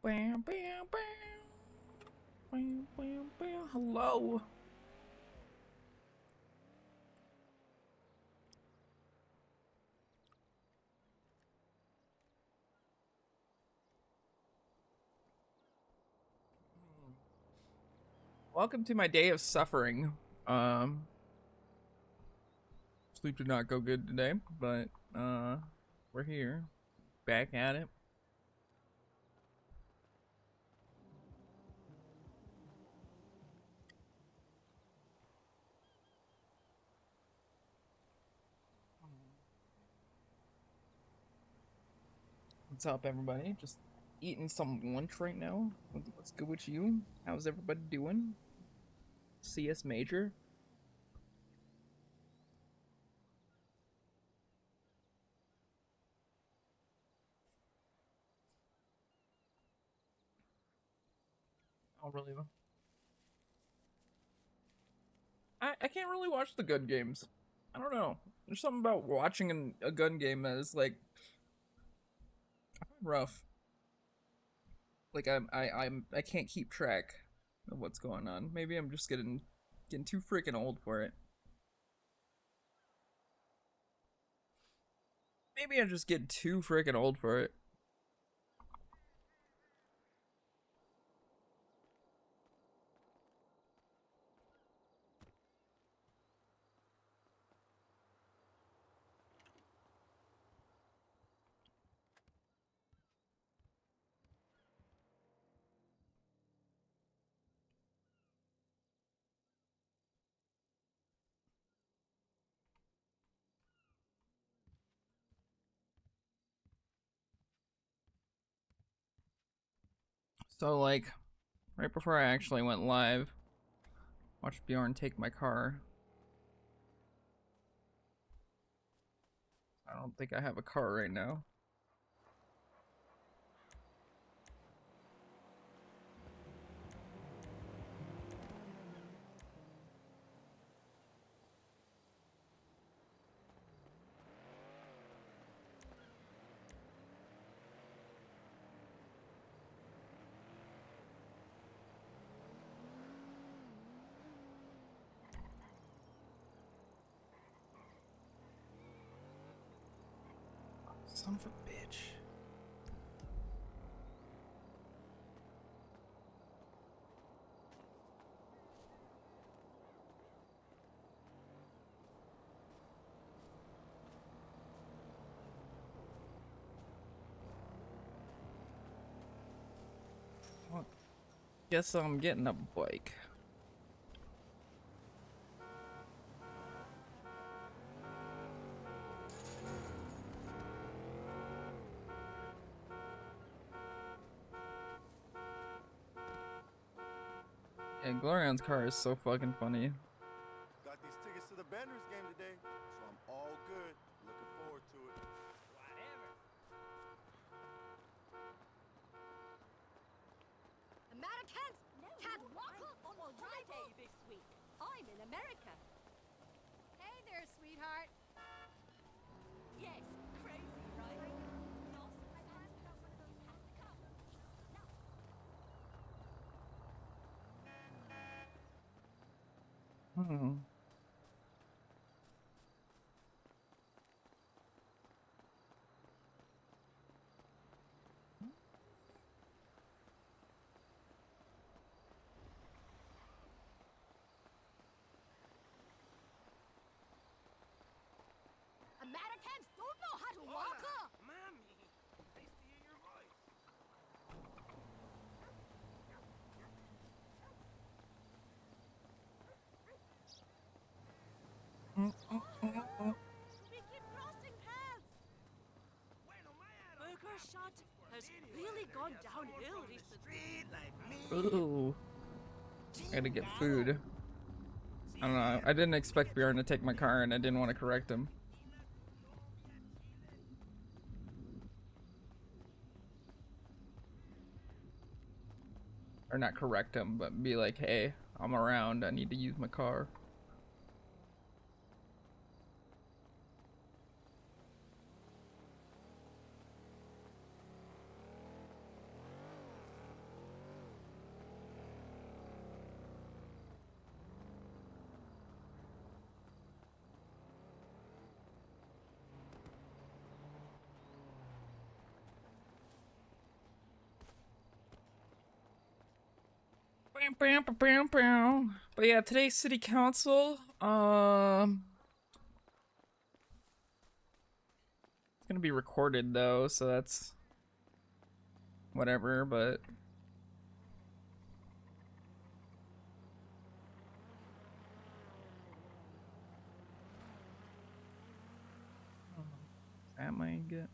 Bam, bam, bam. Bam, bam, bam. Hello. Welcome to my day of suffering. Um, Sleep did not go good today, but we're here, back at it. What's up, everybody? Just eating some lunch right now. What's good with you? How's everybody doing? CS Major? Oh, really? I can't really watch the gun games. I don't know. There's something about watching a gun game that is like rough. Like I can't keep track of what's going on. Maybe I'm just getting too freaking old for it. Maybe I'm just getting too freaking old for it. So like right before I actually went live, watched Bjorn take my car. I don't think I have a car right now. Son of a bitch. Well, guess I'm getting a bike. Yeah, Glorion's car is so fucking funny. Got these tickets to the Benders game today, so I'm all good. Looking forward to it. Whatever. Americans can't walk on holiday this week. I'm in America. Hey there, sweetheart. Yes, crazy, right? Hmm. Americans don't know how to walk. Mommy, nice to hear your voice. We keep crossing paths. Burger shot has really gone downhill recently. Like me. Ooh. I gotta get food. I don't know. I didn't expect Bjorn to take my car and I didn't want to correct him. Or not correct him, but be like, hey, I'm around. I need to use my car. But yeah, today's city council. It's gonna be recorded though, so that's whatever. But that might get.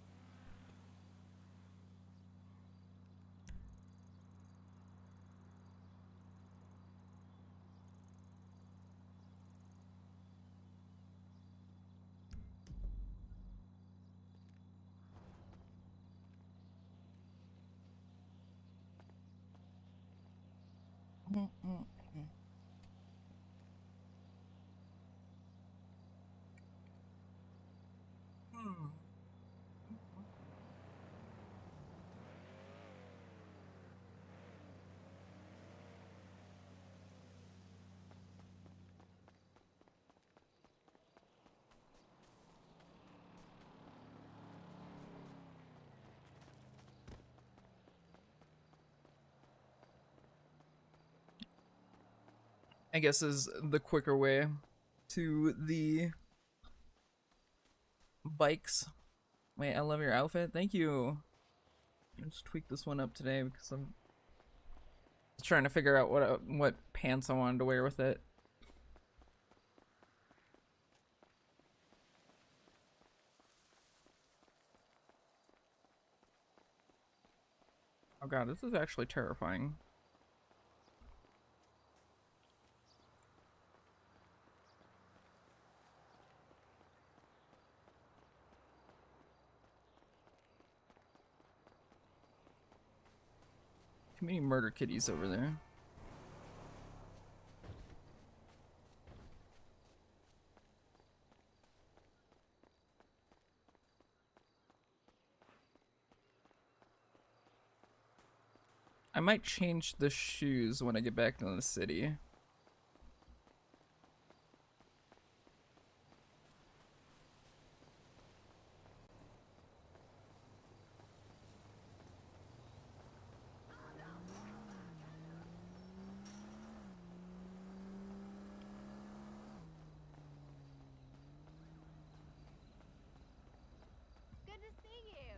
I guess is the quicker way to the bikes. Wait, I love your outfit. Thank you. Let's tweak this one up today because I'm trying to figure out what pants I wanted to wear with it. Oh god, this is actually terrifying. Too many murder kitties over there. I might change the shoes when I get back to the city. Good to see you.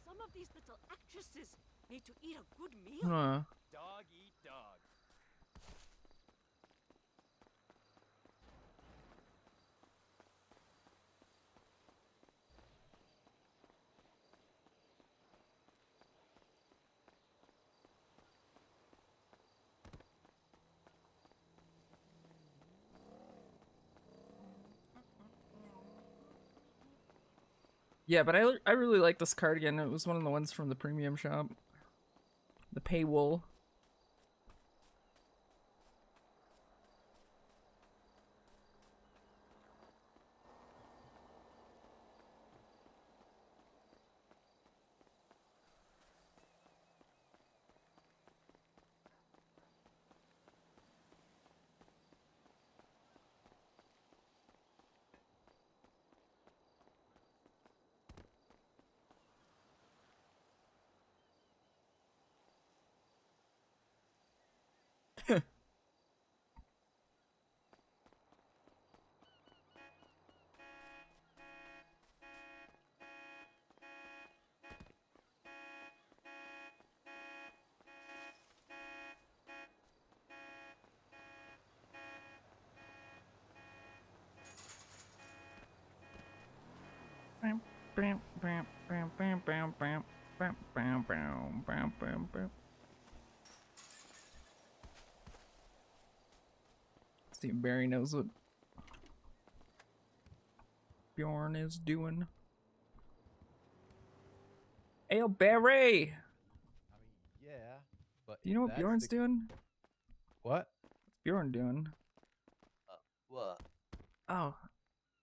Some of these little actresses need to eat a good meal. Huh. Dog eat dog. Yeah, but I really like this cardigan. It was one of the ones from the premium shop. The paywall. See if Barry knows what Bjorn is doing. Hey, Barry! I mean, yeah, but Do you know what that's Bjorn's the... doing? What? What's Bjorn doing? What? Oh,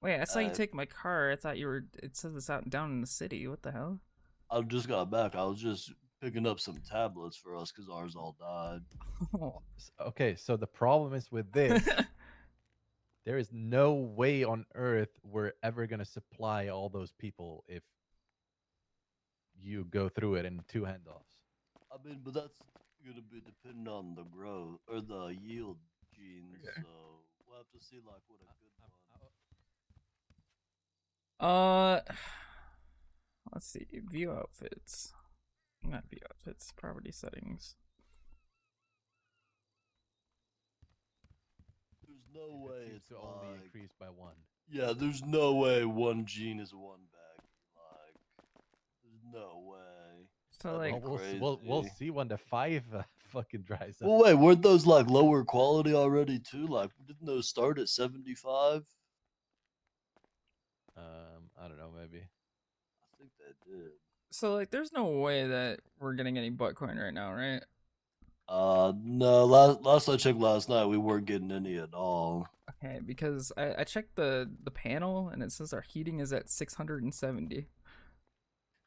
wait, I saw you Uh, take my car. I thought you were. It says it's out down in the city. What the hell? I just got back. I was just picking up some tablets for us because ours all died. Okay, so the problem is with this, there is no way on earth we're ever gonna supply all those people if you go through it in 2 handoffs. I mean, but that's gonna be dependent on the growth or the yield genes. Okay. So we'll have to see like what a good one. Uh, let's see. View outfits. Not view outfits. Property settings. There's no If way it seems it's to only like increase by 1. yeah. There's no way one gene is one baggie. Like there's no way. So That'd like, be We'll crazy. see when the 5 fucking dries up. Well, wait, weren't those like lower quality already too? Like, didn't those start at 75? I don't know, maybe. I think they did. there's no way that we're getting any butt coin right now, right? No. Last I checked last night, we weren't getting any at all. Okay, because I checked the panel and it says our heating is at 670.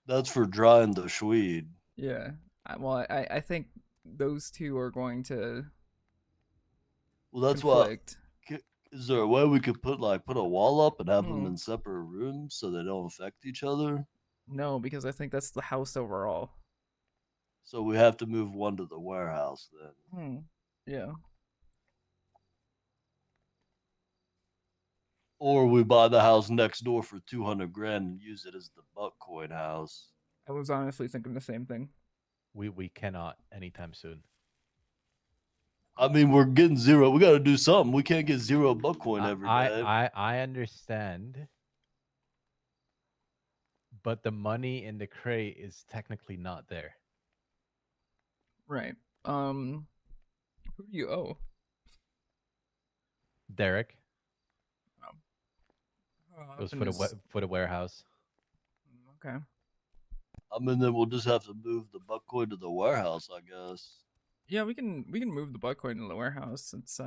That's for drying the Swede. Yeah. I think those two are going to Well, that's why. conflict. Is there a way we could put a wall up and have them Hmm. in separate rooms so they don't affect each other? No, because I think that's the house overall. So we have to move one to the warehouse then. Hmm. Yeah. Or we buy the house next door for 200 grand and use it as the buttcoin house. I was honestly thinking the same thing. We cannot anytime soon. I mean, we're getting zero. We got to do something. We can't get zero buttcoin every day. I understand, but the money in the crate is technically not there. Right. Who do you owe? Derek, Oh, it was for the warehouse. Okay. I mean, then we'll just have to move the buttcoin to the warehouse, I guess. Yeah, we can move the butt coin to the warehouse. It's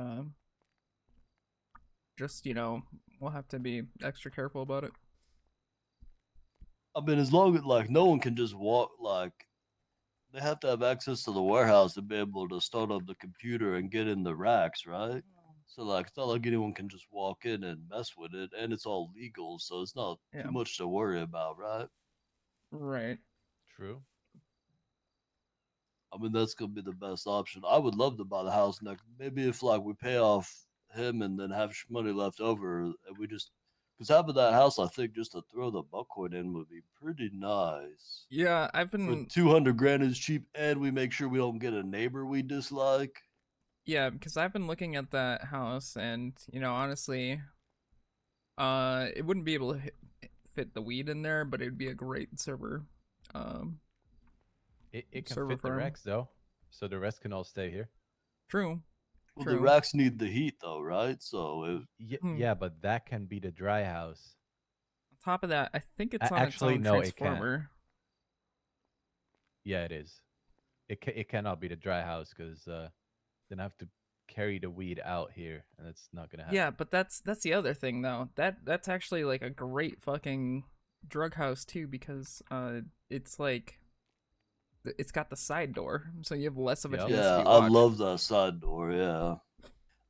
just we'll have to be extra careful about it. I mean, as long as like no one can just walk, like they have to have access to the warehouse to be able to start up the computer and get in the racks, right? So like it's not like anyone can just walk in and mess with it, and it's all legal, so it's not Yeah. too much to worry about, right? Right. True. I mean, that's gonna be the best option. I would love to buy the house next. Maybe if like we pay off him and then have money left over, and we just because having that house, I think just to throw the buttcoin in would be pretty nice. Yeah, I've For been 200 grand is cheap, and we make sure we don't get a neighbor we dislike. yeah, because I've been looking at that house and honestly, it wouldn't be able to fit the weed in there, but it'd be a great server. It can Server fit the farm. Rex though, so the rest can all stay here. True. Well, the True. racks need the heat though, right? So Yeah, but that can be the dry house. On top of that, I think it's on Actually, its no, own it can't. transformer. Yeah, it is. It cannot be the dry house because then I have to carry the weed out here, and that's not gonna happen. Yeah, but that's the other thing though. That's actually like a great fucking drug house too because it's like it's got the side door, so you have less of a Yep. chance to yeah, be I watched. love that side door. Yeah,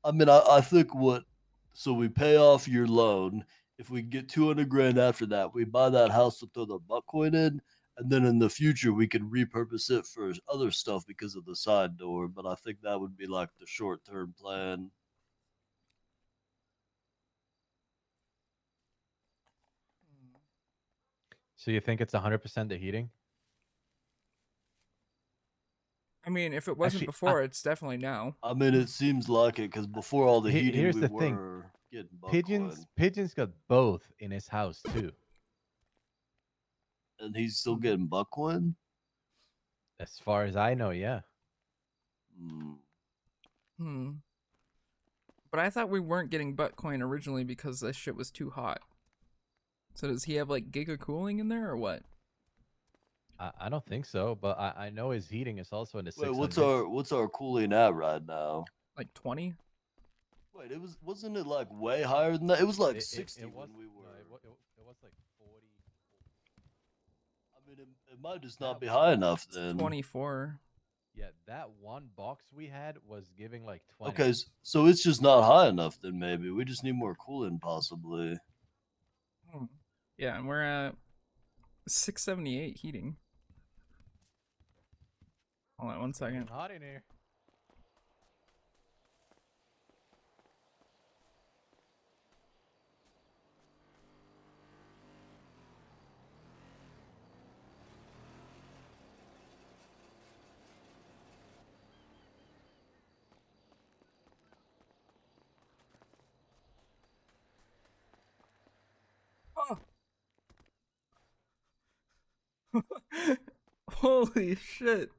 I mean, I think what so we pay off your loan. If we get 200 grand after that, we buy that house to throw the buttcoin in, and then in the future we can repurpose it for other stuff because of the side door. But I think that would be like the short term plan. So you think it's 100% the heating? I mean, if it wasn't Actually, before, it's definitely now. I mean, it seems like it because before all the heating, here's we the thing. were getting buttcoin, Pigeon's got both in his house too. and he's still Hmm. getting buttcoin. As far as I know, yeah. Hmm. But I thought we weren't getting butt coin originally because this shit was too hot. So does he have like giga cooling in there or what? I don't think so, but I know his heating is also in the Wait, 600s. what's our cooling at right now? Like 20? Wait, wasn't it like way higher than that? It was like It 60 was when we no, were. it was like 40. I I mean, it might just not be high enough It's then. 24. Yeah, that one box we had was giving like 20. Okay, so it's just not high enough then. Maybe we just need more cooling, possibly. Hmm. Yeah, and we're at 678 heating. Hold on one second. Getting hot in here. Oh. Holy shit.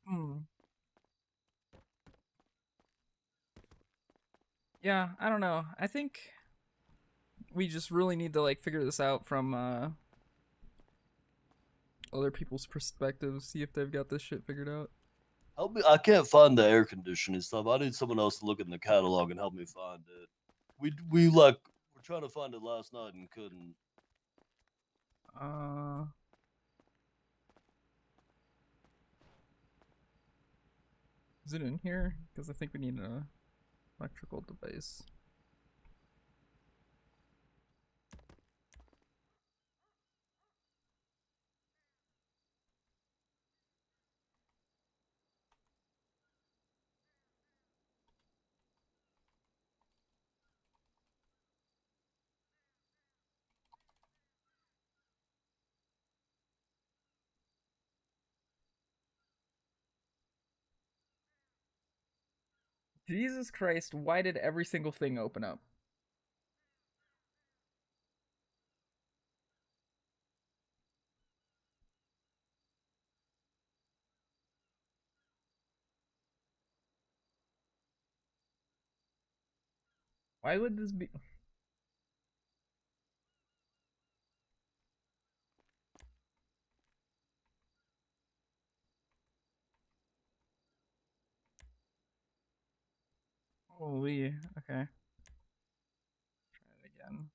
Hmm. Yeah, I don't know. I think we just really need to like figure this out from other people's perspectives, see if they've got this shit figured out. Help me! I can't find the air conditioning stuff. I need someone else to look in the catalog and help me find it. We like we're trying to find it last night and couldn't. Uh Is it in here? Because I think we need a electrical device. Jesus Christ, why did every single thing open up? Why would this be? Holy, okay. Try it again.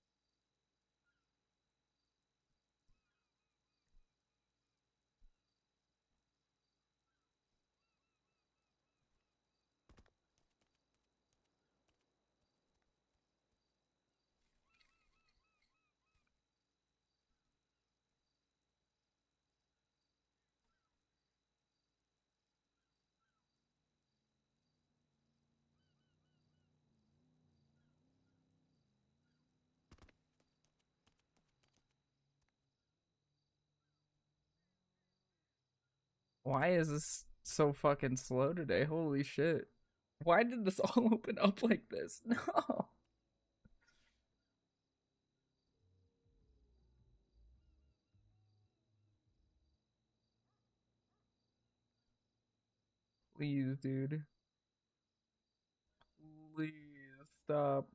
Why is this so fucking slow today? Holy shit. Why did this all open up like this? No. Please, dude. Please stop.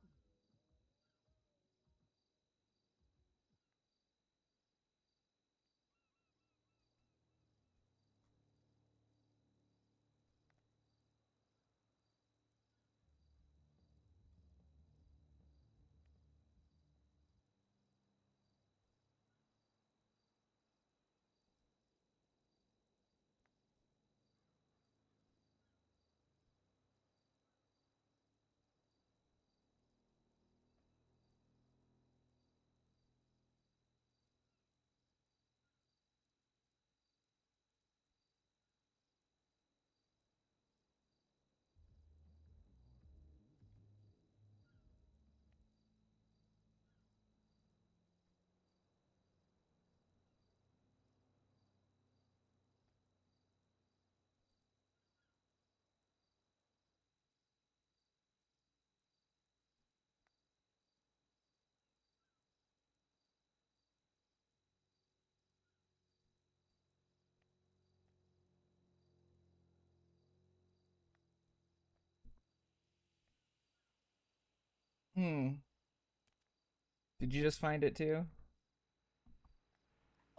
Hmm. Did you just find it too?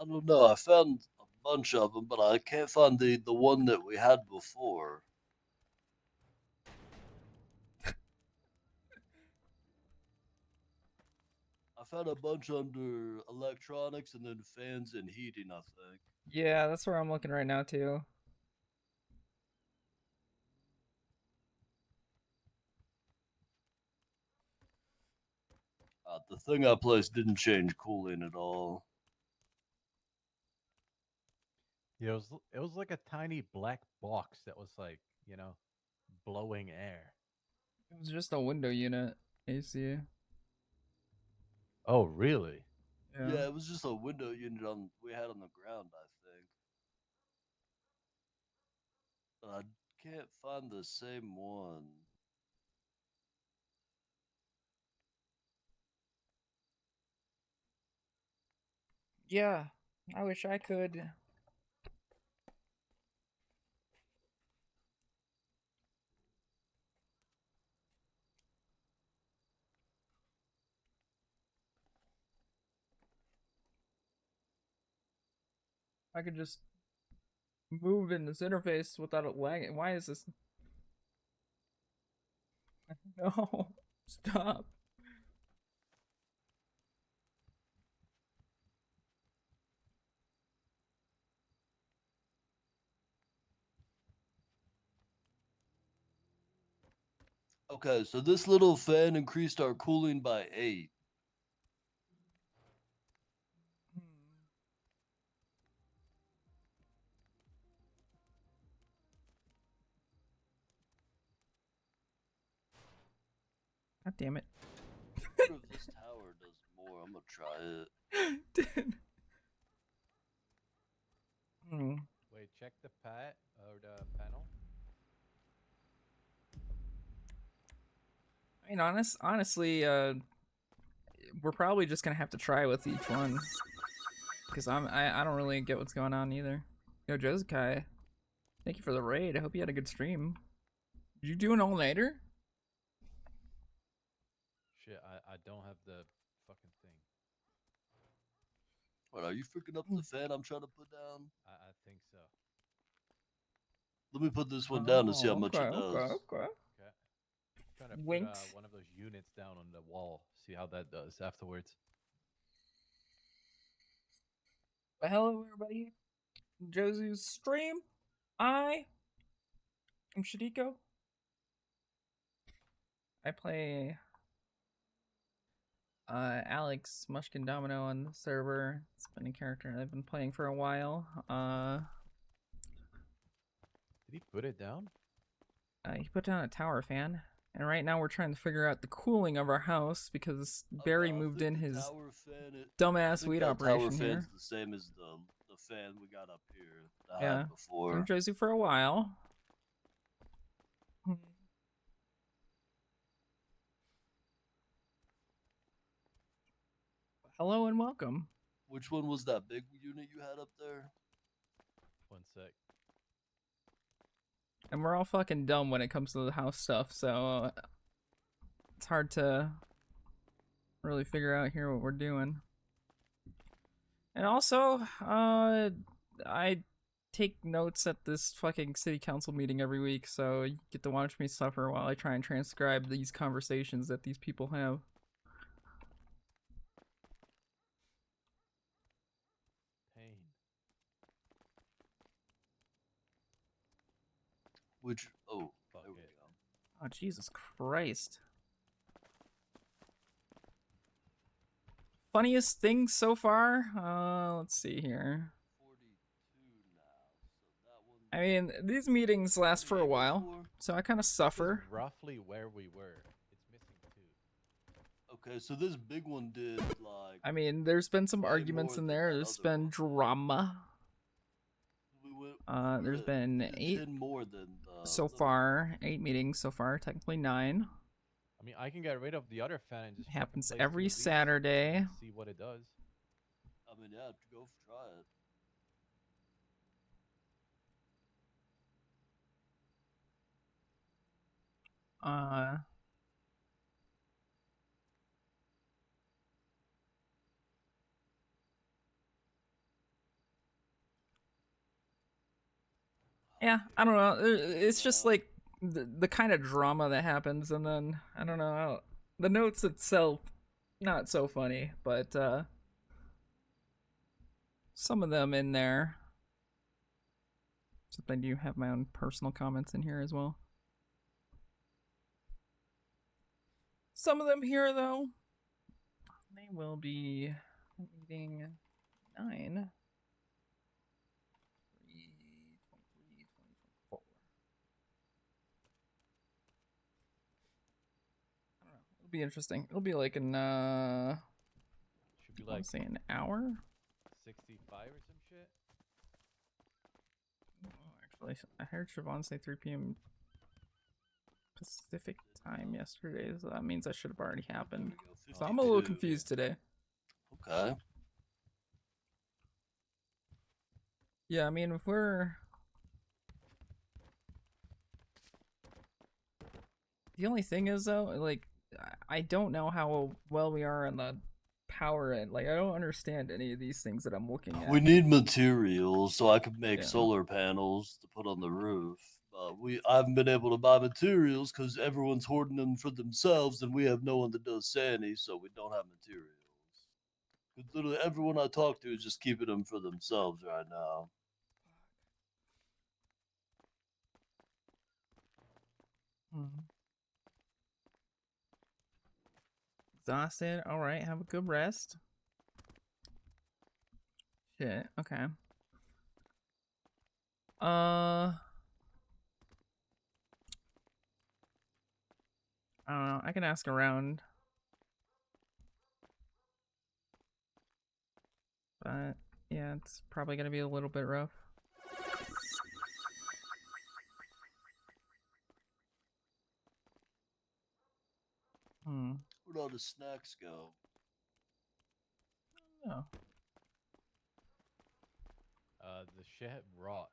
I don't know. I found a bunch of them, but I can't find the one that we had before. found a bunch under electronics and then fans and heating, I think. Yeah, that's where I'm looking right now too. The thing I placed didn't change cooling at all. Yeah, it was like a tiny black box that was like, blowing air. It was just a window unit, AC. Oh, really? Yeah, it was just a window unit we had on the ground, I think. But I can't find the same one. Yeah, I wish I could. I could just move in this interface without it lagging. Why is this? No, stop. Okay, so this little fan increased our cooling by 8. God damn it. I wonder if this tower does more. I'm gonna try it. Dude. Hmm. Wait, check the pad or the panel. I mean, honestly, we're probably just gonna have to try with each one, because I don't really get what's going on either. Yo, Josekai, thank you for the raid. I hope you had a good stream. Did you do an all-nighter? Shit, I don't have the fucking thing. What, are you freaking up the fan I'm trying to put down? I think so. Let me put this one down to see how much okay, it does. Okay. Okay. Trying to Winks. put one of those units down on the wall. See how that does afterwards. But hello, everybody. Josu's stream. I'm Shadiko. I play Alex Mushkin-domino on the server. It's been a character I've been playing for a while. Did he put it down? He put down a tower fan. And right now we're trying to figure out the cooling of our house because Barry moved in his dumbass weed operation tower here. fan's the same as the fan we got up here that I Yeah, had before. I'm Josie for a while. Hello and welcome. Which one was that big unit you had up there? One sec. And we're all fucking dumb when it comes to the house stuff, so it's hard to really figure out here what we're doing. And also, I take notes at this fucking city council meeting every week, so you get to watch me suffer while I try and transcribe these conversations that these people have. Pain. Which, oh, Fuck there we it. go. Oh, Jesus Christ. Funniest thing so far? Let's see here. 42 now, so that one. I mean, these meetings last for a while, so I kind of suffer. This is roughly where we were. It's missing 2. Okay, so this big one did like. I mean, there's been some way arguments more in than there. that There's other been one. drama. There's been 8 more than so far. 8 meetings so far. Technically 9. I mean, I can get rid of the other fan and just fucking Happens place every 2 of these Saturday. and see what it does. I mean, yeah, go try it. Yeah, I don't know. It's just like the kind of drama that happens, and then I don't know. The notes itself not so funny, but some of them in there. Except I do have my own personal comments in here as well. Some of them here, though, they will be meeting 9. 3, 24. I don't know. It'll be interesting. It'll be like an Should be I like say an hour. 65 or some shit. Oh, actually, I heard Siobhan say 3 p.m. Pacific time yesterday, so that means that should have already happened. So I'm a little 52. confused today. Okay. Yeah, I mean, if we're... The only thing is, though, like, I don't know how well we are on the power end. Like, I don't understand any of these things that I'm looking at. We need materials so I can make Yeah. solar panels to put on the roof. I haven't been able to buy materials because everyone's hoarding them for themselves, and we have no one that does Sandy, so we don't have materials. 'Cause literally everyone I talk to is just keeping them for themselves right now. Exhausted. All right, have a good rest. Shit. Okay. I don't know. I can ask around. But yeah, it's probably gonna be a little bit rough. Where'd all the snacks go? Oh. The shit rot.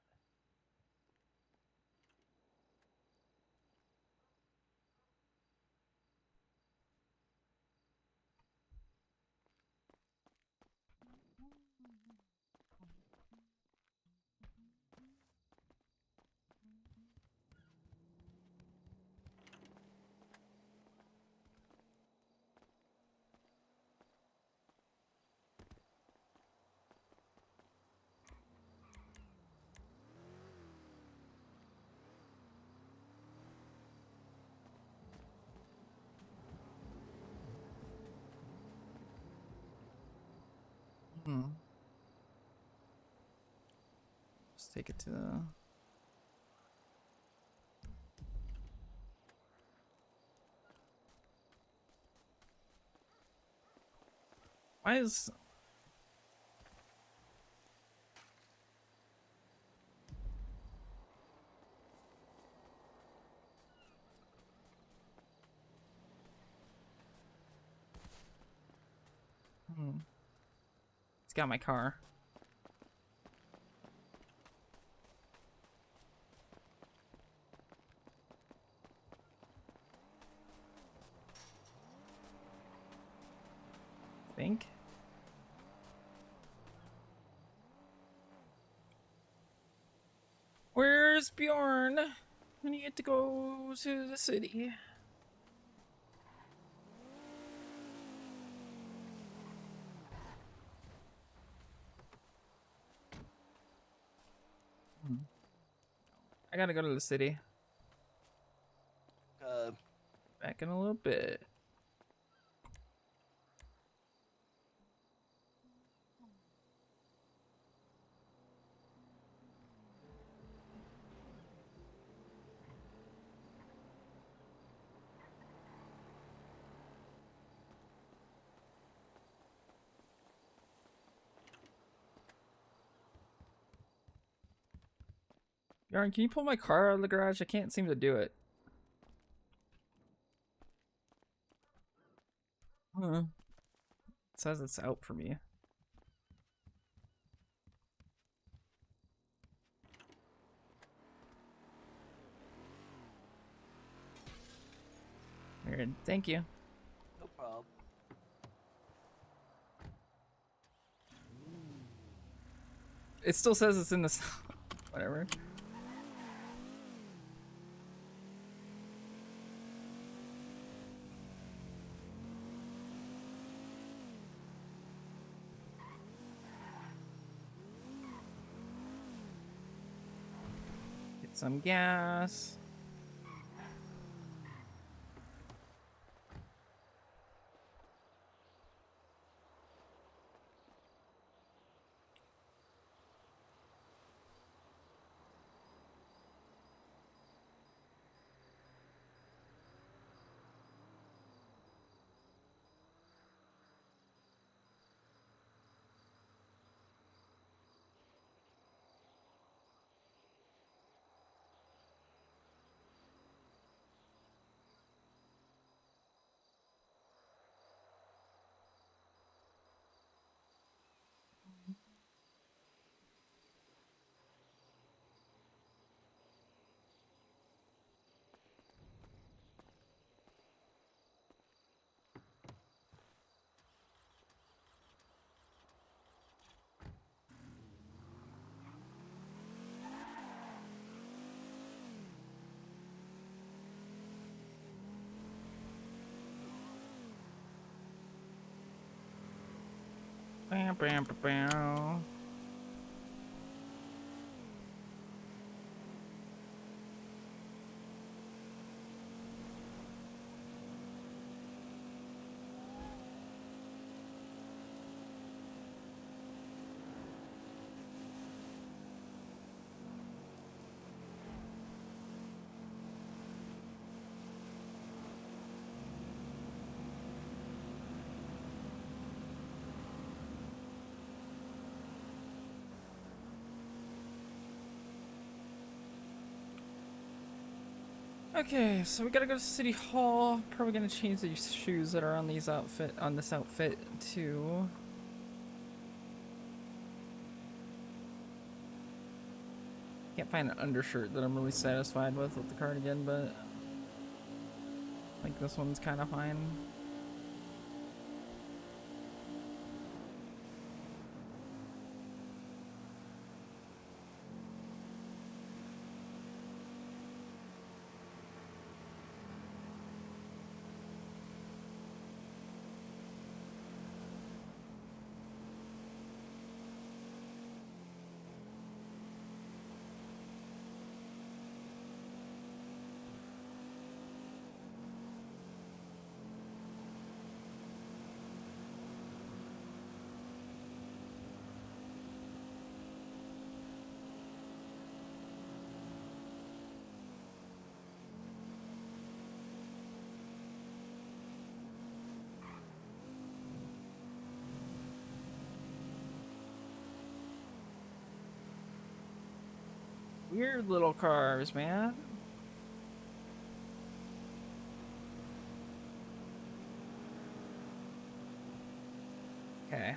Just take it to the... Why is... It's got my car. I think. Where's Bjorn? I need to go to the city. I gotta go to the city. Back in a little bit. Bjorn, can you pull my car out of the garage? I can't seem to do it. It says it's out for me. Weird. Thank you. No problem. It still says it's in this. Whatever. some gas. Bam, bam, bam, bam. Okay, so we gotta go to City Hall. Probably gonna change these shoes that are on this outfit too. Can't find an undershirt that I'm really satisfied with the cardigan, but I think this one's kind of fine. Weird little cars, man. Okay.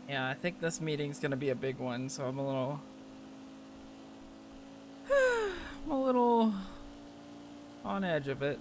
Yeah, I think this meeting's gonna be a big one, so I'm a little I'm a little on edge of it.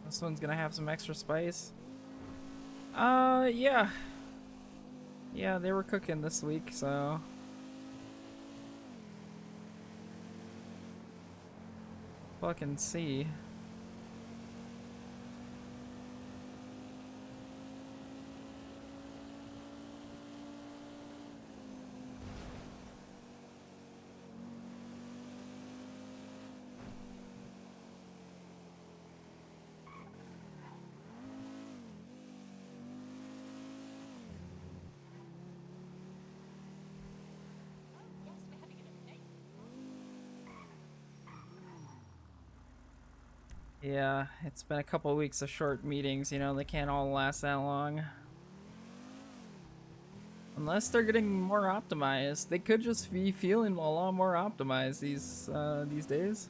This one's gonna have some extra spice. Yeah. Yeah, they were cooking this week, so fucking see. Yeah, it's been a couple of weeks of short meetings, you know, they can't all last that long. Unless they're getting more optimized. They could just be feeling a lot more optimized these days.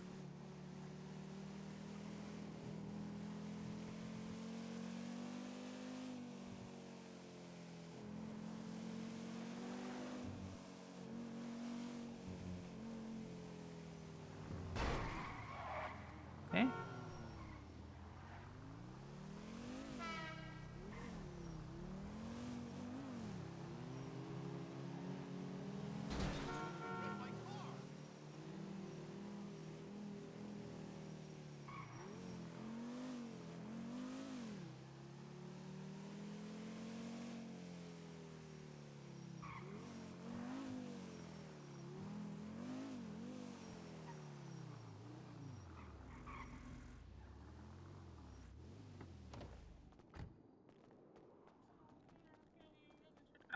Okay.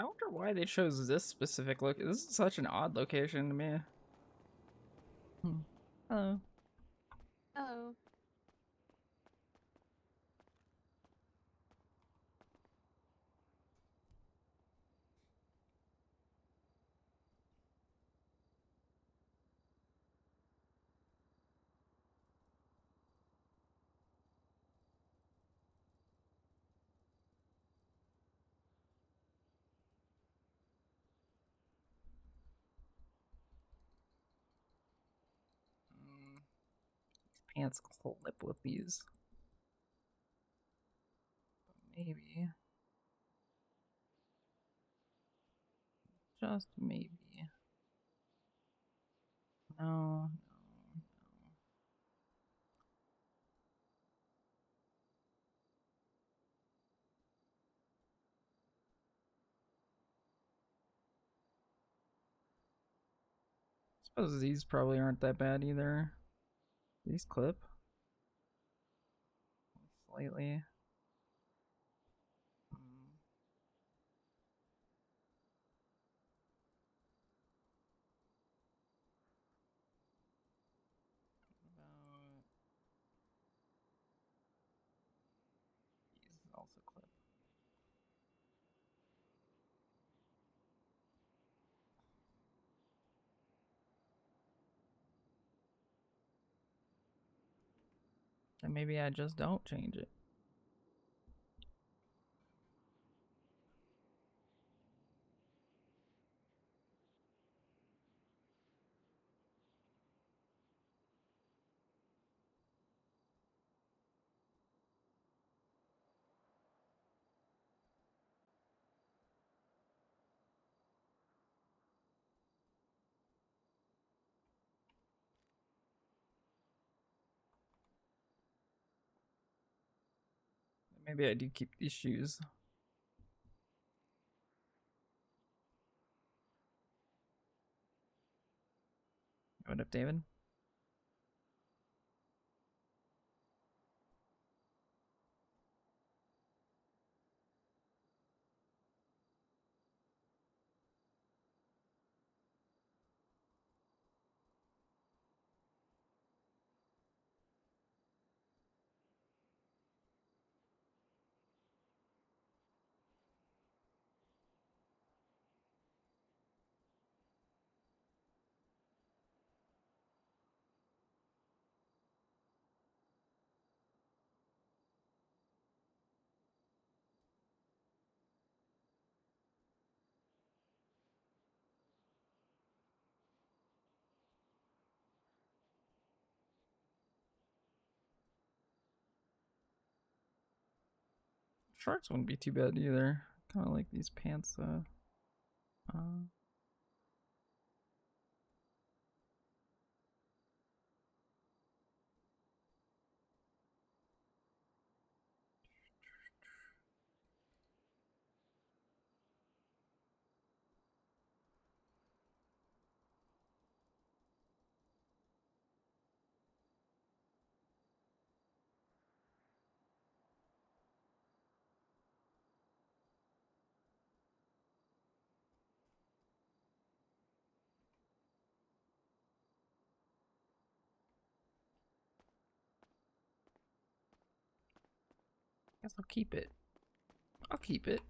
I wonder why they chose this specific look. This is such an odd location to me. Hello. Hello. Pants clip with these. Maybe. Just maybe. No. Suppose these probably aren't that bad either. These clip. Slightly. About these also clip. And maybe I just don't change it. Maybe I do keep these shoes. What up, David? Shorts wouldn't be too bad either. Kind of like these pants. Guess I'll keep it. I'll keep it.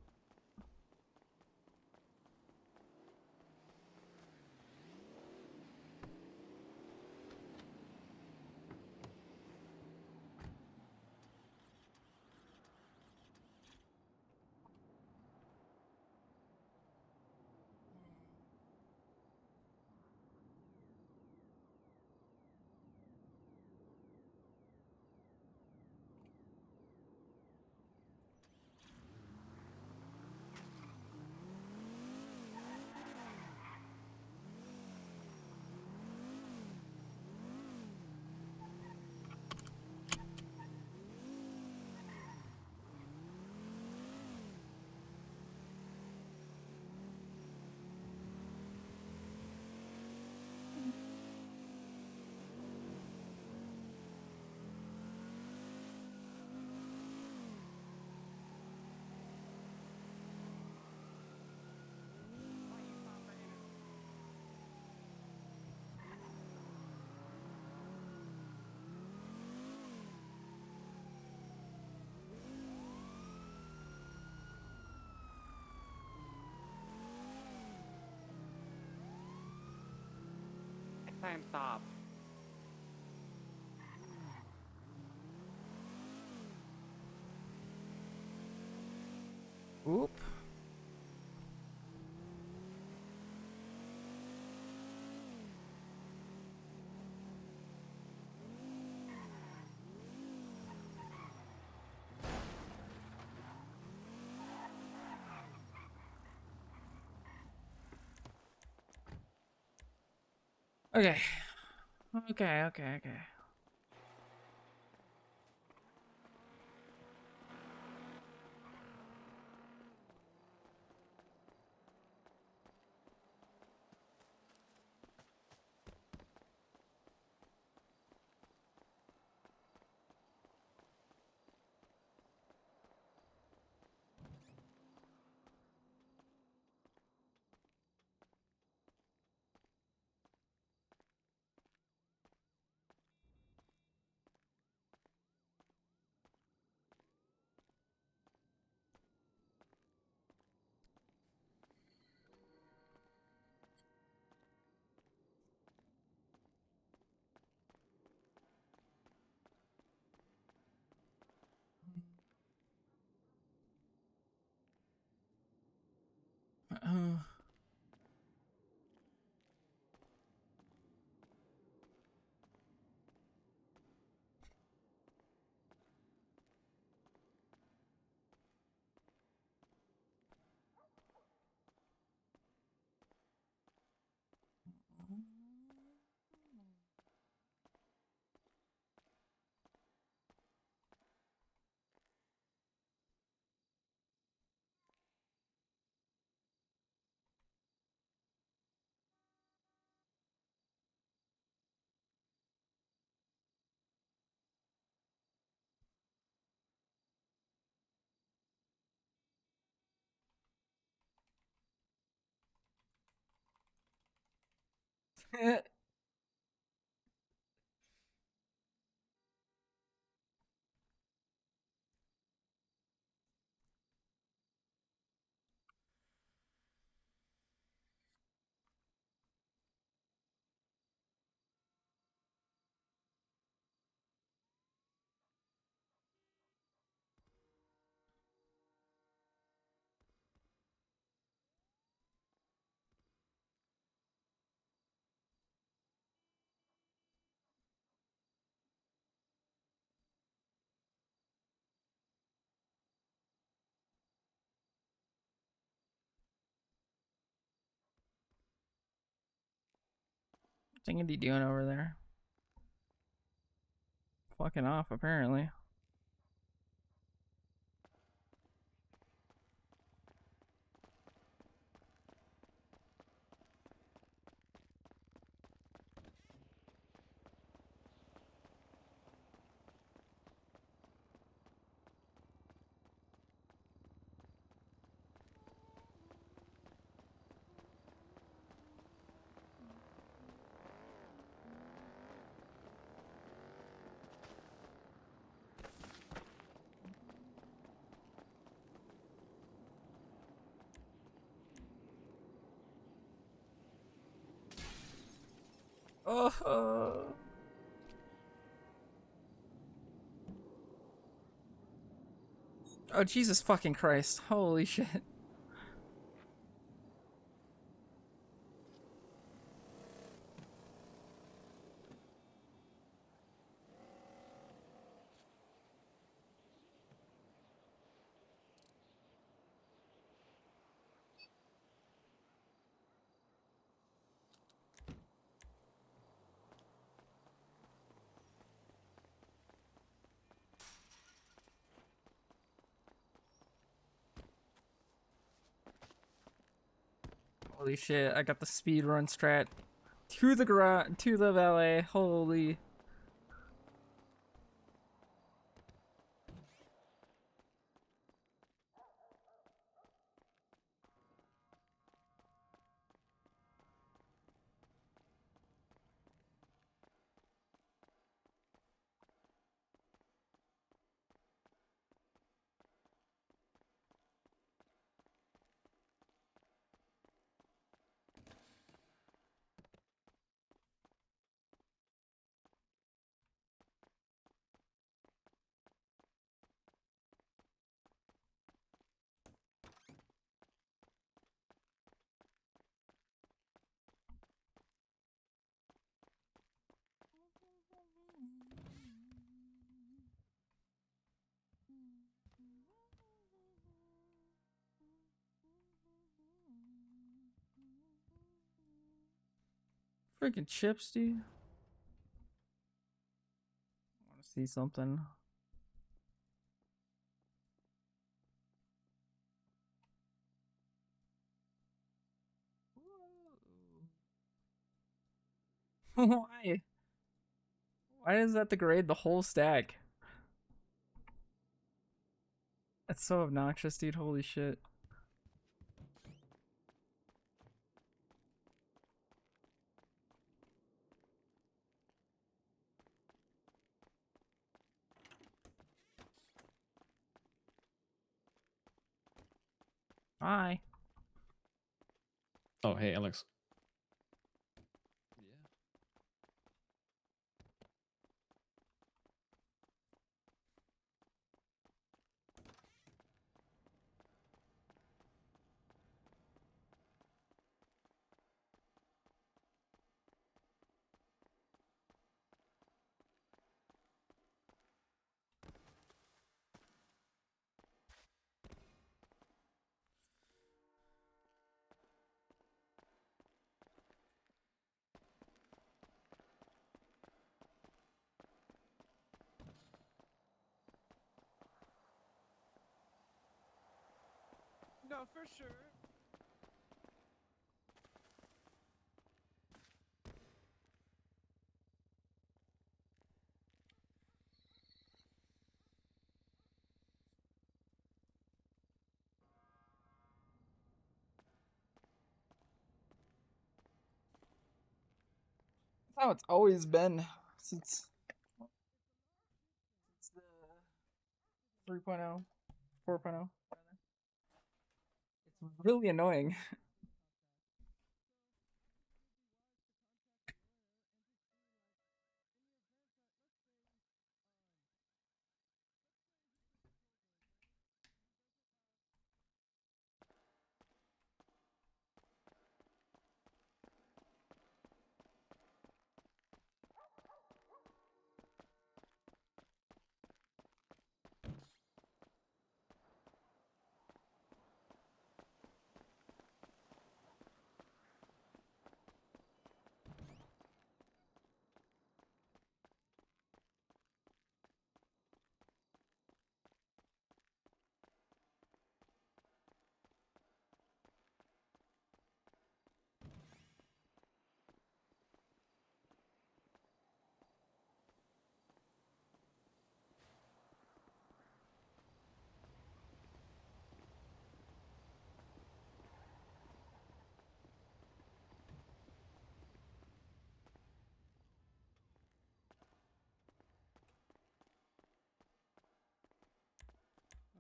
Time stop. Oop. Okay. Okay. Uh, What's Andy doing over there? Fucking off, apparently. Oh. Oh, Jesus fucking Christ. Holy shit. Holy shit, I got the speed run strat to the garage, to the valet. Holy. Freaking chips, dude. I want to see something. Why? Why does that degrade the whole stack? That's so obnoxious, dude. Holy shit. Bye. Oh, hey, Alex. No, for sure. That's how it's always been since the 3.0, 4.0. It's really annoying.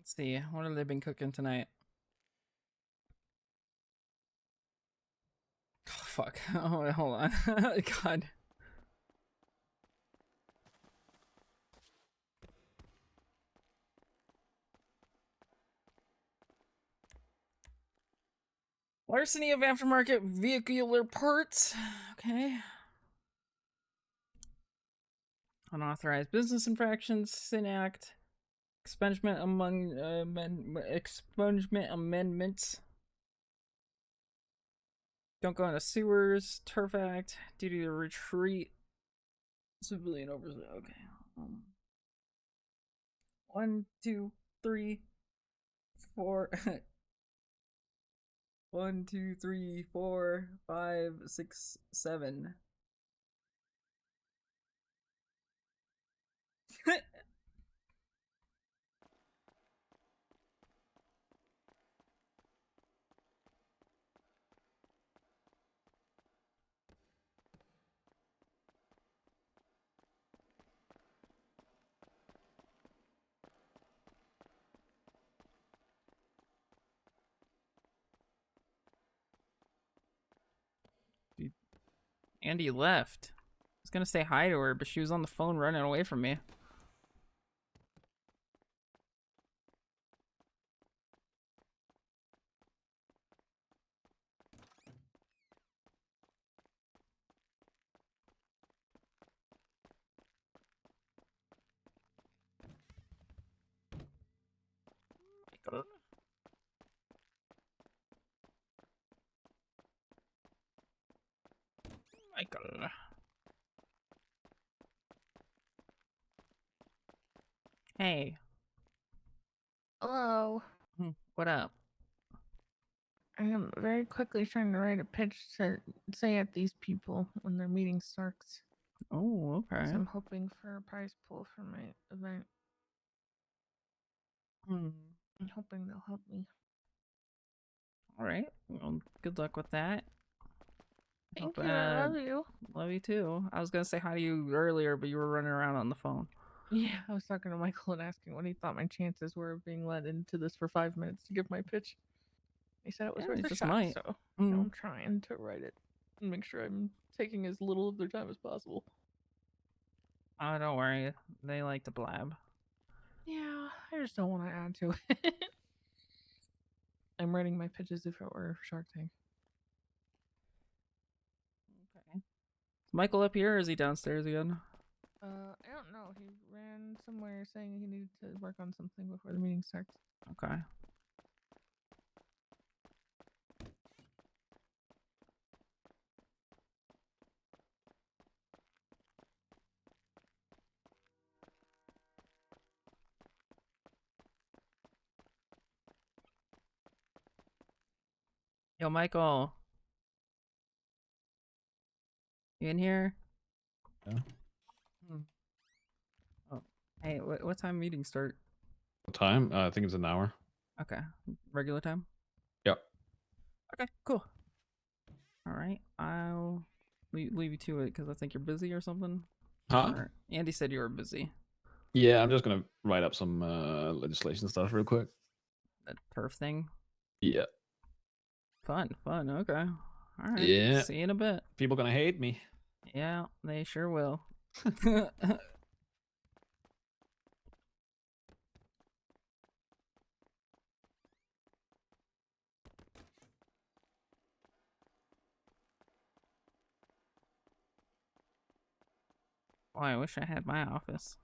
Let's see. What have they been cooking tonight? Oh, fuck. Oh, hold on. God. Larceny of aftermarket vehicular parts. Okay. Unauthorized business infractions, sin act, expungement expungement amendments. Don't go into sewers, turf act, duty to retreat, civilian oversight. Okay. 1, 2, 3, 4. 1, 2, 3, 4, 5, 6, 7. Dude, Andy left. I was gonna say hi to her, but she was on the phone running away from me. Michael. Michael. Hey. Hello. What up? I am very quickly trying to write a pitch to say at these people when their meeting starts. Oh, okay. So I'm hoping for a prize pool for my event. I'm hoping they'll help me. All right. Well, good luck with that. Thank Hope, you. I love you. Love you too. I was gonna say hi to you earlier, but you were running around on the phone. Yeah, I was talking to Michael and asking what he thought my chances were of being led into this for 5 minutes to give my pitch. He said it was Yeah, worth you a just shot, might. so I'm trying to write it and make sure I'm taking as little of their time as possible. Oh, don't worry. They like to blab. Yeah, I just don't want to add to it. I'm writing my pitch as if it were Shark Tank. Okay. Is Michael up here or is he downstairs again? I don't know. He ran somewhere saying he needed to work on something before the meeting starts. Okay. Yo, Michael. You in here? Yeah. Oh, hey, what time meeting start? What time? I think it's an hour. Okay, regular time. Yep. Okay, cool. All right, I'll leave you to it because I think you're busy or something. Huh? Or Andy said you were busy. Yeah, I'm just gonna write up some legislation stuff real quick. That turf thing. Yeah. Fun. Okay. All right. Yeah. See you in a bit. People gonna hate me. Yeah, they sure will. Boy, I wish I had my office.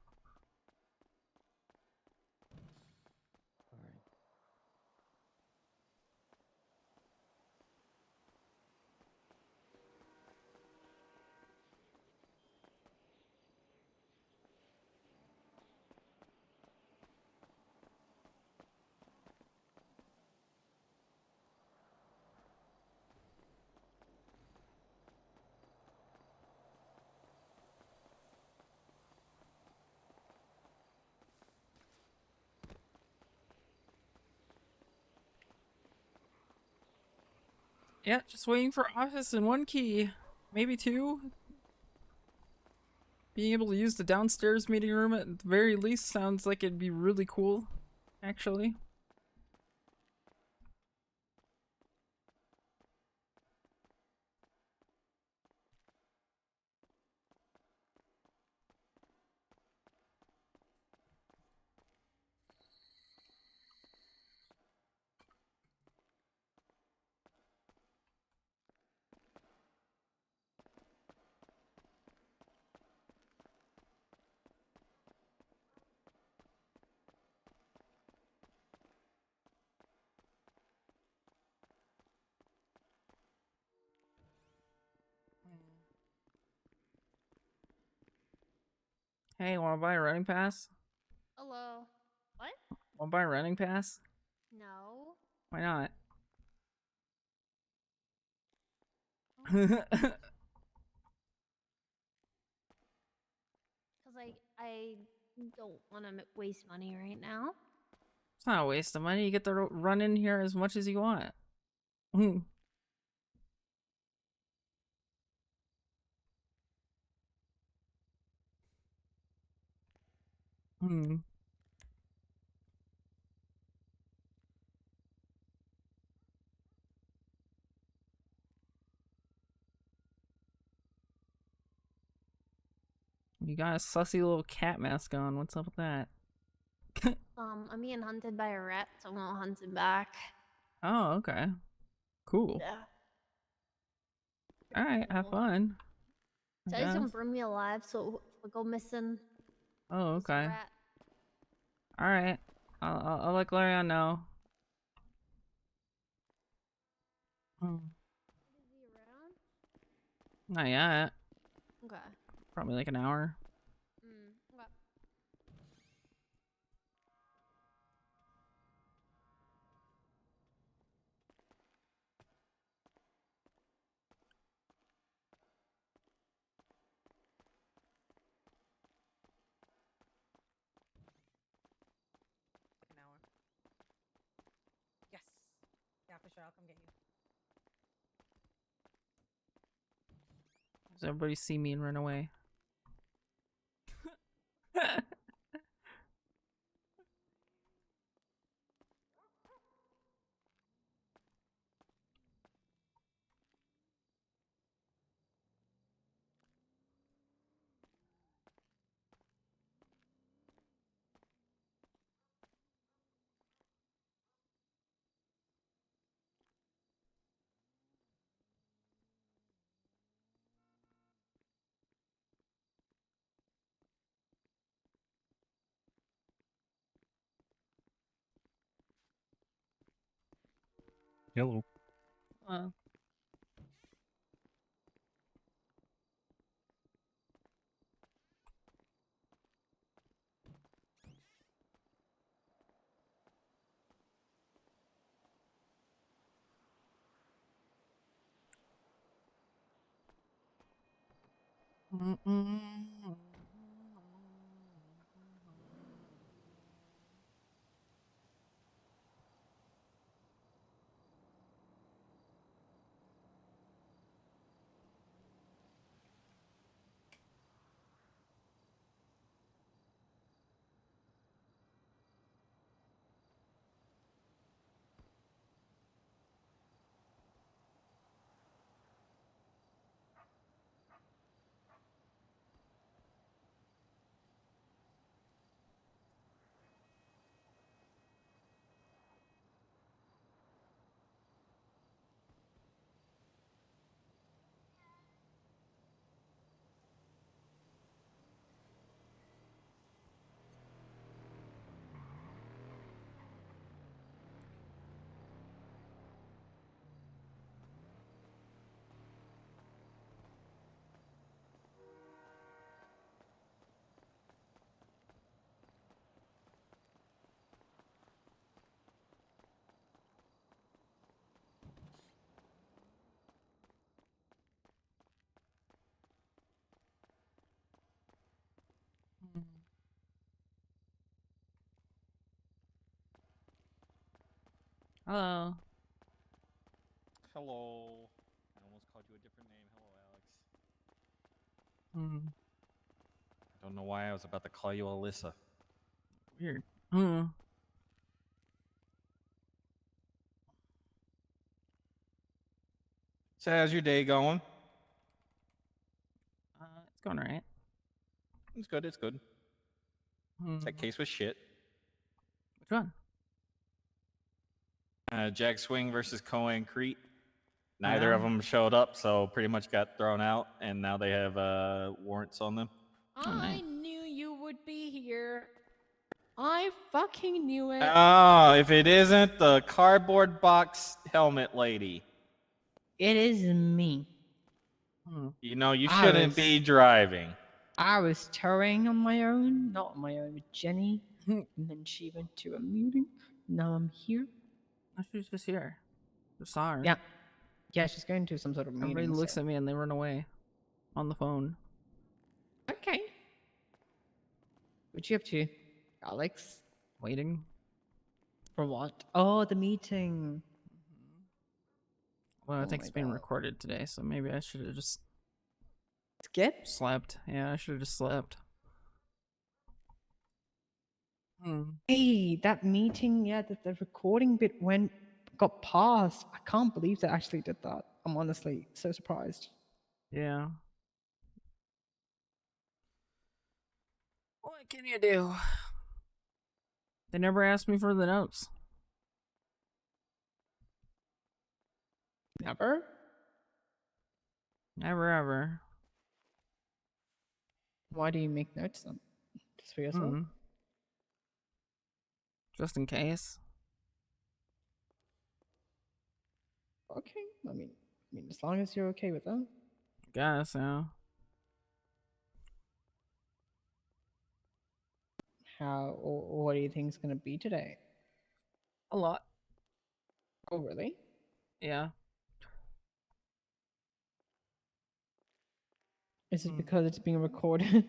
Yeah, just waiting for office and 1 key. Maybe 2. Being able to use the downstairs meeting room at the very least sounds like it'd be really cool, actually. Hey, wanna buy a running pass? Hello. What? Wanna buy a running pass? No. Why not? Because I don't want to waste money right now. It's not a waste of money. You get to run in here as much as you want. Hmm. Hmm. You got a sussy little cat mask on. What's up with that? I'm being hunted by a rat, so I'm gonna hunt him back. Oh, okay. Cool. Yeah. Alright, have fun. So I he's gonna guess. burn me alive, so if I go missing, Oh, it's a okay. rat. Alright. I'll let Glorion know. Hmm. Is he around? Not yet. Okay. Probably like an hour. Okay. An hour. Yes. Yeah, for sure. I'll come get you. Does everybody see me and run away? Hello. Hello. Hello. I almost called you a different name. Hello, Alex. Hmm. I don't know why I was about to call you Alyssa. Weird. Hmm. So how's your day going? It's going alright. It's good. It's good. That case was shit. Which one? Jag Swing versus Cohen Crete. Neither of them showed up, so pretty much got thrown out, and now they have warrants on them. I knew you would be here. I fucking knew it. Oh, if it isn't the cardboard box helmet lady. It is me. You know, you I shouldn't was- be driving. I was towing on my own, not on my own with Jenny. And then she went to a meeting. Now I'm here. Oh, she's just here. Just saw her. Yeah. Yeah, she's going to some sort of Everybody meeting. looks so. at me and they run away on the phone. Okay. What you up to, Alex? Waiting. For what? Oh, the meeting. Well, I Oh think my it's being God. recorded today, so maybe I should have just Skip? slept. Yeah, I should have just slept. Hey, that meeting, yeah, the recording bit got paused. I can't believe they actually did that. I'm honestly so surprised. Yeah. What can you do? They never asked me for the notes. Never? Never ever. Why do you make notes then? Just for yourself? Just in case. Okay. I mean, as long as you're okay with that. Guess, yeah. What do you think is going to be today? A lot. Oh, really? Yeah. Is it because it's being recorded?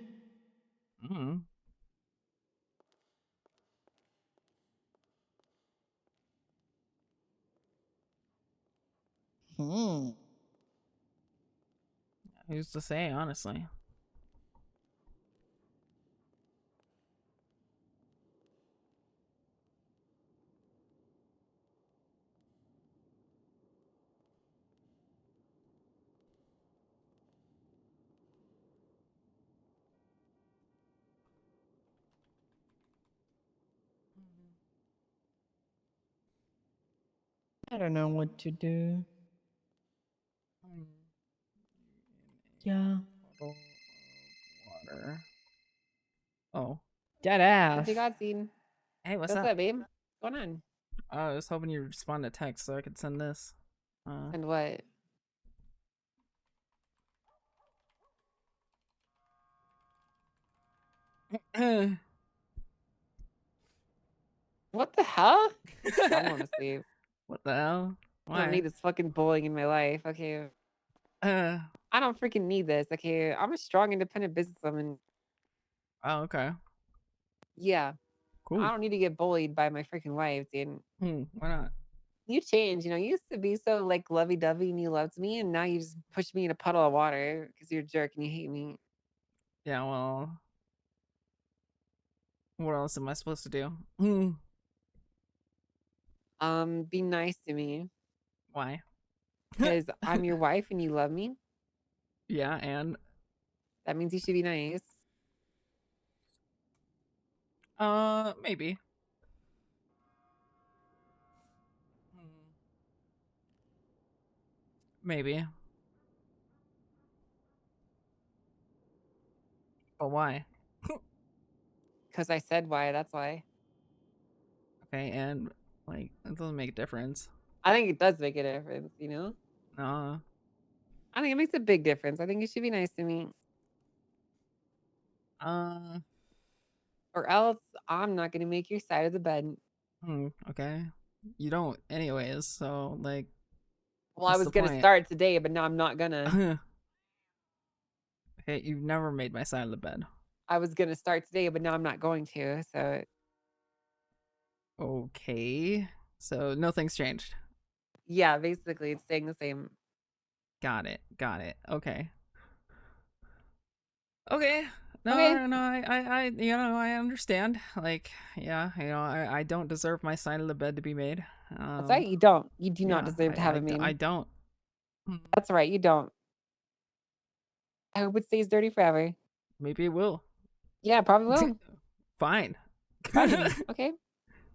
Hmm. Who's to say, honestly? I don't know what to do. Yeah. Water. Oh. Dead ass. What you got, Scene? Hey, what's What's up? up, babe? What's going on? I was hoping you'd respond to text so I could send this. And what? What the hell? I'm going to sleep. What the hell? I don't Why? need this fucking bullying in my life. Okay. Oh, I don't freaking need this. Okay. I'm a strong, independent businesswoman. okay. Yeah. Cool. I don't need to get bullied by my freaking wife, dude. Why not? You changed. You used to be so like lovey dovey and you loved me, and now you just push me in a puddle of water because you're a jerk and you hate me. Yeah, well. What else am I supposed to do? Be nice to me. Why? Because I'm your wife and you love me. Yeah, and that means you should be nice. Maybe. Maybe. But why? Because I said why, that's why. Okay, and like it doesn't make a difference. I think it does make a difference, No. I think it makes a big difference. I think you should be nice to me. Or else I'm not gonna make your side of the bed. Okay. You don't anyways, so like well, I was gonna start today, but now I'm not gonna. Okay, you've never made my side of the bed. I was gonna start today, but now I'm not going to, so okay. So nothing's changed. yeah, basically it's staying the same. Got it. Okay. Okay. No, Okay. no, I understand. Like, yeah, I don't deserve my side of the bed to be made. That's right, you don't. You do not deserve to have it made. I don't. That's right, you don't. I hope it stays dirty forever. Maybe it will. Yeah, probably will. Fine. Fine. Okay.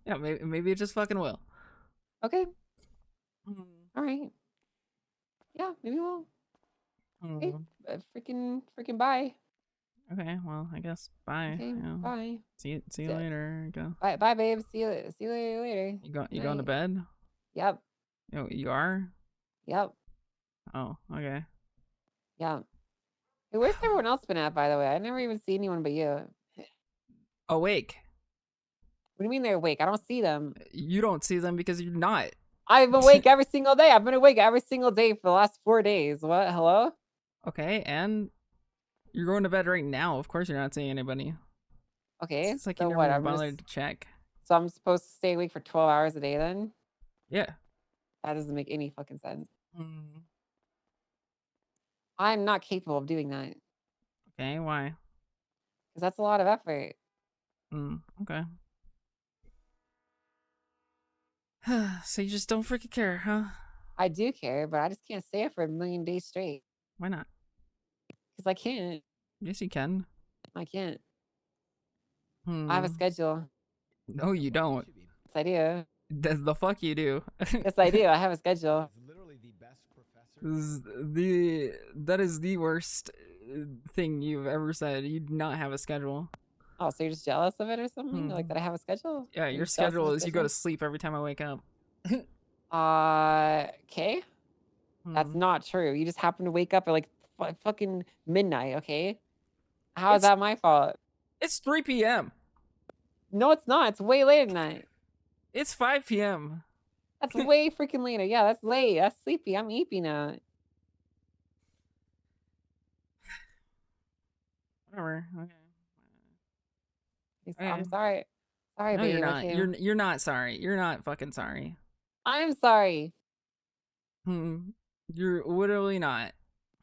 Yeah, maybe it just fucking will. Okay. All right. Yeah, maybe we'll. Okay. Freaking bye. Okay, well, I guess bye. Okay, Yeah. bye. See you later. Go. Bye, babe. See you later. You going to bed? Yep. You are? Yep. Oh, okay. Yeah. Hey, where's everyone else been at, by the way? I never even see anyone but you. Awake. What do you mean they're awake? I don't see them. You don't see them because you're not. I'm awake every single day. I've been awake every single day for the last 4 days. What? Hello? Okay, and you're going to bed right now. Of course you're not seeing anybody. Okay. It's like So you never what? even I'm bothered just. to check. So I'm supposed to stay awake for 12 hours a day then? Yeah. That doesn't make any fucking sense. Mm. I'm not capable of doing that. Okay, why? Because that's a lot of effort. Okay. So you just don't freaking care, huh? I do care, but I just can't stay up for a million days straight. Why not? Because I can't. Yes, you can. I can't. I have a schedule. No, you don't. Yes, I do. The fuck you do. Yes, I do. I have a schedule. That is the worst thing you've ever said. You do not have a schedule. Oh, so you're just jealous of it or something? Like that I have a schedule? Yeah, Are your you jealous of schedule my is you go to schedule? sleep every time I wake up. Okay. That's not true. You just happen to wake up at like fucking midnight, okay? How is that my fault? It's 3 p.m. No, it's not. It's way later than that. It's 5 p.m. That's way freaking later. Yeah, that's late. That's sleepy. I'm eepy now. Whatever. Okay. I'm sorry. Sorry, No, babe. you're not. Okay. You're not sorry. You're not fucking sorry. I'm sorry. You're literally not.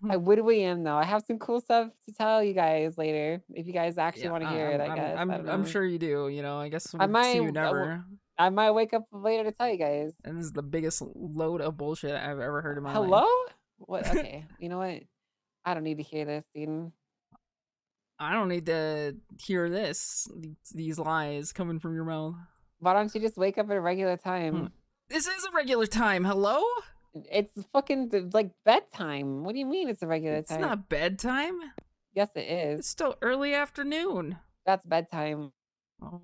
I literally am though. I have some cool stuff to tell you guys later. If you guys actually want to hear it, I guess. I don't know. I'm sure you do. You know, I guess I we'll see you might. never. I might wake up later to tell you guys. And this is the biggest load of bullshit I've ever heard in my Hello? life. What? Okay. You know what? I don't need to hear this, Eden. I don't need to hear this. These lies coming from your mouth. Why don't you just wake up at a regular time? This is a regular time. Hello? It's fucking like bedtime. What do you mean it's a regular time? It's not bedtime. Yes, it is. It's still early afternoon. That's bedtime. Oh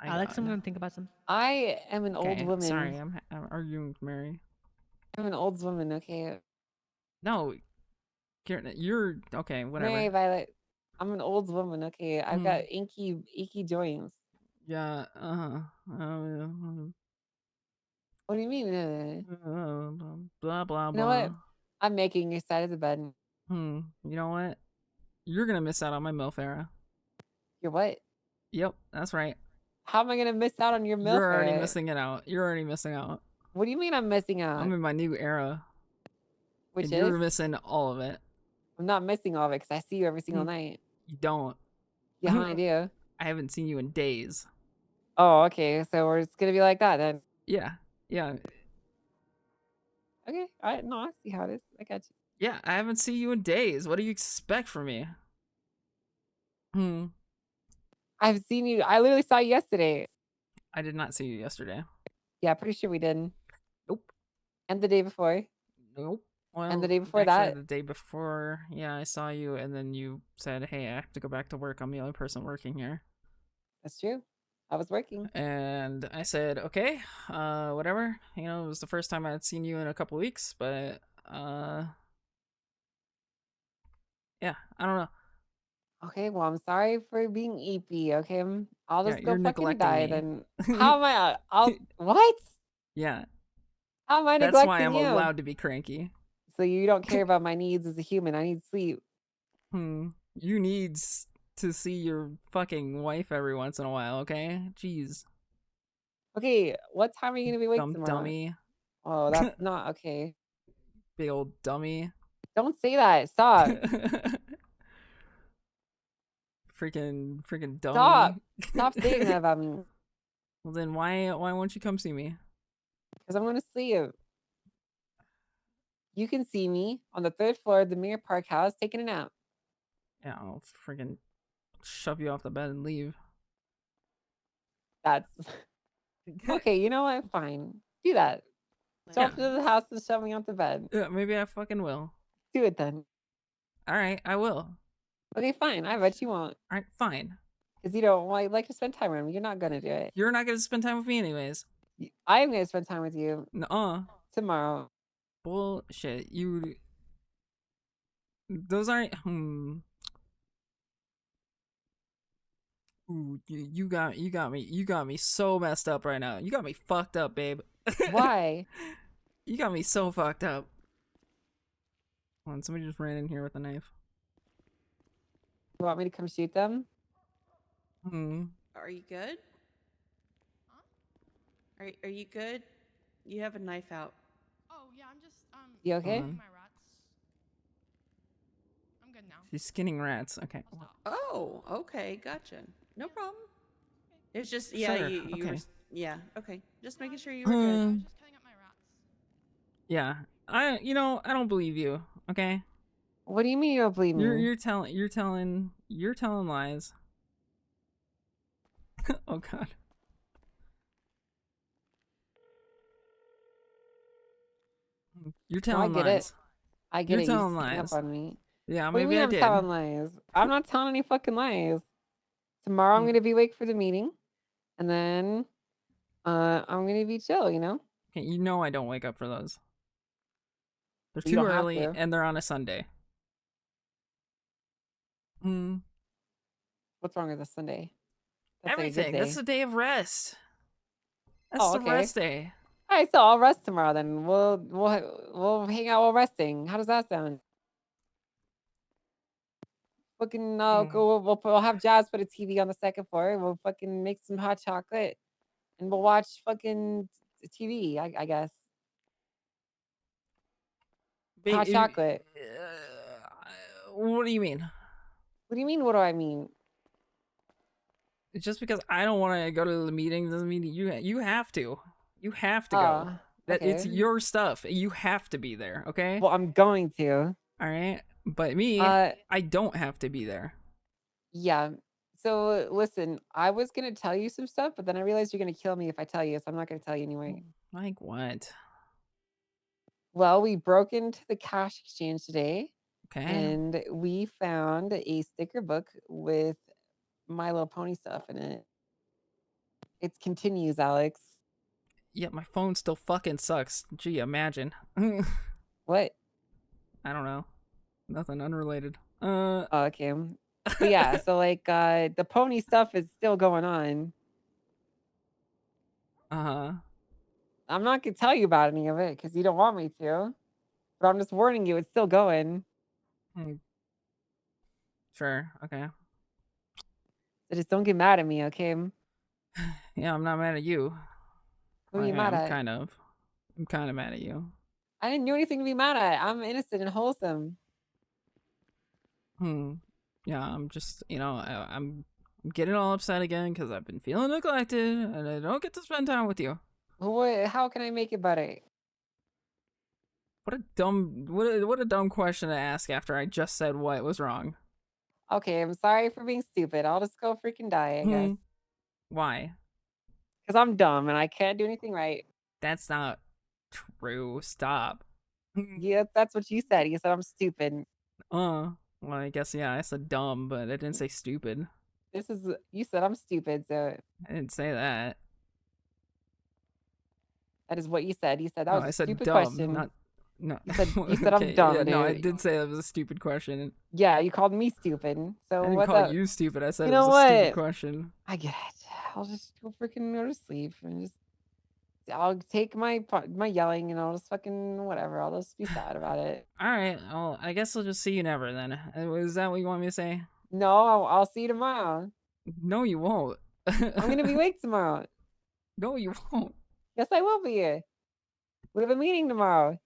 my Alex, God. I'm gonna think about some. I am an old woman. Sorry, I'm arguing with Mary. I'm an old woman, okay? No, you're okay. Whatever. Mary Violet, I'm an old woman, okay? I've got inky joints. Yeah. What do you mean? Blah blah blah. You know what? I'm making your side of the bed. You know what? You're gonna miss out on my MILF era. You're what? Yep, that's right. How am I gonna miss out on your MILF You're already era? missing it out. You're already missing out. What do you mean I'm missing out? I'm in my new era. Which and is? You're missing all of it. I'm not missing all of it because I see you every single night. You don't. Yeah, I do. I haven't seen you in days. Oh, okay. So we're just gonna be like that then. Yeah. Yeah. Okay. No, I see how it is. I got you. Yeah, I haven't seen you in days. What do you expect from me? I've seen you. I literally saw you yesterday. I did not see you yesterday. Yeah, pretty sure we did. Nope. And the day before. Nope. Well, and the day before actually, that. the day before, yeah, I saw you, and then you said, "Hey, I have to go back to work. I'm the only person working here." That's true. I was working. And I said, "Okay, whatever." You know, it was the first time I had seen you in a couple weeks, but yeah, I don't know. Okay, well, I'm sorry for being eepy. Okay, I'll just go you're fucking die neglecting me. then. How am I? What? Yeah. How am I That's neglecting why I'm you? allowed to be cranky. So you don't care about my needs as a human. I need sleep. You need to see your fucking wife every once in a while, okay? Jeez. Okay, what time are you gonna be awake Dumb tomorrow? dummy. Oh, that's not okay. Big old dummy. Don't say that. Stop. freaking dummy. Stop. Stop saying that about me. Well then why won't you come see me? Because I'm gonna sleep. You can see me on the 3rd floor of the Mirror Park house taking a nap. Yeah, I'll freaking shove you off the bed and leave. That's okay. You know what? Fine. Do that. Jump into the house and shove me off the bed. Yeah, maybe I fucking will. Do it then. All right, I will. Okay, fine. I bet you won't. All right, fine. Because you don't like to spend time with me. You're not gonna do it. You're not gonna spend time with me anyways. I'm gonna spend time with you. Nuh-uh. Tomorrow. Bullshit. You Those aren't. Ooh, you got me so messed up right now. You got me fucked up, babe. Why? You got me so fucked up. Hold on, somebody just ran in here with a knife. You want me to come shoot them? Are you good? Are you good? You have a knife out. Oh yeah, I'm just You okay? Hold on. my rats. I'm good now. She's skinning rats. Okay. Oh, okay, gotcha. No problem. It's just yeah, Sure, you were okay. yeah, okay. Just making sure you were good. Just cutting up my rats. Yeah. I don't believe you. Okay. What do you mean you don't believe me? You're telling lies. Oh god. You're No, I telling get lies. it. I get You're it. You telling just hang up lies. on me. Yeah, What do you maybe mean I I'm did. telling lies? I'm not telling any fucking lies. Tomorrow I'm gonna be awake for the meeting, and then I'm gonna be chill. You know. Okay, you know I don't wake up for those. They're You too don't have early to. and they're on a Sunday. What's wrong with this Sunday? That's like a good Everything. day. That's the day of rest. That's Oh, the okay. rest day. All right, so I'll rest tomorrow then. We'll hang out while resting. How does that sound? Fucking we'll have Jazz put a TV on the second floor. We'll fucking make some hot chocolate, and we'll watch fucking TV. I guess hot chocolate. What do you mean? What do you mean? What do I mean? Just because I don't want to go to the meeting doesn't mean you have to. You have to go. Oh, That it's okay. your stuff. You have to be there, okay? Well, I'm going to. All right. But me, I don't have to be there. Yeah. So listen, I was gonna tell you some stuff, but then I realized you're gonna kill me if I tell you, so I'm not gonna tell you anyway. Like what? Well, we broke into the cash exchange today, Okay. and we found a sticker book with My Little Pony stuff in it. It continues, Alex. Yeah, my phone still fucking sucks. Gee, imagine. What? I don't know. Nothing unrelated. Oh, okay. But yeah, so like the pony stuff is still going on. Uh-huh. I'm not gonna tell you about any of it because you don't want me to. But I'm just warning you, it's still going. Sure, okay. So just don't get mad at me, okay? Yeah, I'm not mad at you. Who are you Okay, mad I'm at? kind of mad at you. I didn't do anything to be mad at. I'm innocent and wholesome. Yeah, I'm just, I'm getting all upset again because I've been feeling neglected and I don't get to spend time with you. How can I make it better? What a dumb question to ask after I just said what was wrong. Okay, I'm sorry for being stupid. I'll just go freaking die, I guess. Why? Because I'm dumb and I can't do anything right. That's not true. Stop. Yeah, that's what you said. You said I'm stupid. Well, I guess, yeah, I said dumb, but I didn't say stupid. You said I'm stupid, so. I didn't say that. That is what you said. You said that No, was a I said stupid dumb, question. not. No. You said I'm Okay, dumb, yeah, dude. no, I did say that was a stupid question. Yeah, you called me stupid. So I didn't what call the? you stupid. I said You it was know a stupid what? question. I get it. I'll just go freaking go to sleep and just. I'll take my yelling and I'll just fucking whatever. I'll just be sad about it. All right. Well, I guess I'll just see you never then. Is that what you want me to say? No, I'll see you tomorrow. No, you won't. I'm gonna be awake tomorrow. No, you won't. Yes, I will be. We have a meeting tomorrow.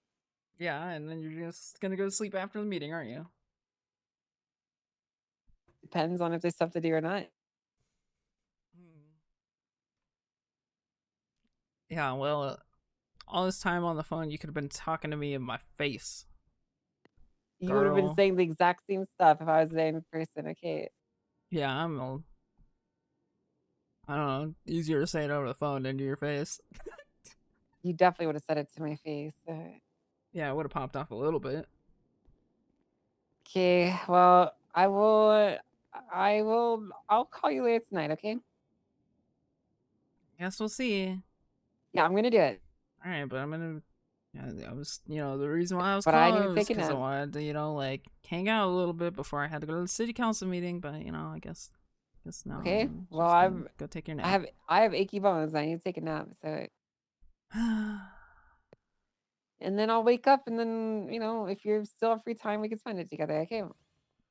Yeah, and then you're just gonna go to sleep after the meeting, aren't you? Depends on if there's stuff to do or not. Yeah, well, all this time on the phone, you could have been talking to me in my face. You would have been saying the exact same stuff if I was there in person, okay? Yeah, I don't know, easier to say it over the phone than to your face. You definitely would have said it to my face. Yeah, it would have popped off a little bit. Okay, well, I'll call you later tonight, okay? Guess we'll see. Yeah, I'm gonna do it. All right, but I'm gonna Yeah, I was, the reason why I was But I need to calling was take a because I nap. wanted to, like, hang out a little bit before I had to go to the city council meeting. But I guess now Okay. I'm Well, just gonna go take your nap. I have achy bones. I need to take a nap. So, and then I'll wake up, and then if you're still have free time, we can spend it together. Okay. All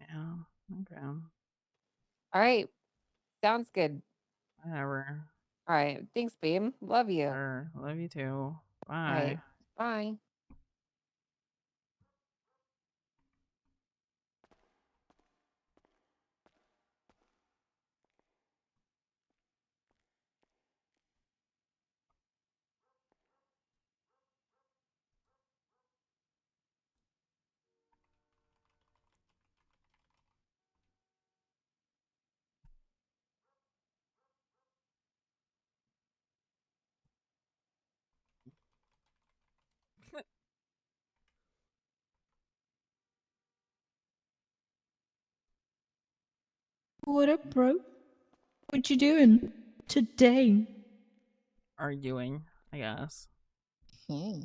Yeah. Okay. right. Sounds good. Whatever. All right. Thanks, babe. Love you. Sure. Love you too. All Bye. right. Bye. What up, bro? What you doing today? Arguing, I guess. Hmm.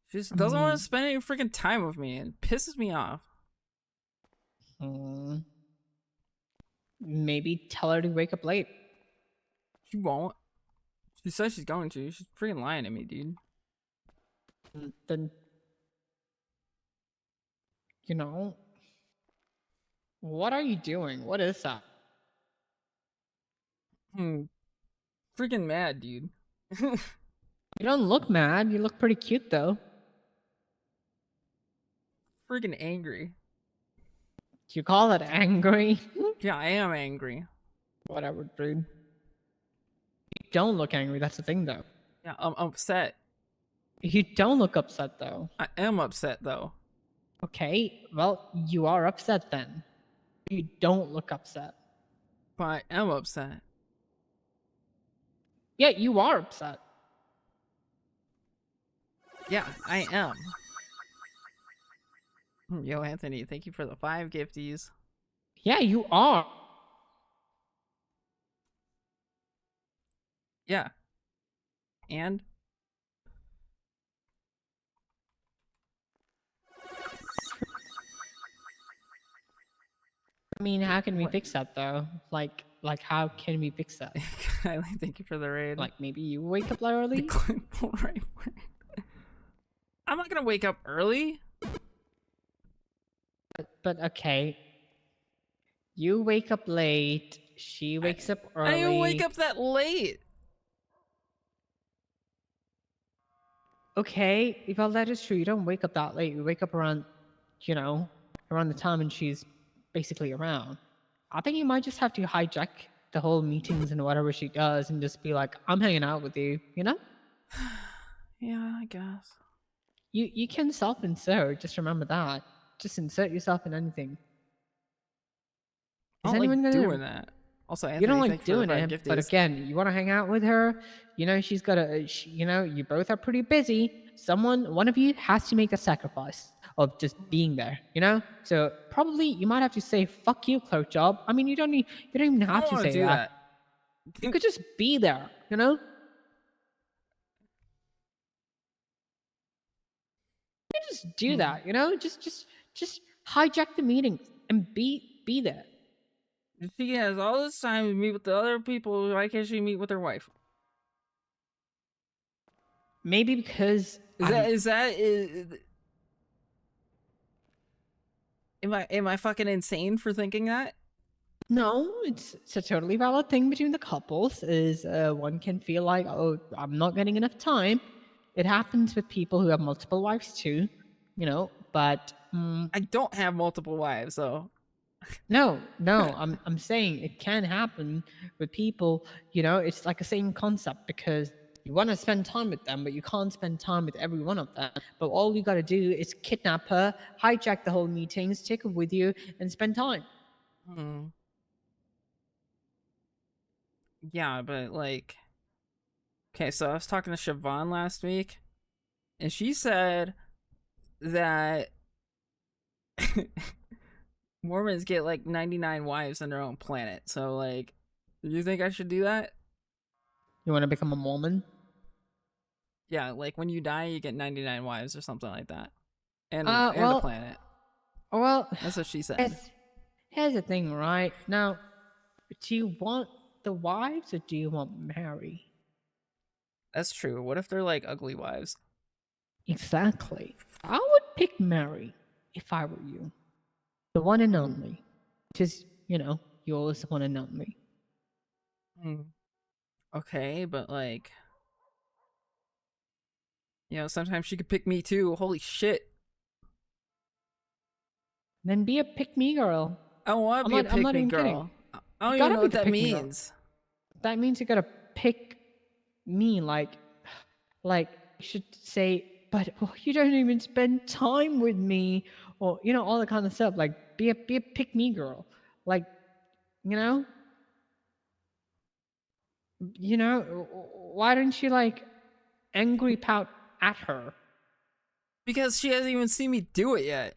She just I doesn't want mean- to spend any freaking time with me and pisses me off. Maybe tell her to wake up late. She won't. She says she's going to. She's freaking lying to me, dude. Then, what are you doing? What is that? Freaking mad, dude. You don't look mad. You look pretty cute, though. Freaking angry. Do you call it angry? Yeah, I am angry. Whatever, dude. You don't look angry. That's the thing, though. Yeah, I'm upset. You don't look upset, though. I am upset, though. Okay, well, you are upset then. You don't look upset. But I am upset. Yeah, you are upset. Yeah, I am. Yo, Anthony, thank you for the 5 gifties. Yeah, you are. Yeah. And? I mean, how can we fix that, though? Like, how can we fix that? Kylie, thank you for the raid. Like, maybe you wake up early? Right. I'm not gonna wake up early. But okay. You wake up late. She wakes up early. I didn't wake up that late. Okay, well, that is true. You don't wake up that late. You wake up around, around the time when she's basically around. I think you might just have to hijack the whole meetings and whatever she does and just be like, I'm hanging out with you, Yeah, I guess. You can self-insert. Just remember that. Just insert yourself in anything. I don't like doing that. Also, Anthony, You don't like thank you for the doing 5 it, gifties. but again, you want to hang out with her. She's got a. You both are pretty busy. One of you has to make the sacrifice of just being there. So probably you might have to say "fuck you, clerk job." I mean, you don't even have to wanna say do that. You could just be there. You just do that. Just hijack the meetings and be there. She has all this time to meet with the other people. Why can't she meet with her wife? Maybe because am I fucking insane for thinking that? No, it's a totally valid thing between the couples. Is one can feel like, oh, I'm not getting enough time. It happens with people who have multiple wives too, But I don't have multiple wives, so. No, I'm saying it can happen with people. It's like the same concept because you want to spend time with them, but you can't spend time with every one of them. But all you got to do is kidnap her, hijack the whole meetings, take her with you, and spend time. Yeah, but like, okay, so I was talking to Siobhan last week, and she said that Mormons get like 99 wives on their own planet. So like, do you think I should do that? You want to become a Mormon? Yeah, like when you die, you get 99 wives or something like that, and Uh, and a well- planet. Well, That's what she said. here's the thing, right? Now, do you want the wives or do you want Mary? That's true. What if they're like ugly wives? Exactly. I would pick Mary if I were you. The one and only. Just, yours, the one and only. Okay, but like, sometimes she could pick me too. Holy shit. Then be a pick me girl. I want to be a I'm not pick me even girl. kidding. I don't You even gotta know be what the that pick-me girl. means. That means you gotta pick me, like you should say, but you don't even spend time with me, or all that kind of stuff. Like be a pick me girl, like why don't you like angry pout at her? Because she hasn't even seen me do it yet.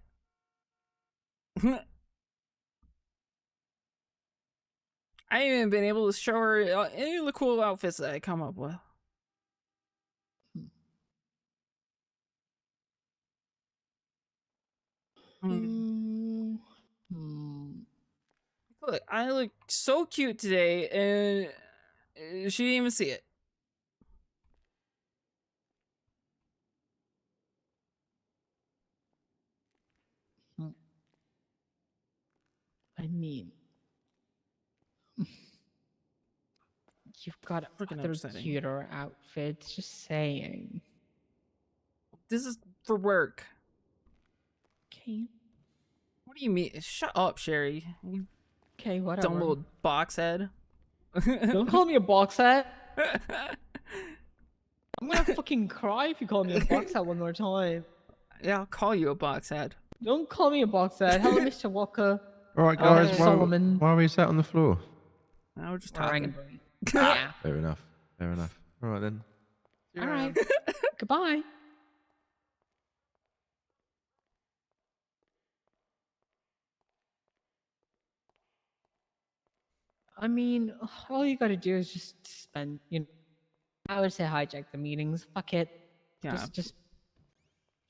I ain't even been able to show her any of the cool outfits that I come up with. Look, I look so cute today, and she didn't even see it. I mean, you've got Freaking other upsetting. cuter outfits. Just saying. This is for work. Okay. What do you mean? Shut up, Sherry. You Okay, whatever. dumb little box head. Don't call me a box head. I'm gonna fucking cry if you call me a box head one more time. Yeah, I'll call you a box head. Don't call me a box head. Hello, Mr. Walker. All right, guys. Solomon. Why are we sat on the floor? Now we're just Talking. talking. Yeah. Fair enough. Fair enough. All right then. All right. Goodbye. I mean, all you gotta do is just spend, I would say hijack the meetings. Fuck it. Yeah. Just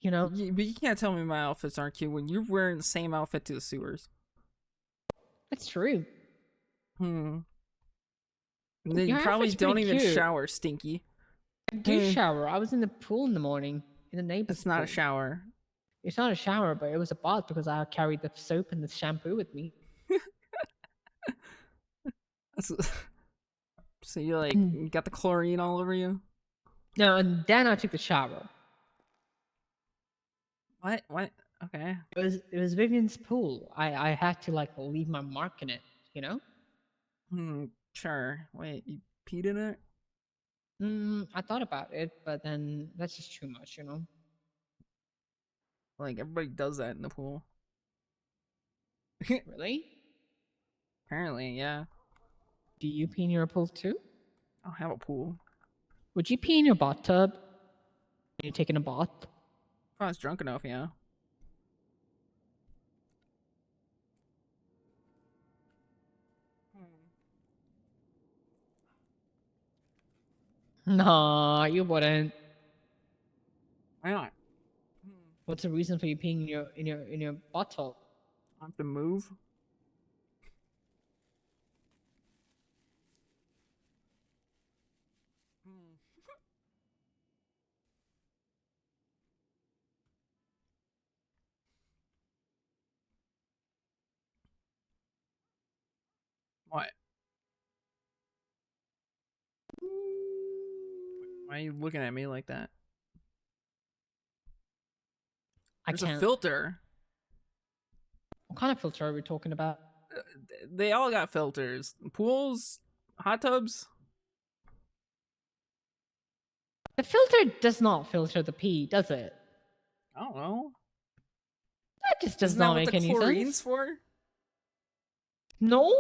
But you can't tell me my outfits aren't cute when you're wearing the same outfit to the sewers. That's true. And then you Your probably outfit's don't pretty even cute. shower, Stinky. I do shower. I was in the pool in the morning in the neighbor's It's not a pool. shower. It's not a shower, but it was a bath because I carried the soap and the shampoo with me. So you like got the chlorine all over you? No, and then I took the shower. What? Okay. It was Vivian's pool. I had to like leave my mark in it, Sure. Wait, you peed in it? I thought about it, but then that's just too much, Like everybody does that in the pool. Really? Apparently, yeah. Do you pee in your pool too? I don't have a pool. Would you pee in your bathtub? Are you taking a bath? If I was drunk enough, yeah. Nah, you wouldn't. Why not? What's the reason for you peeing in your bathtub? I have to move. What? Why are you looking at me like that? There's a filter. What kind of filter are we talking about? They all got filters. Pools, hot tubs. The filter does not filter the pee, does it? I don't know. That just does Isn't not that make what the any chlorine's sense. for? No,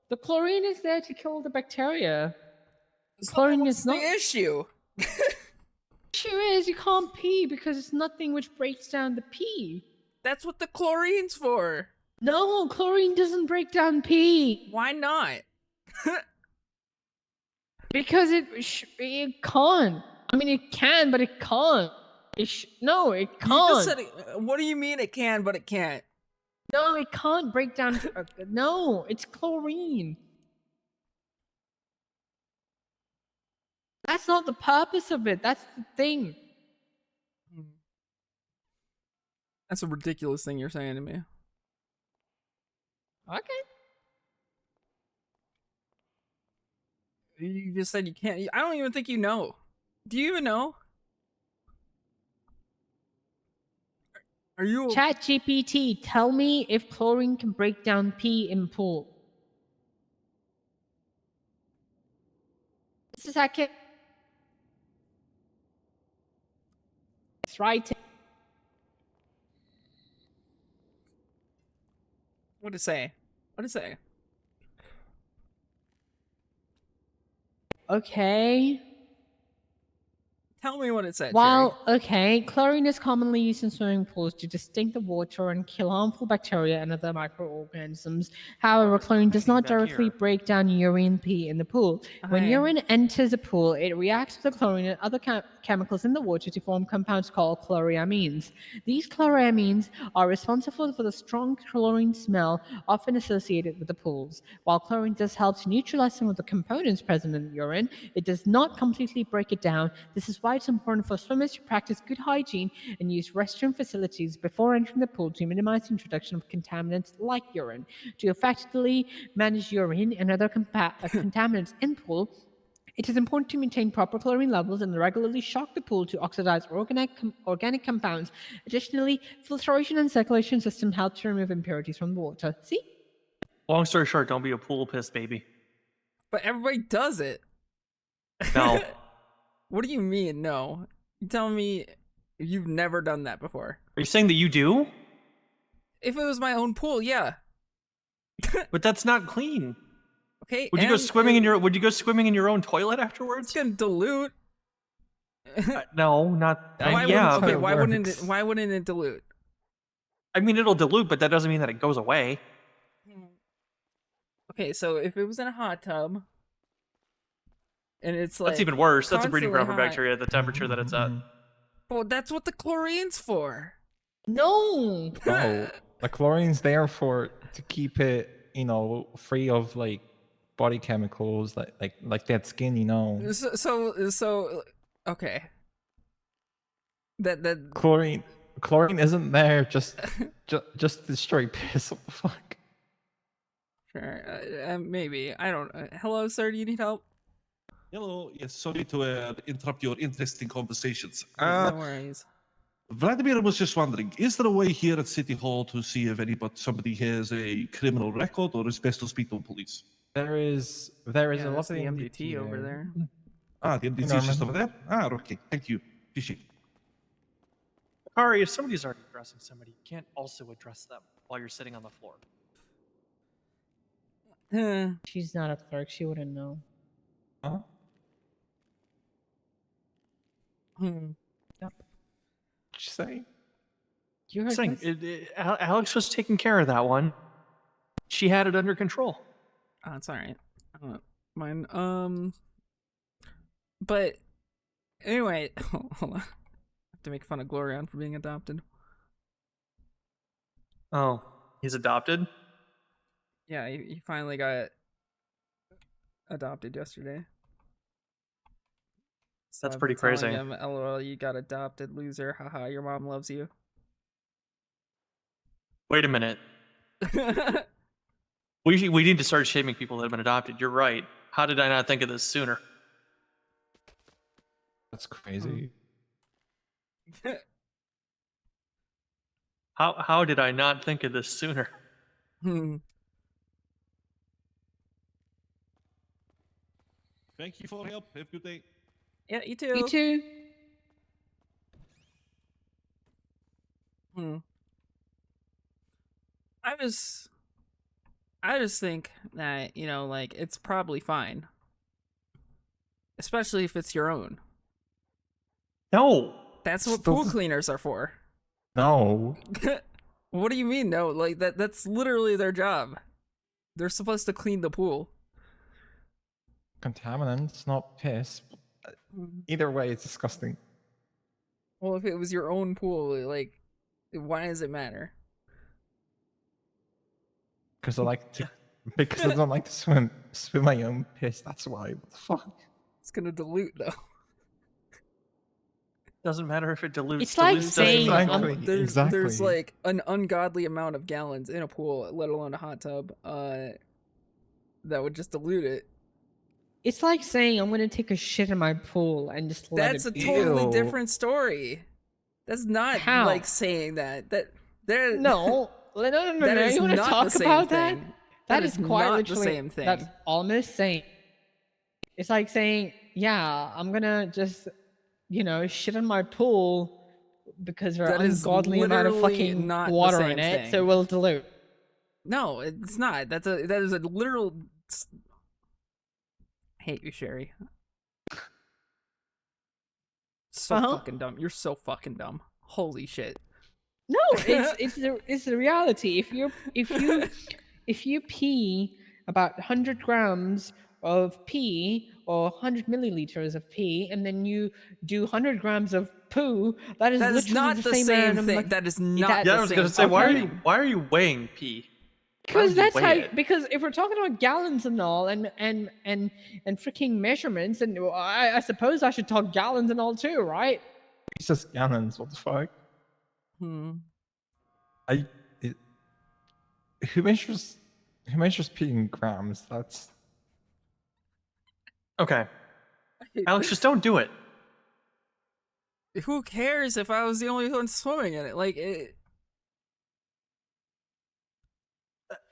the chlorine is there to kill the bacteria. Chlorine is not the issue. Issue is you can't pee because it's nothing which breaks down the pee. That's what the chlorine's for. No, chlorine doesn't break down pee. Why not? Because it can't. I mean, it can, but it can't. No, it can't. You just said it. What do you mean it can, but it can't? No, it can't break down. No, it's chlorine. That's not the purpose of it. That's the thing. That's a ridiculous thing you're saying to me. Okay. You just said you can't. I don't even think you know. Do you even know? Are you ChatGPT, tell me if chlorine can break down pee in pool. Just a second. It's right. What'd it say? What'd it say? Okay. Tell me what it said. While, okay, chlorine is commonly used in swimming pools to distinct the water and kill harmful bacteria and other microorganisms. However, chlorine does not directly break down urine pee in the pool. When Hi. urine enters a pool, it reacts with the chlorine and other chemicals in the water to form compounds called chloramines. These chloramines are responsible for the strong chlorine smell often associated with the pools. While chlorine does help to neutralize some of the components present in urine, it does not completely break it down. This is why it's important for swimmers to practice good hygiene and use restroom facilities before entering the pool to minimize the introduction of contaminants like urine. To effectively manage urine and other contaminants in pool, it is important to maintain proper chlorine levels and regularly shock the pool to oxidize organic compounds. Additionally, filtration and circulation system help to remove impurities from the water. See? Long story short, don't be a pool piss baby. But everybody does it. No. What do you mean, no? You tell me you've never done that before. Are you saying that you do? If it was my own pool, yeah. But that's not clean. Okay. Would you go swimming in your own toilet afterwards? It's gonna dilute. No, not. Why wouldn't it dilute? I mean, it'll dilute, but that doesn't mean that it goes away. Okay, so if it was in a hot tub, and it's like That's even worse. That's a breeding ground for constantly hot. bacteria at the temperature that it's at. Well, that's what the chlorine's for. No. No, the chlorine's there to keep it, free of like body chemicals, like dead skin, So okay. That chlorine isn't there just to destroy piss. What the fuck? Sure, maybe. I don't. Hello, sir. Do you need help? Hello. Yes, sorry to interrupt your interesting conversations. No worries. Vladimir was just wondering, is there a way here at City Hall to see if somebody has a criminal record, or is best to speak to the police? There is a That's lovely the MDT over there. Ah, the MDT is just over there? Ah, okay. Thank you. Appreciate it. Akari, if somebody's already addressing somebody, you can't also address them while you're sitting on the floor. She's not a clerk. She wouldn't know. Huh? Hmm. Yep. What'd you say? You heard Saying, this? Alex was taking care of that one. She had it under control. Oh, it's all right. Mine. But anyway, hold on. I have to make fun of Glorion for being adopted. Oh, he's adopted? Yeah, he finally got adopted yesterday. So That's I've pretty been telling crazy. him, LOL, you got adopted, loser. Haha, your mom loves you. Wait a minute. We need to start shaming people that have been adopted. You're right. How did I not think of this sooner? That's crazy. How did I not think of this sooner? Thank you for help. Have a good day. Yeah, you too. You too. I just think that, like, it's probably fine. Especially if it's your own. No. That's what pool cleaners are for. No. What do you mean, no? Like, that's literally their job. They're supposed to clean the pool. Contaminants, not piss. Either way, it's disgusting. Well, if it was your own pool, like, why does it matter? Because I like to. Because I don't like to swim my own piss. That's why. What the fuck? It's gonna dilute though. Doesn't matter if it dilutes. It's like dilutes doesn't saying, mean- There's like an ungodly amount of gallons in a pool, let alone a hot tub, that would just dilute it. It's like saying I'm gonna take a shit in my pool and just let That's a it be. totally different story. That's not How? like saying that. There. No, no. That is You want to not talk the same about that? thing. That is quite not literally the same thing. That's all I'm saying. It's like saying, yeah, I'm gonna just, shit in my pool because there's That an is ungodly amount of literally fucking not the water same in it, thing. so it will dilute. No, it's not. That is a literal. I hate you, Sherry. So fucking dumb. You're so fucking dumb. Holy shit. No, it's the reality. If you pee about 100 grams of pee or 100 milliliters of pee, and then you do 100 grams of poo, that is literally not the the same same amount of thing. That is not Yeah, the I was same gonna say, why are thing. you weighing pee? Because that's how. Because if we're talking about gallons and all, and freaking measurements, and I suppose I should talk gallons and all too, right? It's just gallons. What the fuck? Who measures pee in grams? That's okay. Alex, just don't do it. Who cares if I was the only one swimming in it? Like it.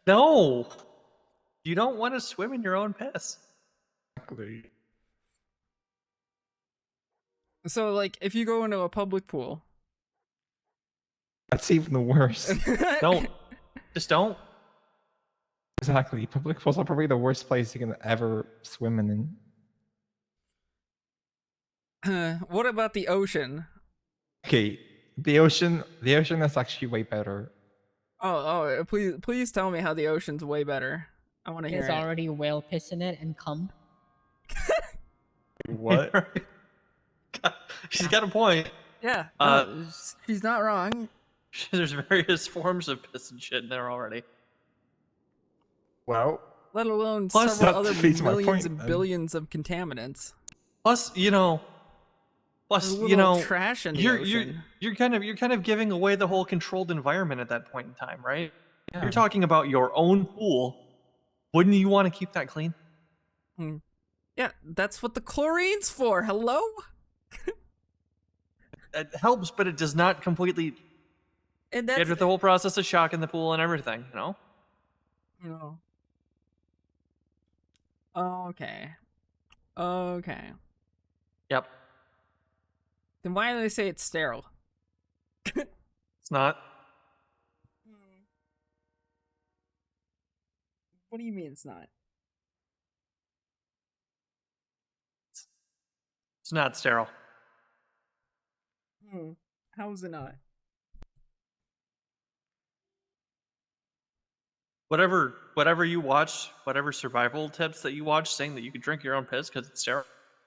No, you don't want to swim in your own piss. exactly. So, like, if you go into a public pool, That's even worse. Just don't. Exactly. Public pools are probably the worst place you can ever swim in. What about the ocean? Okay, the ocean is actually way better. Oh, please tell me how the ocean's way better. I want to hear There's it. already whale piss in it and cum. What? She's got a point. Yeah, no, she's not wrong. There's various forms of piss and shit in there already. Well, Let alone Plus, several that other defeats my millions point, and then. billions of contaminants. Plus, There's little trash in the ocean. You're kind of giving away the whole controlled environment at that point in time, right? Yeah. You're talking about your own pool. Wouldn't you want to keep that clean? Yeah, that's what the chlorine's for. Hello? It helps, but it does not completely And get with the whole process of shocking the pool and everything, No. Okay. Yep. Then why do they say it's sterile? It's not. What do you mean it's not? It's not sterile. How is it not? Whatever you watch, whatever survival tips that you watch saying that you can drink your own piss because it's sterile.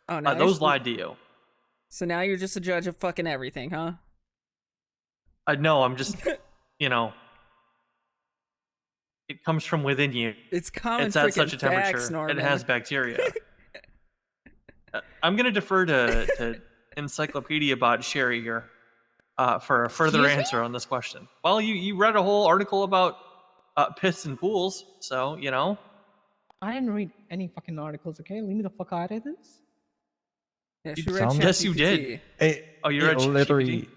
Oh, now Those lied to you. So now you're just a judge of fucking everything, huh? No, I'm just, it comes from within you. It's common It's at freaking such a temperature. facts, Norman. It has bacteria. I'm gonna defer to Encyclopedia Bot Sherry here for a further Excuse me? answer on this question. Well, you read a whole article about piss and pools, so I didn't read any fucking articles, okay? Leave me the fuck out of this. Yeah, It she read sounded- Yes, you ChatGPT. did. You read literally, ChatGPT?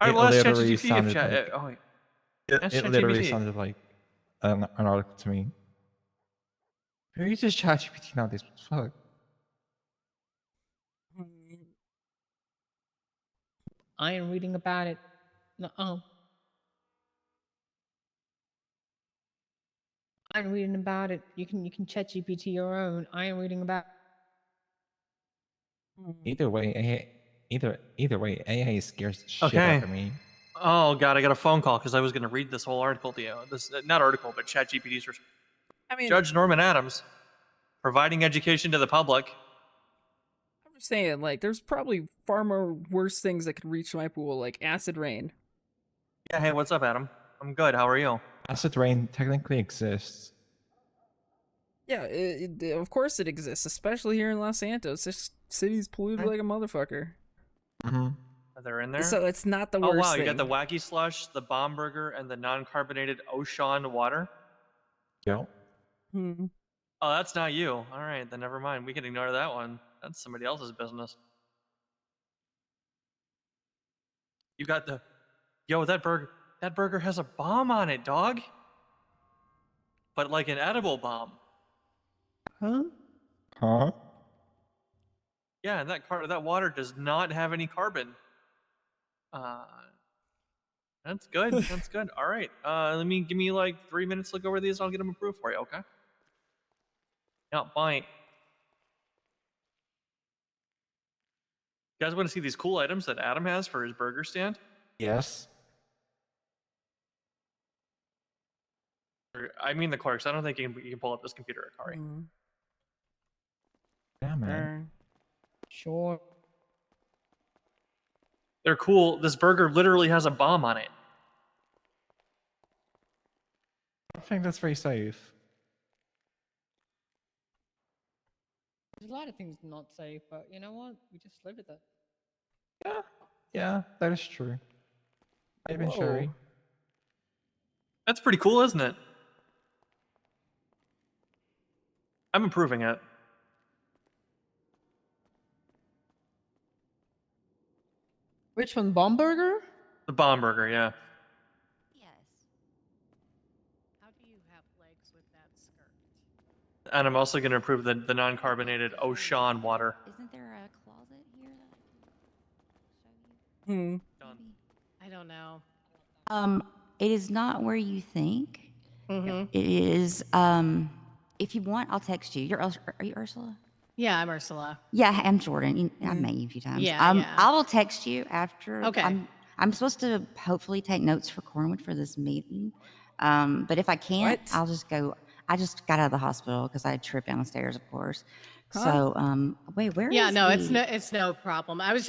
All right, well, ask literally ChatGPT if sounded Chat. like, Oh, wait. Ask it literally ChatGPT. sounded like an article to me. Who uses ChatGPT nowadays? What the fuck? I ain't reading about it. No. I ain't reading about it. You can chat GPT your own. I ain't reading about. Either way, AA scares the shit Okay. out of me. Oh god, I got a phone call because I was going to read this whole article to you. This not article, but ChatGPT's response. I mean, Judge Norman Adams, providing education to the public. saying, like, there's probably far more worse things that could reach my pool, like acid rain. Yeah, hey, what's up, Adam? I'm good. How are you? Acid rain technically exists. Yeah, of course it exists, especially here in Los Santos. This city's polluted like a motherfucker. They're in there. So it's not the Oh worst wow, you thing. got the wacky slush, the bomb burger, and the non-carbonated Ocean water. Yep. Hmm. Oh, that's not you. All right, then never mind. We can ignore that one. That's somebody else's business. You got the, yo, that burger has a bomb on it, dog. But like an edible bomb. Huh? Huh? Yeah, and that water does not have any carbon. That's good. That's good. All right. Give me like 3 minutes to look over these. I'll get them approved for you. Okay. Yeah, bye. You guys want to see these cool items that Adam has for his burger stand? Yes. I mean the clerks. I don't think you can pull up this computer, Akari. Yeah, man. Sure. They're cool. This burger literally has a bomb on it. I don't think that's very safe. There's a lot of things not safe, but you know what? We just live with it. Yeah, that is true. Even Sherry. That's pretty cool, isn't it? I'm improving it. Which one? Bomb burger? The bomb burger, yeah. How do you have legs with that skirt? And I'm also going to improve the non-carbonated Ocean water. Isn't there a closet here that I can show you? Done. I don't know. It is not where you think. Mm-hmm. It is. If you want, I'll text you. Are you Ursula? Yeah, I'm Ursula. Yeah, I'm Jordan. I've met you a few times. Yeah, yeah. I will text you after. Okay. I'm supposed to hopefully take notes for Cornwood for this meeting. But if I can't, I'll just go. I just got out of the hospital because I tripped down the stairs, of course. Huh? So, wait, where is Yeah, no, the... it's no problem. I was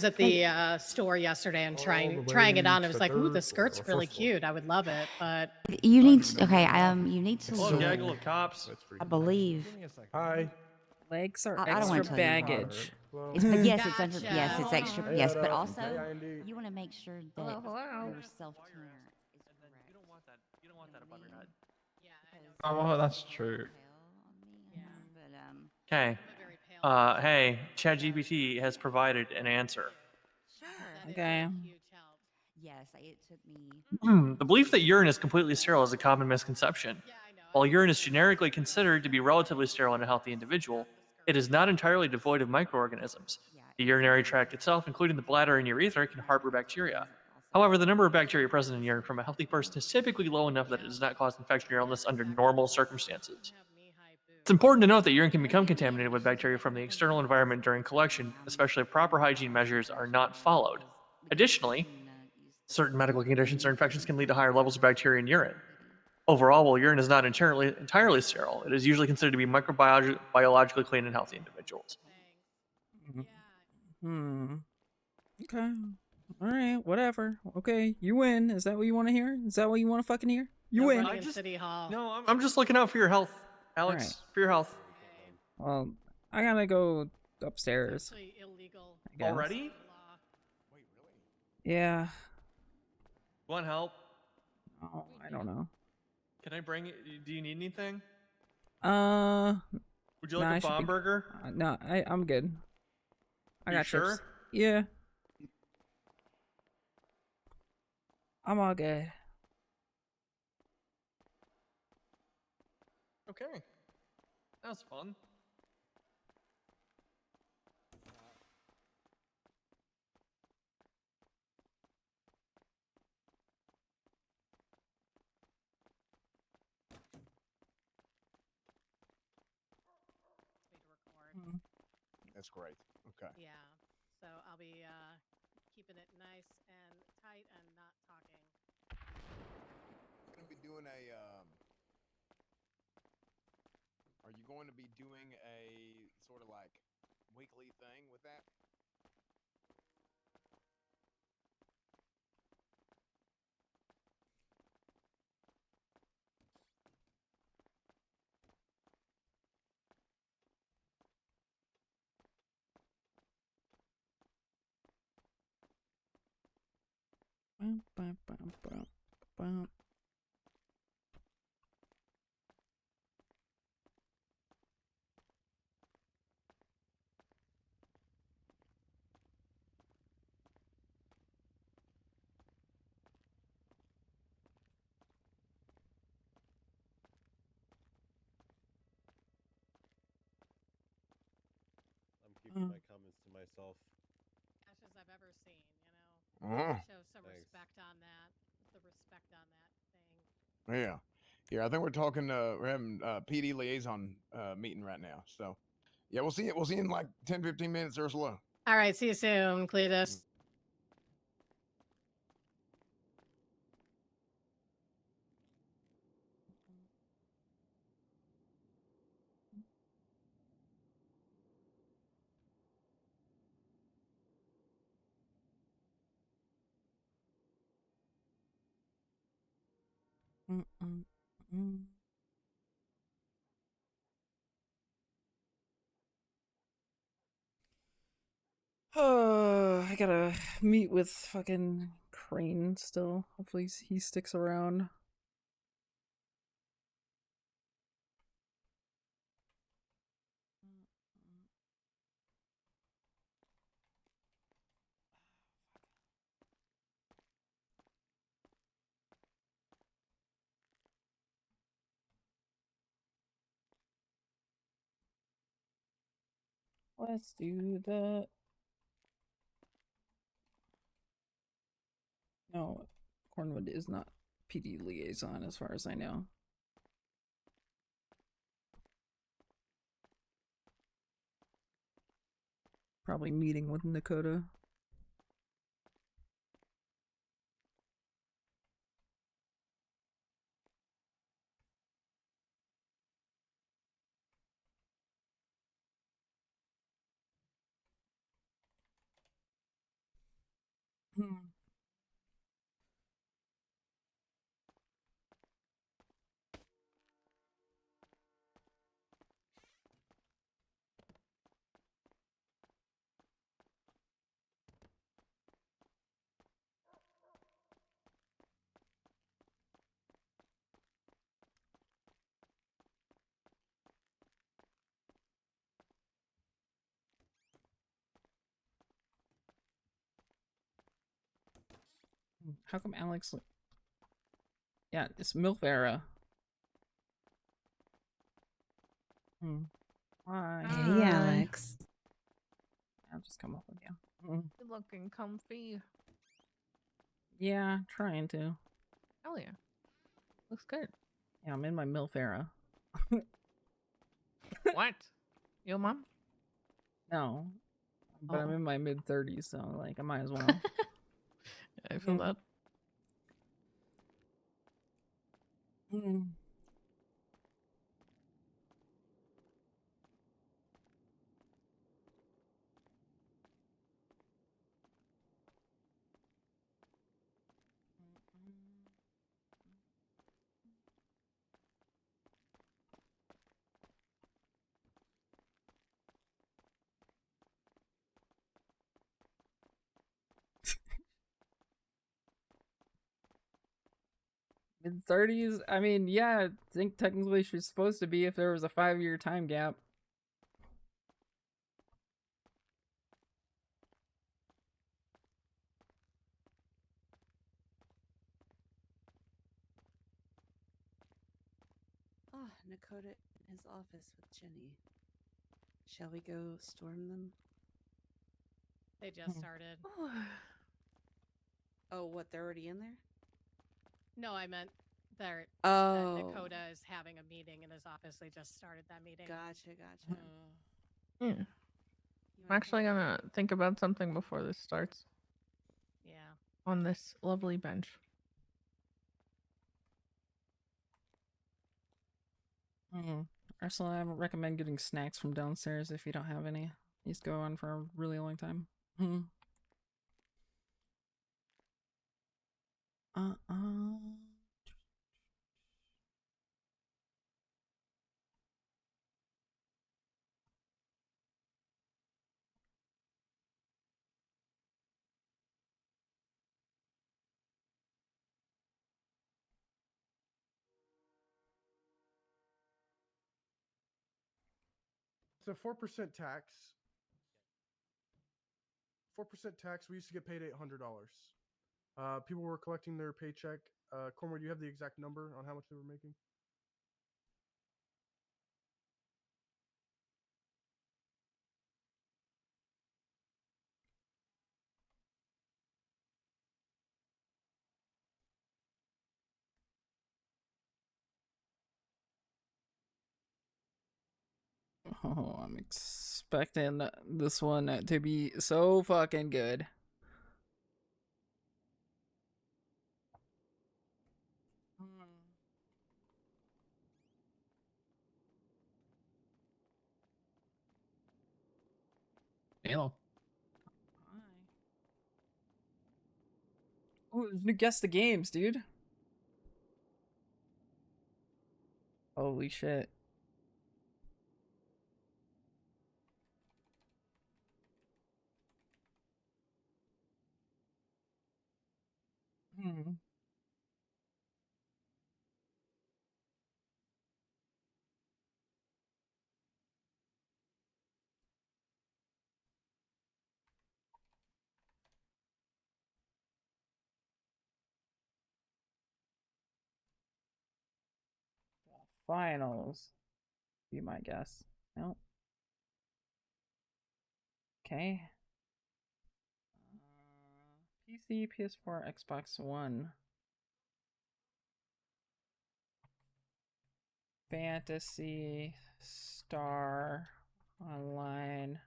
at the store yesterday and trying it on. I was like, ooh, the skirt's really cute. I would love it, but You need to, you need to Hello, look. gaggle of cops. I believe. Hi. Legs are I don't extra wanna tell you how. baggage. It's, but yes, it's under, Gotcha. yes, it's extra, Hey, yes, but Adam. also Hey, Andy. you want to make sure that Hello. your self-care is correct. You don't want that. You don't want that above your head. yeah, I know. Oh, that's true. But Okay. Hey, ChatGPT has provided an answer. Okay. yes, it took me. The belief that urine is completely sterile is a common misconception. While urine is generically considered to be relatively sterile in a healthy individual, it is not entirely devoid of microorganisms. The urinary tract itself, including the bladder and urethra, can harbor bacteria. However, the number of bacteria present in urine from a healthy person is typically low enough that it does not cause infection or illness under normal circumstances. It's important to note that urine can become contaminated with bacteria from the external environment during collection, especially if proper hygiene measures are not followed. Additionally, certain medical conditions or infections can lead to higher levels of bacteria in urine. Overall, while urine is not entirely sterile, it is usually considered to be microbiologically clean in healthy individuals. Okay. All right. Whatever. Okay. You win. Is that what you want to hear? Is that what you want to fucking hear? You No win. running in City Hall. No, I'm just looking out for your health, Alex. Alright. For your health. Well, I gotta go upstairs. Actually illegal. I guess. Already? Yeah. Want help? Oh, I don't know. Can I bring it? Do you need anything? Would Would you like a bomb burger? No, I'm good. I You got sure? chips. Yeah. I'm all good. Okay. That was fun. That's great. Okay. Yeah. So I'll be keeping it nice and tight and not talking. Going to be doing a. Are you going to be doing a sort of like weekly thing with that? Bum, bum, bum, bum, bum. I'm keeping my comments to myself. Best as I've ever seen, you know. Uh-huh. Show some Thanks. respect on that. The respect on that thing. Yeah. Yeah, I think we're talking we're having PD liaison meeting right now. So yeah, we'll see it. We'll see you in like 10-15 minutes, Ursula. All right, see you soon, Cletus. Oh, I gotta meet with fucking Crane still. Hopefully he sticks around. Let's do that. No, Cornwood is not PD liaison as far as I know. Probably meeting with Nakota. Hmm. How come Alex? Yeah, it's MILF era. Hi. Hey, Alex. I'll just come up with you. You're looking comfy. Yeah, trying to. Oh yeah. Looks good. Yeah, I'm in my MILF era. What? Your mom? No, but I'm Oh. in my mid-30s, so like I might as well. I feel that. Mid-30s? I mean, yeah, I think technically she's supposed to be if there was a 5-year time gap. Oh, Nakota in his office with Jenny. Shall we go storm them? They just started. Oh, what? They're already in there? No, I meant that Oh. Nakota is having a meeting in his office. They just started that meeting. Gotcha, gotcha. Yeah. I'm actually gonna think about something before this starts. Yeah. On this lovely bench. Ursula, I would recommend getting snacks from downstairs if you don't have any. Needs to go on for a really long time. So 4% tax. 4% tax. We used to get paid $800. People were collecting their paycheck. Cornwood, do you have the exact number on how much they were making? Oh, I'm expecting this one to be so fucking good. Hello. Oh, there's new guest the games, dude. Holy shit. Finals. Be my guess. No. Okay. PC, PS4, Xbox One. Fantasy, Star, Online.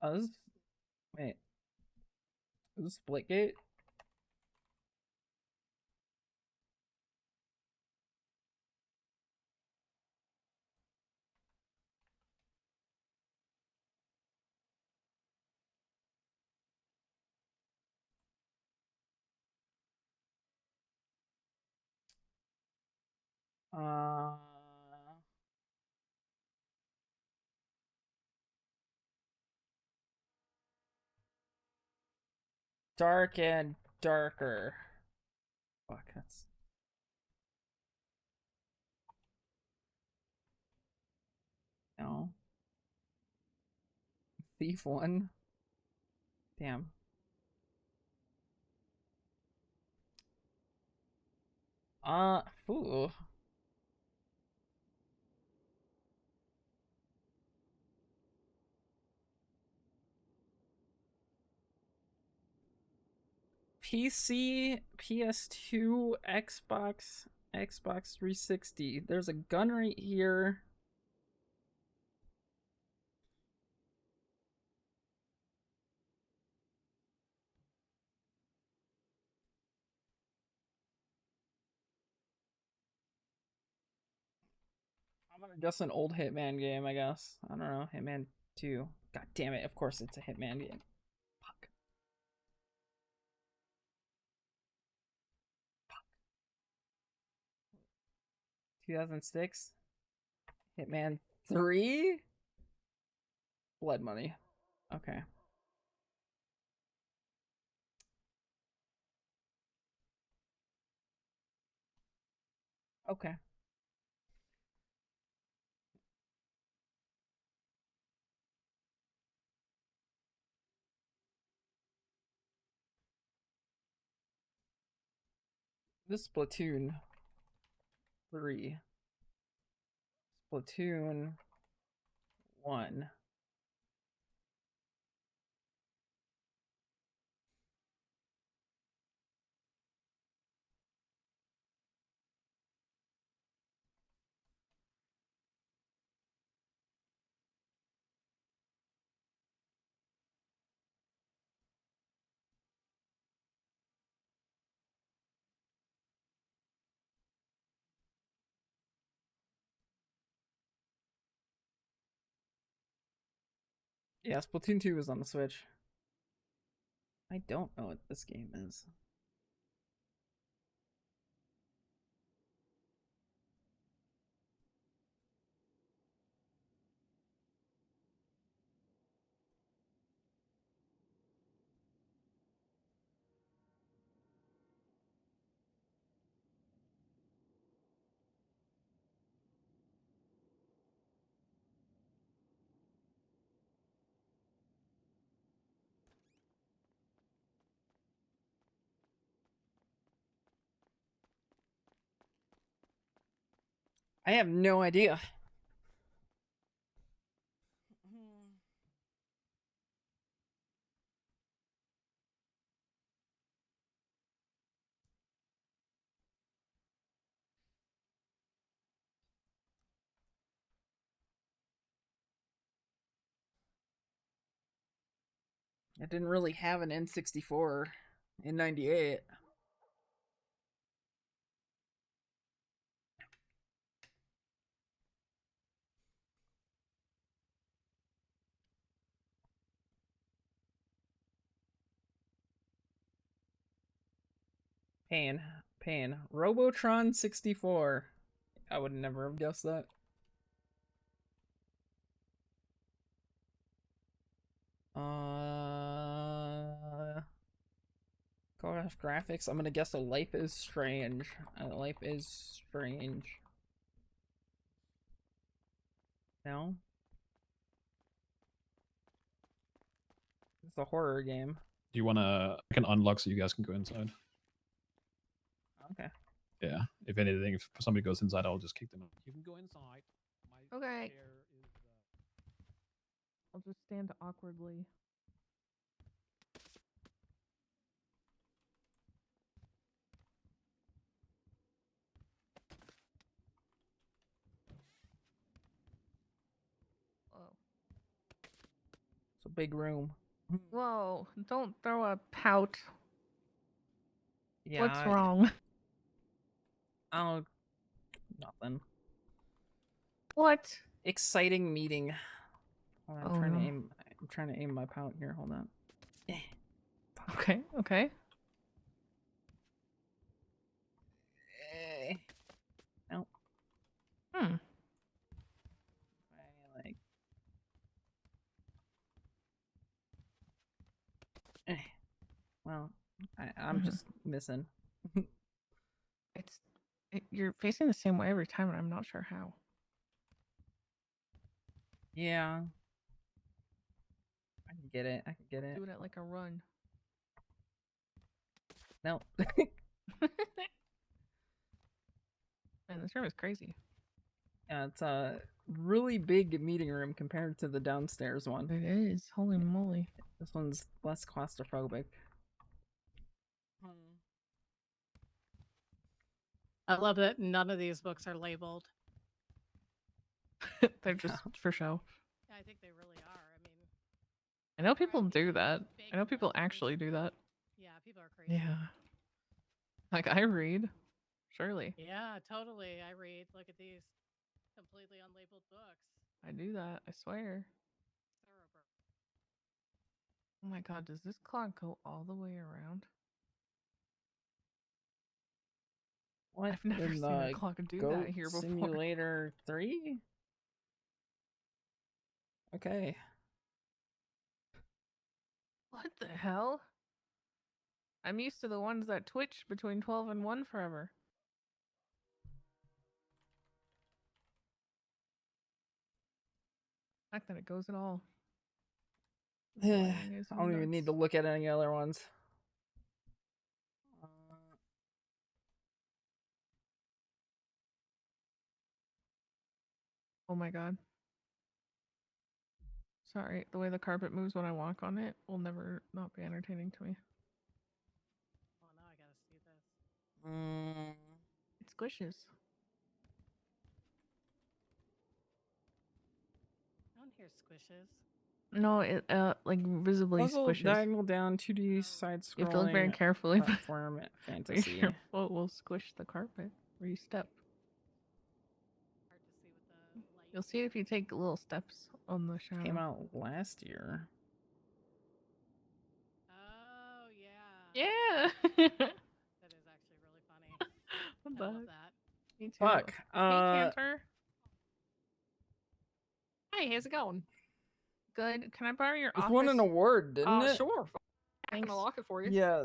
Oh, this, wait. Is this Splitgate? Uh, Dark and Darker. Fuck, that's... No. Thief 1. Damn. Ooh. PC, PS2, Xbox, Xbox 360. There's a gun right here. I'm gonna guess an old Hitman game, I guess. I don't know. Hitman 2. God damn it. Of course it's a Hitman game. Fuck. 2006. Hitman 3? Blood Money. Okay. Okay. This Splatoon 3. Splatoon 1. Yeah, Splatoon 2 is on the Switch. I don't know what this game is. I have no idea. I didn't really have an N64 in '98. Pain. Robotron 64. I would never have guessed that. Codex graphics. I'm gonna guess a Life is Strange. Life is Strange. No? It's a horror game. Do you wanna? I can unlock so you guys can go inside. Okay. Yeah. If anything, if somebody goes inside, I'll just kick them out. You can go inside. My Okay. chair is, I'll just stand awkwardly. Whoa. It's a big room. Whoa, don't throw a pout. Yeah. What's wrong? Oh, nothing. What? Exciting meeting. Hold on, Oh, no. I'm trying to aim my pout here. Hold on. Okay, okay. No. Hmm. Like. Well, I'm just missing. You're facing the same way every time, and I'm not sure how. Yeah. I can get it. Do it at like a run. No. Man, this room is crazy. Yeah, it's a really big meeting room compared to the downstairs one. It is. Holy moly. This one's less claustrophobic. I love that none of these books are labeled. They're just for show. Yeah, I think they really are. I mean, I know people do that. I know people actually do that. yeah, people are crazy. Yeah. Like I read. Surely. Yeah, totally. I read. Look at these completely unlabeled books. I do that. I swear. Oh my god, does this clock go all the way around? What? I've never in seen a the clock do Goat that here before. Simulator 3? Okay. What the hell? I'm used to the ones that twitch between 12 and 1 forever. The fact that it goes at all. I Lighting is don't even need to look at any other ones. Oh my god. Sorry, the way the carpet moves when I walk on it will never not be entertaining to me. Oh, now I gotta see this. It squishes. I don't hear squishes. No, it like visibly Puzzle, squishes. diagonal down, 2D side scrolling. You have to look very carefully. Platform fantasy. Your foot will squish the carpet where you step. You'll see it if you take little steps on the shadow. Came out last year. Oh yeah. Yeah. That is actually really funny. What I the love heck? that. Me too. Fuck. Hey, Cantor. Hey, how's it going? Good. Can I borrow your This office? won an award, didn't it? Sure. I'm gonna lock it for you. Yeah.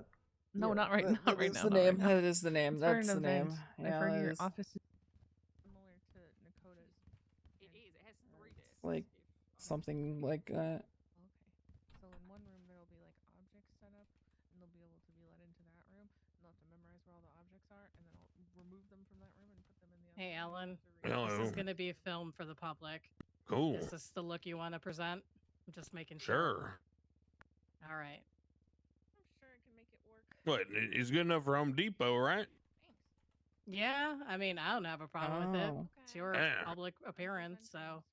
No, yeah, not right. that- Not that right is now. the not right name. now. That is the name. It's for That's an the event. name. I've Yeah, heard that your is. office is similar to Nakota's. It is. It has 3 desks. Like something like that. So in one room there'll be like objects set up, and they'll be able to be let into that room, and they'll have to memorize where all the objects are, and then I'll remove them from that room and put them in the other. Hey, Ellen. Hello. This is going to be a film for the public. Cool. Is this the look you want to present? I'm just making sure. Sure. All right. I'm sure I can make it work. What? It's good enough for Home Depot, right? Yeah, I mean, I don't have a problem with it. Oh. It's your Yeah. public appearance, so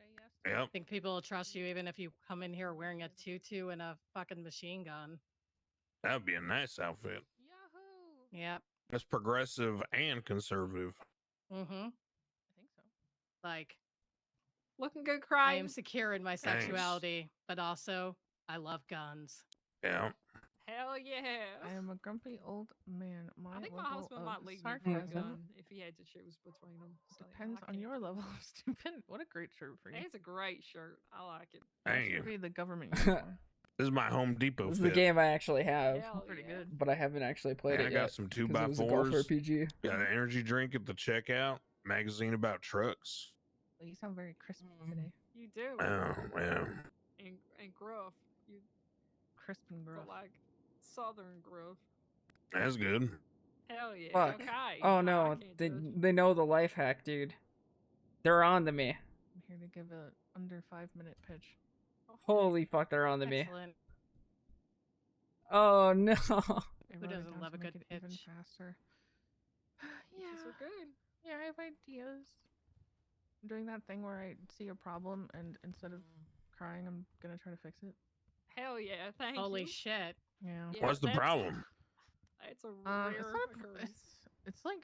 I Yep. think people will trust you even if you come in here wearing a tutu and a fucking machine gun. That'd be a nice outfit. Yep. That's progressive and conservative. Mm-hmm. I think so. Like, Looking good, I crying. am secure in my Thanks. sexuality, but also I love guns. Yeah. Hell yeah. I am a grumpy old man. My I think my level husband of might leave me for a sarcasm gun if he had to choose between them. depends on your level of stupid. What a great shirt for you. It's a great shirt. I like it. That Thank should you. be the government uniform. This is my Home Depot This is fit. the game I actually have, Hell Pretty yeah. good. but I haven't actually played Yeah, it I yet. got some 'cause it was a golf 2x4s. RPG. Got an energy drink at the checkout. Magazine about trucks. Well, you sound very crisp Mm. today. You do. Oh, yeah. And gruff. You Crisp and feel gruff. like southern gruff. That's good. Hell yeah. Fuck. Okay. Oh I no, can't they judge. they know the life hack, dude. They're on to me. I'm here to give a under 5-minute pitch. Holy fuck, they're on to me. Excellent. Oh no. I Who wrote it doesn't down love to a make good it even pitch? faster. These Yeah. are good. Yeah, I have ideas. I'm doing that thing where I see a problem and instead of crying, I'm gonna try to fix it. Hell yeah. Thank you. Holy shit. Yeah. Yeah, What's the that's- problem? It's a It's rare not a, occurrence. it's like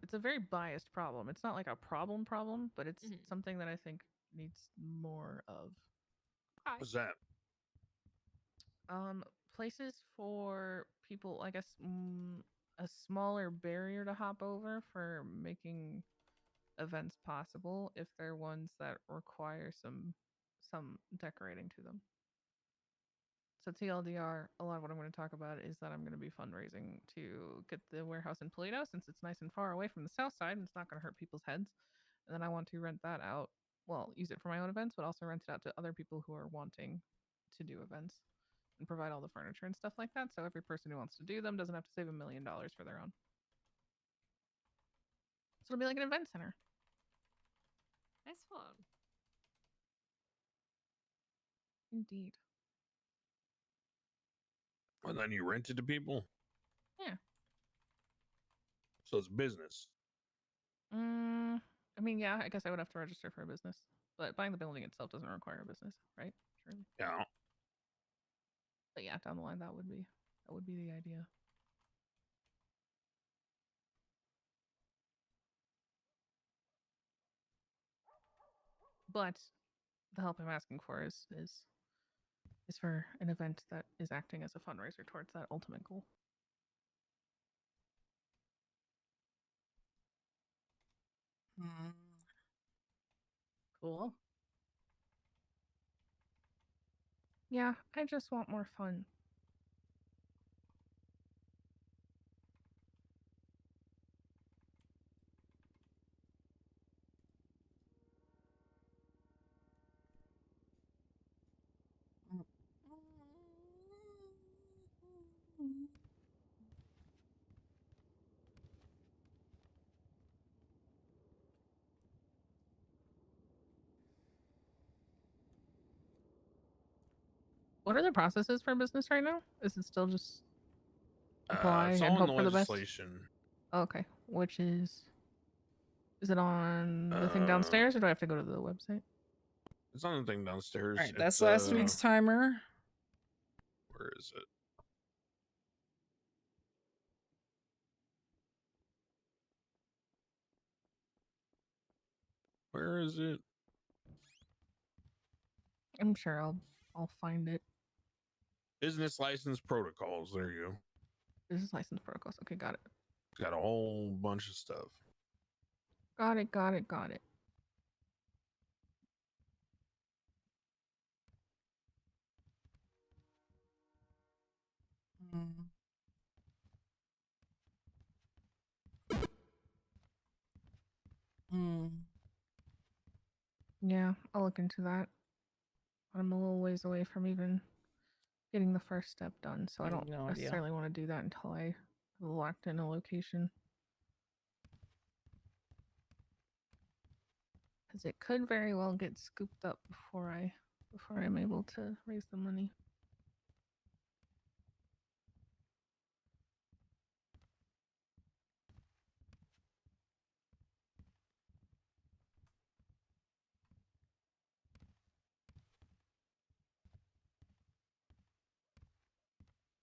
it's a very biased problem. It's not like a problem, but it's something that I think needs more of. What's that? Places for people, I guess, a smaller barrier to hop over for making events possible if they're ones that require some decorating to them. So TLDR, a lot of what I'm going to talk about is that I'm going to be fundraising to get the warehouse in Toledo since it's nice and far away from the south side and it's not going to hurt people's heads. And then I want to rent that out. Well, use it for my own events, but also rent it out to other people who are wanting to do events and provide all the furniture and stuff like that. So every person who wants to do them doesn't have to save $1 million for their own. So it'll be like an event center. That's fun. Indeed. Well, then you rent it to people? Yeah. So it's business. I mean, yeah, I guess I would have to register for a business, but buying the building itself doesn't require a business, right? Surely. Yeah. But yeah, down the line, that would be the idea. But the help I'm asking for is for an event that is acting as a fundraiser towards that ultimate goal. Cool. Yeah, I just want more fun. What are the processes for business right now? Is it still just apply It's and all in hope the for the best? legislation. Okay, which is it on the thing downstairs, or do I have to go to the website? It's on the thing downstairs. Alright, that's It's, last week's timer. Where is it? Where is it? I'm sure I'll find it. Business license protocols. There you go. Business license protocols. Okay, got it. Got a whole bunch of stuff. Got it. Got it. Got it. Yeah, I'll look into that. I'm a little ways away from even getting the first step done, so I I have don't no idea. necessarily want to do that until I have locked in a location. Because it could very well get scooped up before I'm able to raise the money.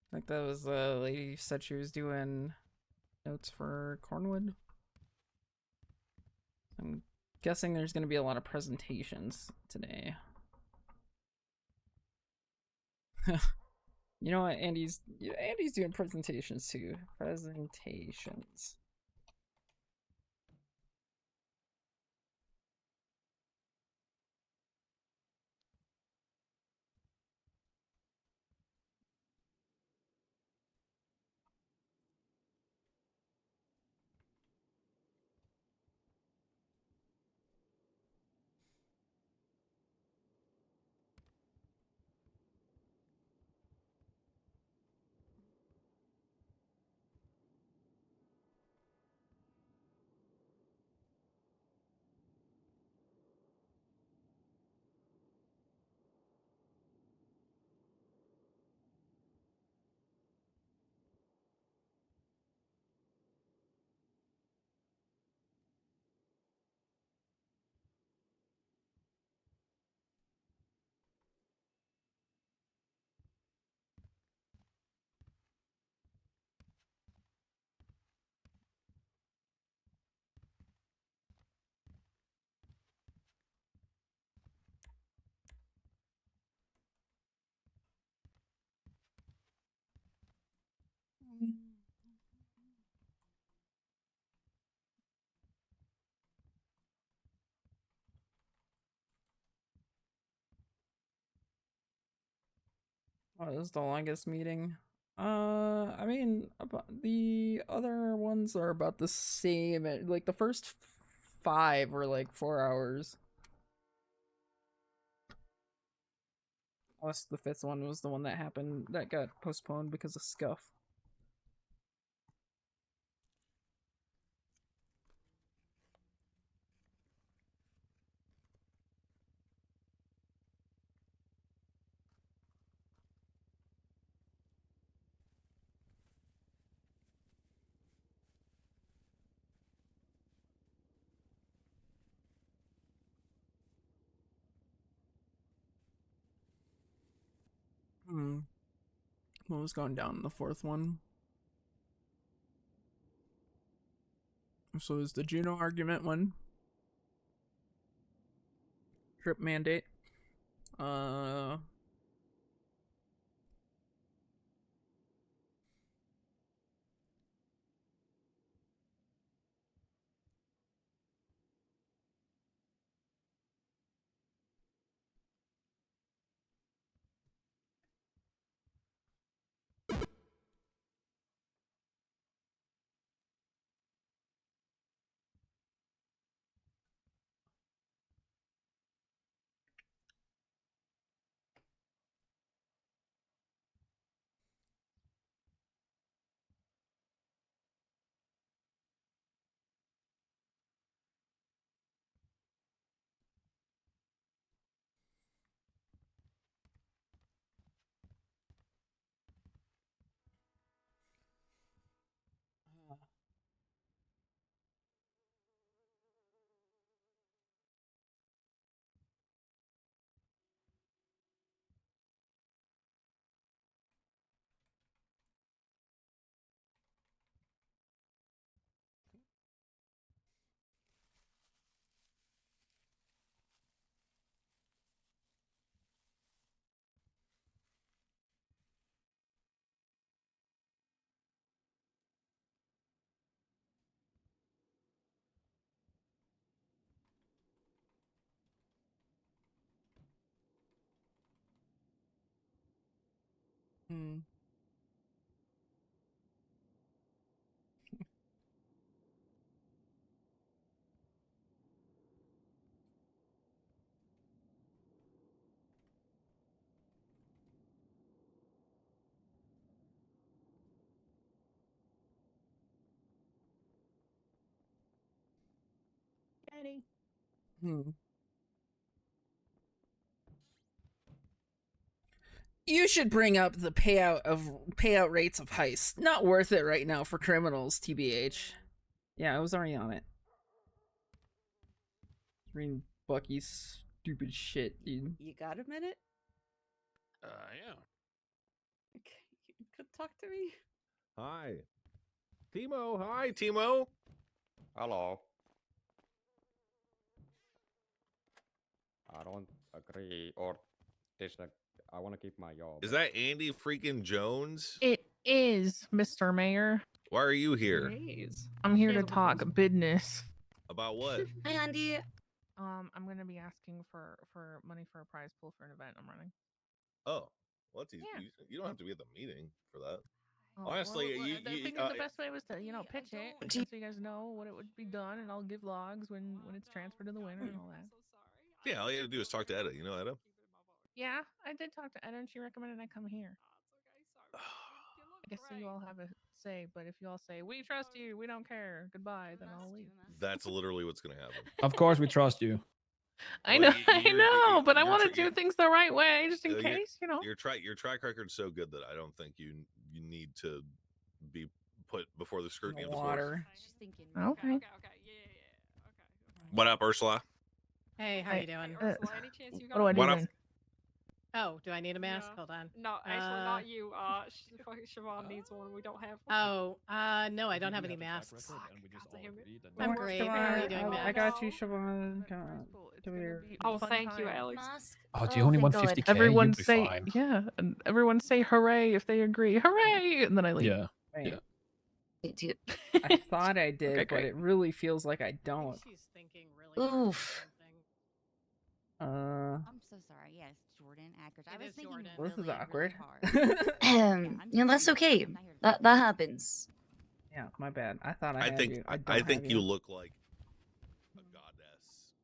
I think that was the lady who said she was doing notes for Cornwood. I'm guessing there's going to be a lot of presentations today. You know what? Andy's doing presentations too. Presentations. Oh, this is the longest meeting. I mean, about the other ones are about the same. Like the first 5 were like 4 hours. Plus the 5th one was the one that happened that got postponed because of scuff. What was going down in the 4th one? So is the Juno argument one? Trip mandate. Hmm. Hmm. You should bring up the payout rates of heists. Not worth it right now for criminals, TBH. Yeah, I was already on it. Reading Bucky's stupid shit, dude. You got a minute? Yeah. Okay, you could talk to me. Hi. Timo. Hi, Timo. Hello. I don't agree or disagree. I want to keep my job. Is that Andy freaking Jones? It is, Mr. Mayor. Why are you here? I'm here to talk business. About what? Hi, Andy. I'm gonna be asking for money for a prize pool for an event I'm running. Oh, well, that's easy. Yeah. You don't have to be at the meeting for that. Oh, Honestly, well, you, I figured the best way was to, pitch it, and so you guys know what it would be done, and I'll give logs when it's transferred to the winner and all that. yeah, all you have to do is talk to Etta. You know Etta? Yeah, I did talk to Etta, and she recommended I come here. I guess so you all have a say, but if you all say, we trust you, we don't care, goodbye, then I'll leave. That's literally what's going to happen. Of course, we trust you. I know, but I want to do things the right way, just in case, Your track record's so good that I don't think you need to be put before the scrutiny of the court. Water. Okay. What up, Ursula? Hey, how you doing? What do I do What up? then? Oh, do I need a mask? Hold on. No, actually, not you. Siobhan needs one. We don't have one. Oh, no, I don't have any masks. I'm great. Come How are you on, doing, I Max? got you, Siobhan. Come on. Come here. Oh, thank you, Alex. Oh, do you only want 50k? Everyone You'll be say fine. yeah, and everyone say hooray if they agree. Hooray, and then I leave. Yeah. Wait. Yeah. I thought I did, Okay, but great. it really feels like I don't. She's thinking really hard or Oof. something. I'm so sorry. Yes, Jordan, accurate. I It was is thinking Jordan. This is really, awkward. hard. That's okay. That happens. Yeah, my bad. I thought I I had think you. I think you look like a goddess.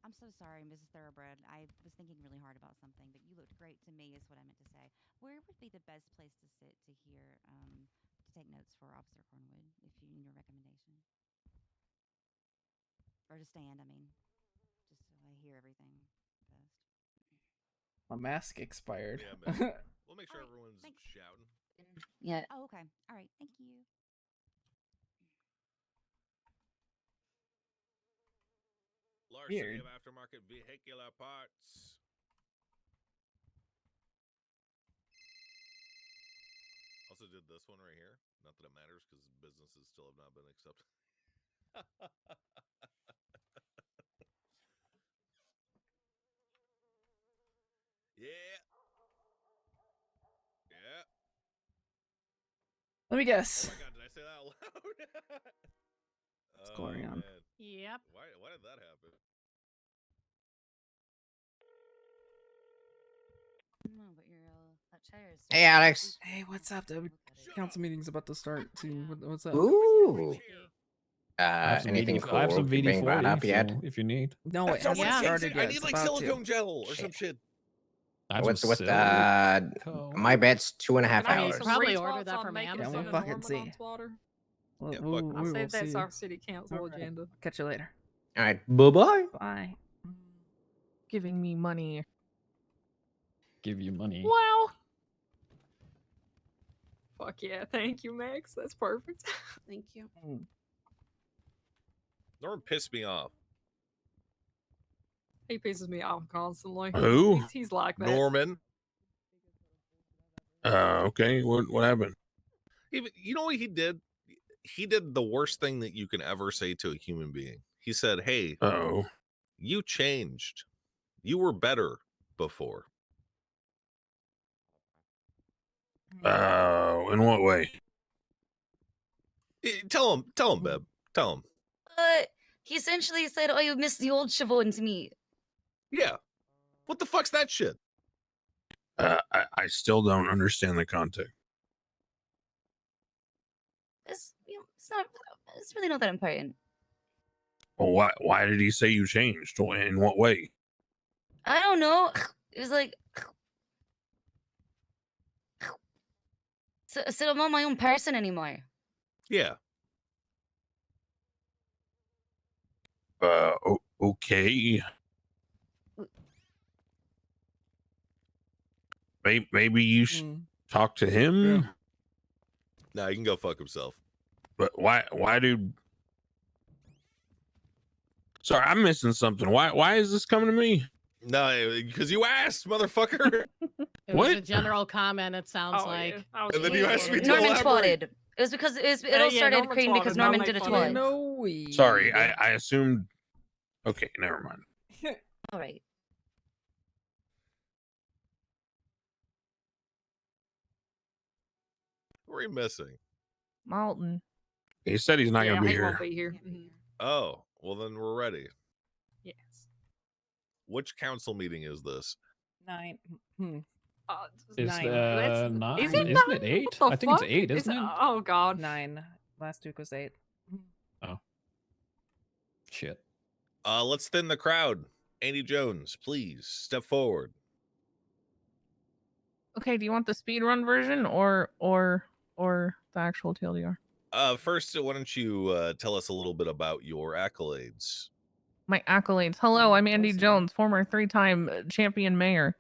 I'm so sorry, Mrs. Thoroughbred. I was thinking really hard about something, but you looked great to me, is what I meant to say. Where would be the best place to sit to hear, to take notes for Officer Cornwood, if you in your recommendation, or to stand? I mean, just so I hear everything best. My mask expired. Yeah, man. We'll make sure everyone's shouting. Yeah. Oh, okay. All right. Thank you. Larceny Weird. of aftermarket vehicular parts. Also did this one right here. Not that it matters because businesses still have not been accepted. Yeah. Yeah. Let me guess. Oh my god, did I say that out loud? What's going on? Man. Yep. Why did that happen? No, but that chair is. Hey, Alex. Hey, what's up? The council meeting's about to start soon. What's up? Ooh. I have some Anything VD cool I have some you being brought up VD40, yet? so if you need. No, it hasn't started yet. I need It's like about silicone to. gel or some shit. I have What's some what? silicone. My bet's 2.5 And I need hours. some Probably retweets order that on from making Yeah, us we'll an fucking enormous see. water. Well, Yeah, we fuck. I'll will say that's see. our city council Alright. agenda. Catch you later. All right. Bye-bye. Bye. Giving me money. Give you money. Wow. Fuck yeah, thank you, Max. That's perfect. Thank you. Norman pissed me off. He pisses me off constantly. Who? He's like that. Norman. Okay. What happened? Even you know what he did? He did the worst thing that you can ever say to a human being. He said, "Hey, you changed. You were better before." In what way? Tell him, Beb. Tell him. He essentially said, "Oh, you missed the old Siobhan to me." Yeah, What the fuck's that shit? I still don't understand the context. It's really not that important. Well, why did he say you changed? In what way? I don't know. It was like, so I'm not my own person anymore. Yeah. Okay. Maybe you should talk to him. No, he can go fuck himself. But why do? Sorry, I'm missing something. Why is this coming to me? No, because you asked, motherfucker. It was a general comment, it sounds like. And then you asked me to Norman elaborate. twatted. It was because it all started creating because Norman did a twat. Sorry, I assumed. Okay, never mind. All right. What are you missing? Malton. He said he's not Yeah, gonna be he here. won't be here. Oh, well then we're ready. Yes. Which council meeting is this? 9. Is 9. nine? Is it Isn't nine? it 8? What the I think it's fuck? 8, isn't it? Oh god. 9. Last week was 8. Oh. Shit. Let's thin the crowd. Andy Jones, please step forward. Okay, do you want the speed run version or the actual TLDR? First, why don't you tell us a little bit about your accolades? My accolades. Hello, I'm Andy Jones, former 3-time champion mayor.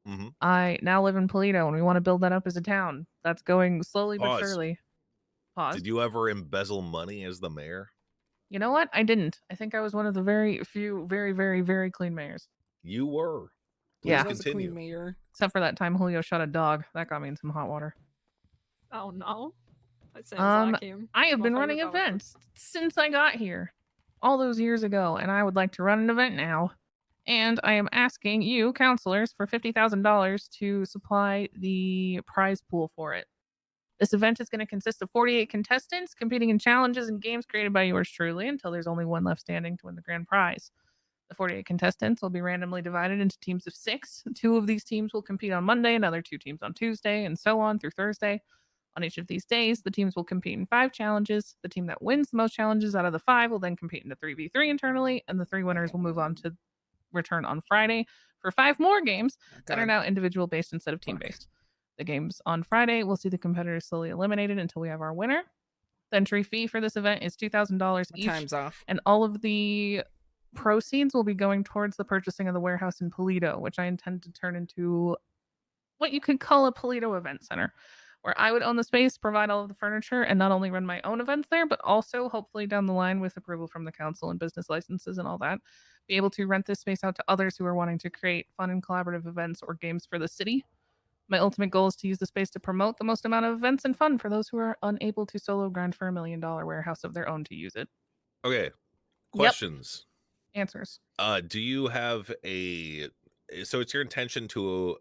Mm-hmm. I now live in Toledo, and we want to build that up as a town. That's going slowly but Pause. surely. Pause. Did you ever embezzle money as the mayor? You know what? I didn't. I think I was one of the very few, very, very, very clean mayors. You were. Please Yeah. continue. Mayor. Except for that time Julio shot a dog. That got me in some hot water. Oh no. That sounds like him. I have My been favorite running dog. events since I got here, all those years ago, and I would like to run an event now. And I am asking you, counselors, for $50,000 to supply the prize pool for it. This event is going to consist of 48 contestants competing in challenges and games created by yours truly until there's only one left standing to win the grand prize. The 48 contestants will be randomly divided into teams of 6. 2 of these teams will compete on Monday, another 2 teams on Tuesday, and so on through Thursday. On each of these days, the teams will compete in 5 challenges. The team that wins the most challenges out of the 5 will then compete in a 3v3 internally, and the 3 winners will move on to return on Friday for 5 more games that are now individual based instead of team based. The games on Friday will see the competitors slowly eliminated until we have our winner. The entry fee for this event is $2,000 each. Time's off. And all of the proceeds will be going towards the purchasing of the warehouse in Polito, which I intend to turn into what you could call a Polito event center, where I would own the space, provide all of the furniture, and not only run my own events there, but also hopefully down the line with approval from the council and business licenses and all that, be able to rent this space out to others who are wanting to create fun and collaborative events or games for the city. My ultimate goal is to use the space to promote the most amount of events and fun for those who are unable to solo grind for $1 million warehouse of their own to use it. Okay. Questions. Answers. Do you have so it's your intention to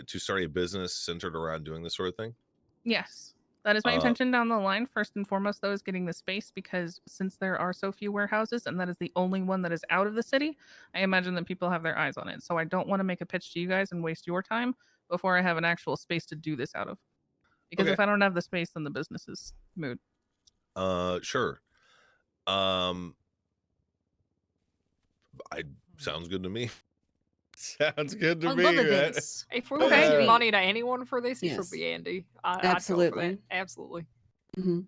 start a business centered around doing this sort of thing? Yes. That is my intention down the line. First and foremost, though, is getting the space, because since there are so few warehouses and that is the only one that is out of the city, I imagine that people have their eyes on it. So I don't want to make a pitch to you guys and waste your time before I have an actual space to do this out of. Because if I don't have the space, then the business is moot. Sure. Sounds good to me. Sounds good to I me. love Right? this. If we're going to give money to anyone for this, it should be Andy. I'd go for Absolutely. that. Absolutely.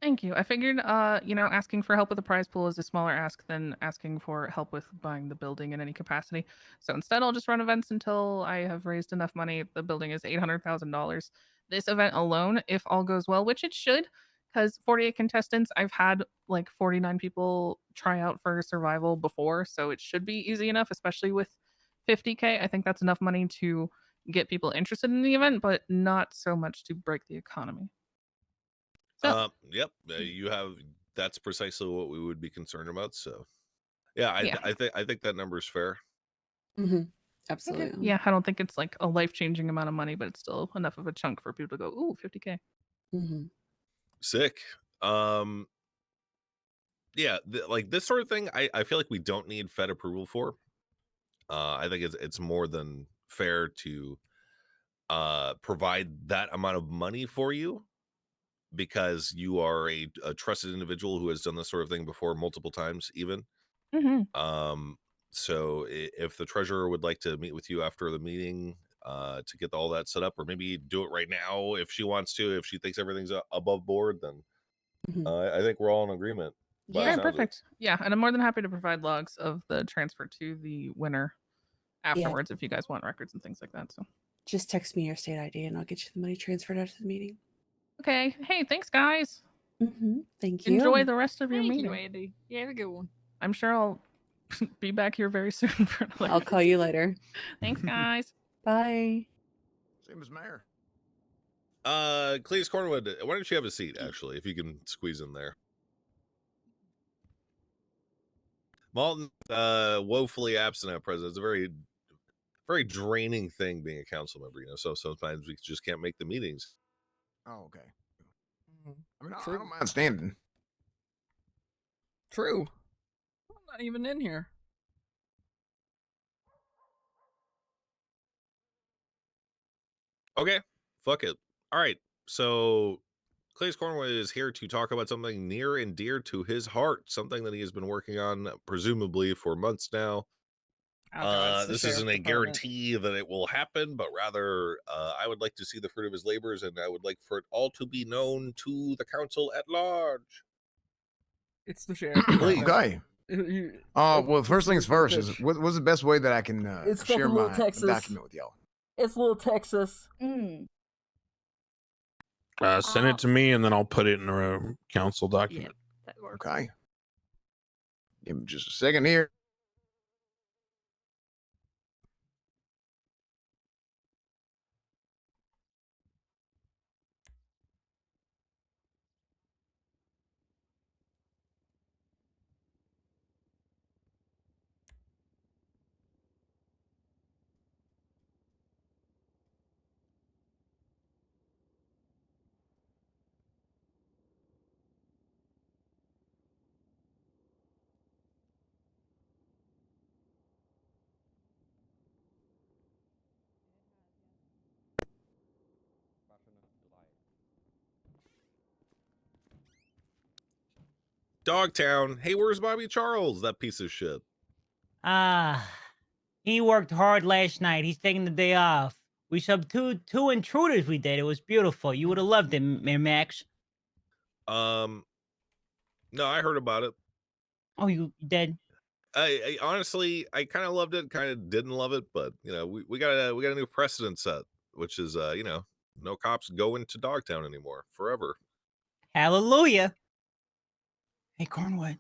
Thank you. I figured, asking for help with the prize pool is a smaller ask than asking for help with buying the building in any capacity. So instead, I'll just run events until I have raised enough money. The building is $800,000. This event alone, if all goes well, which it should, because 48 contestants, I've had like 49 people try out for survival before, so it should be easy enough, especially with 50K. I think that's enough money to get people interested in the event, but not so much to break the economy. Yep. You have. That's precisely what we would be concerned about. So, yeah, I think that number is fair. Absolutely. Yeah, I don't think it's like a life-changing amount of money, but it's still enough of a chunk for people to go, ooh, 50K. Sick. Yeah, like this sort of thing, I feel like we don't need Fed approval for. I think it's more than fair to provide that amount of money for you, because you are a trusted individual who has done this sort of thing before multiple times even. So if the treasurer would like to meet with you after the meeting to get all that set up, or maybe do it right now if she wants to, if she thinks everything's above board, then I think we're all in agreement. by the Yeah, sounds of it. perfect. Yeah, and I'm more than happy to provide logs of the transfer to the winner afterwards if you guys want records and things like that. So Just text me your state ID and I'll get you the money transferred after the meeting. okay. Hey, thanks guys. Thank you. Enjoy the rest of your Thank meeting. you, Andy. You have a good one. I'm sure I'll be back here very soon for another. I'll call you later. Thanks, guys. Bye. Same as Mayor. Cleese Cornwood, why don't you have a seat, actually, if you can squeeze in there. Malton, woefully absent at present. It's a very, very draining thing being a council member, so sometimes we just can't make the meetings. Oh, okay. I mean, I don't mind standing. True. I'm not even in here. Okay, fuck it. All right, so Cleese Cornwood is here to talk about something near and dear to his heart, something that he has been working on, presumably for months now. Oh, God, it's the This sheriff's isn't a department. guarantee that it will happen, but rather I would like to see the fruit of his labors, and I would like for it all to be known to the council at large. It's the sheriff's Please. department. Okay. Well, first things first is what's the best way that I can It's share fucking Little my Texas. document with y'all? It's Little Texas. Send it to me, and then I'll put it in a council document. That works. Okay. Give me just a second here. Dogtown. Hey, where's Bobby Charles? That piece of shit. He worked hard last night. He's taking the day off. We subbed two intruders we did. It was beautiful. You would have loved it, Max. No, I heard about it. Oh, you did? I honestly, I kind of loved it, kind of didn't love it, but we got a new precedent set, which is no cops going to Dogtown anymore forever. Hallelujah. Hey, Cornwood.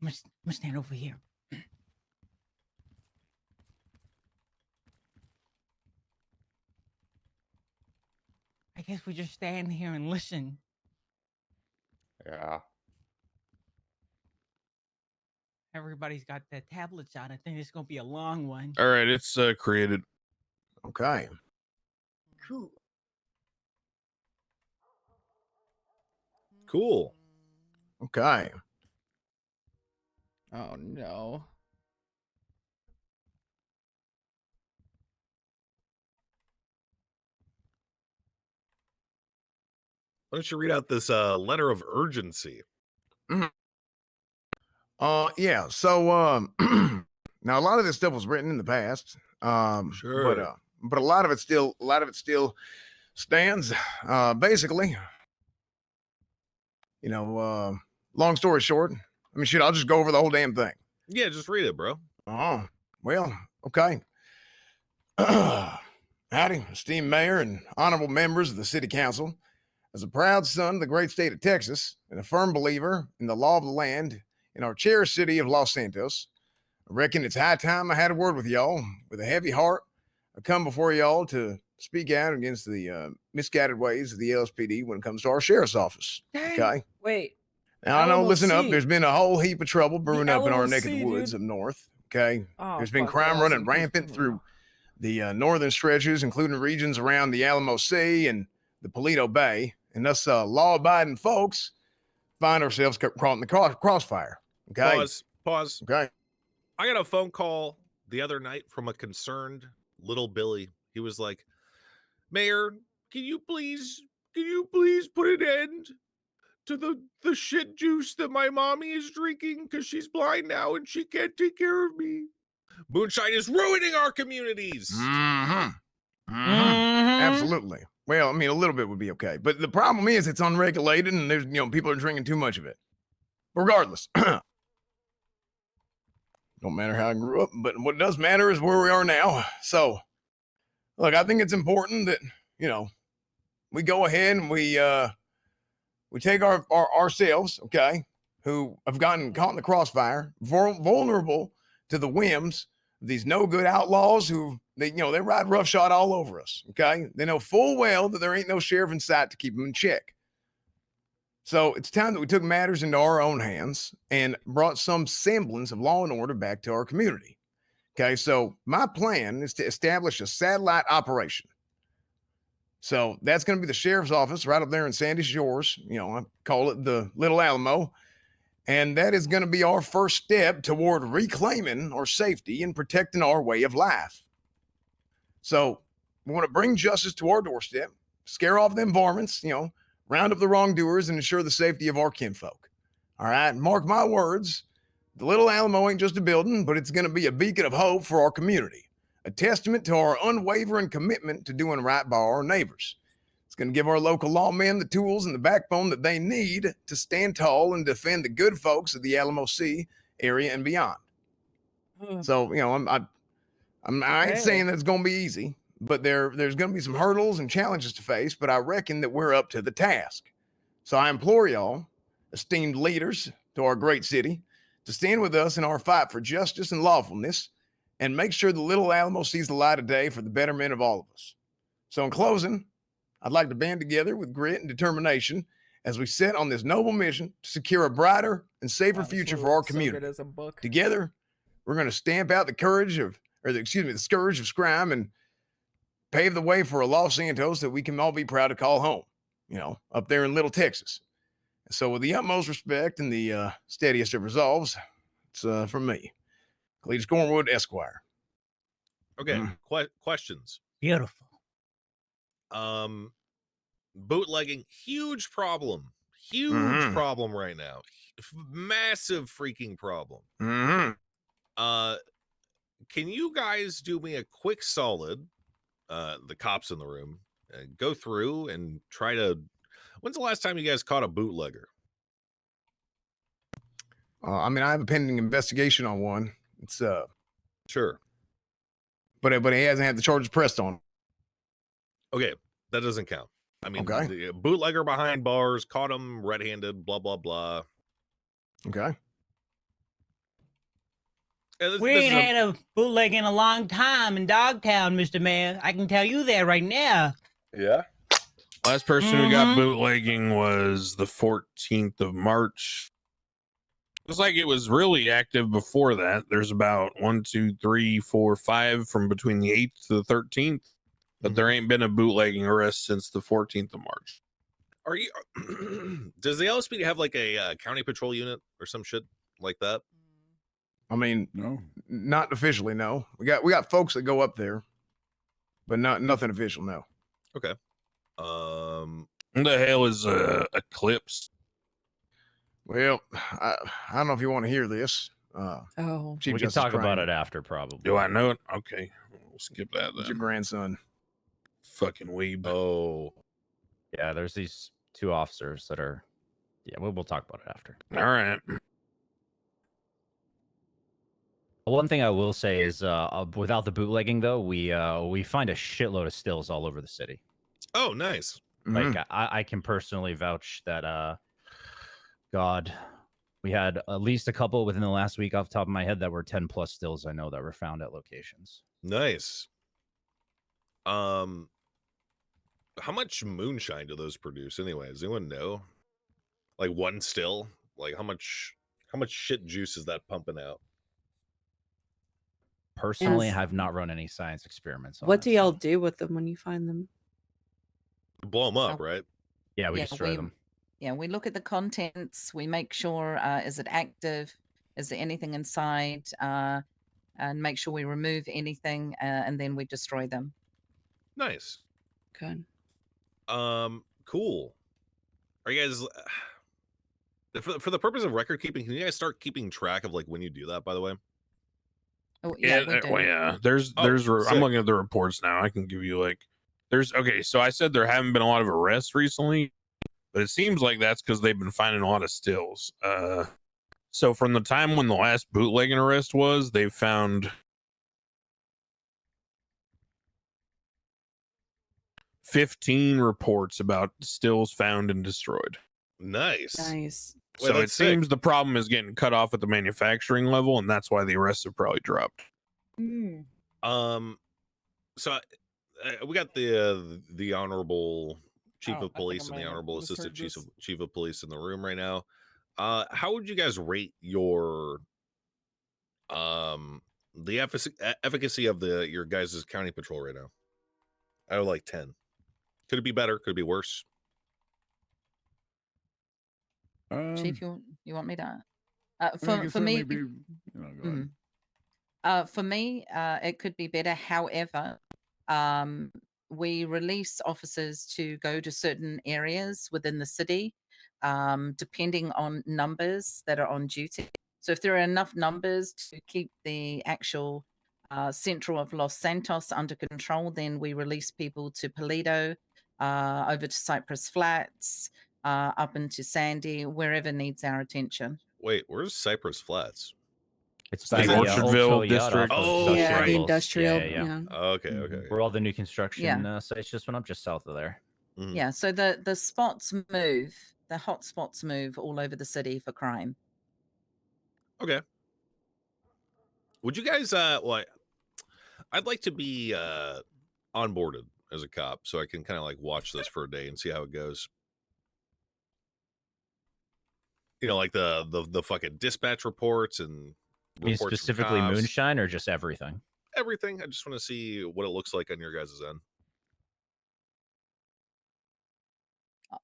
I'm gonna stand over here. I guess we just stand here and listen. Yeah. Everybody's got their tablets out. I think it's gonna be a long one. All right, it's created. Okay. Cool. Cool. Okay. Oh no. Why don't you read out this letter of urgency? Yeah. So now a lot of this stuff was written in the past. Sure. But a lot of it still stands. Basically, long story short, I mean, shit, I'll just go over the whole damn thing. Yeah, just read it, bro. Oh, well, okay. Howdy, esteemed mayor and honorable members of the city council. As a proud son of the great state of Texas and a firm believer in the law of the land in our cherished city of Los Santos, I reckon it's high time I had a word with y'all. With a heavy heart, I come before y'all to speak out against the misguided ways of the LSPD when it comes to our sheriff's office. Okay? Wait. Now, I know, listen up, LMOC. there's been a whole heap of trouble brewing up in our neck of the LMOC, woods dude. up north. Okay? Oh, There's been fuck, crime yeah, running some rampant people- through the northern stretches, including regions around the Alamo Sea and the Paleto Bay. And us law-abiding folks find ourselves caught in the crossfire. Okay? Pause. Okay. I got a phone call the other night from a concerned little Billy. He was like, Mayor, can you please put an end to the shit juice that my mommy is drinking because she's blind now and she can't take care of me. Moonshine is ruining our communities. Absolutely. Well, I mean, a little bit would be okay, but the problem is it's unregulated and there's people are drinking too much of it. Regardless, don't matter how I grew up, but what does matter is where we are now. So, look, I think it's important that we go ahead and we take our ourselves, okay, who have gotten caught in the crossfire, vulnerable to the whims of these no good outlaws who they ride roughshod all over us. Okay, they know full well that there ain't no sheriff in sight to keep them in check. So it's time that we took matters into our own hands and brought some semblance of law and order back to our community. Okay, so my plan is to establish a satellite operation. So that's going to be the sheriff's office right up there in Sandy Shores. I call it the Little Alamo. And that is going to be our first step toward reclaiming our safety and protecting our way of life. So we want to bring justice to our doorstep, scare off them varmints, round up the wrongdoers and ensure the safety of our kinfolk. All right, mark my words, the Little Alamo ain't just a building, but it's going to be a beacon of hope for our community, a testament to our unwavering commitment to doing right by our neighbors. It's going to give our local lawmen the tools and the backbone that they need to stand tall and defend the good folks of the Alamo Sea area and beyond. So, I ain't saying that it's going to be easy, but there's going to be some hurdles and challenges to face, but I reckon that we're up to the task. So I implore y'all, esteemed leaders to our great city, to stand with us in our fight for justice and lawfulness and make sure the Little Alamo sees the light of day for the betterment of all of us. So in closing, I'd like to band together with grit and determination as we set on this noble mission to secure a brighter and safer future for our community. Together, we're going to stamp out the scourge of crime and pave the way for a Los Santos that we can all be proud to call home, up there in Little Texas. So with the utmost respect and the steadiest of resolves, it's from me, Cletus Cornwood, Esquire. Okay, questions. Beautiful. Bootlegging, huge problem right now. Massive freaking problem. Can you guys do me a quick solid, the cops in the room, go through and try to, when's the last time you guys caught a bootlegger? I have a pending investigation on one. It's sure, but he hasn't had the charges pressed on him. Okay, that doesn't count. Okay. The bootlegger behind bars, caught him red-handed, blah blah blah. Okay. We ain't had a bootleg in a long time in Dogtown, Mr. Mayor. I can tell you that right now. Yeah. Last person who got bootlegging was the 14th of March. Looks like it was really active before that. There's about 1, 2, 3, 4, 5 from between the 8th to the 13th, but there ain't been a bootlegging arrest since the 14th of March. Are you? Does the LSPD have like a county patrol unit or some shit like that? No, not officially. No, we got folks that go up there, but nothing official. No. Okay. What the hell is Eclipse? Well, I don't know if you want to hear this. Chief We can Justice talk about Crane. it after, probably. Do I know it? Okay, we'll skip that It's your then. grandson. Fucking weeb. Oh. Yeah, there's these 2 officers that are. Yeah, we'll talk about it after. All right. One thing I will say is, without the bootlegging, though, we find a shitload of stills all over the city. Oh, nice. Like I can personally vouch that. God, we had at least a couple within the last week, off the top of my head, that were 10+ stills. I know that were found at locations. Nice. How much moonshine do those produce anyway? Does anyone know? Like one still? Like how much shit juice is that pumping out? Personally, Yes. I have not run any science experiments on What it. do y'all do with them when you find them? Blow them up, right? Yeah, we destroy them. Yeah, we look at the contents. We make sure, is it active? is there anything inside, and make sure we remove anything, and then we destroy them. Nice. Good. Cool. Are you guys for the purpose of record keeping? Can you guys start keeping track of like when you do that? By the way. Oh, yeah, we do. Well, yeah. There's Oh, I'm sick. looking at the reports now. I can give you like okay, so I said there haven't been a lot of arrests recently, but it seems like that's because they've been finding a lot of stills. So from the time when the last bootlegging arrest was, they've found 15 reports about stills found and destroyed. Nice. Nice. So it seems the problem is getting cut off at the manufacturing level, and that's why the arrests have probably dropped. So we got the honorable chief of police and the honorable assistant chief of police in the room right now. How would you guys rate your the efficacy of your guys' county patrol right now? I would like 10. Could it be better? Could it be worse? Chief, you want me to? For me, it could be better. However, we release officers to go to certain areas within the city, depending on numbers that are on duty. So if there are enough numbers to keep the actual central of Los Santos under control, then we release people to Paleto, over to Cypress Flats, up into Sandy, wherever needs our attention. Wait, where's Cypress Flats? It's The by the Orchardville old Toyota district. off of Oh, Yeah, Industrial the right. industrial. Yeah. Okay. Where all the new construction Yeah. sites just went up just south of there. Yeah, so the spots move, the hot spots move all over the city for crime. Okay. Would you guys well, I'd like to be onboarded as a cop so I can kind of like watch this for a day and see how it goes. You know, like the fucking dispatch reports and I mean, reports from specifically cops. moonshine or just everything? Everything. I just want to see what it looks like on your guys' end.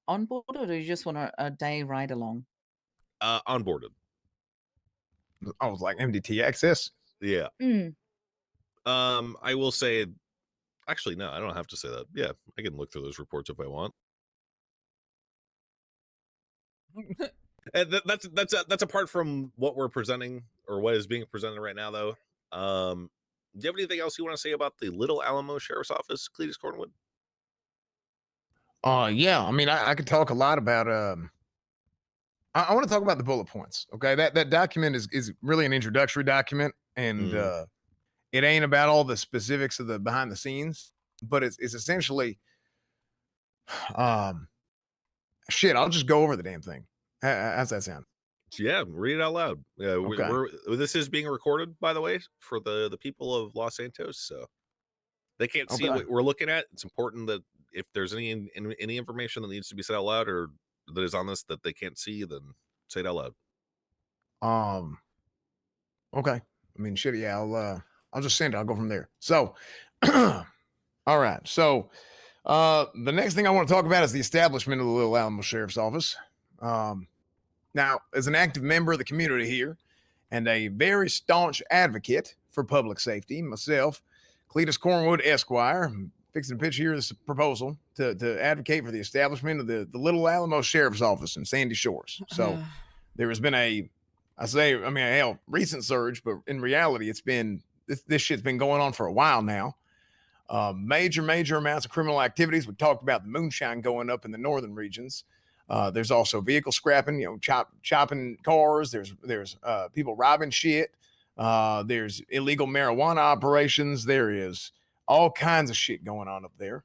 On board, or do you just want a day ride along? Onboarded. I was like MDT access. Yeah. I will say, actually, no, I don't have to say that. Yeah, I can look through those reports if I want. And that's apart from what we're presenting or what is being presented right now, though. Do you have anything else you want to say about the Little Alamo Sheriff's Office, Cletus Cornwood? Yeah. I mean, I could talk a lot about. I want to talk about the bullet points. Okay, that document is really an introductory document, and it ain't about all the specifics of the behind the scenes, but it's essentially, shit. I'll just go over the damn thing. How's that sound? Yeah, read it out loud. Yeah, Okay. this is being recorded, by the way, for the people of Los Santos, so they can't see Okay. what we're looking at. It's important that if there's any information that needs to be said out loud or that is on this that they can't see, then say it out loud. Okay. I mean, shit. Yeah, I'll just send it. I'll go from there. So, all right. So, the next thing I want to talk about is the establishment of the Little Alamo Sheriff's Office. Now, as an active member of the community here and a very staunch advocate for public safety, myself, Cletus Cornwood Esquire, I'm fixing to pitch here this proposal to advocate for the establishment of the Little Alamo Sheriff's Office in Sandy Shores. So there has been a recent surge, but in reality, it's been this shit's been going on for a while now. Major amounts of criminal activities. We talked about the moonshine going up in the northern regions. There's also vehicle scrapping, chopping cars. There's people robbing shit. There's illegal marijuana operations. There is all kinds of shit going on up there.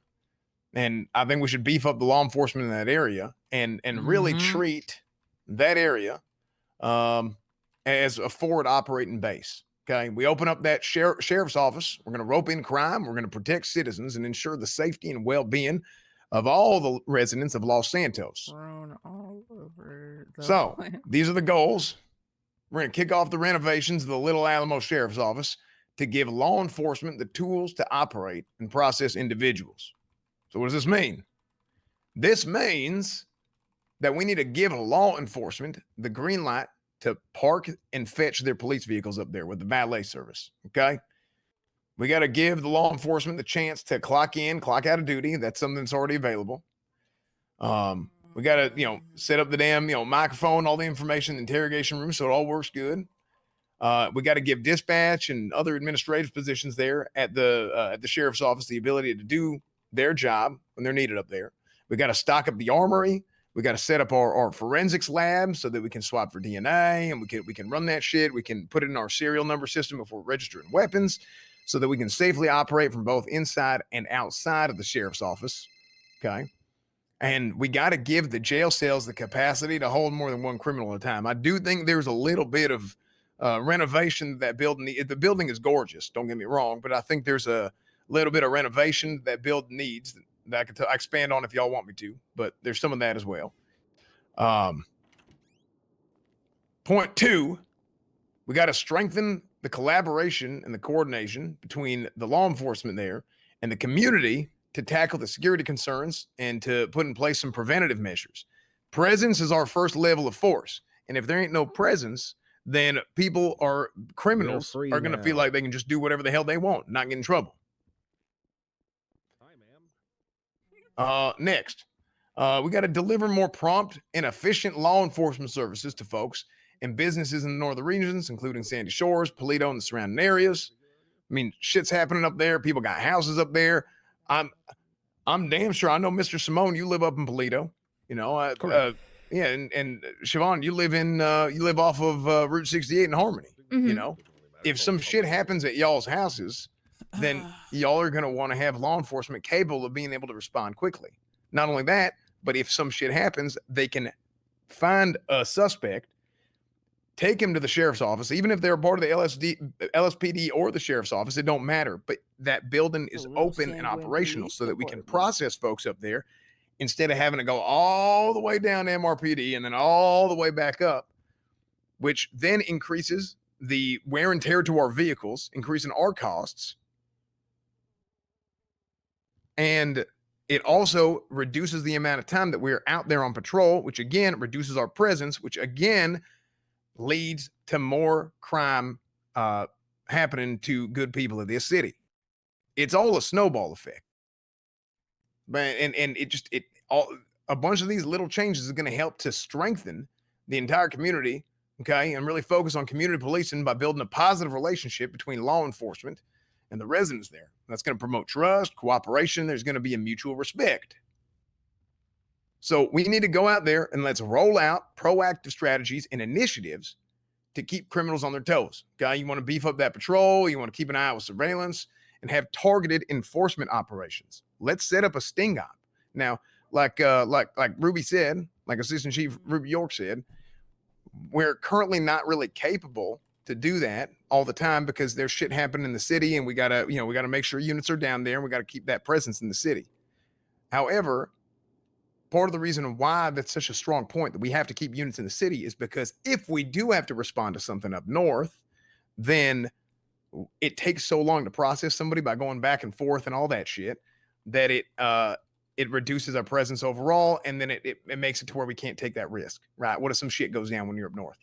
And I think we should beef up the law enforcement in that area and really treat that area as a forward operating base. Okay, we open up that sheriff's office. We're going to rope in crime. We're going to protect citizens and ensure the safety and well-being of all the residents of Los Santos. All over the So place. these are the goals. We're going to kick off the renovations of the Little Alamo Sheriff's Office to give law enforcement the tools to operate and process individuals. So what does this mean? This means that we need to give law enforcement the green light to park and fetch their police vehicles up there with the valet service. Okay. We got to give the law enforcement the chance to clock in, clock out of duty. That's something that's already available. We got to, set up the damn, microphone, all the information in the interrogation room so it all works good. We got to give dispatch and other administrative positions there at the sheriff's office the ability to do their job when they're needed up there. We got to stock up the armory. We got to set up our forensics lab so that we can swap for DNA and we can run that shit. We can put it in our serial number system if we're registering weapons so that we can safely operate from both inside and outside of the sheriff's office. Okay. And we got to give the jail cells the capacity to hold more than one criminal at a time. I do think there's a little bit of renovation that building. The building is gorgeous. Don't get me wrong, but I think there's a little bit of renovation that building needs that I could expand on if y'all want me to, but there's some of that as well. Point 2, we got to strengthen the collaboration and the coordination between the law enforcement there and the community to tackle the security concerns and to put in place some preventative measures. Presence is our first level of force. And if there ain't no presence, then criminals are going to feel like they can just do whatever the hell they want, not get in trouble. Next, we got to deliver more prompt and efficient law enforcement services to folks and businesses in the northern regions, including Sandy Shores, Paleto, and the surrounding areas. I mean, shit's happening up there. People got houses up there. I'm damn sure I know, Mr. Simone, you live up in Paleto. Yeah, and Siobhan, you live off of Route 68 in Harmony. Mhm. If some shit happens at y'all's houses, then y'all are going to want to have law enforcement capable of being able to respond quickly. Not only that, but if some shit happens, they can find a suspect, take him to the sheriff's office, even if they're part of the LSPD or the sheriff's office, it don't matter. But that building is open and operational so that we can process folks up there instead of having to go all the way down to MRPD and then all the way back up, which then increases the wear and tear to our vehicles, increasing our costs. And it also reduces the amount of time that we're out there on patrol, which again reduces our presence, which again leads to more crime happening to good people of this city. It's all a snowball effect. But and a bunch of these little changes is going to help to strengthen the entire community, okay, and really focus on community policing by building a positive relationship between law enforcement and the residents there. That's going to promote trust, cooperation. There's going to be a mutual respect. So we need to go out there and let's roll out proactive strategies and initiatives to keep criminals on their toes. Okay, you want to beef up that patrol. You want to keep an eye out with surveillance and have targeted enforcement operations. Let's set up a sting op. Now, like Ruby said, like Assistant Chief Ruby York said, we're currently not really capable to do that all the time because there's shit happening in the city and we gotta make sure units are down there and we gotta keep that presence in the city. However, part of the reason why that's such a strong point that we have to keep units in the city is because if we do have to respond to something up north, then it takes so long to process somebody by going back and forth and all that shit that it reduces our presence overall, and then it makes it to where we can't take that risk, right? What if some shit goes down when you're up north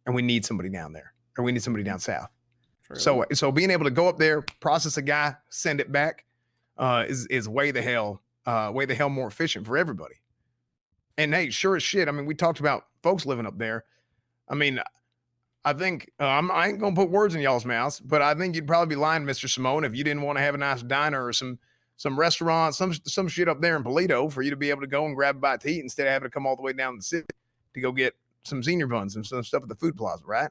and we need somebody down there or we need somebody down south? True. So being able to go up there, process a guy, send it back is way the hell more efficient for everybody. And hey, sure as shit, I mean, we talked about folks living up there. I mean, I think I ain't gonna put words in y'all's mouths, but I think you'd probably be lying, Mr. Simone, if you didn't want to have a nice diner or some restaurant, some shit up there in Paleto for you to be able to go and grab a bite to eat instead of having to come all the way down to the city to go get some senior buns and some stuff at the food plaza, right?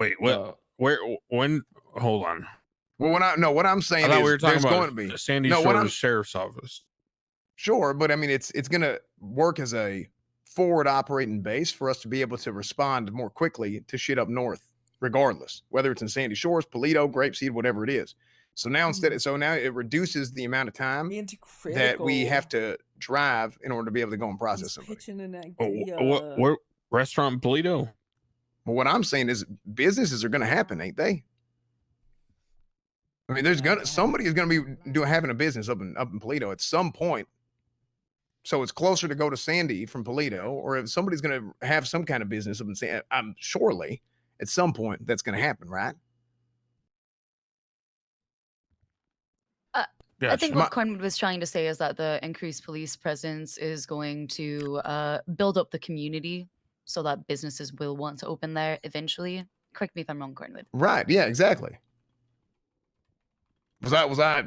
Wait, what? When? Hold on. Well, what I'm saying I thought is we were talking there's about going to be Sandy Shores Sheriff's Office. Sure, but I mean, it's going to work as a forward operating base for us to be able to respond more quickly to shit up north, regardless, whether it's in Sandy Shores, Paleto, Grapeseed, whatever it is. So now now it reduces the amount of time that we have to drive in order to be able to go and process somebody. What restaurant in Paleto? Well, what I'm saying is businesses are going to happen, ain't they? I mean, somebody is going to be having a business up in Paleto at some point. So it's closer to go to Sandy from Polito, or if somebody's going to have some kind of business up in Sandy, I'm surely at some point that's going to happen, right? I think Gotcha. what Cornwood was trying to say is that the increased police presence is going to build up the community so that businesses will want to open there eventually. Correct me if I'm wrong, Cornwood. Right. Yeah, exactly. Was that,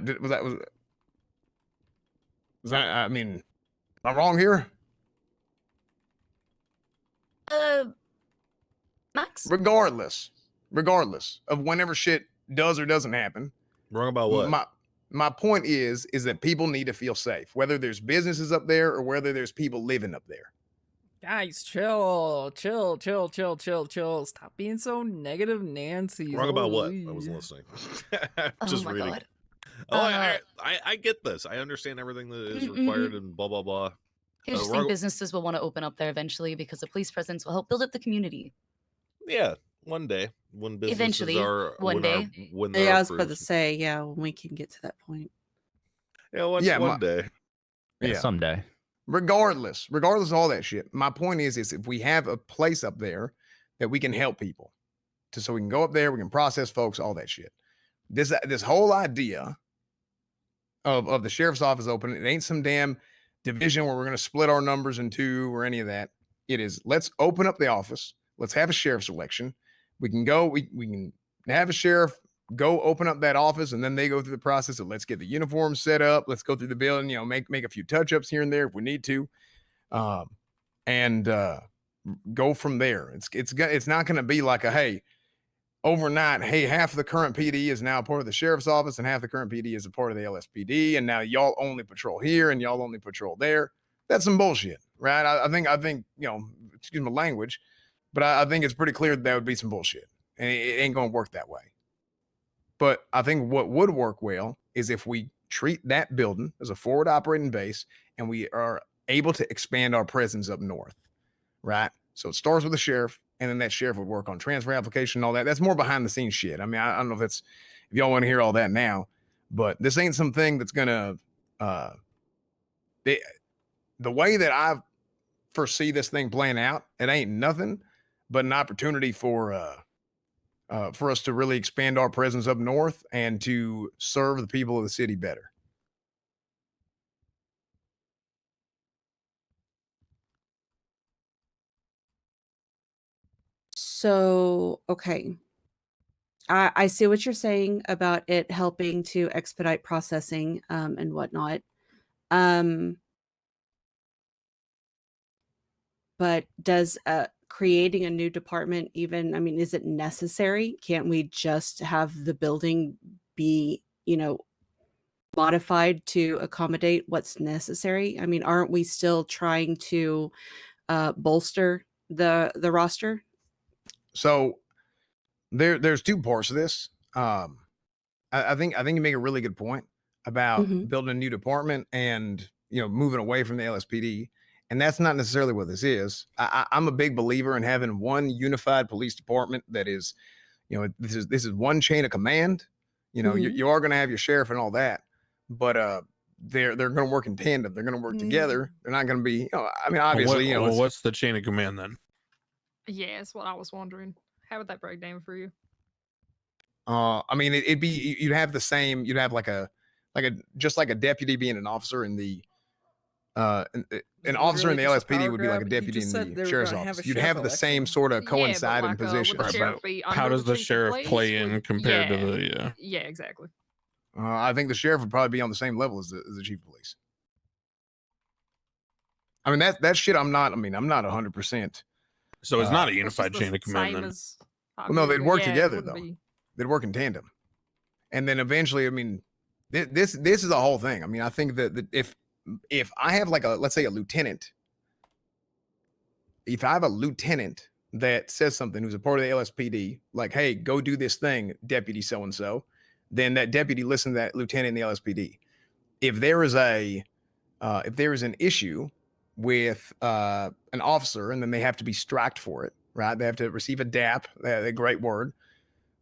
I mean, am I wrong here? Max? Regardless of whenever shit does or doesn't happen. Wrong about what? My point is that people need to feel safe, whether there's businesses up there or whether there's people living up there. Guys, chill. Stop being so negative, Nancy. Wrong about what? I wasn't listening. Just my reading. God. Oh, I get this. I understand everything that is required and blah blah blah. I just think businesses will want to open up there eventually because the police presence will help build up the community. Yeah, one day when businesses Eventually, are one day. when Yeah, they're I was about to approved. say, yeah, when we can get to that point. Yeah, one day. Yeah, someday. Regardless of all that shit, my point is if we have a place up there that we can help people, so we can go up there, we can process folks, all that shit. This whole idea of the sheriff's office open, it ain't some damn division where we're going to split our numbers in two or any of that. It is, let's open up the office. Let's have a sheriff's election. We can go, we can have a sheriff go open up that office, and then they go through the process of let's get the uniforms set up. Let's go through the building, make a few touch-ups here and there if we need to. And go from there. It's not going to be like overnight, hey, half of the current PD is now part of the sheriff's office and half the current PD is a part of the LSPD, and now y'all only patrol here and y'all only patrol there. That's some bullshit, right? I think excuse my language, but I think it's pretty clear that would be some bullshit, and it ain't going to work that way. But I think what would work well is if we treat that building as a forward operating base and we are able to expand our presence up north, right? So it starts with the sheriff, and then that sheriff would work on transfer application and all that. That's more behind the scenes shit. I mean, I don't know if y'all want to hear all that now, but this ain't something that's gonna the way that I foresee this thing playing out, it ain't nothing but an opportunity for us to really expand our presence up north and to serve the people of the city better. So, okay. I see what you're saying about it helping to expedite processing and whatnot. But does creating a new department even, I mean, is it necessary? Can't we just have the building be, modified to accommodate what's necessary? I mean, aren't we still trying to bolster the roster? So there's two parts of this. I think you make a really good point about building a new department and moving away from the LSPD, and that's not necessarily what this is. I'm a big believer in having one unified police department that is, this is one chain of command. You are going to have your sheriff and all that, but they're going to work in tandem. They're going to work together. They're not going to be. I mean, obviously, what's the chain of command then? Yeah, that's what I was wondering. How would that break down for you? I mean, you'd have the same. You'd have like a just like a deputy being an officer in the an officer in the LSPD would be like a deputy in the sheriff's office. You'd have the same sort of coinciding position. How does the sheriff play in compared to the? Yeah, exactly. I think the sheriff would probably be on the same level as the chief of police. I mean that shit. I'm not 100%. So it's not a unified chain of command then. Well, no, they'd work together though. They'd work in tandem, and then eventually, I mean, this is the whole thing. I mean, I think that if I have like let's say a lieutenant, if I have a lieutenant that says something who's a part of the LSPD, like, hey, go do this thing, deputy so and so, then that deputy listens to that lieutenant in the LSPD. If there is an issue with an officer and then they have to be striked for it, right? They have to receive a DAP, a great word.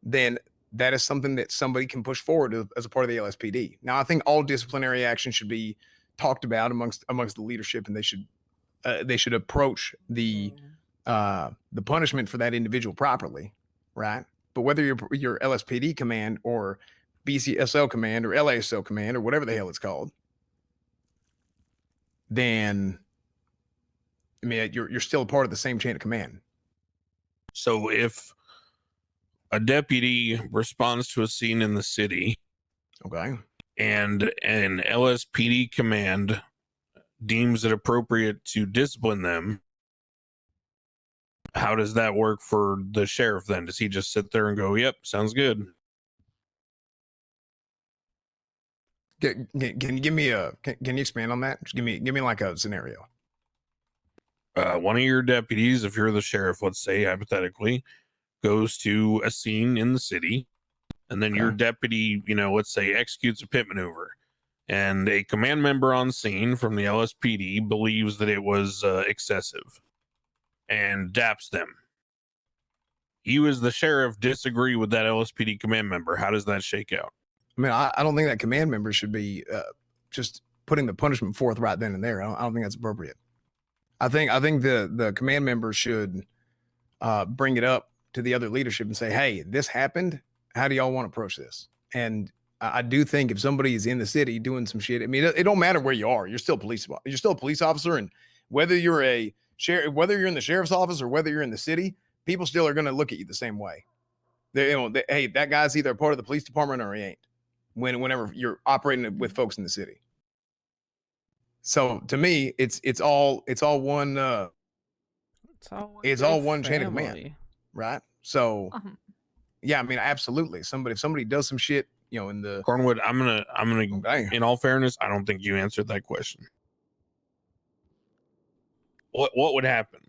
Then that is something that somebody can push forward as a part of the LSPD. Now, I think all disciplinary action should be talked about amongst the leadership, and they should approach the punishment for that individual properly, right? But whether your LSPD command or BCSL command or LASL command or whatever the hell it's called, then I mean you're still a part of the same chain of command. So if a deputy responds to a scene in the city, okay, and an LSPD command deems it appropriate to discipline them, how does that work for the sheriff then? Does he just sit there and go, yep, sounds good? Can you give me can you expand on that? Just give me like a scenario. One of your deputies, if you're the sheriff, let's say hypothetically, goes to a scene in the city, and then your deputy, let's say executes a pit maneuver, and a command member on scene from the LSPD believes that it was excessive and daps them. You as the sheriff disagree with that LSPD command member. How does that shake out? I mean, I don't think that command member should be just putting the punishment forth right then and there. I don't think that's appropriate. I think the command member should bring it up to the other leadership and say, hey, this happened. How do y'all want to approach this? And I do think if somebody is in the city doing some shit, I mean, it don't matter where you are. You're still a police officer, and whether you're a sheriff, whether you're in the sheriff's office or whether you're in the city, people still are going to look at you the same way. Hey, that guy's either a part of the police department or he ain't. Whenever you're operating with folks in the city. So to me, it's all one one chain of command, right? So yeah, I mean, absolutely. If somebody does some shit, in the Cornwood, I'm gonna in all fairness, I don't think you answered that question. What would happen?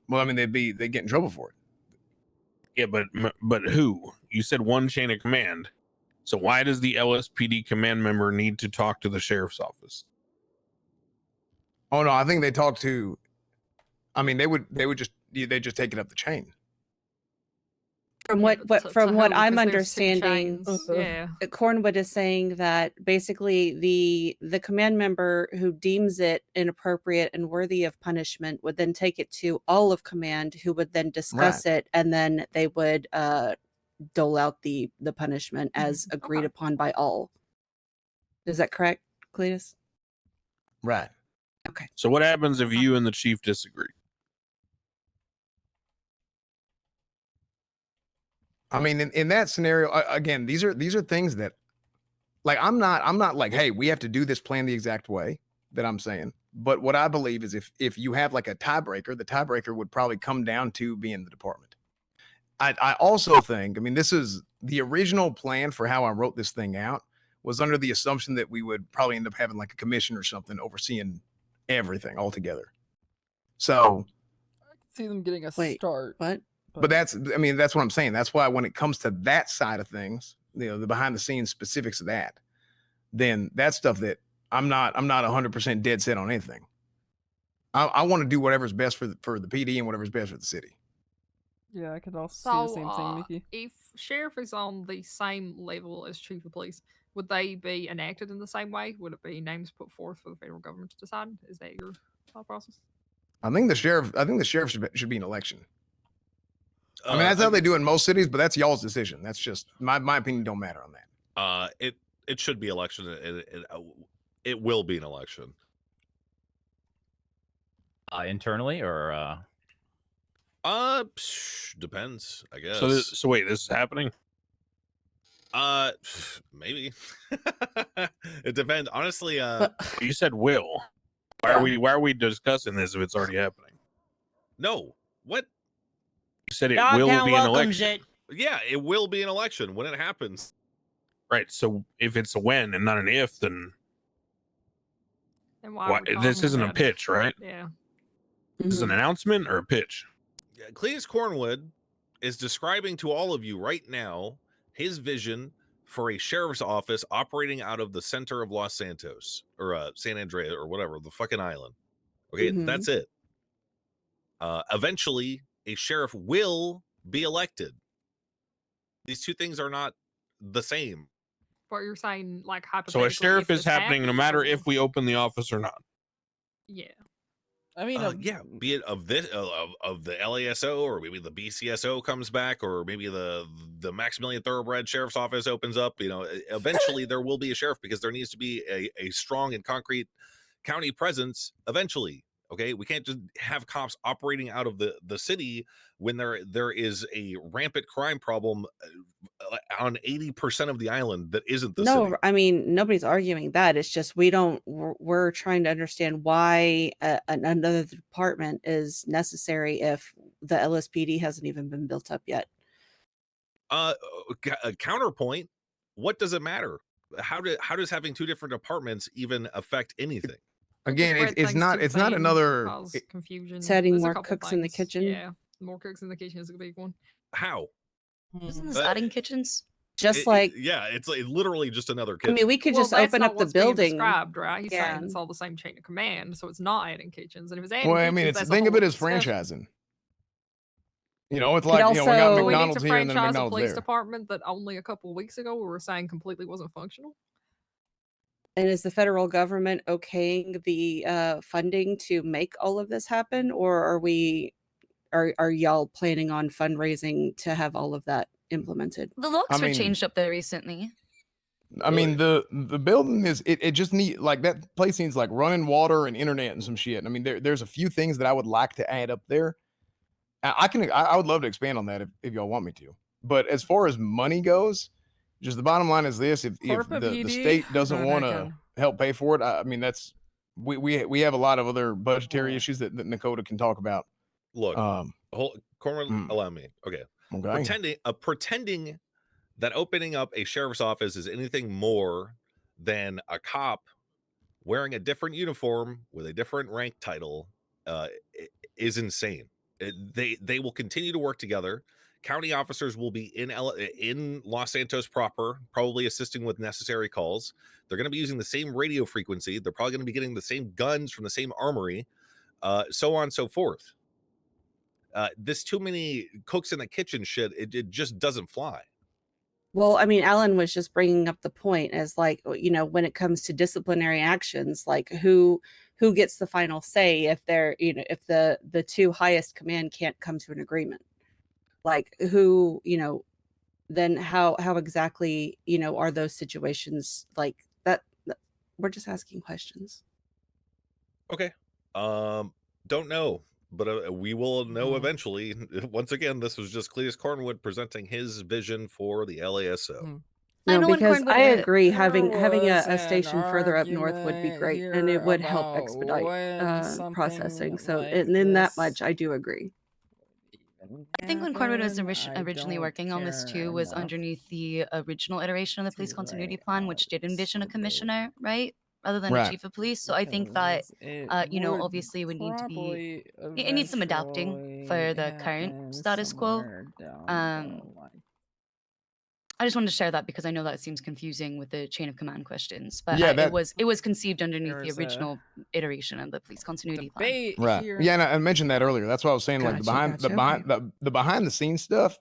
Well, I mean, they get in trouble for it. Yeah, but who? You said one chain of command. So why does the LSPD command member need to talk to the sheriff's office? Oh no, I think they talk to. I mean, they just take it up the chain. From what I'm understanding, Cornwood is saying that basically the command member who deems it inappropriate and worthy of punishment would then take it to all of command, who would then discuss it, and then they would dole out the punishment as agreed upon by all. Is that correct, Cletus? Right. Okay. So what happens if you and the chief disagree? I mean, in that scenario, again, these are things that, like, I'm not like, hey, we have to do this plan the exact way that I'm saying. But what I believe is if you have like a tiebreaker, the tiebreaker would probably come down to being the department. I also think, I mean, this is the original plan for how I wrote this thing out was under the assumption that we would probably end up having like a commission or something overseeing everything altogether. So I can see them getting a start. What? But that's what I'm saying. That's why when it comes to that side of things, the behind the scenes specifics of that, then that's stuff that I'm not 100% dead set on anything. I want to do whatever's best for the PD and whatever's best for the city. Yeah, I could also see the same thing, Mickey. If sheriff is on the same level as chief of police, would they be enacted in the same way? Would it be names put forth for the federal government to decide? Is that your thought process? I think the sheriff should be an election. I mean, that's how they do it in most cities, but that's y'all's decision. That's just my opinion. Don't matter on that. It should be election. It will be an election. Internally or depends, I guess. So wait, this is happening? Maybe. It depends. Honestly, you said will. Why are we discussing this if it's already happening? No. What? You said it will be an election. Yeah, it will be an election when it happens. Right. So if it's a when and not an if, then why this isn't a pitch, right? Yeah. This is an announcement or a pitch? Cletus Cornwood is describing to all of you right now his vision for a sheriff's office operating out of the center of Los Santos or San Andreas or whatever, the fucking island. Okay, that's it. Eventually, a sheriff will be elected. These two things are not the same. But you're saying like So hypothetically, a sheriff if is this happening no happens, matter or- if we open the office or not. Yeah. I mean, yeah, be it of this of the LASO, or maybe the BCSO comes back, or maybe the Maximilian Thoroughbred Sheriff's Office opens up. You know, eventually there will be a sheriff, because there needs to be a strong and concrete county presence eventually. Okay, we can't just have cops operating out of the city when there is a rampant crime problem on 80% of the island that isn't the No, city. I mean, nobody's arguing that. It's just we're trying to understand why another department is necessary if the LSPD hasn't even been built up yet. A counterpoint, what does it matter? How does having two different departments even affect anything? Again, it's not another cause confusion. It's adding There's a more couple cooks in the things. kitchen. Yeah, more cooks in the kitchen is a big one. How? Isn't this adding kitchens? Just like yeah, it's like literally just another I kitchen. mean, we could Well, just that's open not up the what's being building. described, right? He's Yeah. saying it's all the same chain of command, so it's not adding kitchens. And if it's adding Well, I kitchens, mean, it's that's a think of whole it as discussion. franchising. You know, it's Could like, you know, we got also- Do we need McDonald's to here and then a franchise a McDonald's police there. department that only a couple of weeks ago we were saying completely wasn't functional? And is the federal government okaying the funding to make all of this happen, or are y'all planning on fundraising to have all of that implemented? The locks I were mean- changed up there recently. I mean, the building is it just need like that place needs like running water and internet and some shit. I mean, there's a few things that I would like to add up there. I would love to expand on that if y'all want me to. But as far as money goes, just the bottom line is this: if Corpa the PD, state doesn't not want to hacking. help pay for it, I mean that's we have a lot of other budgetary issues that Nakota can talk about. Look, Corman, allow me. Okay. Okay. Pretending that opening up a sheriff's office is anything more than a cop wearing a different uniform with a different rank title is insane. They will continue to work together. County officers will be in Los Santos proper, probably assisting with necessary calls. They're going to be using the same radio frequency. They're probably going to be getting the same guns from the same armory, so on and so forth. This too many cooks in the kitchen shit, it just doesn't fly. Well, I mean, Alan was just bringing up the point as like, when it comes to disciplinary actions, like who gets the final say if they're, if the two highest command can't come to an agreement, like who, then how exactly, are those situations like that? We're just asking questions. Okay. Don't know, but we will know eventually. Once again, this was just Cletus Cornwood presenting his vision for the LASO. I No, know when because Cornwood I hit. agree. There having was a station an further up north would be argument great, and it here would help about expedite when something processing. So, like and in that this much, I do agree. I think when Cornwood was happen, I originally don't working on this care too was enough underneath the original iteration of the police to continuity lay plan, which did envision a commissioner, right? Rather than a Right. chief of police. So I think that, because it would obviously would need to be, probably it needs some adapting for eventually the current happen status quo. somewhere down the line. I just wanted to share that because I know that seems confusing with the chain of command questions, but Yeah, it was conceived underneath There the was a original iteration of the police continuity plan. debate Right. here. Yeah, and I mentioned that earlier. That's why I was saying like the behind the scenes stuff.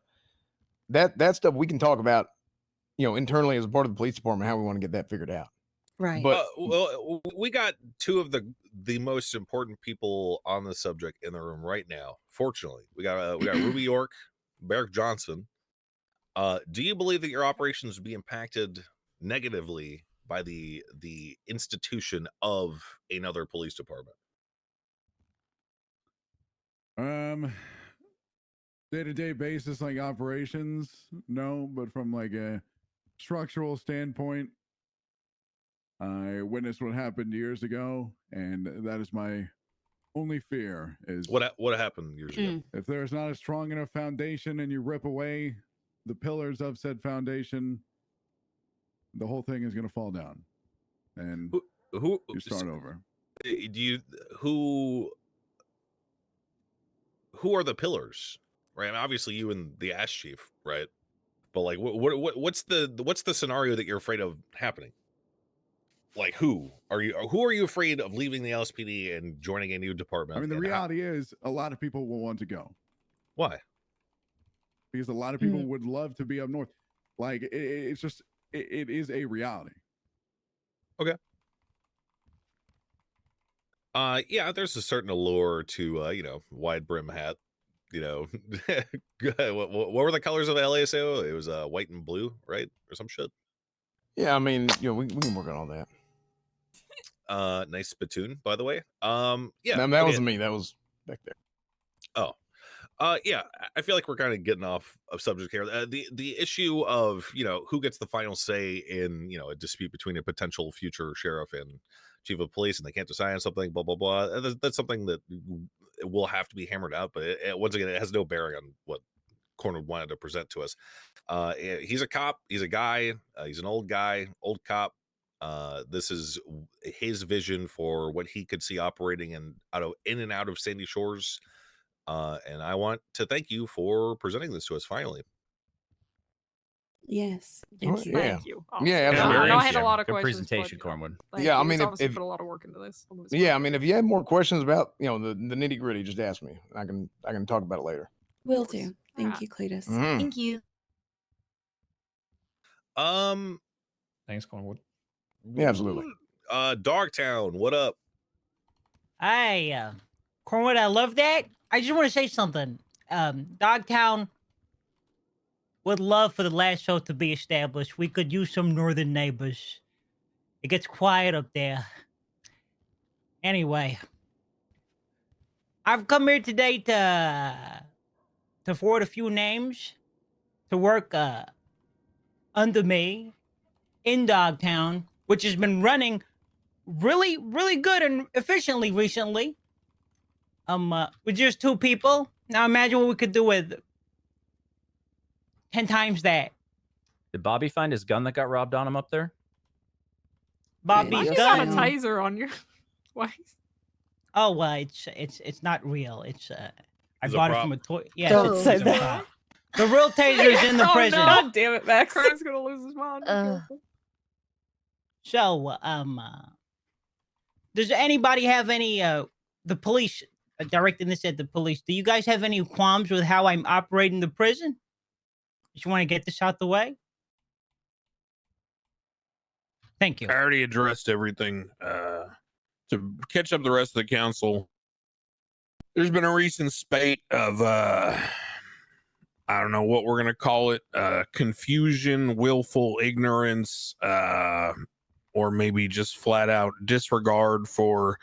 That stuff we can talk about, internally as a part of the police department, how we want to get that figured out. Right. But well, we got two of the most important people on the subject in the room right now. Fortunately, we got Ruby York, Barrick Johnson. Do you believe that your operations would be impacted negatively by the institution of another police department? Day-to-day basis, like operations, no, but from like a structural standpoint, I witnessed what happened years ago, and that is my only fear. Is what happened years ago? If there's not a strong enough foundation and you rip away the pillars of said foundation, the whole thing is going to fall down, and who you start over. Who are the pillars? Right, I mean, obviously you and the ass chief, right? But like, what's the scenario that you're afraid of happening? Like, who are you afraid of leaving the LSPD and joining a new department? I mean, the reality is a lot of people will want to go. Why? Because a lot of people would love to be up north. Like, it's just it is a reality. Okay. Yeah, there's a certain allure to wide brim hat. What were the colors of LASO? It was white and blue, right, or some shit. Yeah, I mean, we can work on all that. Nice spittoon, by the way. Yeah, that okay. wasn't me. That was back there. Oh, yeah. I feel like we're kind of getting off of subject here. The issue of who gets the final say in a dispute between a potential future sheriff and chief of police, and they can't decide on something. Blah blah blah. That's something that will have to be hammered out. But once again, it has no bearing on what Cornwood wanted to present to us. He's a cop. He's a guy. He's an old guy, old cop. This is his vision for what he could see operating in and out of Sandy Shores. And I want to thank you for presenting this to us finally. Yes. Thank you. Thank you. Yeah, honestly. absolutely. I know I had a lot of Good questions. presentation, but, Cornwood. thank Yeah, you. I mean, He's obviously if put a lot of work into this. yeah, I mean, if you had more questions about the nitty gritty, just ask me. I can talk about it later. Will do. Thank you, Cletus. Mhm. Thank you. Thanks, Cornwood. Yeah, absolutely. Dogtown, what up? Hey, Cornwood, I love that. I just want to say something. Dogtown would love for the last show to be established. We could use some northern neighbors. It gets quiet up there. Anyway, I've come here today to forward a few names to work under me in Dogtown, which has been running really, really good and efficiently recently. With just 2 people. Now imagine what we could do with 10 times that. Did Bobby find his gun that got robbed on him up there? Bobby's You got a gun. taser on your waist. Oh well, it's not real. It's I It's a bought it prop. from a toy. Yeah, Don't it's say a that. prop. The real taser is in the Oh, prison. no. God damn it, Max. Kern's gonna lose his mind. Be careful. So, does anybody have any the police directing this at the police? Do you guys have any qualms with how I'm operating the prison? Just want to get this out the way. Thank you. I already addressed everything. To catch up the rest of the council, there's been a recent spate of I don't know what we're gonna call it, confusion, willful ignorance, or maybe just flat out disregard for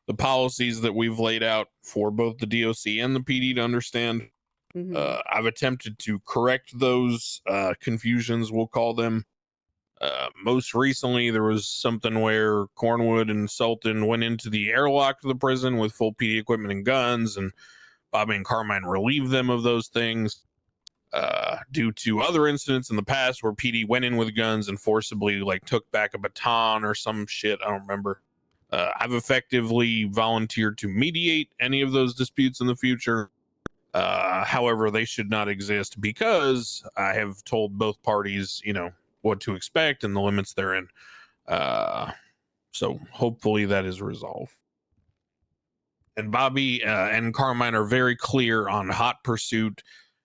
the policies that we've laid out for both the DOC and the PD to understand. I've attempted to correct those confusions, we'll call them. Most recently, there was something where Cornwood and Sultan went into the airlock of the prison with full PD equipment and guns, and Bobby and Carmine relieved them of those things. Due to other incidents in the past where PD went in with guns and forcibly took back a baton or some shit, I don't remember. I've effectively volunteered to mediate any of those disputes in the future. However, they should not exist because I have told both parties, what to expect and the limits they're in. So hopefully that is resolved. And Bobby and Carmine are very clear on hot pursuit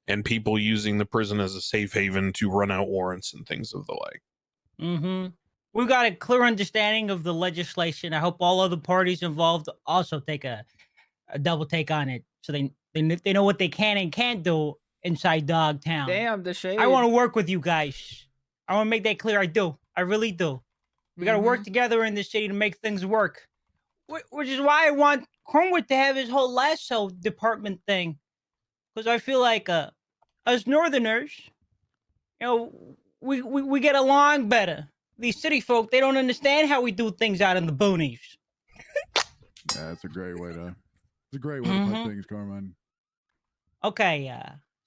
and people using the prison as a safe haven to run out warrants and things of the like. We've got a clear understanding of the legislation. I hope all other parties involved also take a double take on it, so they know what they can and can't do inside Dogtown. Damn, the shade. I want to work with you guys. I want to make that clear. I do. I really do. We got to work together in this city to make things work. Which is why I want Cornwood to have his whole lasso department thing, because I feel like us Northerners, we get along better. These city folk, they don't understand how we do things out in the boonies. Yeah, that's a great way to. It's a great way to put things, Carmine. Okay,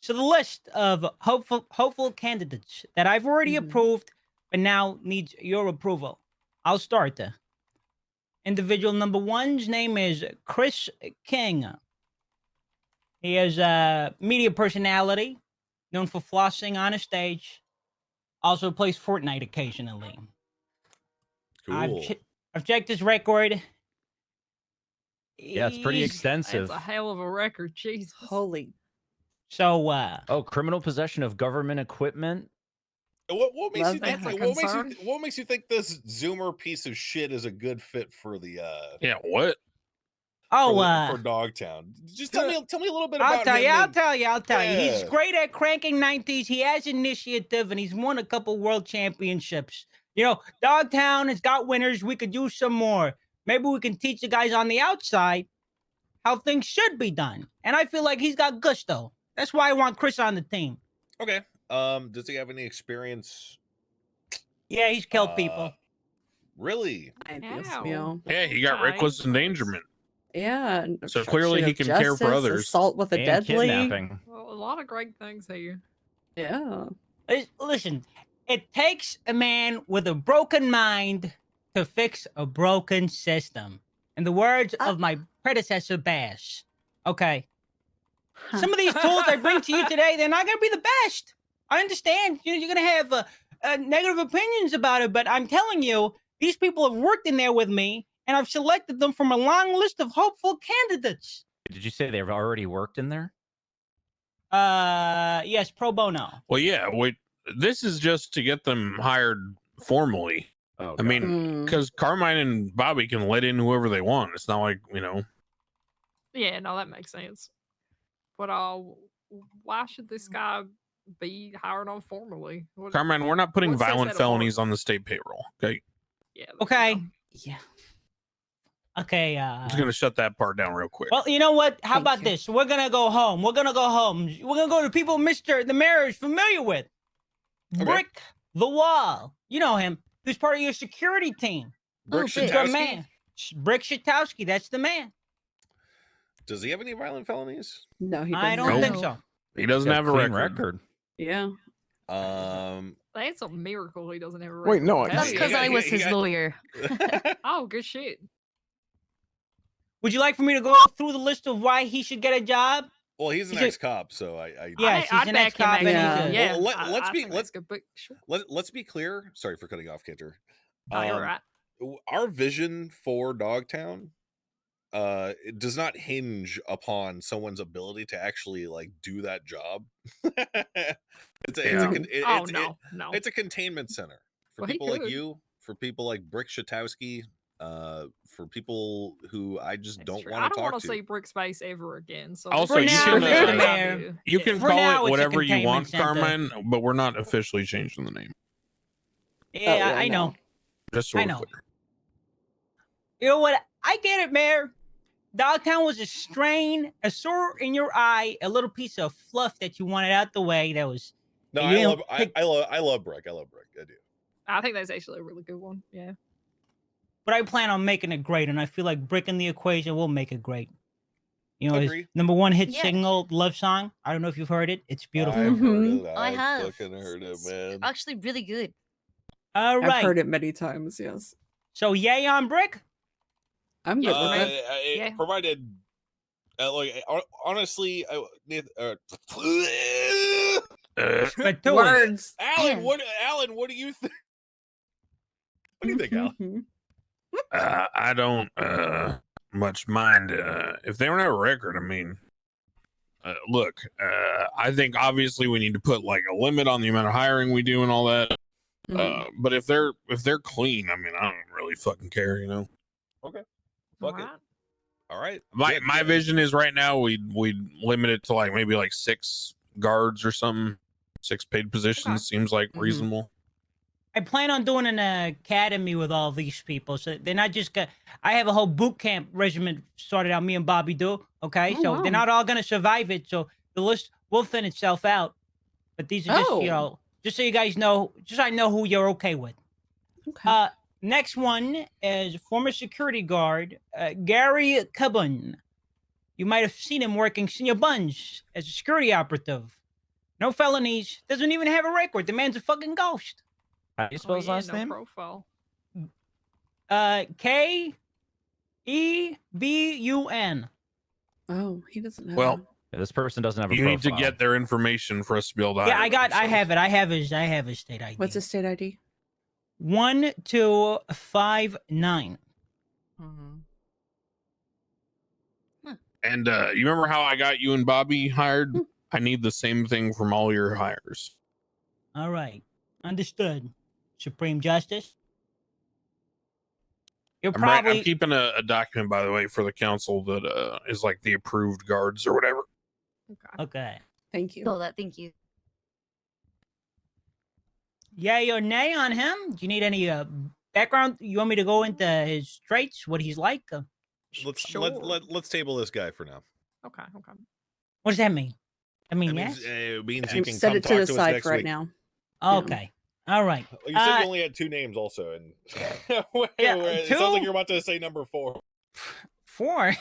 so the list of hopeful candidates that I've already approved, but now needs your approval. I'll start. Individual number 1's name is Chris King. He is a media personality, known for flossing on a stage. Also plays Fortnite occasionally. Cool. I've checked his record. Yeah, it's pretty extensive. That's a hell of a record, Jesus. Holy. So, criminal possession of government equipment, What makes Love you think? that. What makes you think this Zoomer piece of shit is a good fit for the Yeah, what? Oh, for Dogtown? Just tell me a little bit I'll about tell him. you. I'll and- tell you. I'll tell you. He's Yeah. great at cranking 90s. He has initiative, and he's won a couple world championships. You know, Dogtown has got winners. We could use some more. Maybe we can teach the guys on the outside how things should be done. And I feel like he's got gusto. That's why I want Chris on the team. Okay. Does he have any experience? Yeah, he's killed people. Really? Yeah, he got reckless endangerment. Yeah. So clearly he can care for others. Assault with a And deadly. kidnapping. Well, a lot of great things here. Yeah. Listen, it takes a man with a broken mind to fix a broken system. In the words of my predecessor, Bash. Okay. Some of these tools I bring to you today, they're not going to be the best. I understand. You're going to have negative opinions about it, but I'm telling you, these people have worked in there with me, and I've selected them from a long list of hopeful candidates. Did you say they've already worked in there? Yes, pro bono. Well, yeah. This is just to get them hired formally. Oh, I mean, because Carmine and Bobby can let in whoever they want. It's not like, Yeah, no, that makes sense. But why should this guy be hired on formally? Carmine, we're not putting what sets violent that felonies on the state payroll. Okay. Yeah. Okay. Yeah. Okay. I'm just gonna shut that part down real quick. Well, you know what? How about this? We're gonna go home. We're gonna go to people the mayor is familiar with. Okay. Brick the Wall. You know him. Who's part of your security team. Brick He's your Shatowski? man. Brick Shatowski. That's the man. Does he have any violent felonies? No, he doesn't. I don't think so. He doesn't have a clean record. Yeah. That's a miracle he doesn't have a record. Wait, no, That's because I was his lawyer. Oh, good shit. Would you like for me to go through the list of why he should get a job? Well, he's an ex-cop, so I Yes, he's an ex-cop. Yeah. Well, let's be good, but sure. let's be clear. Sorry for cutting off, Cantor. Oh, you're right. Our vision for Dogtown it does not hinge upon someone's ability to actually like do that job. It's a containment center for Well, he people like could. you, for people like Brick Shatowski, for people who I just don't True. want I to don't talk want to. to see Brickspace ever again. So Also, For you now, can Mr. Mayor, you can for call now, it it's a whatever you containment want, center. Carmine, but we're not officially changing the name. Yeah, I know. Just so I we're know. clear. You know what? I get it, Mayor. Dogtown was a strain, a sore in your eye, a little piece of fluff that you wanted out the way. That was. No, you I didn't love pick- I love Brick. I love Brick. I do. I think that's actually a really good one. Yeah. But I plan on making it great, and I feel like Brick in the equation will make it great. You know, his Agree. #1 hit Yeah. single, Love Song. I don't know if you've heard it. It's beautiful. I've heard it. I I've have. fucking heard it, man. Actually, really good. All right. I've heard it many times. Yes. So, yay on Brick? I'm good with it. Yeah. Provided, honestly, But do it. Words. Alan, what do you think? What do you think, Alan? I don't much mind if they don't have a record. I mean, look, I think obviously we need to put like a limit on the amount of hiring we do and all that. But if they're clean, I mean, I don't really fucking care, you know. Okay, fuck it. All right. My vision is right now we'd limit it to like maybe like 6 guards or something. 6 paid positions seems like reasonable. I plan on doing an academy with all these people, so they're not just I have a whole boot camp regiment sorted out. Me and Bobby do. Okay, so they're not all gonna survive it. So the list will thin itself out. But these are just just so you guys know, just so I know who you're okay with. Okay. Next one is former security guard Gary Cubbon. You might have seen him working senior bunch as a security operative. No felonies. Doesn't even have a record. The man's a fucking ghost. How do you spell his last no name? Profile. K-E-B-U-N. Oh, he doesn't have. Well, Yeah, this person doesn't have a you need to profile. get their information for us to be able to Yeah, hire them, I so- have it. I have his state ID. What's his state ID? 1259. And you remember how I got you and Bobby hired? I need the same thing from all your hires. All right. Understood. Supreme Justice. You're I'm probably keeping a document, by the way, for the council that is like the approved guards or whatever. okay. Thank you. So that, thank you. Yay or nay on him? Do you need any background? You want me to go into his traits, what he's like? Let's table this guy for now. Okay. What does that mean? I mean, That yes. means you can Set come it talk to the to us side next for right week. now. Okay. All right. Well, you said you only had 2 names, also, and it two? sounds like you're about to say number 4. 4.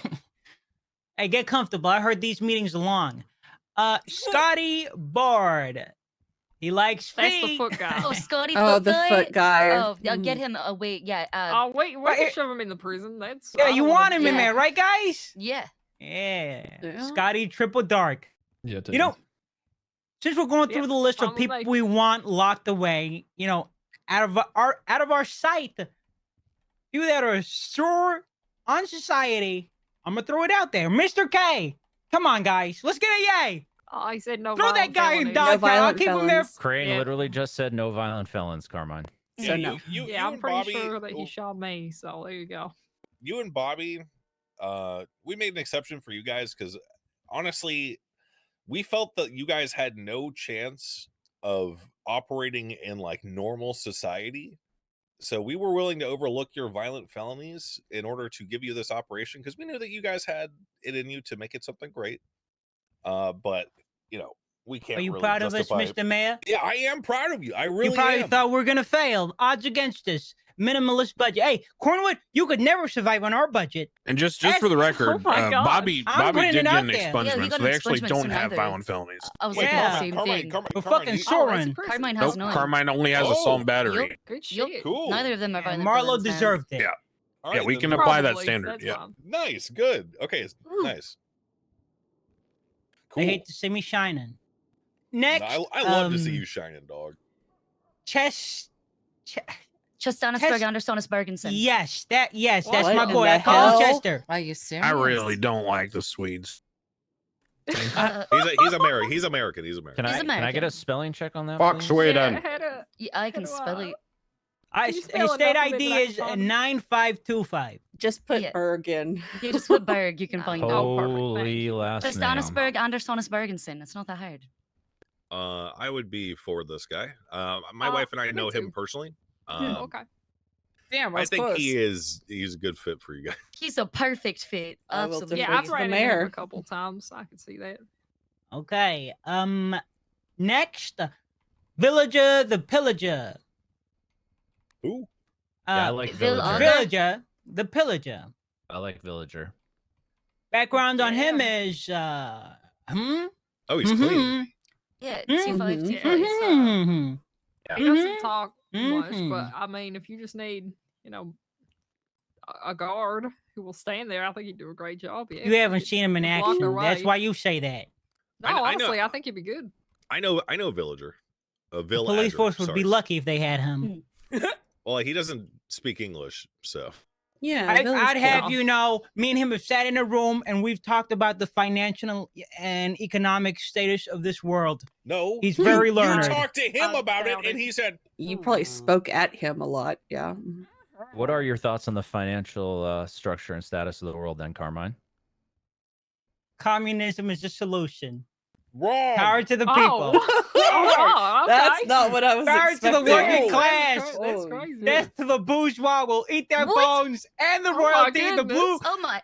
Hey, get comfortable. I heard these meetings are long. Scotty Bard. He likes That's the feet. foot guy. Oh, Scotty Oh, foot the guy? foot guy. Oh, I'll get him. Wait, yeah. Oh, wait, we're Well, gonna shove him in the prison. That's Yeah, I you don't wanna want him do in that. there, right, guys? Yeah. Yeah. Scotty Triple Dark. Yeah, You know, since we're going through Yep, the list of fine with people me. we want locked away, you know, out of our sight, you that are sore on society, I'm gonna throw it out there. Mr. K, come on, guys, let's get a yay. I said no. Throw that violent guy in felonies. dog tail. I'll keep him there. Crane Yeah. literally just said no violent felons, Carmine. So no. Yeah, I'm pretty sure that he shot me. So there you go. You and Bobby, we made an exception for you guys because honestly, we felt that you guys had no chance of operating in like normal society. So we were willing to overlook your violent felonies in order to give you this operation because we knew that you guys had it in you to make it something great. But you know, we can't. Are you really proud of us, justify Mr. Mayor? Yeah, I am proud of you. I really You probably am. thought we were gonna fail. Odds against us. Minimalist budget. Hey, Cornwood, you could never survive on our budget. And just for the record, my God. Bobby I'm putting did it get out an there. expungement, Yeah, he got so an they actually expungement, don't so have neither. violent felonies. I was Yeah. thinking the same Carmine, thing. We're fucking soaring. Carmine Nope, has none. Carmine only has assault and battery. Yup. Good Yup. shit. Cool. Neither of them are And violent Marlo felons, man. deserved it. Yeah, All yeah, right, we then can the- apply that Probably, standard. that's Yeah. fine. Nice, good. Okay, nice. They hate to see me shining. Next, I love to see you shining, dog. Chess. Chestanusberg, Andersonus Bergensen. Yes, that's What my in boy. the I call him hell? Chester. Are you serious? I really don't like the Swedes. He's American. He's American. He's American. He's Can I get American. a spelling check on that? Fuck please? Sweden. Yeah, I can spell it. His spell state enough of it ID that I is can find him? 9525. Just put Yeah. Berg in. You just put Berg, you can find it. Holy last name. Chestanusberg, Andersonus Bergensen. It's not that hard. I would be for this guy. My wife and I me know him too. personally. Okay. Damn, I I was think close. he's a good fit for you guys. He's a perfect fit. I will Absolutely. Yeah, defer I've to the ran into him mayor. a couple times. I can see that. Okay. Next, Villager the Pillager. Who? Yeah, I like Villager. Villager. Villager the Pillager. I like Villager. Background on him Yeah. is Oh, he's clean. Yeah, Mhm. T5, Yeah, T5. Mhm. He doesn't talk much, Mhm. but I mean, if you just need, a guard who will stand there, I think he'd do a great job. Yeah, You haven't seen him in block their action. That's way. why you say that. No, I know- honestly, I think he'd be good. I know Villager. The police force would be lucky if they had him. Well, he doesn't speak English, so Yeah, I'd have you know, me and him have sat in a room and we've talked about the financial and economic status of this world. no. He's very You learned. talked to him I about it, doubt and it. he said, You probably spoke at him a lot. Yeah. What are your thoughts on the financial structure and status of the world, then, Carmine? Communism is the solution. "Wrong." Power to the people. Oh, okay. That's not what I was Power to the expecting. working Whoa. class. That's Oh. crazy. Death to the bourgeois will eat their What? bones and the Oh my royalty and the blue. goodness. Oh my.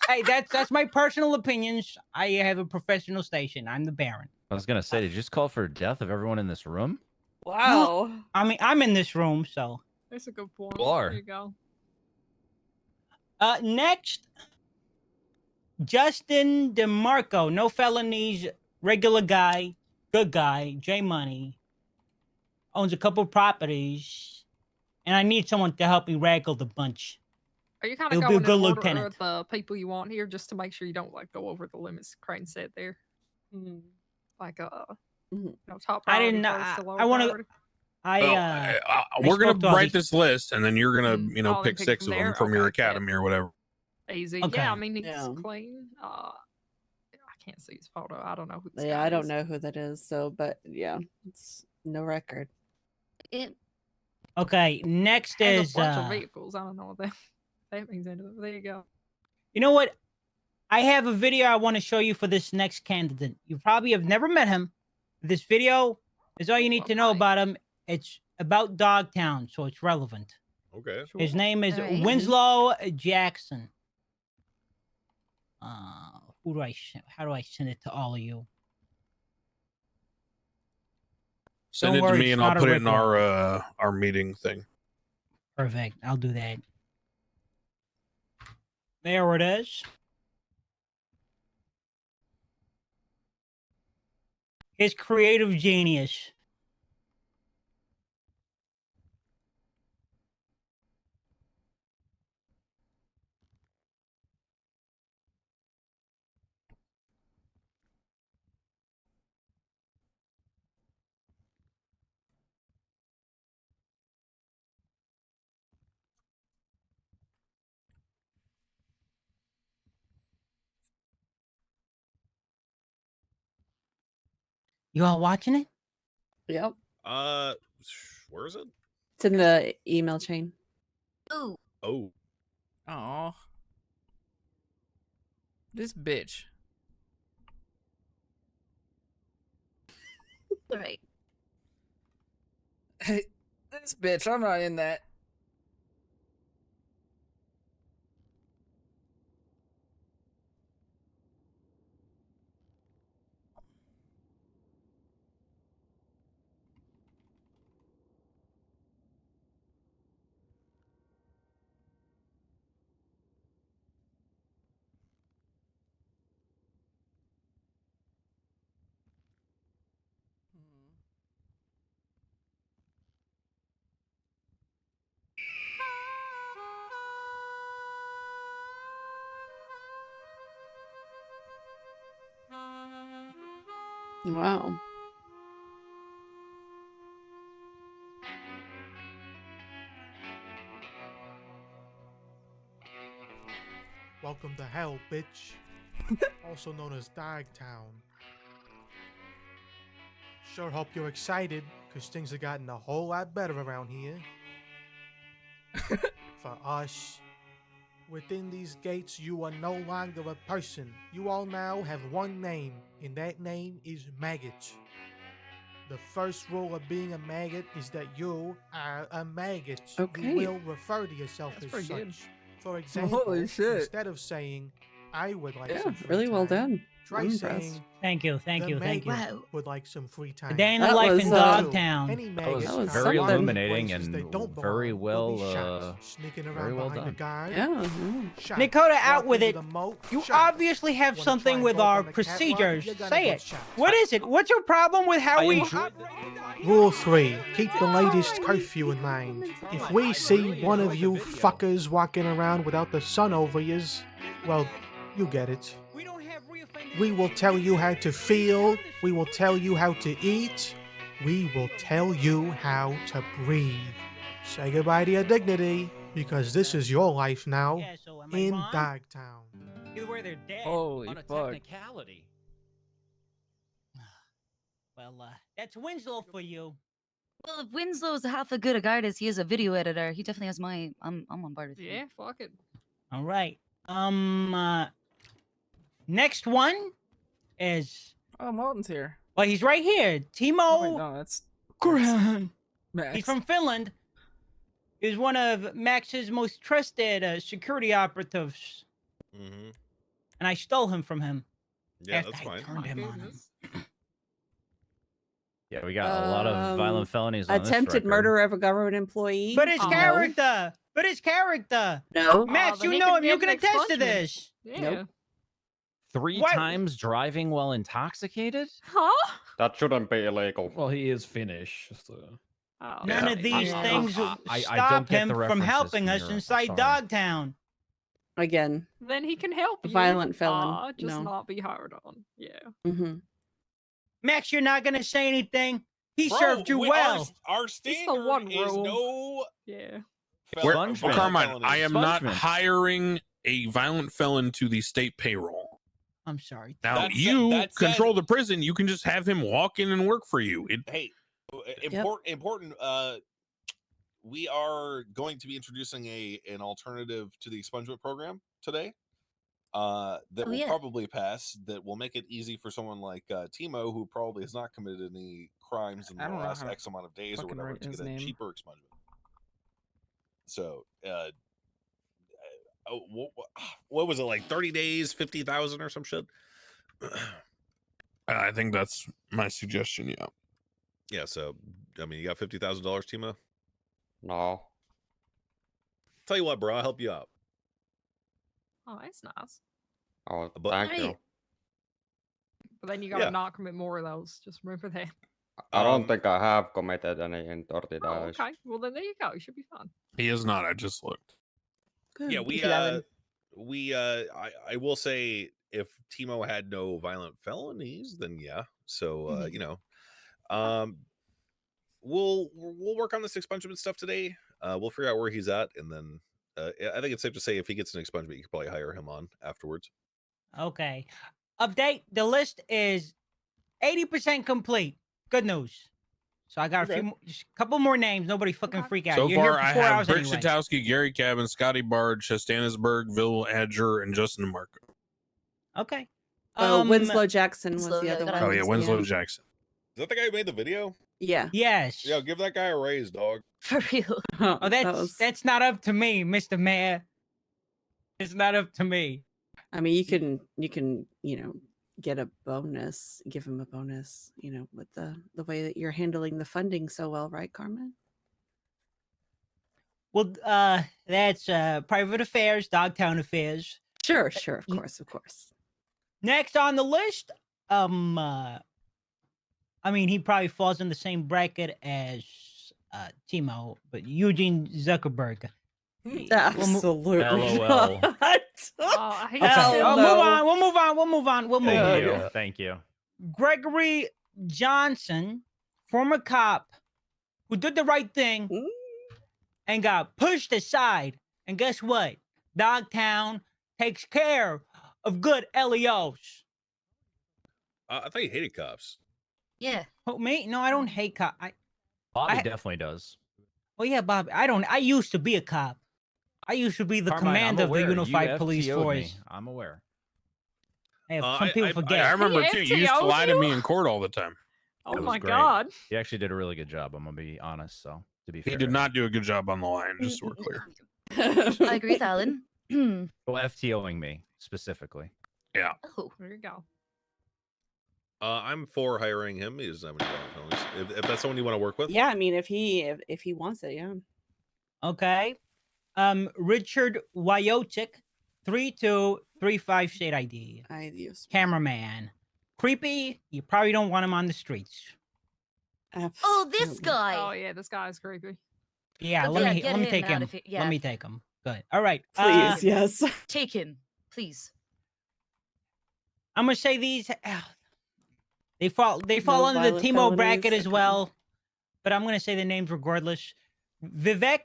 Hey, that's my personal opinions. I have a professional station. I'm the Baron. I was gonna say, did you just call for death of everyone in this room? Wow. I mean, I'm in this room, so. That's a good point. You are. There you go. Next, Justin DeMarco. No felonies. Regular guy. Good guy. J Money. Owns a couple properties. And I need someone to help me raggle the bunch. Are you kind He'll of be a going good in order lieutenant. of the people you want here, just to make sure you don't go over the limits Crane said there? Like top I priority didn't know. first to lower I want to. priority? We're gonna spoke to all write these- this list, and then you're gonna, I'll then pick pick 6 from of them there? from your Okay, bet. academy or whatever. Easy. Okay. Yeah, I mean he's Yeah. clean. I can't see his photo. I don't know who this Yeah, guy I don't is. know who that is. So, but yeah, it's no record. it. Okay, next There's is a bunch of vehicles. I don't know what that means. There you go. you know what? I have a video I want to show you for this next candidate. You probably have never met him. This video is all you need to know about him. It's about Dogtown, so it's relevant. Okay. His name is Alright. Winslow Jackson. How do I send it to all of you? Send Don't it worry, to me it's and I'll not a put it in rickroll. our meeting thing. Perfect. I'll do that. There it is. His creative genius. You all watching it? Yep. Where is it? It's in the email chain. Ooh. Oh. Aw. This bitch. All right. Hey, this bitch. I'm not in that. Wow. Welcome to hell, bitch. Also known as Dogtown. Sure hope you're excited, because things have gotten a whole lot better around here. For us, within these gates, you are no longer a person. You all now have one name, and that name is Maggot. The first rule of being a maggot is that you are a maggot. Okay. You will refer to yourself That's as pretty good. such. For example, Holy shit. instead of saying, I would like Yeah, some free really well time, done. try I'm saying, impressed. Thank you. the Thank you. maggot would like some free time. A day in the That life was, in uh, Dogtown. Any That was maggots was caught very something. illuminating places and they don't very belong will be well, shot. Sneaking around very well behind done. the guard. Yeah. Shot. Dakota, out Walk with into it. the moat, You shot. obviously have Wanna something try and with go up our on the catwalk, procedures. you're gonna Say get it. shot. What is it? What's your problem with how I we enjoyed Rule 3. Keep the latest curfew in mind. If we see one of you fuckers walking around without the sun over yous, well, you get it. We will tell you how to feel. We will tell you how to eat. We will tell you how to breathe. Say goodbye to your dignity, because this is your life now Yeah, so am I in wrong? Dogtown. Either way, they're dead. Holy On a fuck. technicality. Well, that's Winslow for you. Well, if Winslow's half a good a guard as he is a video editor, he definitely has my. I'm on board with you. Yeah, fuck it. All right. Next one is Oh, Malton's here. well, he's right here. Timo Oh, wait, no, that's Gran. Max. He's from Finland. He's one of Max's most trusted security operatives, Mm-hmm. and I stole him from him. Yeah, after that's I fine. turned him on him. Yeah, we got a lot of violent felonies on this Attempted record. murder of a government employee. But his No. character. But his character. No. Max, then you he know can him. be You an can attest to expungement. this. Yeah. Nope. 3 What? times driving while intoxicated? Huh? That shouldn't be illegal. Well, he is Finnish. So. Oh, None Yeah. of these yeah. things I stop don't get him the from references helping from us Europe, I'm inside sorry. Dogtown. Again. Then he can help A you. violent felon. Just No. not be hard on. Yeah. Mm-hmm. Max, you're not going to say anything. He Bro, served you well. Our It's the standard one is rule. no Yeah. violent Carmine, felonies. I am not Expungement. hiring a violent felon to the state payroll. I'm sorry. Now, That said- you that said- control the prison. You can just have him walk in and work for you. Hey, Important. We are going to be introducing an alternative to the expungement program today. That will probably pass. That will make it easy for someone like Timo, who probably has not committed any crimes in the last X amount of days or whatever, to get a cheaper expungement. So, what was it, like 30 days, 50,000 or some shit? I think that's my suggestion. Yeah. Yeah. So, I mean, you got $50,000, Timo? No. Tell you what, bro, I'll help you out. Oh, that's nice. Oh, But- thank you. But then you gotta Yeah. not commit more of those. Just remember that. I don't think I have committed any in 30 Oh, days. okay. Well, then there you go. You should be fine. He is not. I just looked. Yeah, I will say, if Timo had no violent felonies, then yeah. So you know, we'll work on this expungement stuff today. We'll figure out where he's at, and then I think it's safe to say if he gets an expungement, you could probably hire him on afterwards. Okay. Update. The list is 80% complete. Good news. So I got just a couple more names. Nobody fucking freak out. So You're far, here I for 4 have hours Britt anyway. Shatowski, Gary Cabin, Scotty Bard, Chastanisberg, Vil Adger, and Justin DeMarco. Okay. Winslow Jackson was the other one. Oh yeah, Winslow Jackson. Is that the guy who made the video? Yeah. Yes. Yo, give that guy a raise, dog. For real. Oh, that's not up to me, Mr. Mayor. It's not up to me. I mean, you can get a bonus, give him a bonus, with the way that you're handling the funding so well, right, Carmen? Well, that's private affairs, Dogtown affairs. Sure, of course. Next on the list, I mean, he probably falls in the same bracket as Timo, but Eugene Zuckerberg. Absolutely. LOL. Oh, Okay. We'll move on. Thank you. Gregory Johnson, former cop who did the right thing and got pushed aside. And guess what? Dogtown takes care of good LEOs. I thought you hated cops. Yeah. Oh, me? No, I don't hate cops. Bobby definitely does. Oh yeah, Bob. I used to be a cop. I used to be the Carmine, I'm commander of the aware. Unified You Police FTO'd Force. me. I'm aware. Hey, some people forget. I remember He too. You used to FTO'd lie to you? me in court all the time. Oh It was my great. god. He actually did a really good job. I'm gonna be honest. So to be fair, He did not do a good job on the line. Just so we're clear. I agree with Alan. Well, FTOing me specifically. Yeah. Oh, There you go. I'm for hiring him. He doesn't have any violent felonies. If that's someone you want to work with. Yeah, I mean, if he wants it, yeah. Okay. Richard Wyotic, 3235 state ID. Cameraman. Creepy. You probably don't want him on the streets. Oh, this guy. Oh yeah, this guy's creepy. Yeah, Yeah, let me get him take out him. of here, yeah. Let me take him. Good. All right. Please, yes. Take him, please. I'm gonna say these. They fall under the violent Timo bracket felonies, as okay. well, but I'm gonna say the names regardless. Vivek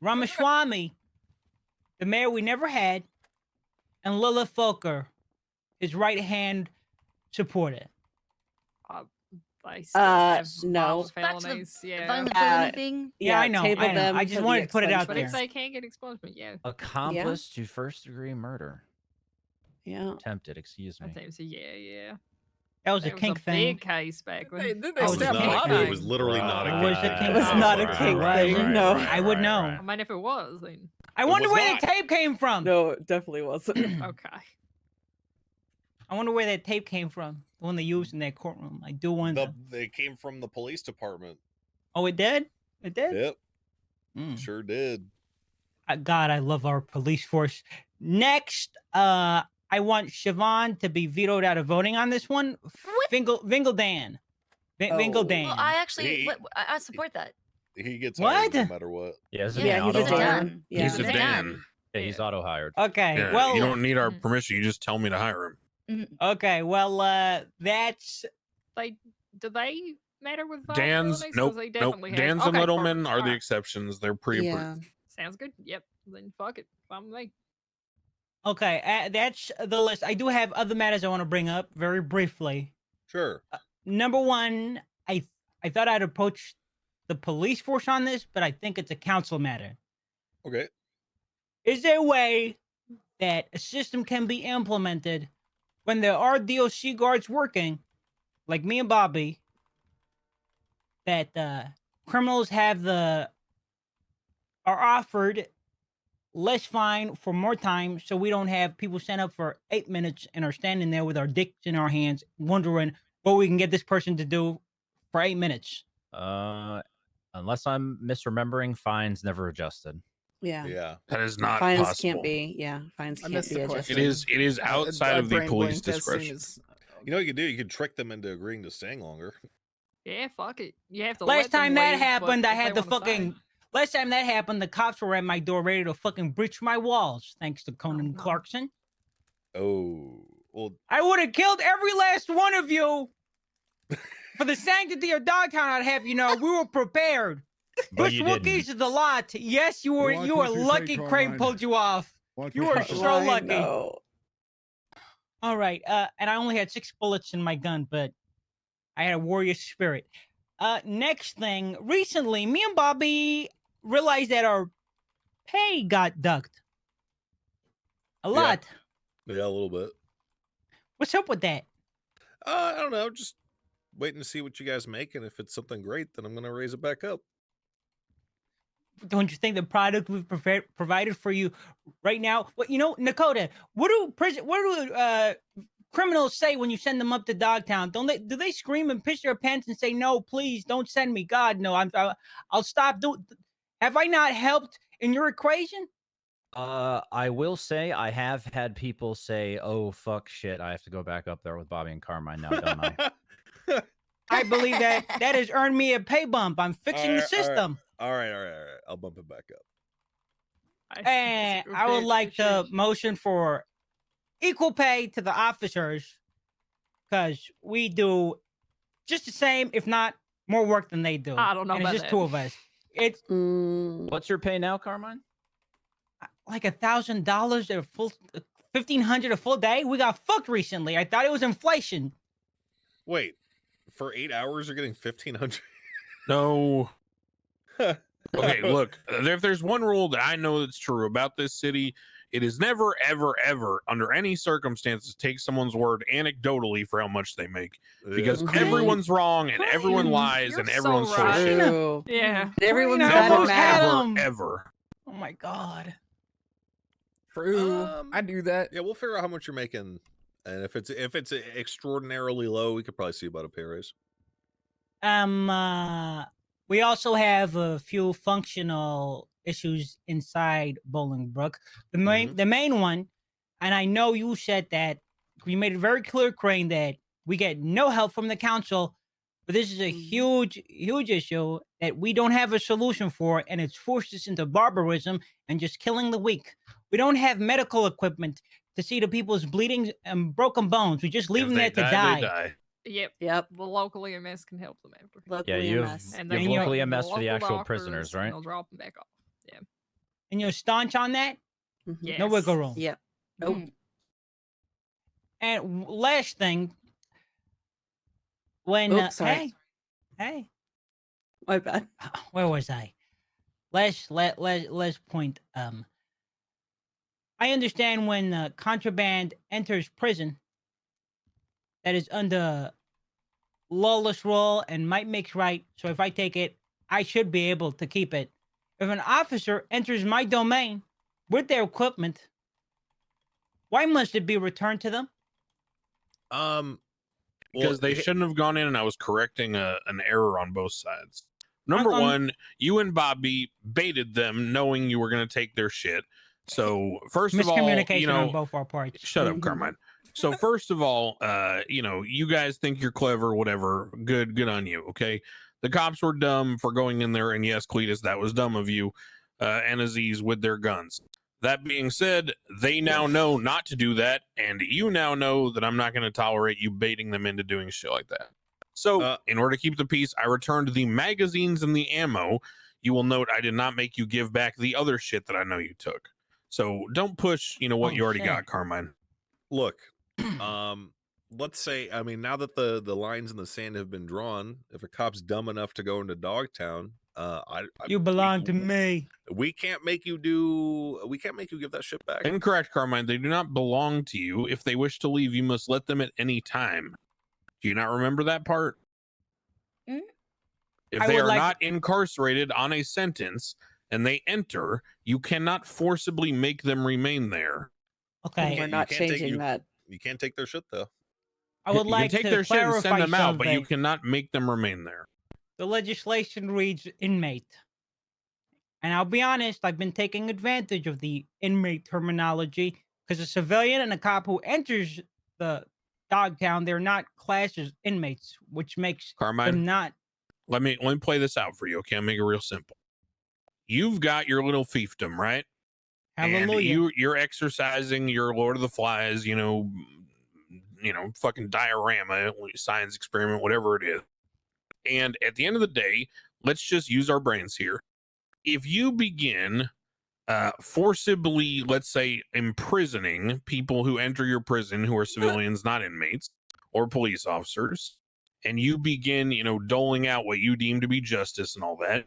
Ramaswamy, the mayor we never had, and Lila Foker, his right hand supporter. They still have no. violent felonies. Yeah. Violent felony thing. Yeah, I know. table I know. them I just for the wanted to put it out But there. if they can't get expungement, yeah. Accomplice to first degree murder. Yeah. Attempted. Excuse me. I think so. Yeah. That was a That kink a thing. big case back when. Did they It was, step not up? it was literally not a It kink was a thing. kink It was thing. not a kink thing, no. I would know. I mean, if it was, then I wonder was where not. the tape came from. No, it definitely wasn't. okay. I wonder where that tape came from. The one they used in that courtroom. I do wonder. They came from the police department. Oh, it did? It did? Yep. Mm. Sure did. God, I love our police force. Next, I want Siobhan to be vetoed out of voting on this one. Vingeldan. Vingeldan. Well, I actually, He- I support that. He gets What? hired no matter what. Yeah, he's a auto Dan. hired. Yeah. He's a Dan. Yeah, he's auto hired. Okay, Yeah, well, you don't need our permission. You just tell me to hire him. okay, well, that's Do they matter with violent Dan's felonies? 'Cause nope, they nope. definitely have- Dan's and okay, Littleman perfect. are the Alright. exceptions. They're pre-approved. Yeah. Sounds good. Yep. Then fuck it. Fine with me. okay. That's the list. I do have other matters I want to bring up very briefly. Sure. Number one, I I thought I'd approach the police force on this, but I think it's a council matter. Okay. Is there a way that a system can be implemented when there are DOC guards working, like me and Bobby, that criminals are offered less fine for more time, so we don't have people stand up for 8 minutes and are standing there with our dicks in our hands, wondering what we can get this person to do for 8 minutes? Unless I'm misremembering, fines never adjusted. Yeah. Yeah. That is not Fines possible. can't be. Yeah, fines I can't missed be the adjusted. question. It is outside of the brain police blinked as soon discretion. as- You know what you could do? You could trick them into agreeing to staying longer. Yeah, fuck it. You have to Last let them time that leave, but happened, I if they had the wanna stay- fucking. Last time that happened, the cops were at my door ready to fucking breach my walls, thanks to Conan Clarkson. Oh, well, I would have killed every last one of you. For the sanctity of Dogtown, I'd have you know, we were prepared. But Push you Wookiees didn't. to the lot. Yes, you were. Watch You were what you say, lucky. Crane Carmine. pulled you off. Watch You what were you say. so lucky. No. All right. And I only had 6 bullets in my gun, but I had a warrior spirit. Next thing, recently, me and Bobby realized that our pay got ducked. A lot. Yeah, a little bit. What's up with that? I don't know. Just waiting to see what you guys make, and if it's something great, then I'm gonna raise it back up. Don't you think the product we've provided for you right now? Well, you know, Nakota, what do criminals say when you send them up to Dogtown? Do they scream and piss their pants and say, "No, please, don't send me. God, no, I'll stop." Have I not helped in your equation? I will say I have had people say, "Oh fuck, shit, I have to go back up there with Bobby and Carmine now, don't I?" I believe that has earned me a pay bump. I'm fixing the system. All right. I'll bump it back up. And I would like to motion for equal pay to the officers, because we do just the same, if not more work than they do. I don't know And it's about just that. 2 of us. It's What's your pay now, Carmine? like $1,000 a full, $1,500 a full day. We got fucked recently. I thought it was inflation. Wait, for 8 hours you're getting 1,500? No. Okay, look, if there's one rule that I know that's true about this city, it is never, ever, ever, under any circumstances, take someone's word anecdotally for how much they make. Because everyone's wrong and everyone lies and everyone's full of shit. True. Yeah. Everyone's Never, bad at Never, math. ever, ever. Oh my god. True. I do that. Yeah, we'll figure out how much you're making, and if it's extraordinarily low, we could probably see about a pay raise. We also have a few functional issues inside Bolingbrook. The main one, and I know you said that we made it very clear, Crane, that we get no help from the council, but this is a huge issue that we don't have a solution for, and it's forced us into barbarism and just killing the weak. We don't have medical equipment to see the people's bleeding and broken bones. We just leave them there to die. They die. Yep. The local EMS can help them after. Yeah, you have local EMS for the actual prisoners, right? They'll drop them back off. Yeah. And you're staunch on that? Yes. No wiggle room. Yep. Nope. And last thing, when Oops, sorry. hey, my bad. Where was I? Last point. I understand when contraband enters prison, that is under lawless rule and might makes right. So if I take it, I should be able to keep it. If an officer enters my domain with their equipment, why must it be returned to them? Because they shouldn't have gone in, and I was correcting an error on both sides. Number one, you and Bobby baited them knowing you were going to take their shit. So first of all, Miscommunication on both our parts. Shut up, Carmine. So first of all, you guys think you're clever, whatever. Good on you. Okay. The cops were dumb for going in there, and yes, Cletus, that was dumb of you, and Aziz with their guns. That being said, they now know not to do that, and you now know that I'm not going to tolerate you baiting them into doing shit like that. So, in order to keep the peace, I returned the magazines and the ammo. You will note I did not make you give back the other shit that I know you took. So don't push, what you already got, Carmine. Look, let's say, I mean, now that the lines in the sand have been drawn, if a cop's dumb enough to go into Dogtown, You belong to me. We can't make you give that shit back. Incorrect, Carmine. They do not belong to you. If they wish to leave, you must let them at any time. Do you not remember that part? If I they would are like- not incarcerated on a sentence and they enter, you cannot forcibly make them remain there. Okay. We're not changing that. You can't take their shit though. I would You like can take to their shit and clarify send them out, something. but you cannot make them remain there. The legislation reads inmate. And I'll be honest, I've been taking advantage of the inmate terminology because a civilian and a cop who enters the Dogtown, they're not classed as inmates, which makes Carmine, them not. Let me play this out for you. Okay, I'll make it real simple. You've got your little fiefdom, right? Hallelujah. And you're exercising your Lord of the Flies, fucking diorama, science experiment, whatever it is. And at the end of the day, let's just use our brains here. If you begin forcibly, let's say, imprisoning people who enter your prison who are civilians, not inmates or police officers, and you begin, doling out what you deem to be justice and all that,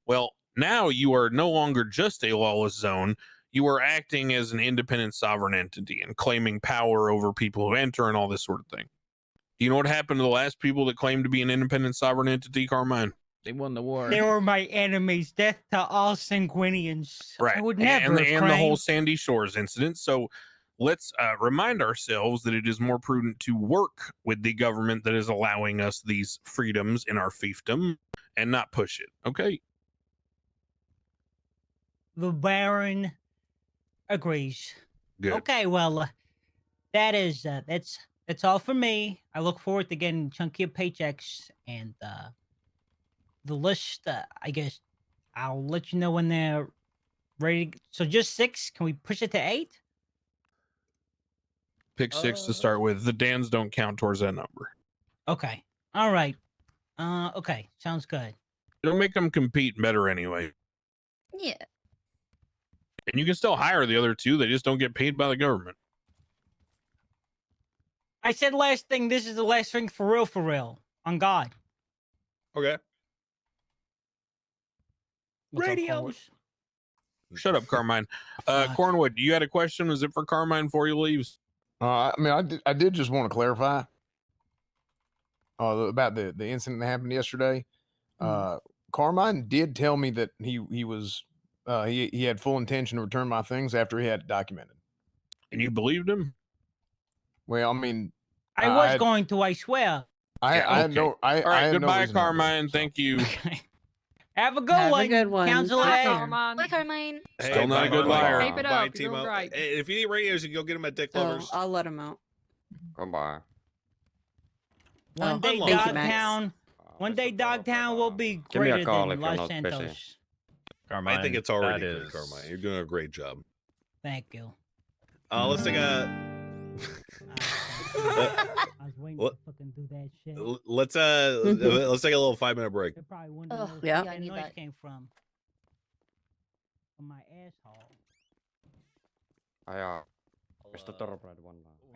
well, now you are no longer just a lawless zone. You are acting as an independent sovereign entity and claiming power over people who enter and all this sort of thing. Do you know what happened to the last people that claimed to be an independent sovereign entity, Carmine? They won the war. They were my enemies. Death to all Sanguinians. Right. I would never and the whole claim- Sandy Shores incident. So let's remind ourselves that it is more prudent to work with the government that is allowing us these freedoms in our fiefdom and not push it. Okay. The Baron agrees. Good. Okay, well, that's all for me. I look forward to getting chunkier paychecks and the list. I guess I'll let you know when they're ready. So just 6? Can we push it to 8? Pick 6 to start with. The Dans don't count towards that number. Okay. All right. Okay. Sounds good. It'll make them compete better anyway. Yeah. And you can still hire the other 2. They just don't get paid by the government. I said last thing. This is the last thing for real, for real. On God. Okay. Radios. Shut up, Carmine. Cornwood, you had a question? Was it for Carmine before he leaves? I mean, I did just want to clarify about the incident that happened yesterday. Carmine did tell me that he was he had full intention to return my things after he had it documented. And you believed him? Well, I mean, I was going to, I swear. I had no. All right, I had no goodbye, reason not to, Carmine. Thank you. Have a good one. Council Bye, A. Carmine. Bye, Carmine. Still not a good liar. Keep it Bye, up. You're doing Timo. great. Hey, if you need radios, you can go get them at Dick Oh, Lovers. I'll let him out. Goodbye. One day, Thank you, Dogtown. One day, Dogtown will be Give me a greater call than if you're Los not busy. Santos. I think it's already that good, is- Carmine. You're doing a great job. Thank you. Let's take a. I was waiting What? to fucking do that shit. Let's let's take a little 5-minute break. They're probably wondering Oh, where yeah, that I need noise that. came from my asshole. Mr. Thoroughbred one.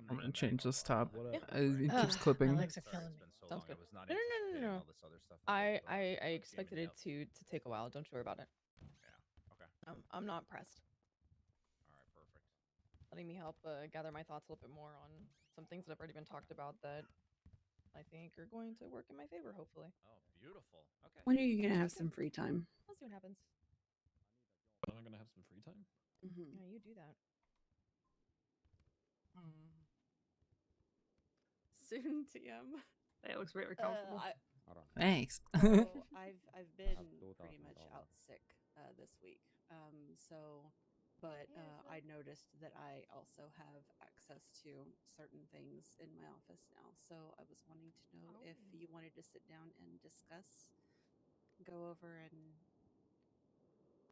I'm gonna change this top. It Ugh, keeps clipping. My legs are killing me. Sounds good. No. I expected it to take a while. Don't you worry about it. Yeah. Okay. I'm not pressed. All right, perfect. Letting me help gather my thoughts a little bit more on some things that have already been talked about that I think are going to work in my favor. Hopefully. Oh, beautiful. Okay. When are you gonna have some free time? We'll see what happens. Am I gonna have some free time? Yeah, you do that. Soon, TM. That looks very comfortable. Thanks. So I've been pretty much out sick this week. But I noticed that I also have access to certain things in my office now. So I was wanting to know if you wanted to sit down and discuss, go over and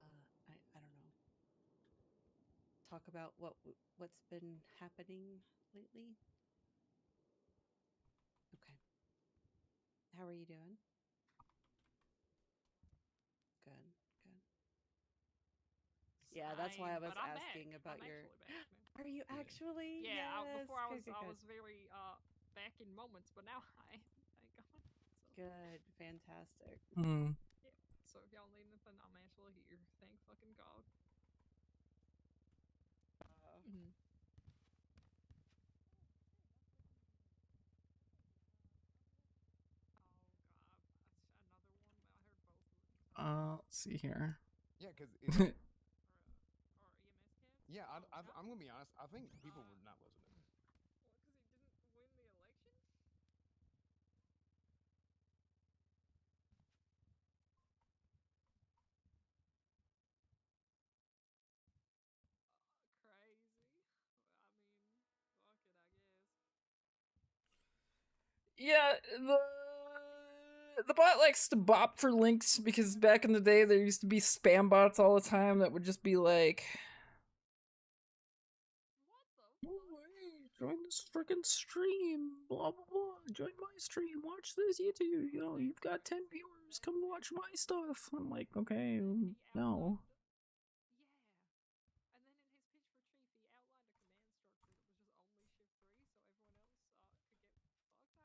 I don't know, talk about what's been happening lately. Okay. How are you doing? Good. Yeah, that's why I was asking about your. Are you actually? Yeah. Yes. Before I Good. was very back in moments, but now I ain't. Thank God. So, Good, fantastic. Hmm. yeah. So if y'all need anything, I'm actually here. Thank fucking God. Mhm. Let's see here. Yeah, because yeah, I'm gonna be honest. I think people were not listening. What? Because he didn't win the election? Crazy. I mean, fuck it, I guess. Yeah, the bot likes to bop for links because back in the day there used to be spam bots all the time that would just be like, "Oh, hey, join this freaking stream, blah blah blah. Join my stream, watch this YouTube. You know, you've got 10 viewers. Come watch my stuff." I'm like, okay, no. And then in his pitch for Chief, he outlined a command structure that was just only shift 3, so everyone else could get fucked, I guess.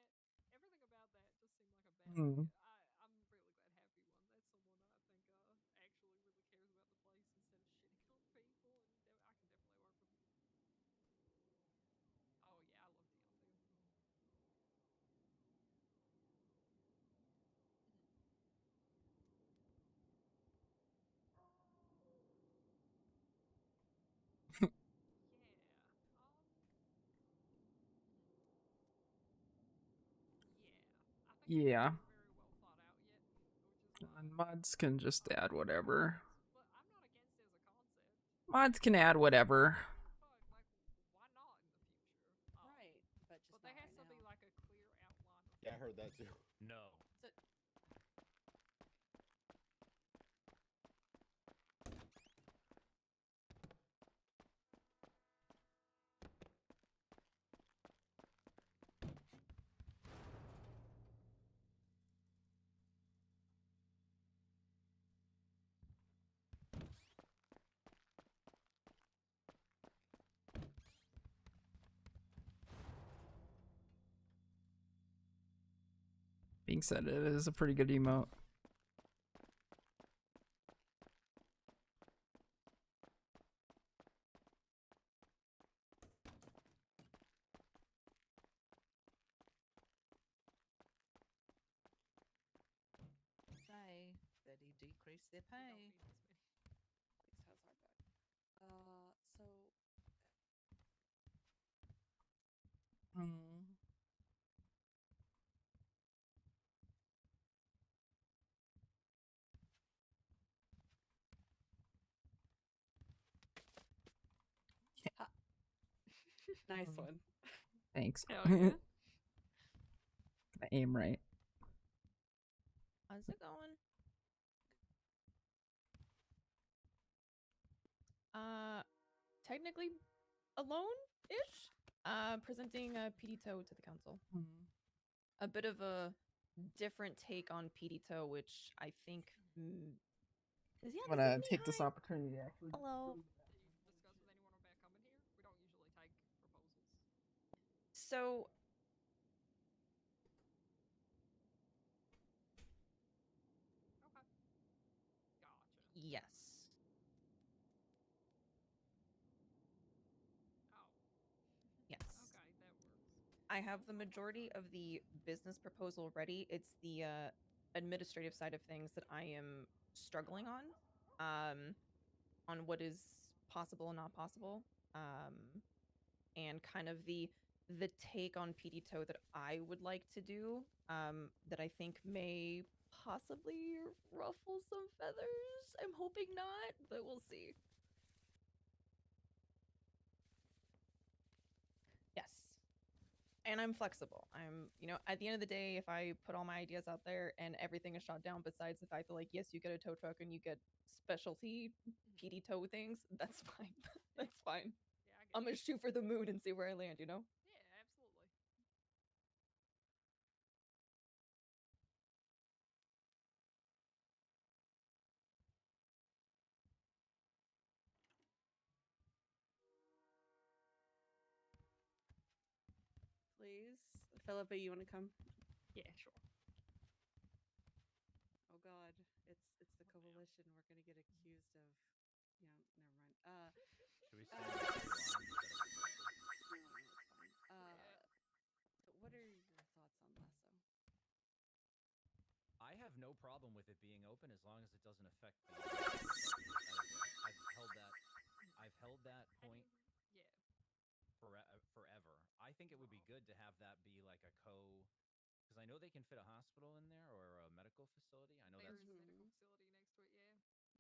Like that, everything about that just seemed like a bad Hmm. idea. I'm really glad Happy won. That's someone I think actually really cares about the place instead of shitting on people, and I can definitely work with him. Oh yeah, I love Dion too. Yeah. And mods can just add whatever. Mods can add whatever. Right, but just there not has right to be now. like a clear outline of. Yeah, I heard that too. No. Being said, it is a pretty good emote. Say that he decreased their pay. Please has our back. So Hmm. nice one. Thanks. Hell yeah. I aim right. How's it going? Technically alone-ish. Presenting a PD Toe to the council. A bit of a different take on PD Toe, which I think is I'm gonna take this opportunity actually. Hello. Discuss with anyone about coming here? We don't usually take proposals. So Okay. Gotcha. yes. Oh. Yes. Okay, that works. I have the majority of the business proposal ready. It's the administrative side of things that I am struggling on what is possible and not possible, and kind of the take on PD Toe that I would like to do, that I think may possibly ruffle some feathers. I'm hoping not, but we'll see. Yes. And I'm flexible. At the end of the day, if I put all my ideas out there and everything is shot down, besides the fact that, like, yes, you get a tow truck and you get specialty PD tow things, that's fine. That's fine. Yeah, I get I'm gonna shoot for the moon and see where I land, Yeah, absolutely. Philippa, you want to come? Yeah, sure. Oh God, it's the coalition. We're gonna get accused of. Yeah, never mind. Should we stand up for the line instead of No, it's fine. So what are your thoughts on Lasso? I have no problem with it being open as long as it doesn't affect the. I've held that point. Yeah. Forever. I think it would be good to have that be like a because I know they can fit a hospital in there or a medical facility. I know There that's. is a medical facility next to it.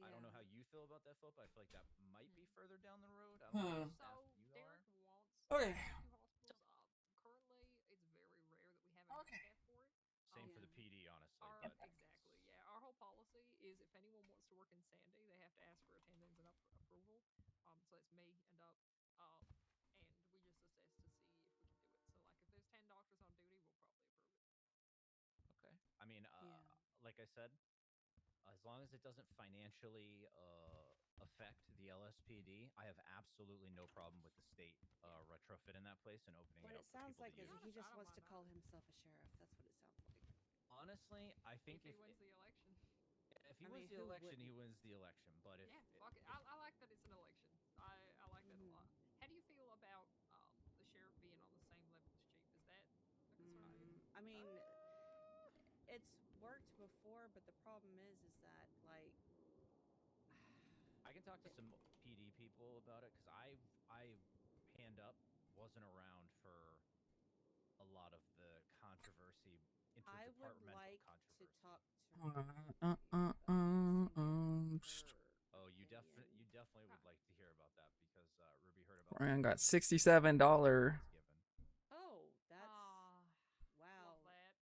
Yeah. I don't know how you feel about that, Philip. I feel like that might be further down the road. I don't know how staff So you Derek are. wants Okay. two hospitals. Currently, it's very rare that we have enough staff for it. Same for the PD, honestly. Exactly. Yeah. Our whole policy is if anyone wants to work in Sandy, they have to ask for attendance and approval. So it's me and and we just assess to see if we can do it. So like if there's 10 doctors on duty, we'll probably approve it. Okay. I mean, like I said, as long as it doesn't financially affect the LSPD, I have absolutely no problem with the state retrofitting that place and opening What it it up for sounds people like to is use. he just wants to call himself a sheriff. That's what it sounds like. Honestly, I think if he wins the election. If he I wins mean, the who election, he wouldn't? wins the election. But if Yeah, fuck it. I like that it's an election. I like that a lot. How do you feel about the sheriff being on the same level as chief? Is that a concern? I mean, it's worked before, but the problem is that like I can talk to some PD people about it because I hand up wasn't around for a lot of the controversy, I would interdepartmental like controversy. to talk to. Oh, you definitely would like to hear about that because Ruby heard about. Brian got $67. Oh, that's wow. Love that.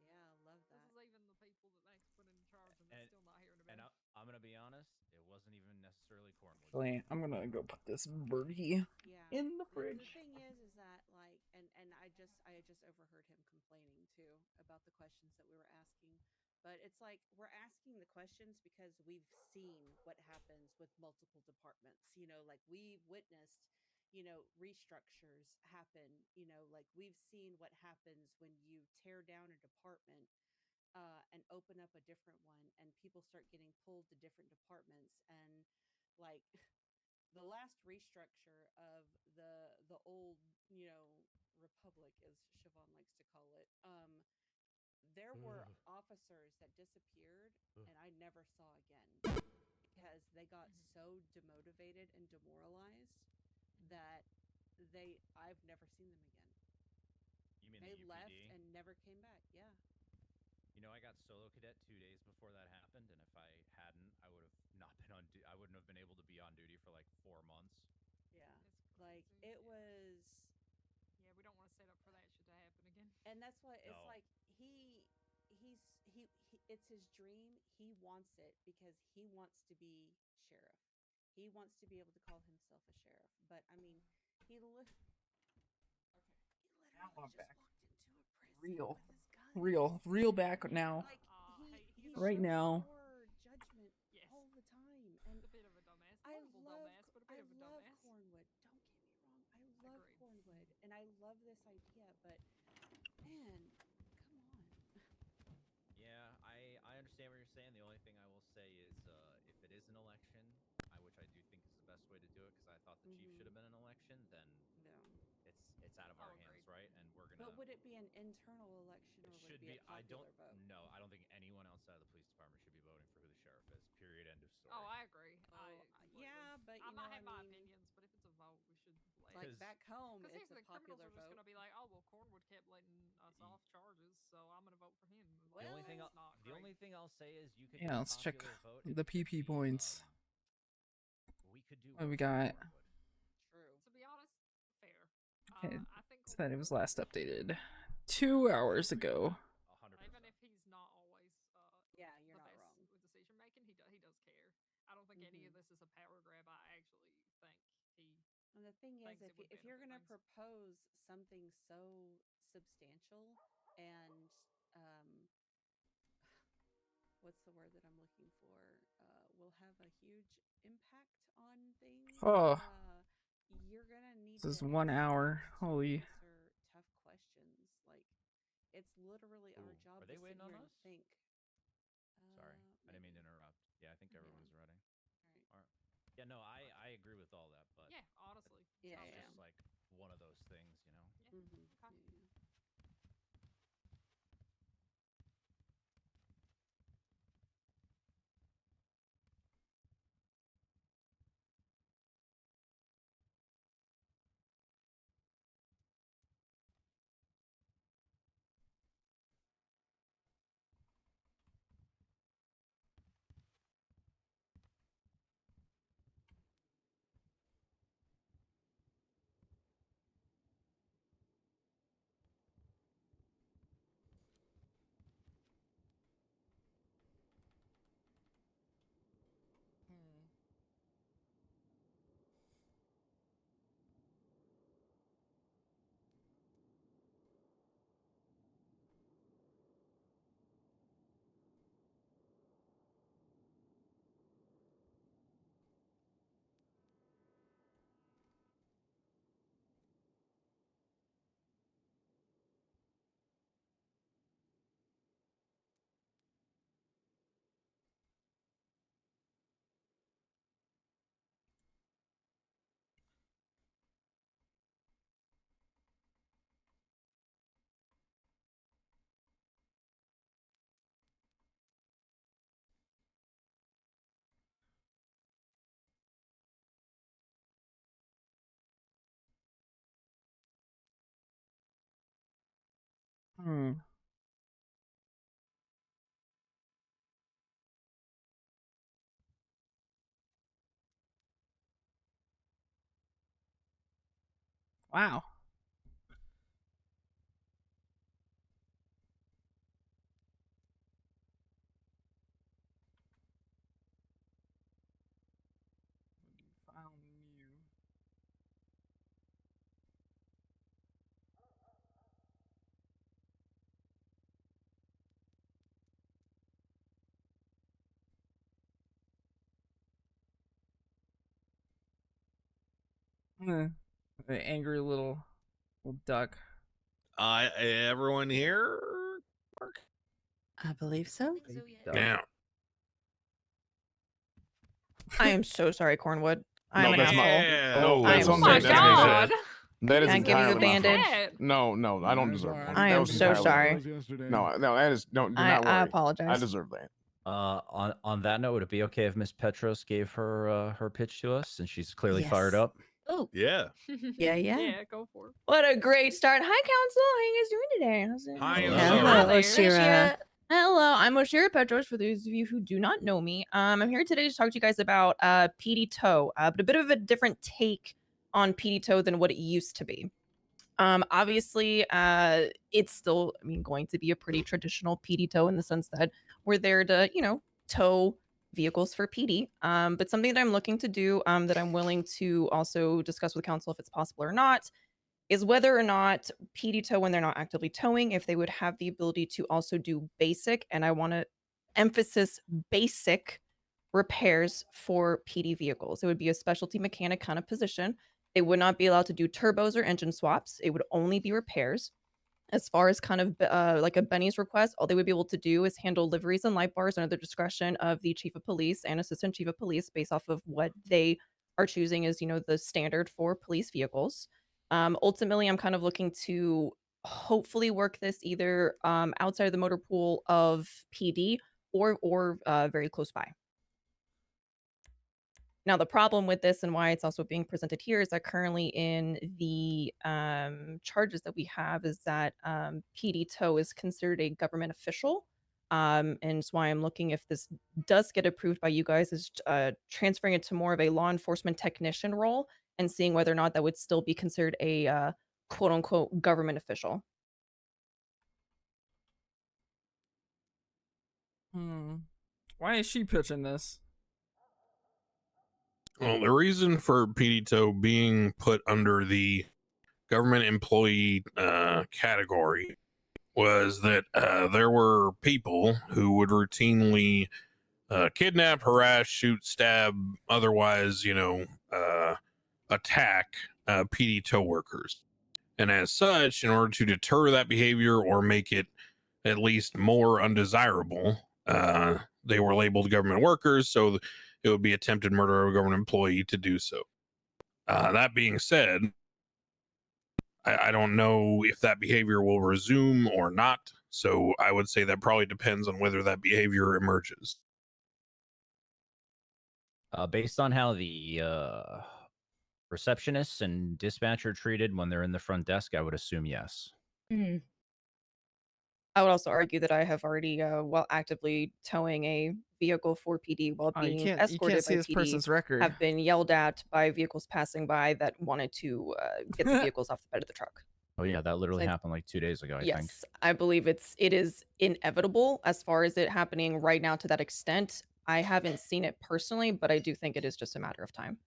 Yeah, love that. This is even the people that Max put in charge, and they're still not hearing about And it. I'm gonna be honest, it wasn't even necessarily Cornwood. Actually, I'm gonna go put this birdie in the fridge. The thing is that like, and I just overheard him complaining too about the questions that we were asking. But it's like we're asking the questions because we've seen what happens with multiple departments. You know, like we've witnessed, restructures happen. Like we've seen what happens when you tear down a department and open up a different one, and people start getting pulled to different departments. And like the last restructure of the old, republic, as Siobhan likes to call it, there were officers that disappeared and I never saw again because they got so demotivated and demoralized that I've never seen them again. You mean they the left UPD? and never came back. Yeah. I got solo cadet 2 days before that happened, and if I hadn't, I would have not been on. I wouldn't have been able to be on duty for like 4 months. Yeah, like it was. Yeah, we don't want to set up for that shit to happen again. And that's why it's No. like he it's his dream. He wants it because he wants to be sheriff. He wants to be able to call himself a sheriff. But I mean, he literally Now I'm just back. walked into a prison with his gun. Real back now. Like he Right shows now. poor judgment Yes. all the time, and a bit of a dumbass. I Horrible love dumbass, but a bit of a love dumbass. Cornwood. Don't get me wrong, I love Agreed. Cornwood, and I love this idea. But man, come on. Yeah, I understand what you're saying. The only thing I will say is, if it is an election, which I do think is the best way to do it, because I thought the chief should have been an election, then it's out of our hands, right? And we're gonna. But would it be an internal election or It would should it be a I popular don't vote? No, I don't think anyone outside of the police department should be voting for who the sheriff is. Period. End of story. Oh, I agree. Yeah, but I might have my mean, opinions, but if it's a vote, we should like back home, Because it's here's a the criminals popular are just vote. going to be like, oh well, Cornwood kept letting us off charges, so I'm going to vote for him. The only thing that's not great. only thing I'll say is you could Yeah, do a let's check popular vote. the PP points. We could do. What do we got? True. To be honest, fair. Okay, I think said it was last updated 2 hours ago. 100%. even if he's not always yeah, you're the not best wrong. with decision making, he does care. I don't think any of this is a power grab. I actually think he. And the thing is, thinks it would if you're going to benefit things. propose something so substantial and what's the word that I'm looking for? Will have a huge impact on things. Oh. You're gonna need. This is to 1 hour. ask Holy. answer tough questions. Like they waiting on us? Think. Sorry, I didn't mean to interrupt. Yeah, I think everyone's ready. All right. Yeah, no, I agree with all that, but Yeah, honestly. Yeah, it's yeah. just like one of those things, you know. Hmm. Wow. File new. The angry little duck. Everyone here? I believe so. Yeah. I am so sorry, Cornwood. I'm No, an that's asshole. my. No, I that's am on so me. That's me. sorry. That is Can I give you a entirely my fault. bandage? No, no, I don't deserve one. I That am was so entirely- sorry. No, no, that is no. Do I- not worry. I apologize. I deserve that. On that note, would it be okay if Miss Petros gave her her pitch to us, since she's clearly fired Yes. up? Oh. Yeah. Yeah, yeah. Yeah, go for it. What a great start. Hi, Council. How you guys doing today? How's it? Hi, Hello, Oshira. Hello, I'm Oshira Petros. For those of you who do not know me, I'm here today to talk to you guys about PD Toe, but a bit of a different take on PD Toe than what it used to be. Obviously, it's still, I mean, going to be a pretty traditional PD tow in the sense that we're there to, you know, tow vehicles for PD. But something that I'm looking to do, that I'm willing to also discuss with council if it's possible or not, is whether or not PD tow, when they're not actively towing, if they would have the ability to also do basic, and I want to emphasis basic repairs for PD vehicles. It would be a specialty mechanic kind of position. They would not be allowed to do turbos or engine swaps. It would only be repairs. As far as kind of like a Benny's request, all they would be able to do is handle liveries and light bars under the discretion of the chief of police and assistant chief of police based off of what they are choosing as, you know, the standard for police vehicles. Ultimately, I'm kind of looking to hopefully work this either outside of the motor pool of PD or very close by. Now, the problem with this and why it's also being presented here is that currently in the charges that we have is that PD Tow is considered a government official. And it's why I'm looking, if this does get approved by you guys, is transferring it to more of a law enforcement technician role and seeing whether or not that would still be considered a quote unquote government official. Why is she pitching this? Well, the reason for PDTO being put under the government employee category was that there were people who would routinely kidnap, harass, shoot, stab, otherwise, attack PD tow workers. And as such, in order to deter that behavior or make it at least more undesirable. They were labeled government workers, so it would be attempted murder of a government employee to do so. That being said, I don't know if that behavior will resume or not. So I would say that probably depends on whether that behavior emerges. Based on how the receptionists and dispatcher are treated when they're in the front desk, I would assume yes. I would also argue that I have already, while actively towing a vehicle for PD while Oh, being you can't escorted see by this PD, person's record. have been yelled at by vehicles passing by that wanted to get the vehicles off the bed of the truck. Oh yeah, that literally Like, happened like 2 days ago, I think. Yes, I believe it is inevitable as far as it happening right now to that extent. I haven't seen it personally, but I do think it is just a matter of time.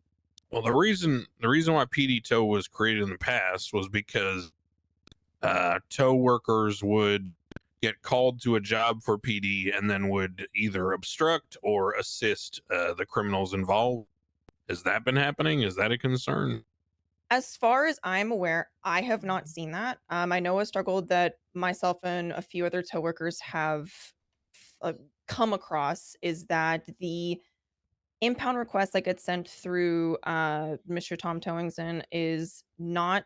Well, the reason why PD tow was created in the past was because tow workers would get called to a job for PD and then would either obstruct or assist the criminals involved. Has that been happening? Is that a concern? As far as I'm aware, I have not seen that. I know a struggle that myself and a few other tow workers have come across is that the impound request that gets sent through Mr. Tom Towingson is not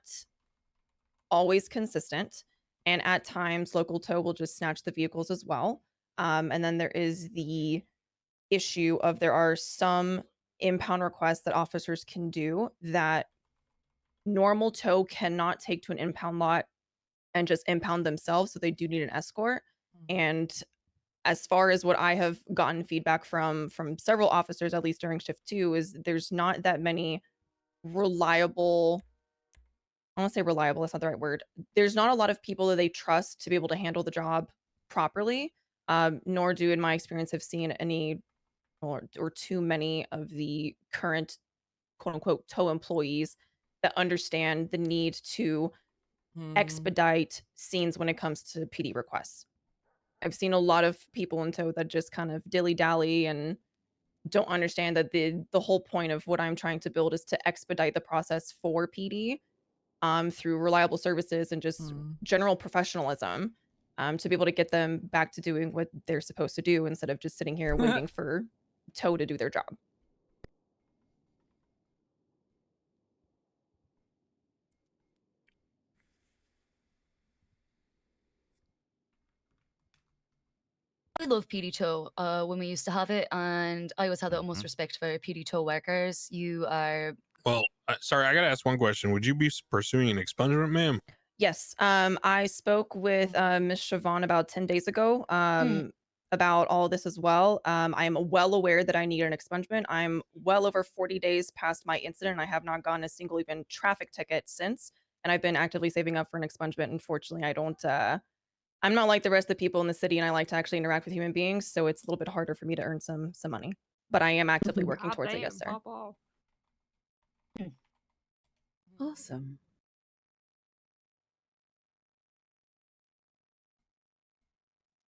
always consistent. And at times, local tow will just snatch the vehicles as well. And then there is the issue of there are some impound requests that officers can do that normal tow cannot take to an impound lot and just impound themselves. So they do need an escort. And as far as what I have gotten feedback from several officers, at least during shift 2, is there's not that many reliable. I don't want to say reliable, that's not the right word. There's not a lot of people that they trust to be able to handle the job properly. Nor do, in my experience, have seen any or too many of the current quote unquote tow employees that understand the need to expedite scenes when it comes to PD requests. I've seen a lot of people in tow that just kind of dilly-dally and don't understand that the whole point of what I'm trying to build is to expedite the process for PD through reliable services and just general professionalism to be able to get them back to doing what they're supposed to do instead of just sitting here waiting for tow to do their job. I love PD tow when we used to have it, and I always had the utmost respect for PD tow workers. You are Well, sorry, I gotta ask one question. Would you be pursuing an expungement, ma'am? Yes, I spoke with Miss Siobhan about 10 days ago about all this as well. I am well aware that I need an expungement. I'm well over 40 days past my incident. I have not gotten a single even traffic ticket since, and I've been actively saving up for an expungement. Unfortunately, I don't. I'm not like the rest of the people in the city, and I like to actually interact with human beings, so it's a little bit harder for me to earn some money. But I am actively working towards it. Yes, sir. Awesome.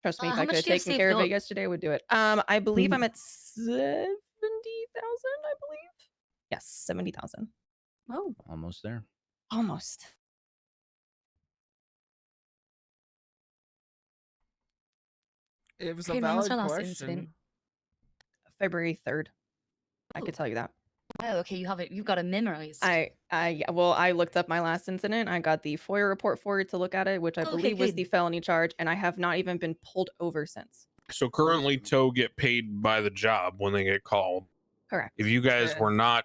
Trust me, if how I could much have do you taken save care of it up? yesterday, I would do it. I believe I'm at 70,000, I believe. Yes, 70,000. Oh, Almost there. Almost. It was a Okay, when was valid our last question. incident? February 3rd. I could Oh. tell you that. Wow, okay, you've got it memorized. Well, I looked up my last incident. I got the FOIA report for it to look at it, which I Okay, believe was good. the felony charge, and I have not even been pulled over since. So currently, tow get paid by the job when they get called. Correct. If you guys were not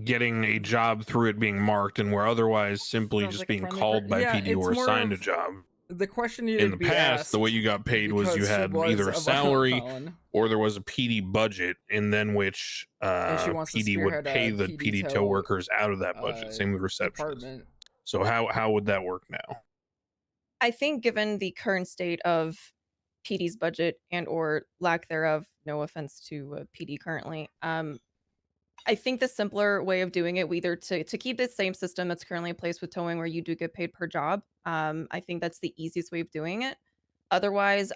getting a job through it being marked and were otherwise simply Sounds just like a being friendly called by yeah, PD it's or more assigned a of- job, The question needed in to the be past, the way asked you got paid was you because she had was either a a violent salary felon. or there was a PD budget, and then which And she wants to PD would spearhead a pay the PD tow tow, workers out of that budget. Same with receptionists. department. So how would that work now? I think given the current state of PD's budget and or lack thereof, no offense to PD currently, I think the simpler way of doing it, either to keep the same system that's currently in place with towing where you do get paid per job, I think that's the easiest way of doing it. Otherwise,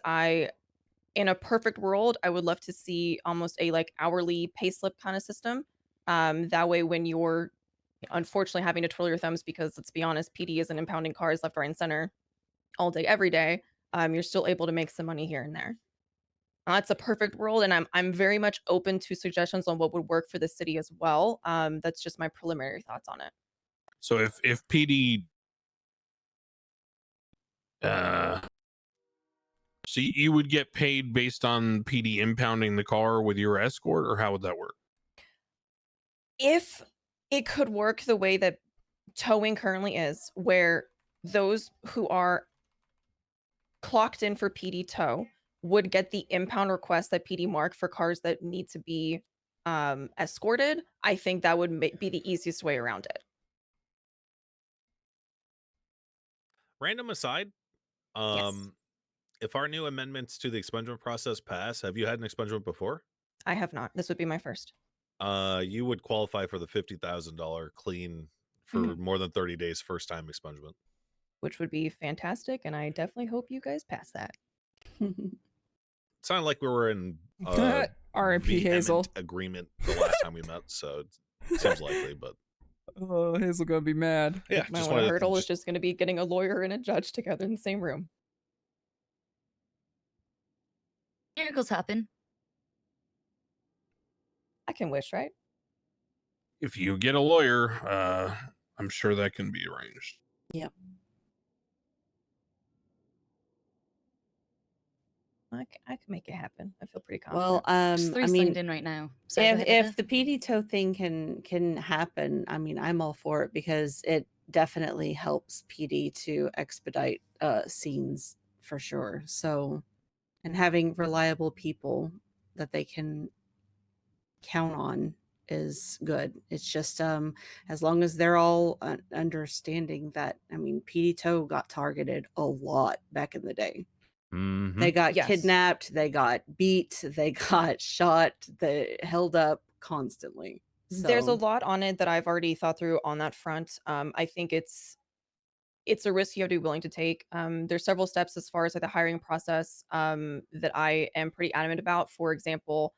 in a perfect world, I would love to see almost a like hourly pay slip kind of system. That way when you're unfortunately having to twirl your thumbs because let's be honest, PD isn't impounding cars left, right, and center. all day, every day, you're still able to make some money here and there. That's a perfect world, and I'm very much open to suggestions on what would work for the city as well. That's just my preliminary thoughts on it. So if PD, so you would get paid based on PD impounding the car with your escort, or how would that work? If it could work the way that towing currently is, where those who are clocked in for PD tow would get the impound request that PD mark for cars that need to be escorted, I think that would be the easiest way around it. Random aside, if our new amendments to the expungement process pass, have you had an expungement before? I have not. This would be my first. You would qualify for the $50,000 clean for more than 30 days first time expungement. Which would be fantastic, and I definitely hope you guys pass that. It sounded like we were in R.I.P. Hazel agreement the last time we met, so it seems likely, but oh, Hazel gonna be mad. yeah, My just only wanted hurdle to is just going to be getting a lawyer and a judge together in the same room. Miracles happen. I can wish, right? If you get a lawyer, I'm sure that can be arranged. Yep. I can make it happen. I feel pretty confident. Well, Just I 3 mean, slinged in right now. Sorry, go ahead, if Ida. the PD tow thing can happen, I mean, I'm all for it because it definitely helps PD to expedite scenes for sure. So, and having reliable people that they can count on is good. It's just as long as they're all understanding that, I mean, PD tow got targeted a lot back in the day. They got kidnapped, they got beat, they got shot, they held up constantly. There's a So, lot on it that I've already thought through on that front. I think it's a risk you have to be willing to take. There's several steps as far as like the hiring process that I am pretty adamant about. For example,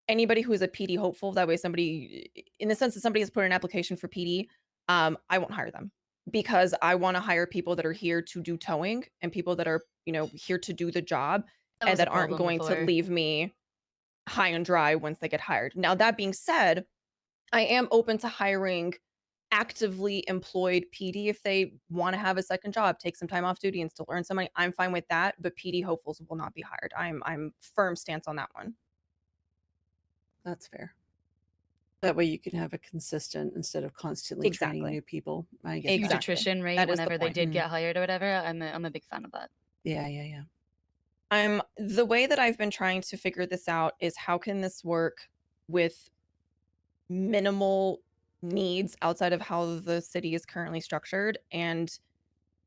anybody who is a PD hopeful, that way somebody, in the sense that somebody has put in an application for PD, I won't hire them because I want to hire people that are here to do towing and people that are, here to do the job That and was a that aren't problem going to before. leave me high and dry once they get hired. Now, that being said, I am open to hiring actively employed PD if they want to have a second job, take some time off duty and still earn some money. I'm fine with that, but PD hopefuls will not be hired. I'm firm stance on that one. that's fair. That way you can have a consistent instead of constantly training new people. I get Huge that. attrition rate That is the whenever they point. did get hired or whatever. I'm a big fan of that. Yeah. The way that I've been trying to figure this out is how can this work with minimal needs outside of how the city is currently structured, and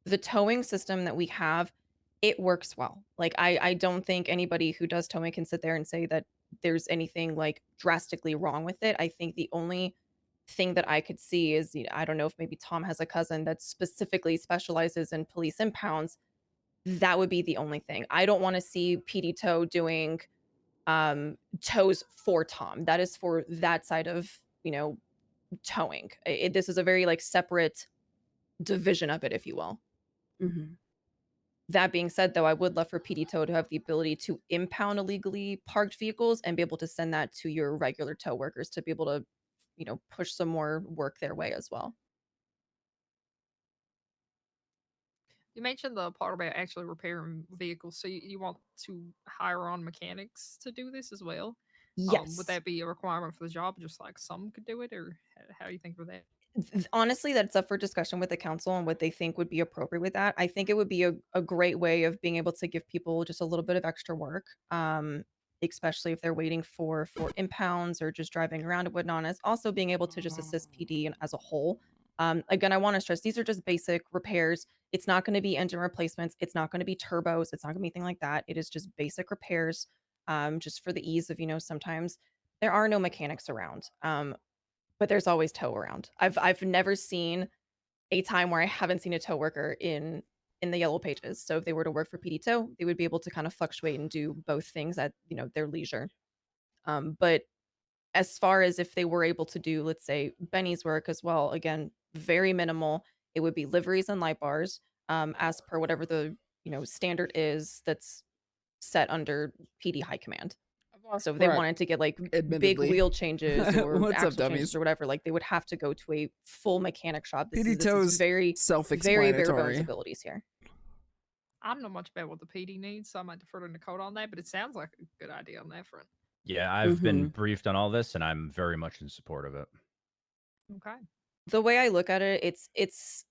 the towing system that we have, it works well. Like I don't think anybody who does towing can sit there and say that there's anything like drastically wrong with it. I think the only thing that I could see is, I don't know if maybe Tom has a cousin that specifically specializes in police impounds. That would be the only thing. I don't want to see PD tow doing tows for Tom. That is for that side of, towing. This is a very like separate division of it, if you will. Mm-hmm. That being said, though, I would love for PD tow to have the ability to impound illegally parked vehicles and be able to send that to your regular tow workers to be able to, push some more work their way as well. You mentioned the part about actually repairing vehicles, so you want to hire on mechanics to do this as well? Yes. Would that be a requirement for the job, just like some could do it, or how do you think for that? Honestly, that's up for discussion with the council and what they think would be appropriate with that. I think it would be a great way of being able to give people just a little bit of extra work, especially if they're waiting for impounds or just driving around and whatnot. It's also being able to just assist PD as a whole. Again, I want to stress these are just basic repairs. It's not going to be engine replacements. It's not going to be turbos. It's not going to be anything like that. It is just basic repairs, just for the ease of, sometimes there are no mechanics around. But there's always tow around. I've never seen a time where I haven't seen a tow worker in the yellow pages. So if they were to work for PD tow, they would be able to kind of fluctuate and do both things at, their leisure. But as far as if they were able to do, let's say, Benny's work as well, again, very minimal. It would be liveries and light bars. as per whatever the standard is that's set under PD High Command. So if they Correct. wanted to get like big Admittedly. wheel changes or What's up, axle changes dummies? or whatever, like they would have to go to a full mechanic shop. This PD is Toe's very very bare bones self-explanatory. abilities here. I'm not much about what the PD needs, so I might defer to Nicole on that, but it sounds like a good idea on that front. Yeah, I've been Mhm. briefed on all this, and I'm very much in support of it. Okay. The way I look at it, it's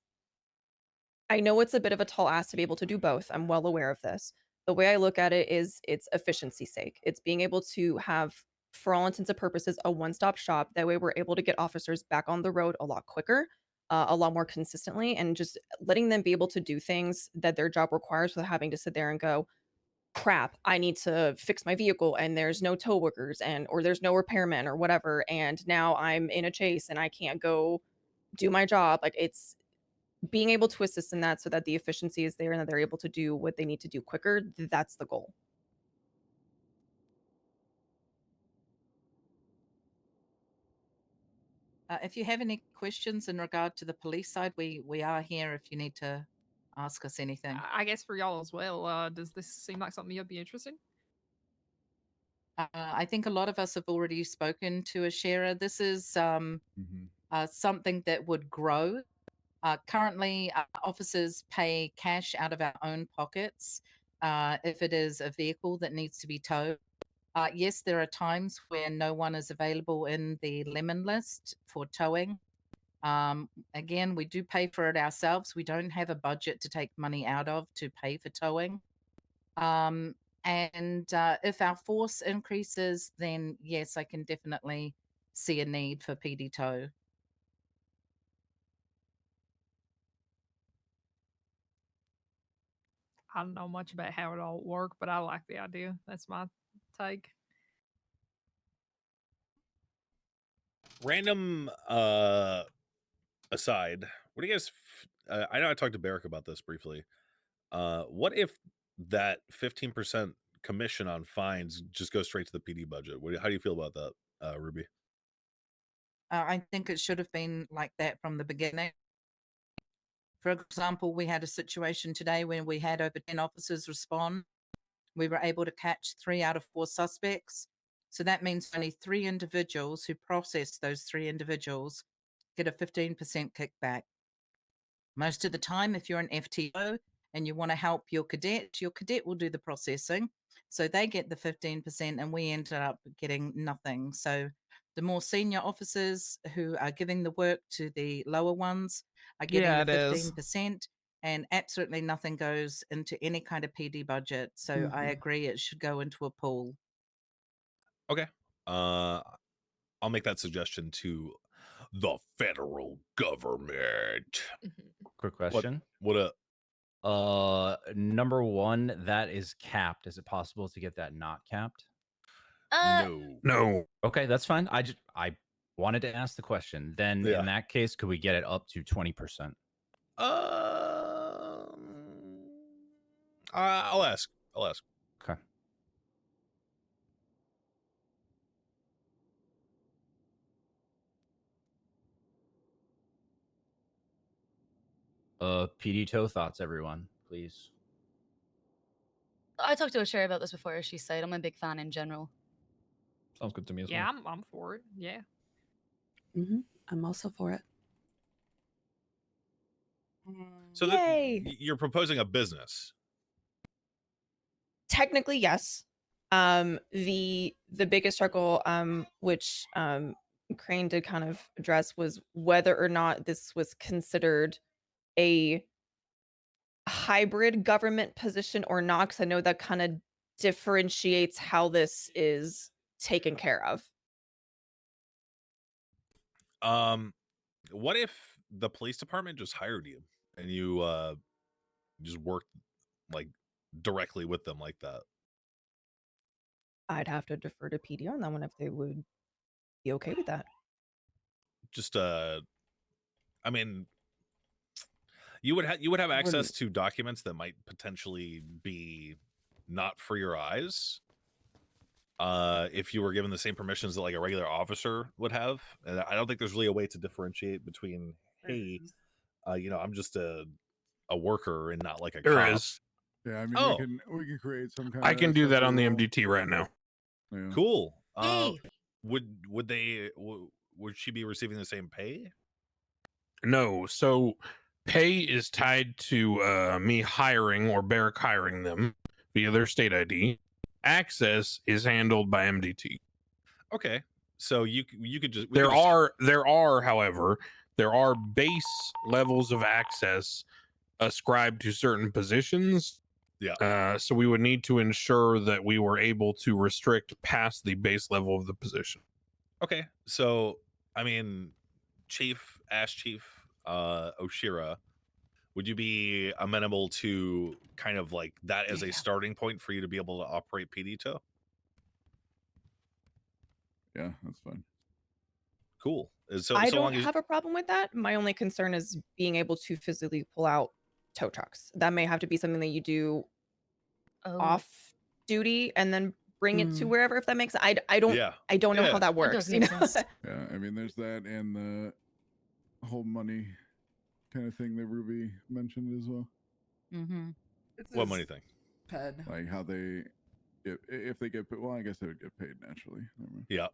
I know it's a bit of a tall ask to be able to do both. I'm well aware of this. The way I look at it is it's efficiency's sake. It's being able to have, for all intents and purposes, a one-stop shop. That way we're able to get officers back on the road a lot quicker, a lot more consistently, and just letting them be able to do things that their job requires without having to sit there and go, crap, I need to fix my vehicle and there's no tow workers or there's no repairman or whatever, and now I'm in a chase and I can't go do my job. Like it's being able to assist in that so that the efficiency is there and that they're able to do what they need to do quicker. That's the goal. If you have any questions in regard to the police side, we are here if you need to ask us anything. I guess for y'all as well, does this seem like something you'd be interested in? I think a lot of us have already spoken to Ashera. This is something that would grow. Currently, officers pay cash out of our own pockets if it is a vehicle that needs to be towed. Yes, there are times where no one is available in the lemon list for towing. Again, we do pay for it ourselves. We don't have a budget to take money out of to pay for towing. And if our force increases, then yes, I can definitely see a need for PD tow. I don't know much about how it all work, but I like the idea. That's my take. Random aside, what do you guys I know I talked to Barrick about this briefly. What if that 15% commission on fines just goes straight to the PD budget? How do you feel about that, Ruby? I think it should have been like that from the beginning. For example, we had a situation today when we had over 10 officers respond. We were able to catch 3 out of 4 suspects. So that means only 3 individuals who process those 3 individuals get a 15% kickback. Most of the time, if you're an FTO and you want to help your cadet will do the processing. So they get the 15% and we ended up getting nothing. So the more senior officers who are giving the work to the lower ones are getting Yeah, the it is. 15%, and absolutely nothing goes into any kind of PD budget. So I agree it should go into a pool. Okay. I'll make that suggestion to the federal government. Quick question. What up? Number one, that is capped. Is it possible to get that not capped? No. Okay, that's fine. I wanted to ask the question. Then in that case, could we get it up to 20%? I'll ask. Okay. PD toe thoughts, everyone, please. I talked to Sherry about this before, as she said. I'm a big fan in general. Sounds good to me as Yeah, well. I'm for it. Yeah. I'm also for it. So you're proposing a business. Technically, yes. The biggest struggle, which Crane did kind of address, was whether or not this was considered a hybrid government position or not, because I know that kind of differentiates how this is taken care of. What if the police department just hired you and you just worked like directly with them like that? I'd have to defer to PD on that one if they would be okay with that. Just I mean, you would have access to documents that might potentially be not for your eyes if you were given the same permissions that like a regular officer would have. And I don't think there's really a way to differentiate between, hey, I'm just a a worker and not like a There cop. is. Yeah, I mean, Oh. we can create some kind. I of can do that on the separate role. MDT right now. Yeah. Cool. Yay. Would they would she be receiving the same pay? No, so pay is tied to me hiring or Barrick hiring them via their state ID. Access is handled by MDT. Okay, so you could just There are, however, there are base levels of access ascribed to certain positions. Yeah. So we would need to ensure that we were able to restrict past the base level of the position. Okay, so I mean, Ash Chief Oshira, would you be amenable to kind of like that as a starting point for you to be able to operate PD tow? Yeah, that's fine. Cool. So I so don't long as have a problem with that. My only concern is being able to physically pull out tow trucks. That may have to be something that you do off duty and then bring it to wherever. If that makes I don't Yeah. I don't know Yeah. how that That works. does You make know? sense. Yeah, I mean, there's that and the whole money kind of thing that Ruby mentioned as well. Mm-hmm. what money thing? Like how they get, if they get, well, I guess they would get paid naturally. Never mind. Yeah.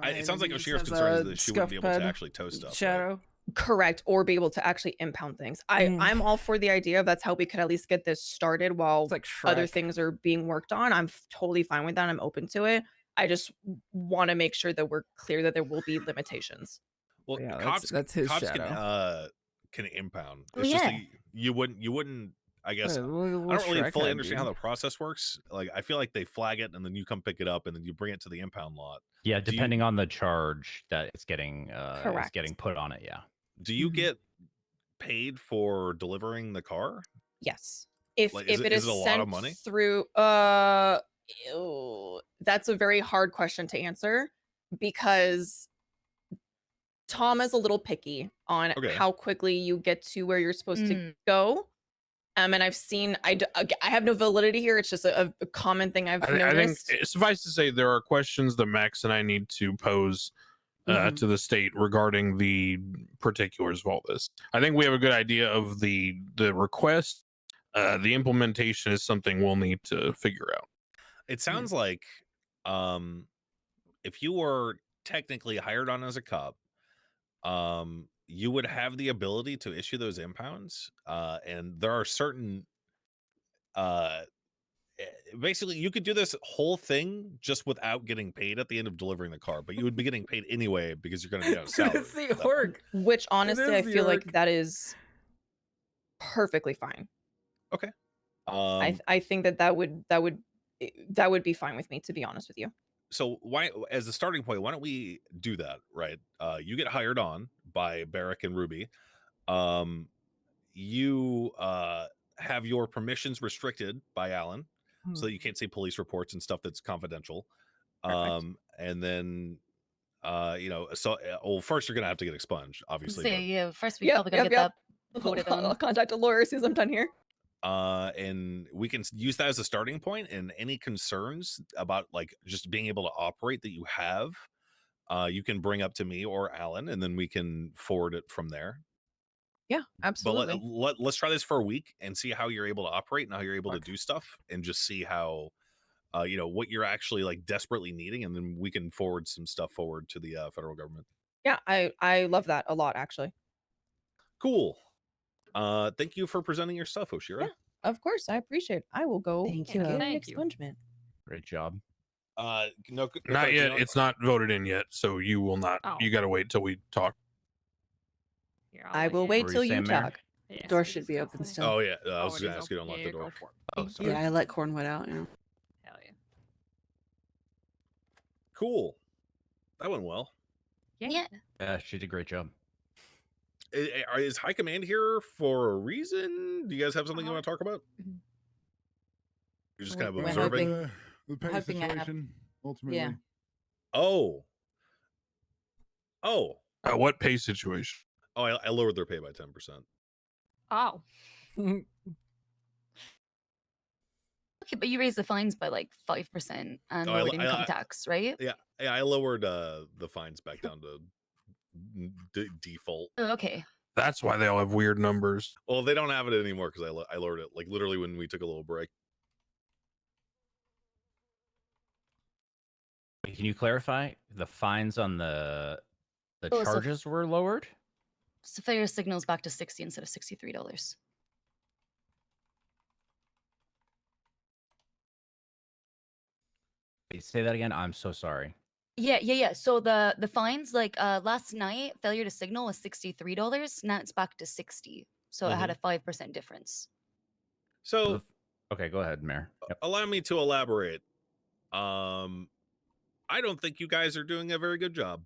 It sounds like He just Oshira's has concern is a that she wouldn't be able to scuff actually tow stuff. right? Shadow. Correct, or be able to actually impound things. I'm all for the idea of that's how we could at least get this started while like other Shrek. things are being worked on. I'm totally fine with that. I'm open to it. I just want to make sure that we're clear that there will be limitations. Well, Yeah, cops that's his cops shadow. can impound. Oh, It's just that yeah. you wouldn't. I guess Look I what don't really Shrek fully had, understand how dude. the process works. Like I feel like they flag it and then you come pick it up and then you bring it to the impound lot. Yeah, Do you- depending on the charge that it's getting Correct. put on it. Yeah. Do you Mhm. get paid for delivering the car? Yes. If Like, if it is a lot sent of money? through that's a very hard question to answer because Tom is a little picky on Okay. how quickly you get to where you're supposed to Mm. go. And I've seen I have no validity here. It's just a common thing I've I think noticed. suffice to say there are questions that Max and I need to pose to the state regarding the particulars of all this. I think we have a good idea of the request. The implementation is something we'll need to figure out. It sounds like if you were technically hired on as a cop, you would have the ability to issue those impounds. And there are certain basically you could do this whole thing just without getting paid at the end of delivering the car, but you would be getting paid anyway because you're going to be on salary. It's the orc. Which honestly, is I the feel like orc. that is perfectly fine. Okay. I think that would be fine with me, to be honest with you. So why, as a starting point, why don't we do that? Right. You get hired on by Barrick and Ruby. You have your permissions restricted by Alan, so that you can't say police reports and stuff that's confidential. And then well, first you're gonna have to get expunged, obviously. So, but- yeah, first we probably gotta get that voted I'll on. contact a lawyer as soon as I'm done here. And we can use that as a starting point, and any concerns about like just being able to operate that you have, you can bring up to me or Alan, and then we can forward it from there. Yeah, absolutely. But let's try this for a week and see how you're able to operate and how you're able to do stuff, and just see how what you're actually like desperately needing, and then we can forward some stuff forward to the federal government. Yeah, I love that a lot, actually. Cool. Thank you for presenting your stuff, Oshira. Yeah, of course, I appreciate it. I will go Thank and you. get an Thank you. expungement. Great job. No, Not yet. It's not voted in yet, so you will not. Oh. You got to wait till we talk. Here, I will wait What were till you you saying, Mayor? talk. Yeah. Door should be open still. Oh yeah, I was Oh, it gonna is ask you to open. unlock Yeah, the go door. for it. Oh, sorry. Yeah, I let Cornwood out. You know. Hell yeah. Cool. That went well. Yeah. Yeah, she did a great job. Is High Command here for a reason? Do you guys have something you want to talk about? You're just kind of We're observing. hoping- The pay hoping I have- situation, ultimately. Yeah. Oh. What pay situation? Oh, I lowered their pay by 10%. Oh. Okay, but you raised the fines by like 5% and Oh, I- lowered I- income I- tax, right? Yeah, I lowered the fines back down to default. Oh, okay. That's why they all have weird numbers. Well, they don't have it anymore because I lowered it like literally when we took a little break. Wait, can you clarify? The fines on the Oh, so- charges were lowered? So failure signals back to 60 instead of $63. Wait, say that again. I'm so sorry. Yeah. So the fines, like last night, failure to signal was $63. Now it's back to 60. So it had a 5% difference. So okay, go ahead, Mayor. Allow me to elaborate. I don't think you guys are doing a very good job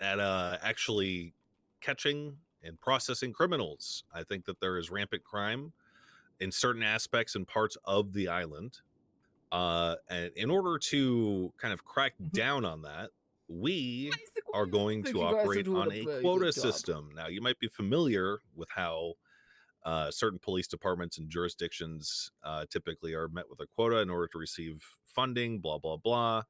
at actually catching and processing criminals. I think that there is rampant crime in certain aspects and parts of the island. And in order to kind of crack down on that, we are going to operate on a quota system. Now, you might be familiar with how certain police departments and jurisdictions typically are met with a quota in order to receive funding, blah, blah, blah.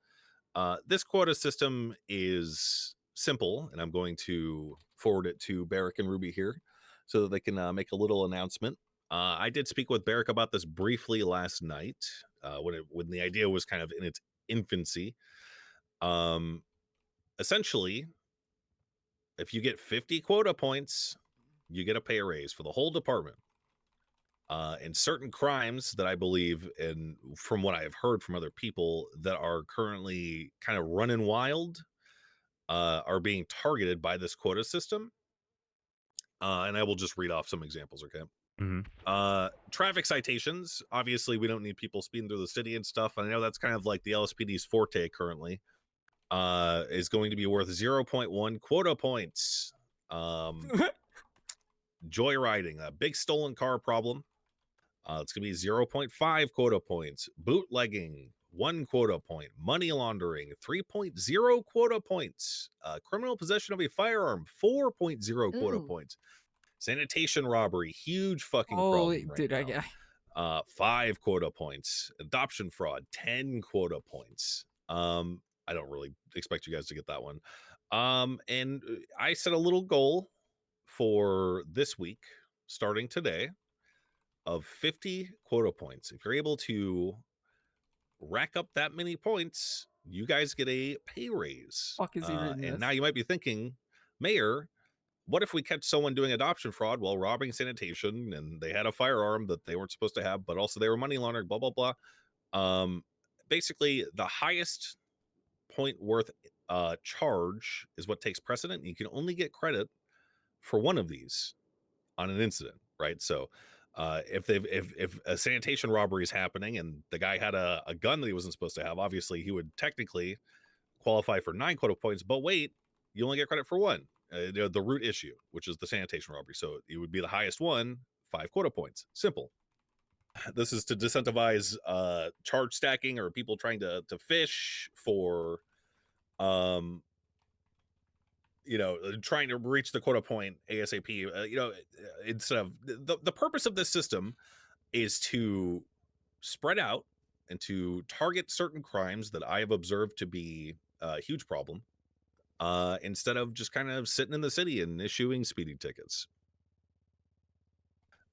This quota system is simple, and I'm going to forward it to Barrick and Ruby here so that they can make a little announcement. I did speak with Barrick about this briefly last night when the idea was kind of in its infancy. Essentially, if you get 50 quota points, you get a pay raise for the whole department. And certain crimes that I believe, and from what I have heard from other people that are currently kind of running wild, are being targeted by this quota system. And I will just read off some examples, okay? Traffic citations. Obviously, we don't need people speeding through the city and stuff. I know that's kind of like the LSPD's forte currently. Is going to be worth 0.1 quota points. Joyriding, a big stolen car problem. It's going to be 0.5 quota points. Bootlegging, 1 quota point. Money laundering, 3.0 quota points. Criminal possession of a firearm, 4.0 quota points. Sanitation robbery, huge fucking problem right now. 5 quota points. Adoption fraud, 10 quota points. I don't really expect you guys to get that one. And I set a little goal for this week, starting today, of 50 quota points. If you're able to rack up that many points, you guys get a pay raise. Fuck is he reading and this? now you might be thinking, Mayor, what if we catch someone doing adoption fraud while robbing sanitation and they had a firearm that they weren't supposed to have, but also they were money laundering, blah, blah, blah. Basically, the highest point worth charge is what takes precedent. You can only get credit for one of these on an incident, right? So if a sanitation robbery is happening and the guy had a gun that he wasn't supposed to have, obviously he would technically qualify for 9 quota points, but wait, you only get credit for 1, the root issue, which is the sanitation robbery. So it would be the highest one, 5 quota points. Simple. This is to disincentivize charge stacking or people trying to fish for trying to reach the quota point ASAP. Instead of the purpose of this system is to spread out and to target certain crimes that I have observed to be a huge problem, instead of just kind of sitting in the city and issuing speeding tickets.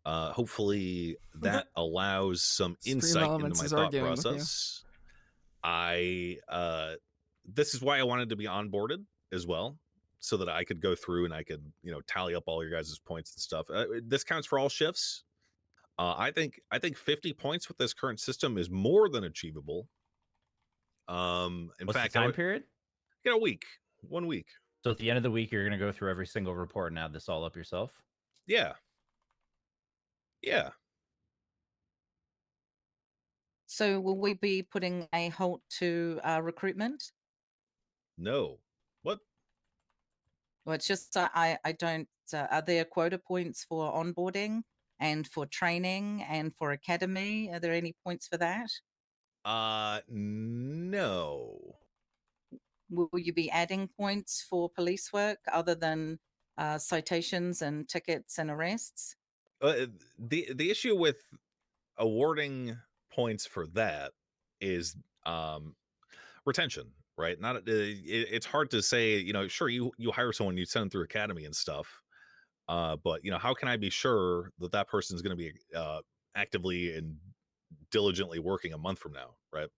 Hopefully that allows some insight into my thought process. This is why I wanted to be onboarded as well, so that I could go through and I could, tally up all your guys' points and stuff. This counts for all shifts. I think 50 points with this current system is more than achievable. In What's fact, the time period? Get a week, 1 week. So at the end of the week, you're going to go through every single report and add this all up yourself? Yeah. So will we be putting a halt to recruitment? No. What? Well, it's just I don't. Are there quota points for onboarding and for training and for academy? Are there any points for that? No. Will you be adding points for police work other than citations and tickets and arrests? The issue with awarding points for that is retention, right? Not it's hard to say, sure, you hire someone, you send them through academy and stuff, But how can I be sure that that person is going to be actively and diligently working a month from now, right?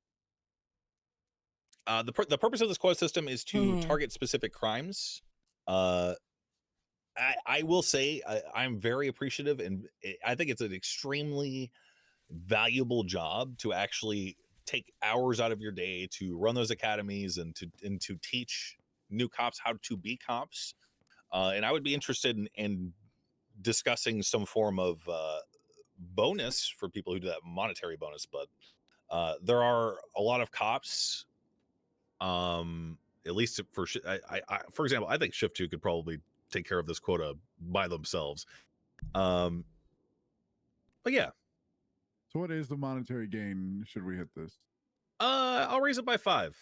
The purpose of this quota system is to target specific crimes. I will say I'm very appreciative, and I think it's an extremely valuable job to actually take hours out of your day to run those academies and to teach new cops how to be cops. And I would be interested in discussing some form of bonus for people who do that, monetary bonus. But there are a lot of cops, at least for for example, I think Shift 2 could probably take care of this quota by themselves. But yeah. So what is the monetary gain should we hit this? I'll raise it by 5%.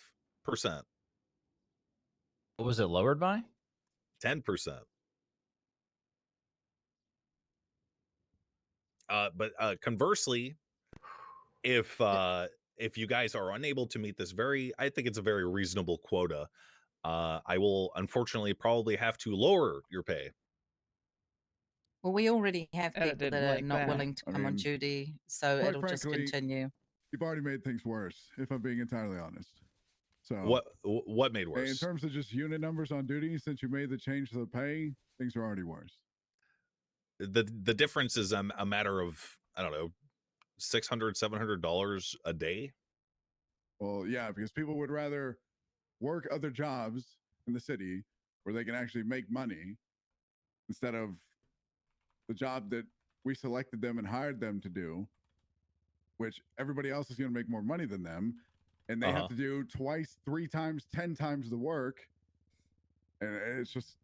What was it lowered by? 10%. But conversely, if you guys are unable to meet this I think it's a very reasonable quota, I will unfortunately probably have to lower your pay. Well, we already have Edda people that didn't are like not that. willing to I come on mean, duty, so quite it'll just frankly, continue. You've already made things worse, if I'm being entirely honest. So what made worse? In terms of just unit numbers on duty, since you made the change to the pay, things are already worse. The difference is a matter of, I don't know, $600-$700 a day. Well, yeah, because people would rather work other jobs in the city where they can actually make money instead of the job that we selected them and hired them to do, which everybody else is going to make more money than them, and they have to do twice, 3 times, 10 times the work, and it's just,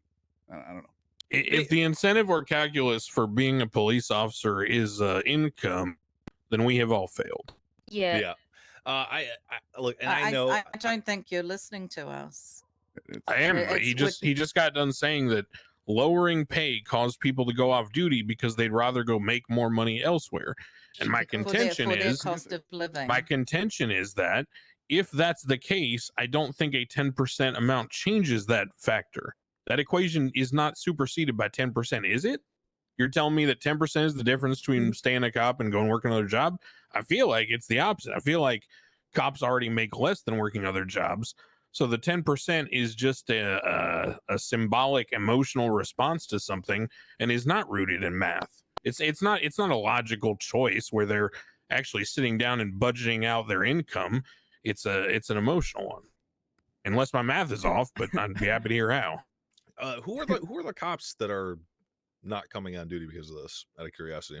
I don't know. If the incentive or calculus for being a police officer is income, then we have all failed. Yeah. I look, and I know I don't think you're listening to us. I am, but he just got done saying that lowering pay caused people to go off duty because they'd rather go make more money elsewhere. And my contention for their is cost of living. my contention is that if that's the case, I don't think a 10% amount changes that factor. That equation is not superseded by 10%, is it? You're telling me that 10% is the difference between staying a cop and going work another job? I feel like it's the opposite. I feel like cops already make less than working other jobs. So the 10% is just a symbolic emotional response to something and is not rooted in math. It's not a logical choice where they're actually sitting down and budgeting out their income. It's an emotional one. Unless my math is off, but I'd be happy to hear how. Who are the cops that are not coming on duty because of this, out of curiosity?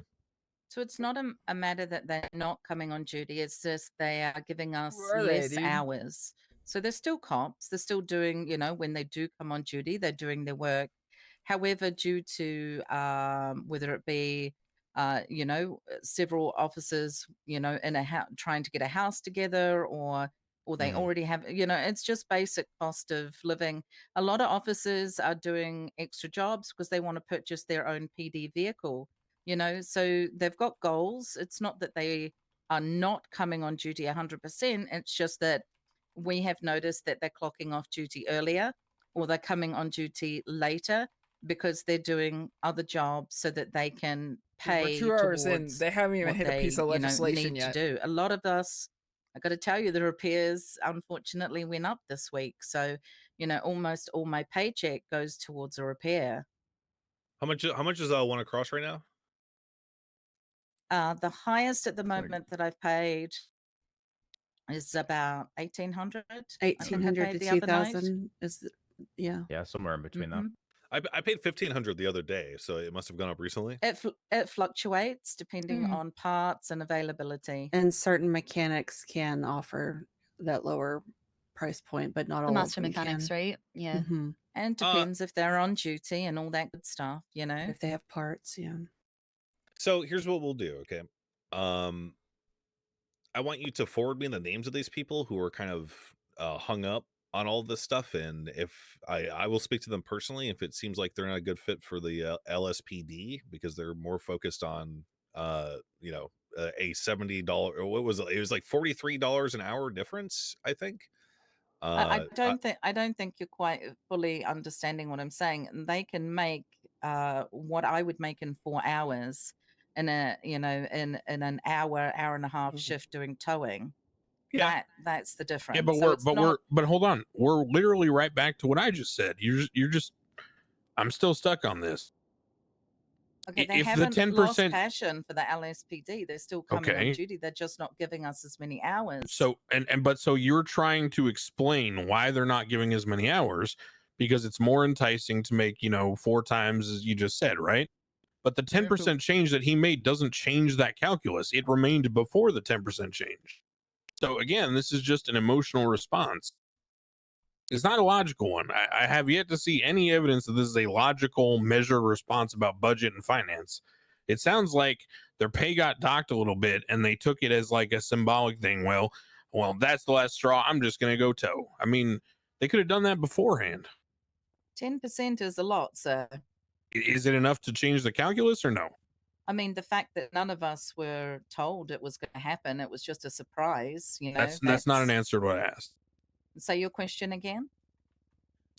So it's not a matter that they're not coming on duty. It's just they are giving us Who are they, less dude? hours. So they're still cops. They're still doing, when they do come on duty, they're doing their work. However, due to whether it be, several officers, in a house trying to get a house together, or they already have, it's just basic cost of living. A lot of officers are doing extra jobs because they want to purchase their own PD vehicle. So they've got goals. It's not that they are not coming on duty 100%. It's just that we have noticed that they're clocking off duty earlier, or they're coming on duty later because they're doing other jobs so that they can We're pay 2 hours in. towards They haven't even what hit a piece of they, legislation need yet. to do. A lot of us, I got to tell you, the repairs unfortunately went up this week. So, almost all my paycheck goes towards a repair. How much is one across right now? The highest at the moment that I've paid is about 1,800. 1,800 to 2,000 is, yeah. Yeah, somewhere in between that. I paid 1,500 the other day, so it must have gone up recently. It fluctuates depending on parts and availability. And certain mechanics can offer that lower price point, but not The all master of them mechanics, can. right? Yeah. And depends if they're on duty and all that good stuff, If they have parts, yeah. So here's what we'll do, okay? I want you to forward me the names of these people who are kind of hung up on all this stuff, and if I will speak to them personally if it seems like they're not a good fit for the LSPD, because they're more focused on a $70, or what was it? It was like $43 an hour difference, I think. I don't think you're quite fully understanding what I'm saying. They can make what I would make in 4 hours in a, in an hour and a half shift doing towing. Yeah. That's the difference. Yeah, but So but hold on. We're literally right back to what I just said. You're just I'm still stuck on this. okay, they If the haven't 10%, lost passion for the LSPD. They're still coming on okay. duty. They're just not giving us as many hours. So but so you're trying to explain why they're not giving as many hours because it's more enticing to make, 4 times as you just said, right? But the 10% change that he made doesn't change that calculus. It remained before the 10% change. So again, this is just an emotional response. It's not a logical one. I have yet to see any evidence that this is a logical, measured response about budget and finance. It sounds like their pay got docked a little bit and they took it as like a symbolic thing. Well, that's the last straw. I'm just going to go tow. I mean, they could have done that beforehand. 10% is a lot, sir. Is it enough to change the calculus or no? I mean, the fact that none of us were told it was going to happen, it was just a surprise, That's not an answer to what I asked. Say your question again.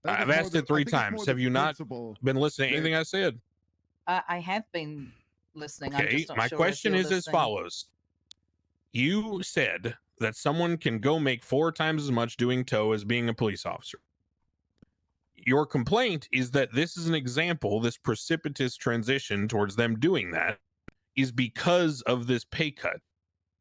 I've asked it 3 times. Have you not been listening to anything I said? I have been listening. I'm Okay, just not my sure question if is you're as listening. follows. You said that someone can go make 4 times as much doing tow as being a police officer. Your complaint is that this is an example, this precipitous transition towards them doing that is because of this pay cut.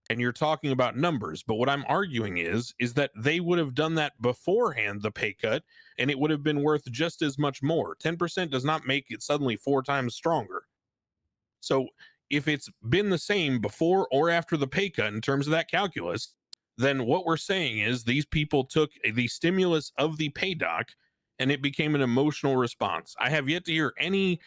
And you're talking about numbers, but what I'm arguing is that they would have done that beforehand, the pay cut, and it would have been worth just as much more. 10% does not make it suddenly 4 times stronger. So if it's been the same before or after the pay cut in terms of that calculus, then what we're saying is these people took the stimulus of the pay doc and it became an emotional response. I have yet to hear any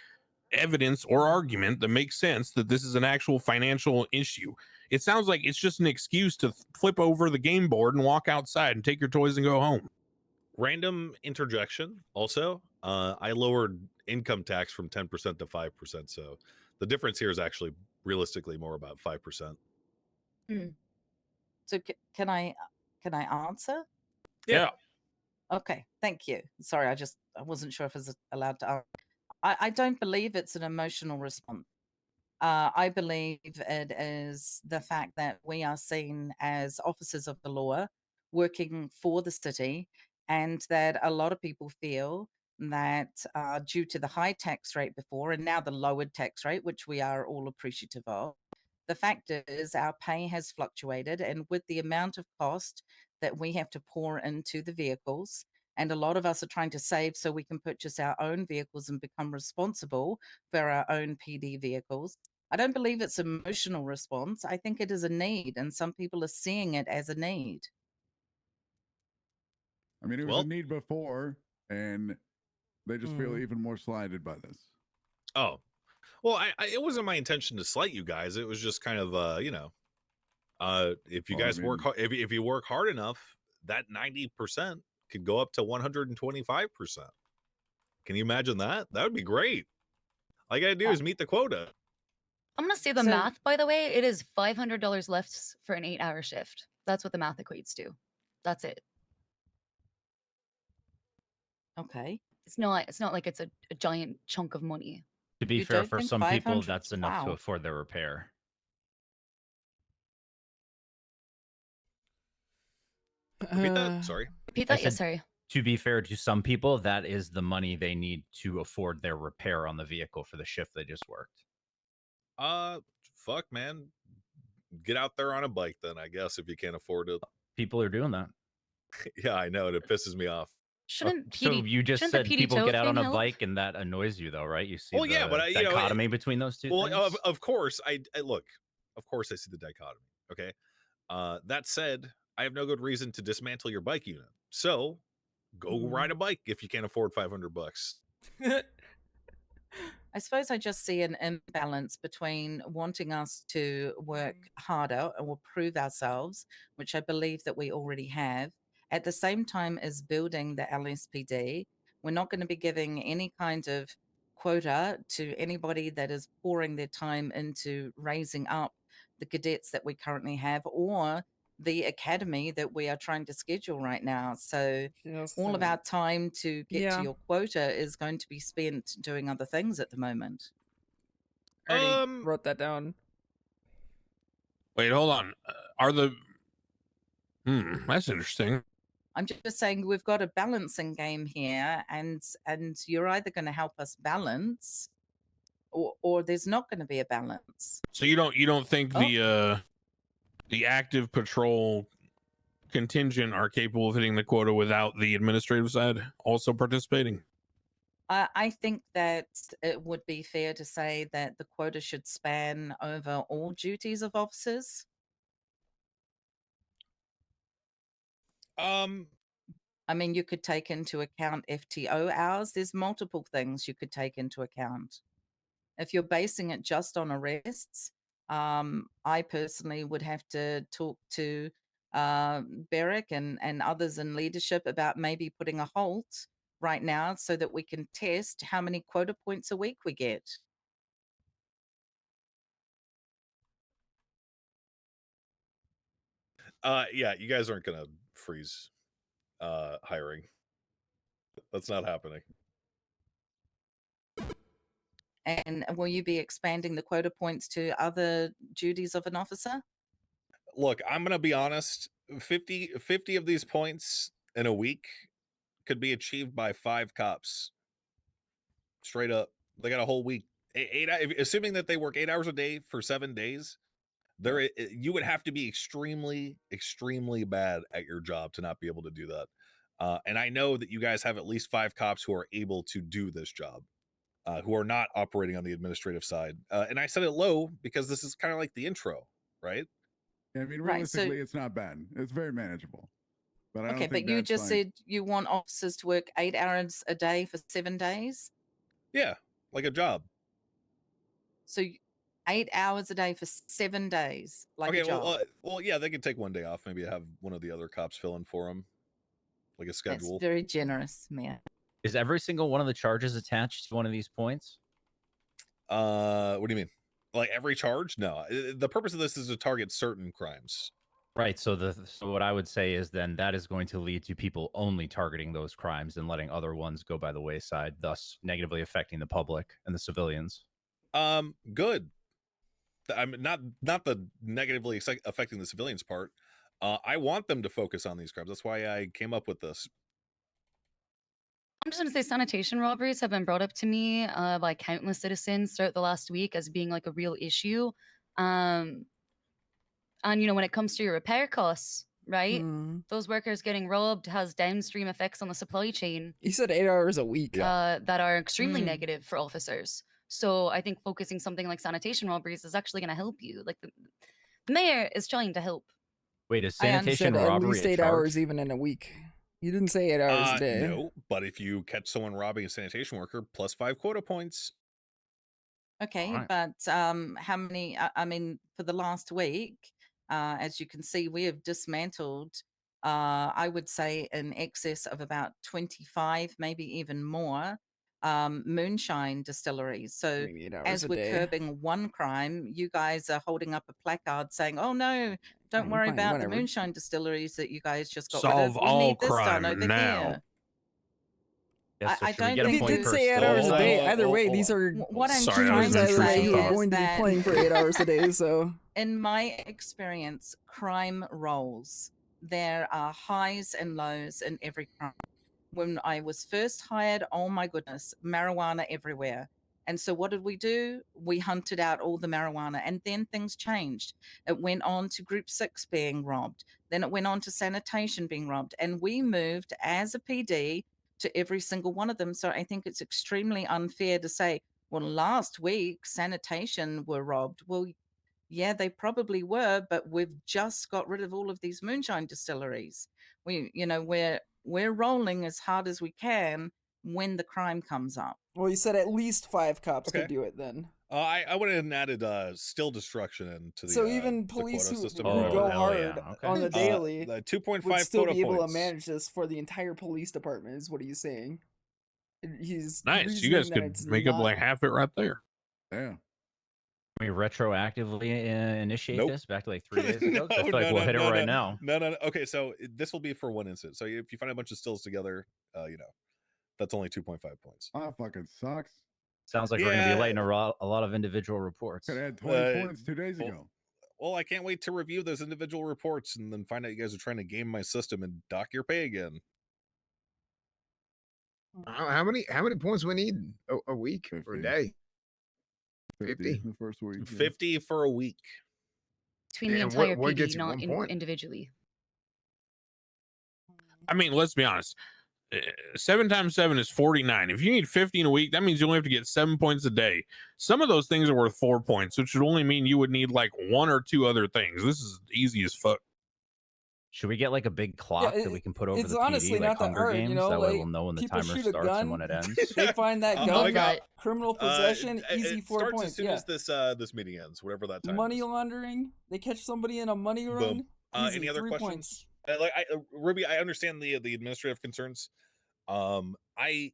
evidence or argument that makes sense that this is an actual financial issue. It sounds like it's just an excuse to flip over the game board and walk outside and take your toys and go home. Random interjection also. I lowered income tax from 10% to 5%. So the difference here is actually realistically more about 5%. So can I answer? Yeah. Okay, thank you. Sorry, I wasn't sure if I was allowed to answer. I don't believe it's an emotional response. I believe it is the fact that we are seen as officers of the law working for the city, and that a lot of people feel that due to the high tax rate before and now the lowered tax rate, which we are all appreciative of, the fact is our pay has fluctuated, and with the amount of cost that we have to pour into the vehicles, and a lot of us are trying to save so we can purchase our own vehicles and become responsible for our own PD vehicles. I don't believe it's an emotional response. I think it is a need, and some people are seeing it as a need. I mean, it was a need before, and they just feel even more slighted by this. Oh, well, it wasn't my intention to slight you guys. It was just kind of, if you guys work hard, if you work hard enough, that 90% could go up to 125%. Can you imagine that? That would be great. All you gotta do is meet the quota. I'm gonna say the math, by the way. It is $500 left for an 8-hour shift. That's what the math equates to. That's it. Okay. It's not like it's a giant chunk of money. To be You fair, don't for think some people, 500 that's enough to wow. afford their repair. Repeat that. Sorry. Repeat I that. Yeah, said, sorry. To be fair to some people, that is the money they need to afford their repair on the vehicle for the shift they just worked. Fuck, man. Get out there on a bike then, I guess, if you can't afford it. People are doing that. Yeah, I know, and it pisses me off. Shouldn't So you just shouldn't the said PD people tow get out on thing a help? bike, and that annoys you, though, right? You see Well, yeah, but dichotomy between those two things? Of course, I look. Of course, I see the dichotomy. Okay. That said, I have no good reason to dismantle your bike unit. So, go ride a bike if you can't afford $500. I suppose I just see an imbalance between wanting us to work harder or prove ourselves, which I believe that we already have, at the same time as building the LSPD. We're not going to be giving any kind of quota to anybody that is pouring their time into raising up the cadets that we currently have, or the academy that we are trying to schedule right now. So all of our time to get to Yeah. your quota is going to be spent doing other things at the moment. I already wrote that down. Wait, hold on. Are the that's interesting. I'm just saying we've got a balancing game here, and you're either going to help us balance, or there's not going to be a balance. So you don't think the active patrol contingent are capable of hitting the quota without the administrative side also participating? I think that it would be fair to say that the quota should span over all duties of officers. I mean, you could take into account FTO hours. There's multiple things you could take into account. If you're basing it just on arrests, I personally would have to talk to Beric and others in leadership about maybe putting a halt right now so that we can test how many quota points a week we get. Yeah, you guys aren't gonna freeze hiring. That's not happening. And will you be expanding the quota points to other duties of an officer? Look, I'm gonna be honest. 50 of these points in a week could be achieved by 5 cops. Straight up, they got a whole week. Assuming that they work 8 hours a day for 7 days, you would have to be extremely bad at your job to not be able to do that. And I know that you guys have at least 5 cops who are able to do this job, who are not operating on the administrative side. And I said it low because this is kind of like the intro, right? Yeah, I mean, Right, so- realistically, it's not bad. It's very manageable. But I don't Okay, think but you that's just like, said you want officers to work 8 hours a day for 7 days? Yeah, like a job. So 8 hours a day for 7 days, like Okay, a job. well, yeah, they could take one day off. Maybe have one of the other cops fill in for them, like a That's schedule. very generous, man. Is every single one of the charges attached to one of these points? What do you mean? Like every charge? No. The purpose of this is to target certain crimes. Right. So so what I would say is then that is going to lead to people only targeting those crimes and letting other ones go by the wayside, thus negatively affecting the public and the civilians. Good. I'm not the negatively affecting the civilians part. I want them to focus on these crimes. That's why I came up with this. I'm just going to say sanitation robberies have been brought up to me by countless citizens throughout the last week as being like a real issue. And, when it comes to your repair costs, right? Those workers getting robbed has downstream effects on the supply chain. You said 8 hours a week. That are extremely negative for officers. So I think focusing something like sanitation robberies is actually going to help you. Like the mayor is trying to help. Wait, is You sanitation said at robbery least a 8 charge? hours even in a week. You didn't say 8 hours a day. No, but if you catch someone robbing a sanitation worker, plus 5 quota points. Okay, Alright. but how many? I mean, for the last week, as you can see, we have dismantled, I would say, in excess of about 25, maybe even more, moonshine distilleries. So Maybe 8 hours as a we're day. curbing one crime, you guys are holding up a placard saying, "Oh no, don't worry fine, about whatever. the moonshine distilleries that you guys just got Solve rid of. We all need this crime done over now." here." Yes, so I should we don't get a think point He did per say 8 hours a still? day. Either way, these are What I'm Sorry, that trying was to either way say you were is going to be that playing for 8 hours a day. So in my experience, crime rolls. There are highs and lows in every crime. When I was first hired, oh my goodness, marijuana everywhere. And so what did we do? We hunted out all the marijuana, and then things changed. It went on to group 6 being robbed. Then it went on to sanitation being robbed. And we moved as a PD to every single one of them. So I think it's extremely unfair to say, well, last week sanitation were robbed. Well, yeah, they probably were, but we've just got rid of all of these moonshine distilleries. We're rolling as hard as we can when the crime comes up. well, you said at least 5 cops Okay. could do it then. I went ahead and added still destruction into the So even the police quota who system. go hard on the daily the 2.5 would still quota be able points. to manage this for the entire police department. Is what he's saying. He's Nice. You guys reasoning that could it's make up not- like half it right there. Yeah. we retroactively initiate Nope. this back to like 3 days ago? 'Cause I feel like we'll hit it right now. No. Okay, so this will be for one instance. So if you find a bunch of stills together, that's only 2.5 points. Oh, fucking sucks. Sounds like we're going to be lighting a lot of individual reports. Could have had 20 points 2 days ago. Well, I can't wait to review those individual reports and then find out you guys are trying to game my system and dock your pay again. How many points we need a week or a day? 50 the first week. 50 for a week. Between the And entire what PD, gets you not 1 point? individually. I mean, let's be honest. 7 times 7 is 49. If you need 50 in a week, that means you only have to get 7 points a day. Some of those things are worth 4 points, which would only mean you would need like 1 or 2 other things. This is easy as fuck. Should we get like a big clock that we can put over it's the honestly PD, like not that Hunger hard, Games? you know, That way like, we'll know when the people timer shoot a starts and when gun, it ends. They find that gun, criminal possession, easy it 4 starts points. as soon Yeah. as this meeting ends, whatever that time Money is. laundering. They catch somebody in a money run. Boom. Easy, Any other 3 questions? points. Ruby, I understand the administrative concerns. I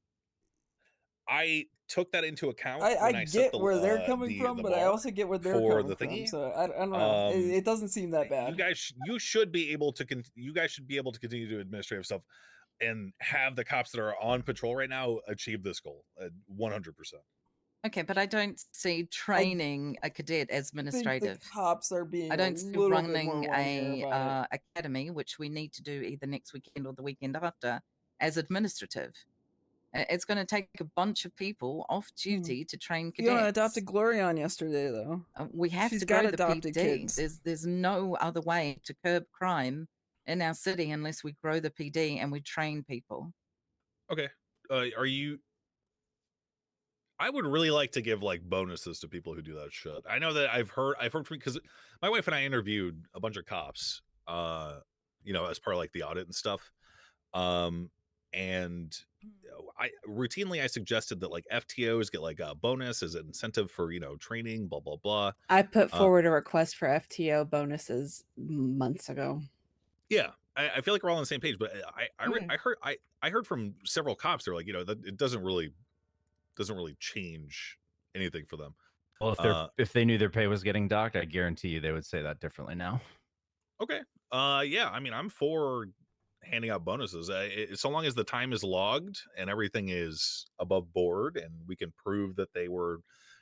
took that into account when I set get the where they're coming from, but I bar also get where they're for coming the from. thingy. So I don't know. It doesn't seem that bad. You should be able to continue to do administrative stuff and have the cops that are on patrol right now achieve this goal 100%. Okay, but I don't see training a cadet as I think administrative. the cops are being I don't a see little bit more running whinier a about it. academy, which we need to do either next weekend or the weekend after, as administrative. It's going to take a bunch of people off duty to train cadets. Fiona adopted Glorion yesterday, though. We have She's to got go to adopted PD. kids. There's no other way to curb crime in our city unless we grow the PD and we train people. Okay. I would really like to give like bonuses to people who do that shit. I know that I've heard because my wife and I interviewed a bunch of cops, as part of like the audit and stuff. And I routinely suggested that like FTOs get like a bonus as an incentive for training, blah blah blah. I put forward a request for FTO bonuses months ago. Yeah, I feel like we're all on the same page, but I heard from several cops. They're like, that it doesn't really change anything for them. Well, if they knew their pay was getting docked, I guarantee you they would say that differently now. Okay. Yeah. I mean, I'm for handing out bonuses. So long as the time is logged and everything is above board, and we can prove that they were,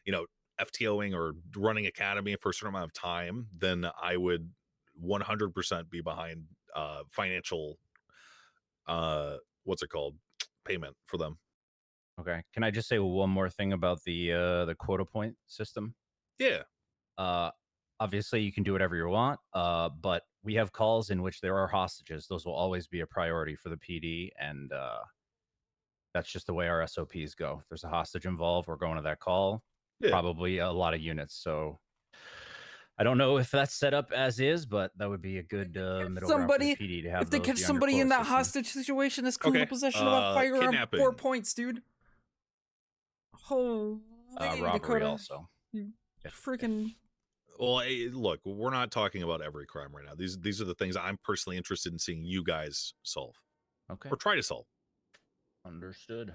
FTOing or running academy for a certain amount of time, then I would 100% be behind financial, what's it called, payment for them. Okay. Can I just say one more thing about the quota point system? Yeah. Obviously you can do whatever you want, but we have calls in which there are hostages. Those will always be a priority for the PD, and that's just the way our SOPs go. If there's a hostage involved, we're going to that call. Yeah. Probably a lot of units. So I don't know if that's set up as is, but that would be a good middle ground for the PD to have. If they those catch be under somebody in quota that system. hostage situation that's criminal Okay, possession of a firearm, kidnapping. 4 points, dude. Holy Robbery Dakota. also. You freaking. Well, look, we're not talking about every crime right now. These are the things I'm personally interested in seeing you guys solve. Okay. Or try to solve. Understood.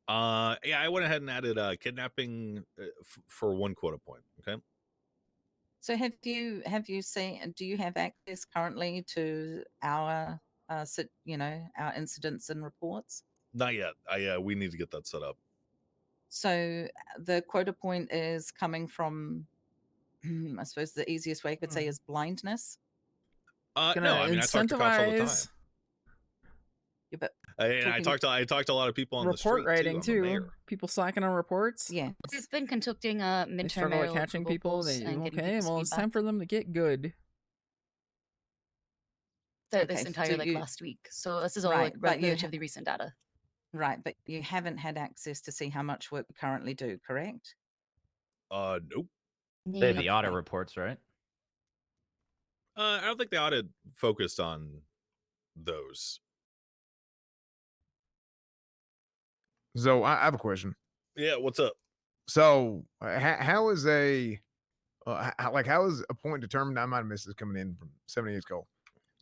Yeah, I went ahead and added kidnapping for 1 quota point. Okay. So have you seen? Do you have access currently to our our incidents and reports? Not yet. We need to get that set up. So the quota point is coming from, I suppose the easiest way I could say is blindness. No, I mean I talk to cops all the time. Incentivize Yeah, but And I talked to a lot of people on the street report writing too. I'm a too. mayor. People slacking on reports. Yeah. They've been conducting They midterm struggle with mayoral catching approval people. polls They and getting okay. people's Well, it's feedback. time for them to get good. This Okay, entire so like you- last week. So this is all Right, like but you relatively recent data. Right, but you haven't had access to see how much work we currently do, correct? Nope. They have the audit reports, right? I don't think the audit focused on those. So I have a question. Yeah, what's up? So how is a how is a point determined? I might have missed this coming in from 78's call,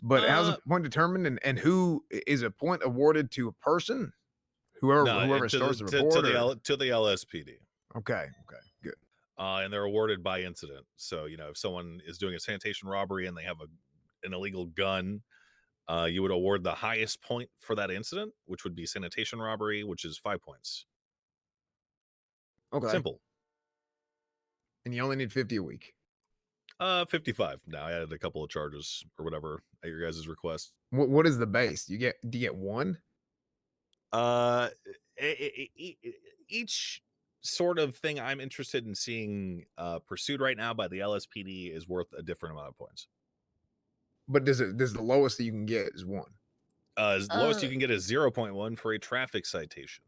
but how's a point determined, and who is a point awarded to a person? Whoever No, whoever to starts the, the to, report. to the or- L, to the LSPD. Okay, good. and they're awarded by incident. So, you know, if someone is doing a sanitation robbery and they have an illegal gun, you would award the highest point for that incident, which would be sanitation robbery, which is 5 points. Okay. Simple. And you only need 50 a week. 55. Now I added a couple of charges or whatever at your guys' request. What is the base? Do you get one? Each sort of thing I'm interested in seeing pursued right now by the LSPD is worth a different amount of points. But does the lowest that you can get is one? The lowest you can get is 0.1 for a traffic citation.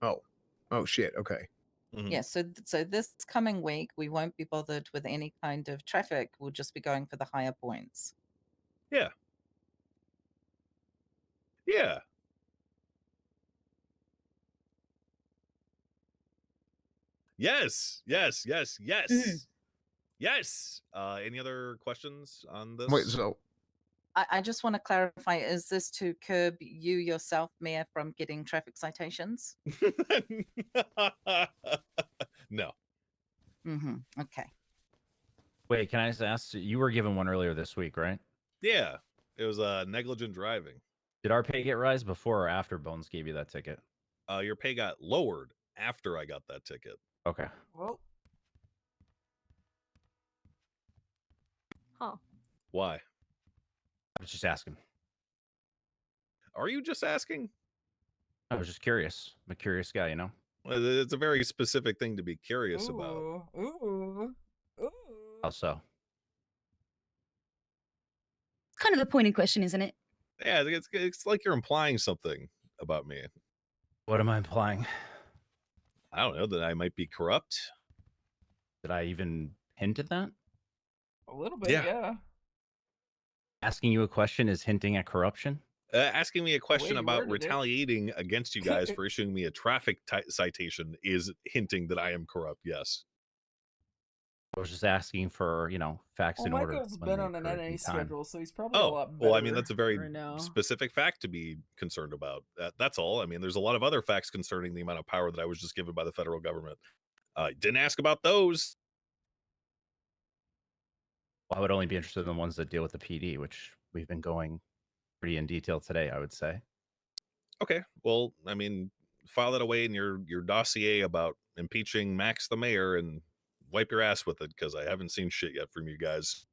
Oh shit. Okay. Yeah, so this coming week we won't be bothered with any kind of traffic. We'll just be going for the higher points. Yeah. Yeah. Yes. Yes. Any other questions on this? Wait, so I just want to clarify, is this to curb you yourself, Mayor, from getting traffic citations? No. Okay. Wait, can I just ask? You were given one earlier this week, right? Yeah. It was negligent driving. Did our pay get rise before or after Bones gave you that ticket? Your pay got lowered after I got that ticket. Okay. Well. Huh. Why? I was just asking. Are you just asking? I was just curious. I'm a curious guy, you know? Well, it's a very specific thing to be curious about. Ooh. How so? It's kind of a pointed question, isn't it? Yeah, it's like you're implying something about me. What am I implying? I don't know, that I might be corrupt. Did I even hint at that? A little bit, yeah. Asking you a question is hinting at corruption? Asking me a question you about worded it. retaliating against you guys for issuing me a traffic citation is hinting that I am corrupt, yes. I was just asking for, you know, facts Well, in order. Michael's when been they on an occur NA in time. schedule, so he's probably a lot better. Well, I mean, that's a very right now. specific fact to be concerned about. That's all. I mean, there's a lot of other facts concerning the amount of power that I was just given by the federal government. Didn't ask about those. Well, I would only be interested in the ones that deal with the PD, which we've been going pretty in detail today, I would say. Okay, well, I mean, file that away in your dossier about impeaching Max the mayor and wipe your ass with it, because I haven't seen shit yet from you guys.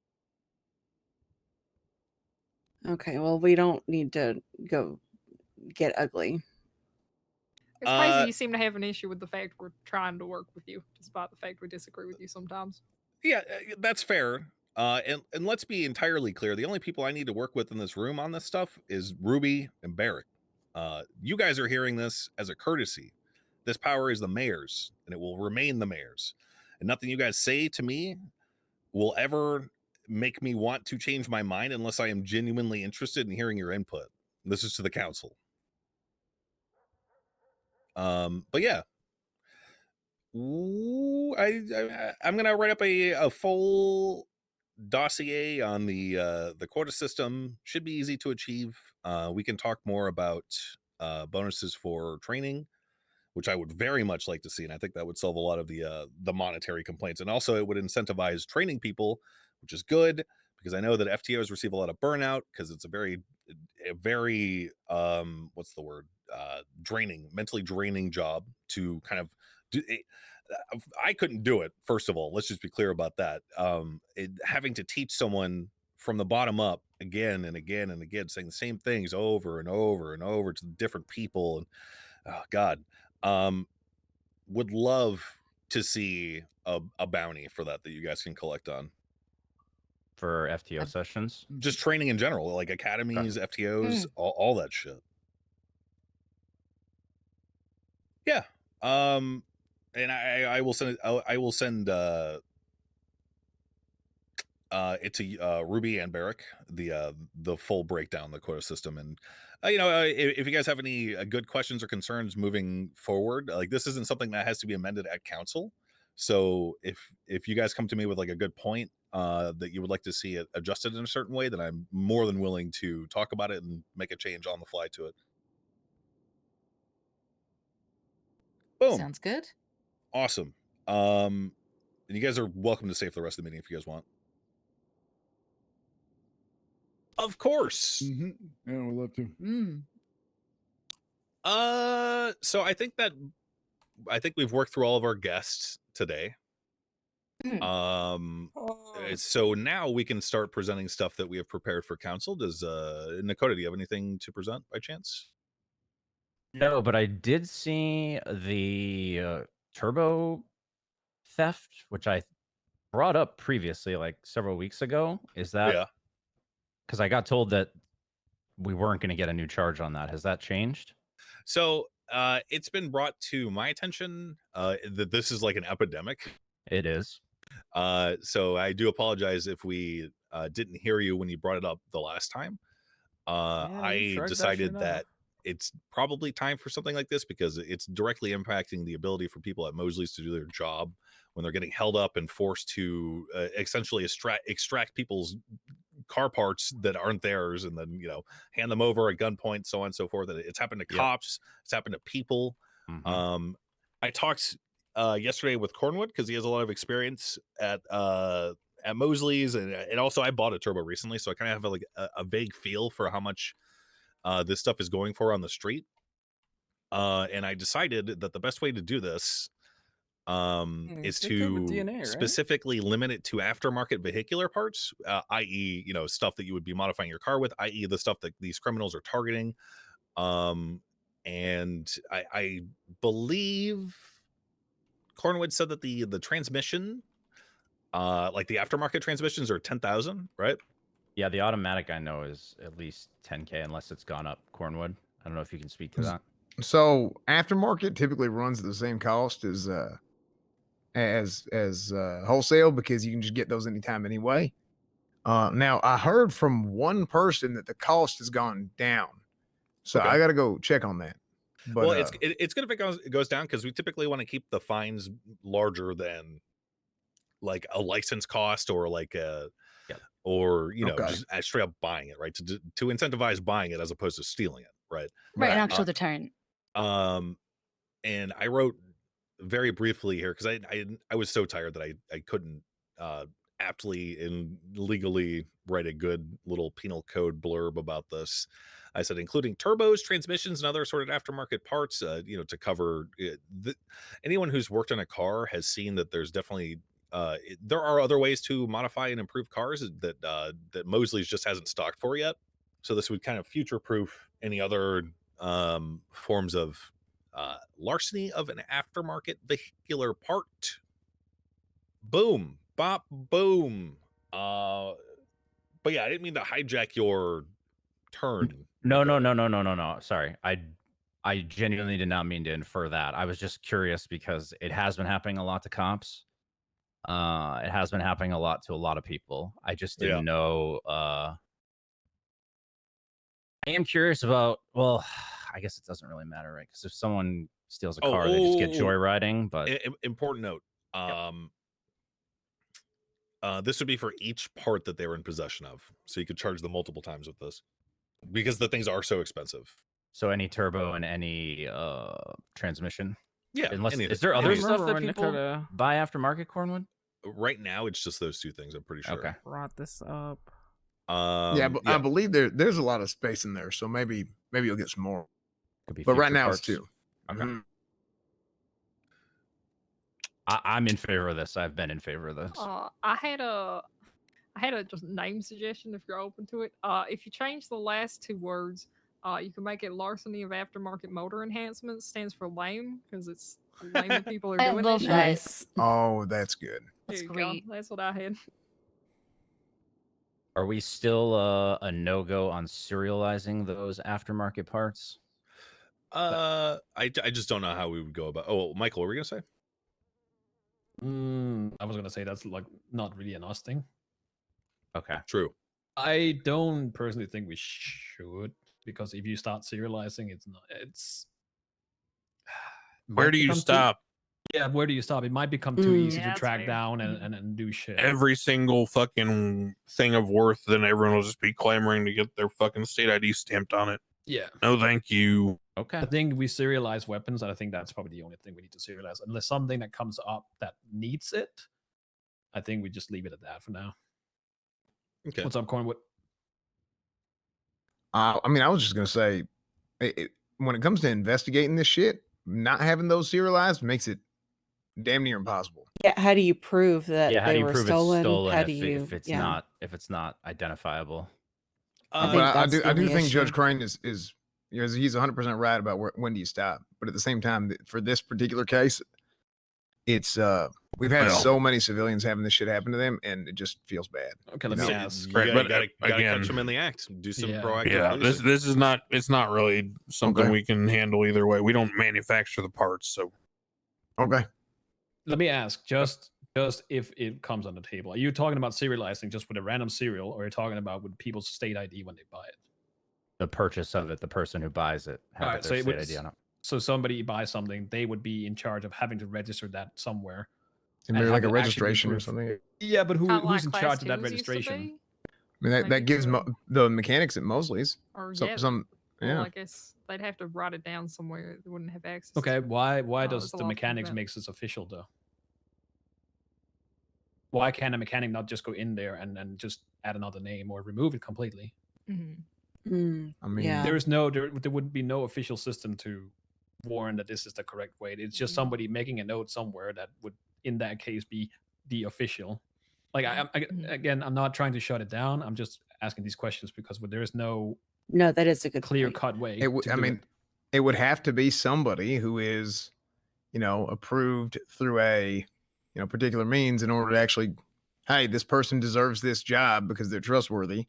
Okay, well, we don't need to go get ugly. It's crazy you seem to have an issue with the fact we're trying to work with you, despite the fact we disagree with you sometimes. Yeah, that's fair. And let's be entirely clear. The only people I need to work with in this room on this stuff is Ruby and Barrett. You guys are hearing this as a courtesy. This power is the mayor's, and it will remain the mayor's. And nothing you guys say to me will ever make me want to change my mind unless I am genuinely interested in hearing your input. This is to the council. But yeah. Ooh, I'm gonna write up a full dossier on the quota system. Should be easy to achieve. We can talk more about bonuses for training, which I would very much like to see, and I think that would solve a lot of the monetary complaints. And also, it would incentivize training people, which is good because I know that FTOs receive a lot of burnout because it's a very what's the word? Draining, mentally draining job to kind of do. I couldn't do it. First of all, let's just be clear about that. Having to teach someone from the bottom up again and again and again, saying the same things over and over and over to different people, and oh god, would love to see a bounty for that you guys can collect on for FTO sessions. Just training in general, like academies, FTOs, all that shit. Yeah. And I will send I will send it to Ruby and Barrick, the full breakdown, the quota system. And if you guys have any good questions or concerns moving forward, like this isn't something that has to be amended at council. So if you guys come to me with like a good point that you would like to see it adjusted in a certain way, then I'm more than willing to talk about it and make a change on the fly to it. Boom. Sounds good. Awesome. And you guys are welcome to stay for the rest of the meeting if you guys want. Of course. Yeah, we'd love to. So I think we've worked through all of our guests today. So now we can start presenting stuff that we have prepared for council. Does Nakota, do you have anything to present by chance? No, but I did see the turbo theft, which I brought up previously, like several weeks ago. Is that? Yeah. Because I got told that we weren't going to get a new charge on that. Has that changed? So it's been brought to my attention that this is like an epidemic. It is. So I do apologize if we didn't hear you when you brought it up the last time. I decided that it's probably time for something like this because it's directly impacting the ability for people at Mosley's to do their job when they're getting held up and forced to essentially extract people's car parts that aren't theirs and then, hand them over at gunpoint, so on and so forth. It's happened to cops. It's happened to people. I talked yesterday with Cornwood because he has a lot of experience at Mosley's, and also I bought a turbo recently, so I kind of have like a vague feel for how much this stuff is going for on the street. And I decided that the best way to do this is to DNA, right? specifically limit it to aftermarket vehicular parts, i.e., stuff that you would be modifying your car with, i.e., the stuff that these criminals are targeting. And I believe Cornwood said that the transmission, like the aftermarket transmissions, are 10,000, right? Yeah, the automatic I know is at least 10K unless it's gone up. Cornwood, I don't know if you can speak to that. So aftermarket typically runs at the same cost as wholesale because you can just get those anytime anyway. Now I heard from one person that the cost has gone down, so Okay. I got to go check on that. But Well, it's good if it goes down because we typically want to keep the fines larger than like a license cost or like a or just straight up buying it, right? To incentivize buying it as opposed to stealing it, right? Right, an actual deterrent. And I wrote very briefly here because I was so tired that I couldn't aptly and legally write a good little penal code blurb about this. I said, including turbos, transmissions, and other sort of aftermarket parts, to cover anyone who's worked on a car has seen that there's definitely there are other ways to modify and improve cars that Mosley's just hasn't stocked for yet. So this would kind of future-proof any other forms of larceny of an aftermarket vehicular part. Boom, bop, boom. But yeah, I didn't mean to hijack your turn. No. Sorry. I genuinely did not mean to infer that. I was just curious because it has been happening a lot to cops. It has been happening a lot to a lot of people. I just didn't know. I am curious about, well, I guess it doesn't really matter, right? Because if someone steals a car, they just get joyriding. But important note. This would be for each part that they were in possession of. So you could charge them multiple times with this because the things are so expensive. So any turbo and any transmission? Yeah. Unless, anything. is there other Anything. stuff that people buy aftermarket, Cornwood? Right now, it's just those two things, I'm pretty sure. Okay. Brought this up. But I believe there's a lot of space in there, so maybe you'll get some more. Could be but right future now parts. it's two. Okay. I'm in favor of this. I've been in favor of this. I had a just name suggestion if you're open to it. If you change the last two words, you can make it larceny of aftermarket motor enhancements. Stands for lame because it's lame people are I doing love this that. shit. Oh, that's good. There you great. go. That's what I had. Are we still a no-go on serializing those aftermarket parts? I just don't know how we would go about. Oh, Michael, what were you gonna say? I was gonna say that's like not really an us thing. Okay. True. I don't personally think we should because if you start serializing, it's Where do you stop? Yeah, where do you stop? It might become too easy Yeah, to that's track fair. down and do shit. Every single fucking thing of worth, then everyone will just be clamoring to get their fucking state ID stamped on it. Yeah. No, thank you. Okay. I think we serialize weapons, and I think that's probably the only thing we need to serialize. Unless something that comes up that needs it, I think we just leave it at that for now. Okay. What's up, Cornwood? I mean, I was just gonna say, when it comes to investigating this shit, not having those serialized makes it damn near impossible. Yeah, how do you prove that Yeah, how they do you were prove it's stolen? stolen How do you? if it's Yeah. not identifiable? I think But I that's the do only think issue. Judge Crane is he's 100% right about when do you stop. But at the same time, for this particular case, it's we've had Well. so many civilians having this shit happen to them, and it just feels bad. Okay, you let me know? ask. You Right, gotta, but, gotta again- catch them in the act. Do some Yeah. proactive Yeah, policing. this is not. It's not really something Okay. we can handle either way. We don't manufacture the parts, so Okay. Let me ask, just if it comes on the table, are you talking about serializing just with a random serial, or are you talking about with people's state ID when they buy it? The purchase of it, the person who buys it, have Alright, their so it state would- ID on it. So somebody buys something, they would be in charge of having to register that somewhere. And maybe like have a it actually be registration or approved. something. Yeah, but Kinda who's like in Class charge of that 2s used to registration? be. I mean, Like that it's gives a- the mechanics at Mosley's. Or So, yeah, some well, yeah. I guess they'd have to write it down somewhere. They wouldn't have access. Okay, why Oh, does there's a the lot to think mechanics about. makes this official though? Why can't a mechanic not just go in there and just add another name or remove it completely? I mean, yeah. There would be no official system to warn that this is the correct way. It's just somebody making a note somewhere that would, in that case, be the official. Like again, I'm not trying to shut it down. I'm just asking these questions because there is no No, that is a good clear point. cut way. I mean, it would have to be somebody who is, approved through a, particular means in order to actually, hey, this person deserves this job because they're trustworthy.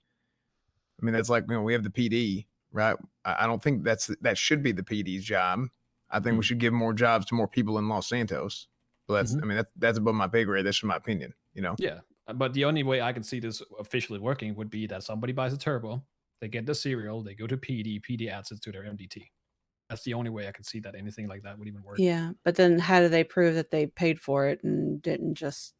I mean, that's like, we have the PD, right? I don't think that should be the PD's job. I think we should give more jobs to more people in Los Santos. But that's, I mean, that's above my pay grade. That's just my opinion, Yeah, but the only way I can see this officially working would be that somebody buys a turbo, they get the serial, they go to PD adds it to their MDT. That's the only way I can see that anything like that would even work. Yeah, but then how do they prove that they paid for it and didn't just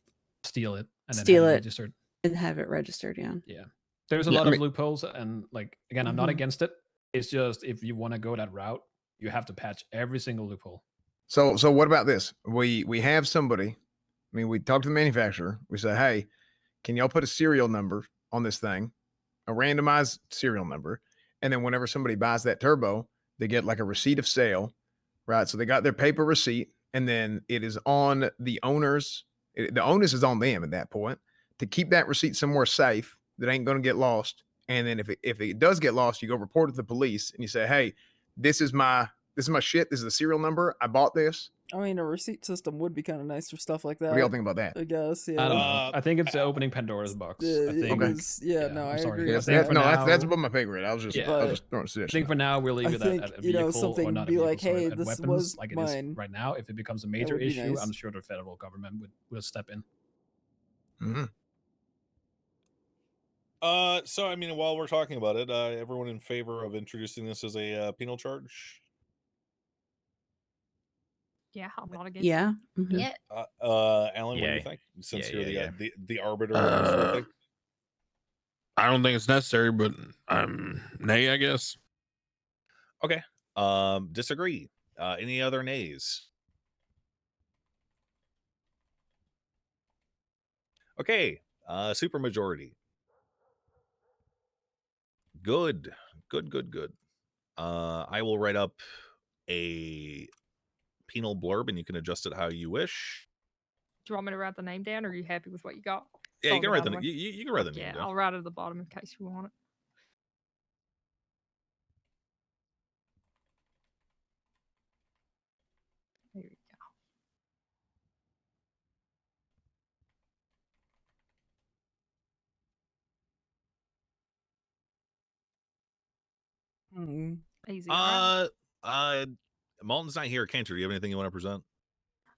Steal it and then steal have it registered? and have it registered? Yeah. Yeah, there's a Yeah, lot I of mean- loopholes, and like again, I'm not Mhm. against it. It's just if you want to go that route, you have to patch every single loophole. So what about this? We have somebody. I mean, we talk to the manufacturer. We say, hey, can y'all put a serial number on this thing, a randomized serial number, and then whenever somebody buys that turbo, they get like a receipt of sale, right? So they got their paper receipt, and then it is on the owners. The onus is on them at that point to keep that receipt somewhere safe that ain't going to get lost. And then if it does get lost, you go report it to the police and you say, hey, this is my shit. This is the serial number. I bought this. I mean, a receipt system would be kind of nice for stuff like that. What do y'all think about that? I guess, yeah. I don't know. I think it's opening Pandora's box. I think. Okay. No, I sorry. agree I with think that. for that's now- above my pay grade. I was just throwing a I suggestion. think for now we'll leave I it think, at a you know, vehicle or something not a be vehicle, like, sorry, hey, at this weapons was like it mine. is right now. If it becomes a That major would be issue, nice. I'm sure the federal government will step in. Mm-hmm. So I mean, while we're talking about it, everyone in favor of introducing this as a penal charge? Yeah, I'm not against Yeah. it. Mhm. Yeah. Alan, what do you Yay. think? Since Yeah, you're yeah, the arbiter of this whole thing. I don't think it's necessary, but nay, I guess. Okay. Disagree. Any other nays? Okay. Super majority. Good. I will write up a penal blurb and you can adjust it how you wish. Do you want me to write the name down, or are you happy with what you got? Yeah, So you can I'll write get the out of way. you can write the name Yeah, down. I'll write it at the bottom in case you want it. There you go. Easy. All right. Malton's not here. Cantor, do you have anything you want to present?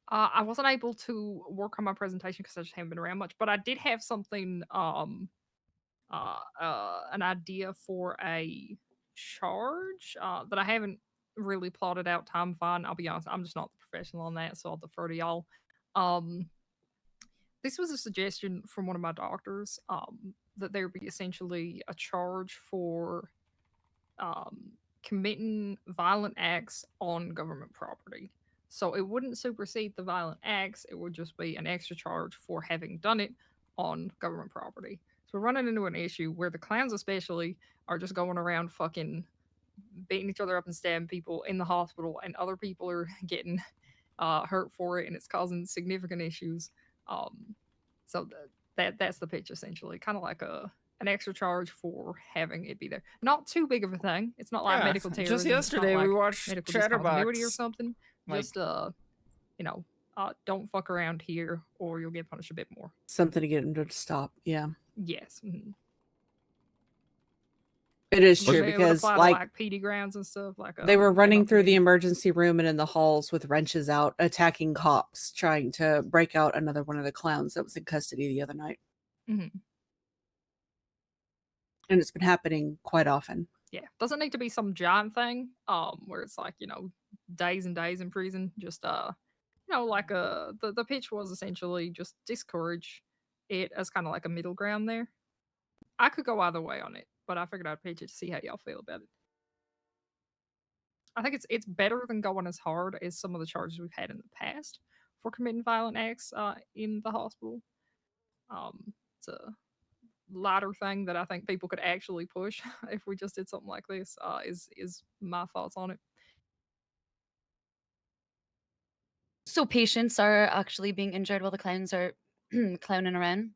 I wasn't able to work on my presentation because I just haven't been around much, but I did have something, an idea for a charge that I haven't really plotted out time fine. I'll be honest, I'm just not the professional on that, so I'll defer to y'all. This was a suggestion from one of my doctors, that there be essentially a charge for committing violent acts on government property. So it wouldn't supersede the violent acts. It would just be an extra charge for having done it on government property. So we're running into an issue where the clowns, especially, are just going around fucking beating each other up and stabbing people in the hospital, and other people are getting hurt for it, and it's causing significant issues. So that's the pitch essentially, kind of like an extra charge for having it be there. Not too big of a thing. It's not like Yeah, medical terrorism. just it's not yesterday we like watched medical discontinuity or Chatterbox. something. Like- Just don't fuck around here, or you'll get punished a bit more. Something to get him to stop. Yeah. Yes. Mhm. It is But true it would because apply to, like PD grounds and stuff like they were running MLPD. through the emergency room and in the halls with wrenches out, attacking cops, trying to break out another one of the clowns that was in custody the other night. Mhm. And it's been happening quite often. Yeah, doesn't need to be some giant thing where it's like, days and days in prison. Just like the pitch was essentially just discourage it as kind of like a middle ground there. I could go either way on it, but I figured I'd pitch it to see how y'all feel about it. I think it's better than going as hard as some of the charges we've had in the past for committing violent acts in the hospital. It's a lighter thing that I think people could actually push if we just did something like this. Is my thoughts on it. So patients are actually being injured while the clowns are clowning around.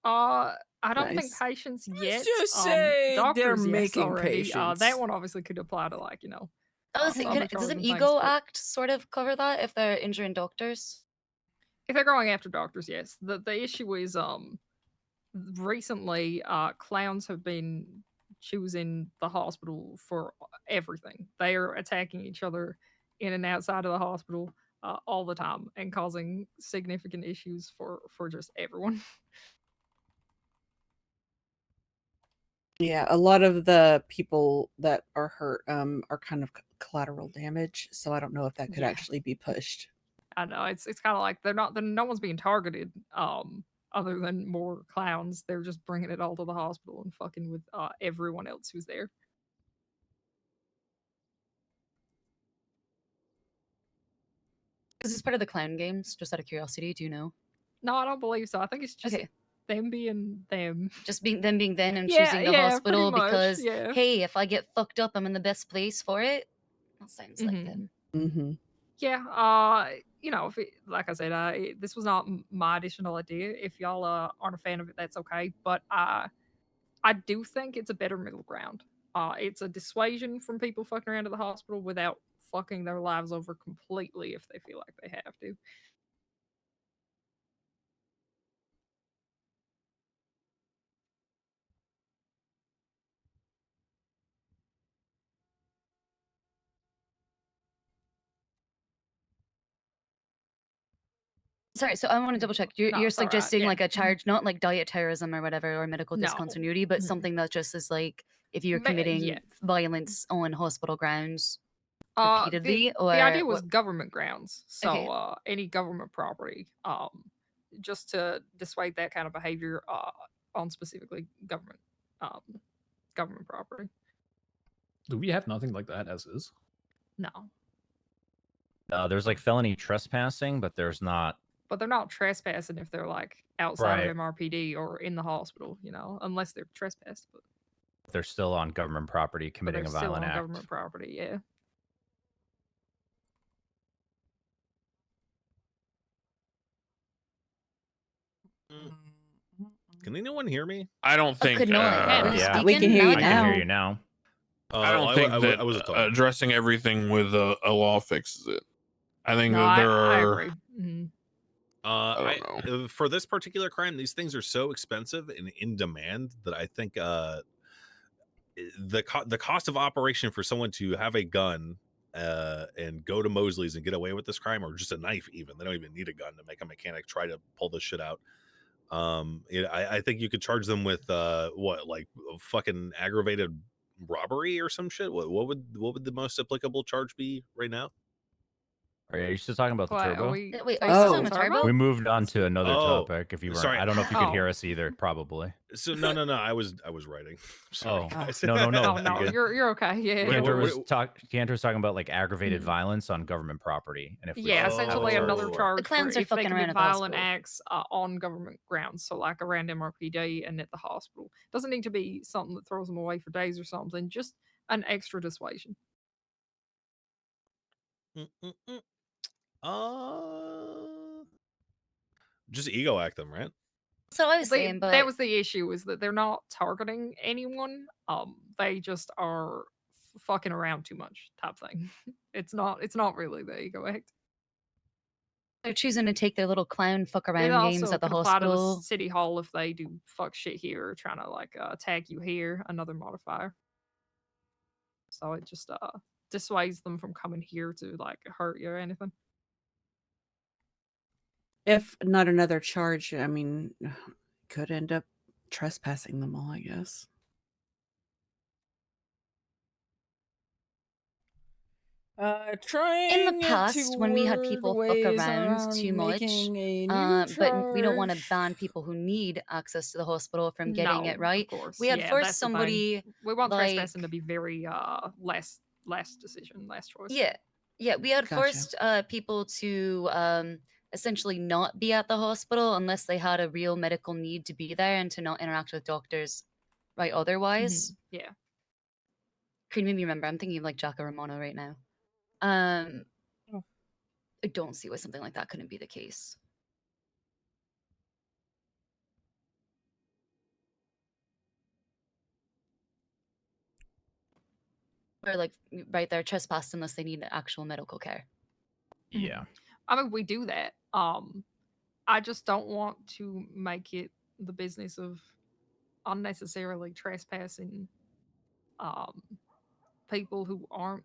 I don't think Nice. patients yet. just say they're Doctors, yes, making already. patients. That one obviously could apply to I was some thinking, other does charges an and things, ego but- act sort of cover that if they're injuring doctors? If they're going after doctors, yes. The issue is recently clowns have been choosing the hospital for everything. They are attacking each other in and outside of the hospital all the time and causing significant issues for just everyone. Yeah, a lot of the people that are hurt are kind of collateral damage, so I don't know if that could Yeah. actually be pushed. I know it's kind of like no one's being targeted other than more clowns. They're just bringing it all to the hospital and fucking with everyone else who's there. Is this part of the clown games? Just out of curiosity, do you know? No, I don't believe so. I think it's just Okay. them being them. Just being them and Yeah, choosing the yeah, hospital pretty much, because yeah. hey, if I get fucked up, I'm in the best place for it. That sounds like them. Mm-hmm. Yeah, if like I said, this was not my additional idea. If y'all aren't a fan of it, that's okay. But I do think it's a better middle ground. It's a dissuasion from people fucking around to the hospital without fucking their lives over completely if they feel like they have to. Sorry, so I want to double check. You're, No, you're it's all right, suggesting yeah. like a charge, not like diet terrorism or whatever, or medical No. discontinuity, but Mhm. something that just is like if you're Ma- committing yeah. violence on hospital grounds The repeatedly, or idea was what? government grounds, so Okay. any government property, just to dissuade that kind of behavior on specifically government property. Do we have nothing like that as is? No, There's like felony trespassing, but there's not. but they're not trespassing if they're like outside Right. of MRPD or in the hospital, unless they're trespassed. But They're still on government property they're committing a still violent on act. government property. Yeah. Can anyone hear me? I don't think. could not. Are you Yeah, We can hear you I now. can hear you now. I don't think that I wasn't talking. addressing everything with a law fixes it. I think No, that there I are. agree. Mhm. I don't know. For this particular crime, these things are so expensive and in demand that I think the cost of operation for someone to have a gun and go to Mosley's and get away with this crime, or just a knife, even they don't even need a gun to make a mechanic try to pull this shit out. I think you could charge them with like fucking aggravated robbery or some shit. What would the most applicable charge be right now? Are you still talking about the What, are turbo? we Wait, are you still talking talking about turbo? We moved on to another Oh, topic. If you weren't, sorry. I don't know if you could hear Oh. us either. Probably. So no, I was writing. Sorry, Oh, guys. no. Oh you no, good. you're okay. Yeah. Cantor was talking about like aggravated Mhm. violence on government property, and if we Yeah, should have a essentially charge another for it. charge The clowns for are if they fucking around commit at the violent hospital. acts on government grounds, so like around MRPD and at the hospital. Doesn't need to be something that throws them away for days or something. Just an extra dissuasion. Just ego act them, right? So I was saying, but that was the issue, is that they're not targeting anyone. They just are fucking around too much, type thing. It's not really the ego act. they're choosing to take their little clown fuck It around games also at the could apply to the hospital. city hall if they do fuck shit here, or trying to like attack you here. Another modifier. So it just dissuades them from coming here to like hurt you or anything. If not another charge, I mean, could end up trespassing them all, I guess. Trying In the past, when we had to people fuck ways around too around much, making a new but we don't want to charge. ban people who need access to the hospital from getting No, it right. of course. We had Yeah, forced that's the thing. somebody We want like trespassing to be very last decision, last choice. yeah, we had Gotcha. forced people to essentially not be at the hospital unless they had a real medical need to be there and to not interact with doctors right otherwise. Yeah. Could you maybe remember? I'm thinking of like Jacka Romano right now. I don't see why something like that couldn't be the case. Or like right there, trespassed unless they need actual medical care. Yeah. I mean, we do that. I just don't want to make it the business of unnecessarily trespassing people who aren't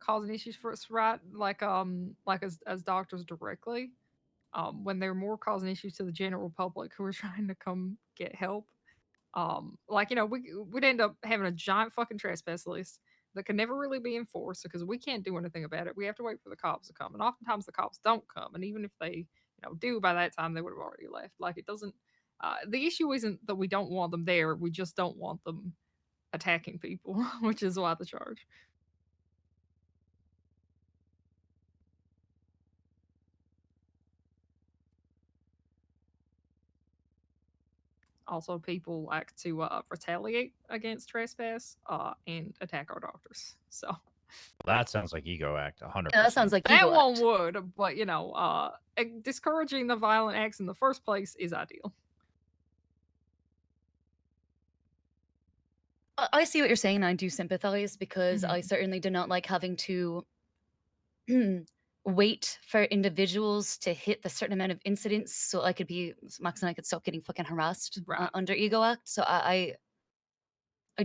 causing issues for us, right? Like as doctors directly. When they're more causing issues to the general public who are trying to come get help. Like, you know, we'd end up having a giant fucking trespass list that can never really be enforced because we can't do anything about it. We have to wait for the cops to come, and oftentimes the cops don't come. And even if they, you know, do, by that time they would have already left. Like, it doesn't. The issue isn't that we don't want them there; we just don't want them attacking people, which is why the charge. Also, people like to retaliate against trespass and attack our doctors. So That sounds like ego act, 100%. Yeah, that sounds like that ego one act. would, but you know, discouraging the violent acts in the first place is ideal. I see what you're saying, and I do sympathize because I certainly do not like having to wait for individuals to hit the certain amount of incidents so I could be Max and I could stop getting fucking harassed under ego act. So I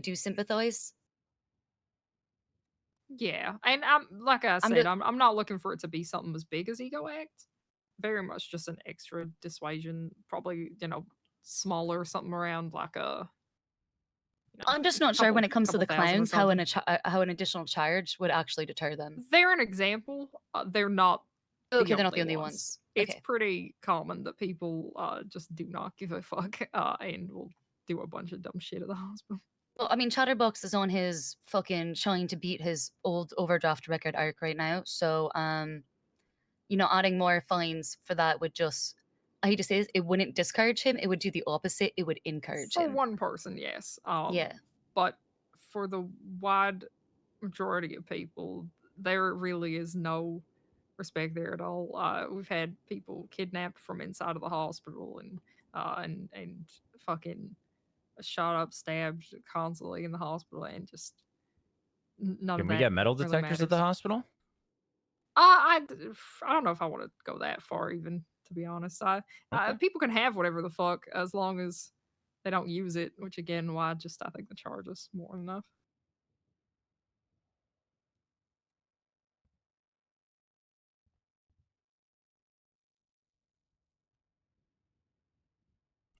do sympathize. Yeah, and I'm like I said, just- I'm not looking for it to be something as big as ego act. Very much just an extra dissuasion, probably, you know, smaller, something around like a. I'm just not sure when it comes to the couple thousand or clowns how something. how an additional charge would actually deter them. They're an example. They're not. Okay, they're not the only ones. It's Okay. pretty common that people just do not give a fuck and will do a bunch of dumb shit at the hospital. Well, I mean, Chatterbox is on his fucking trying to beat his old overdraft record arc right now. So, you know, adding more fines for that would just, I hate to say this, it wouldn't discourage him. It would do the opposite. It would encourage For him. one person, yes. Yeah. But for the wide majority of people, there really is no respect there at all. We've had people kidnapped from inside of the hospital and fucking shot up, stabbed constantly in the hospital, and just none Can of we that get metal really detectors at the matters. hospital? I don't know if I want to go that far, even, to be honest. People can have whatever the fuck as long as they don't use it, which again, why just I think the charge is more than enough.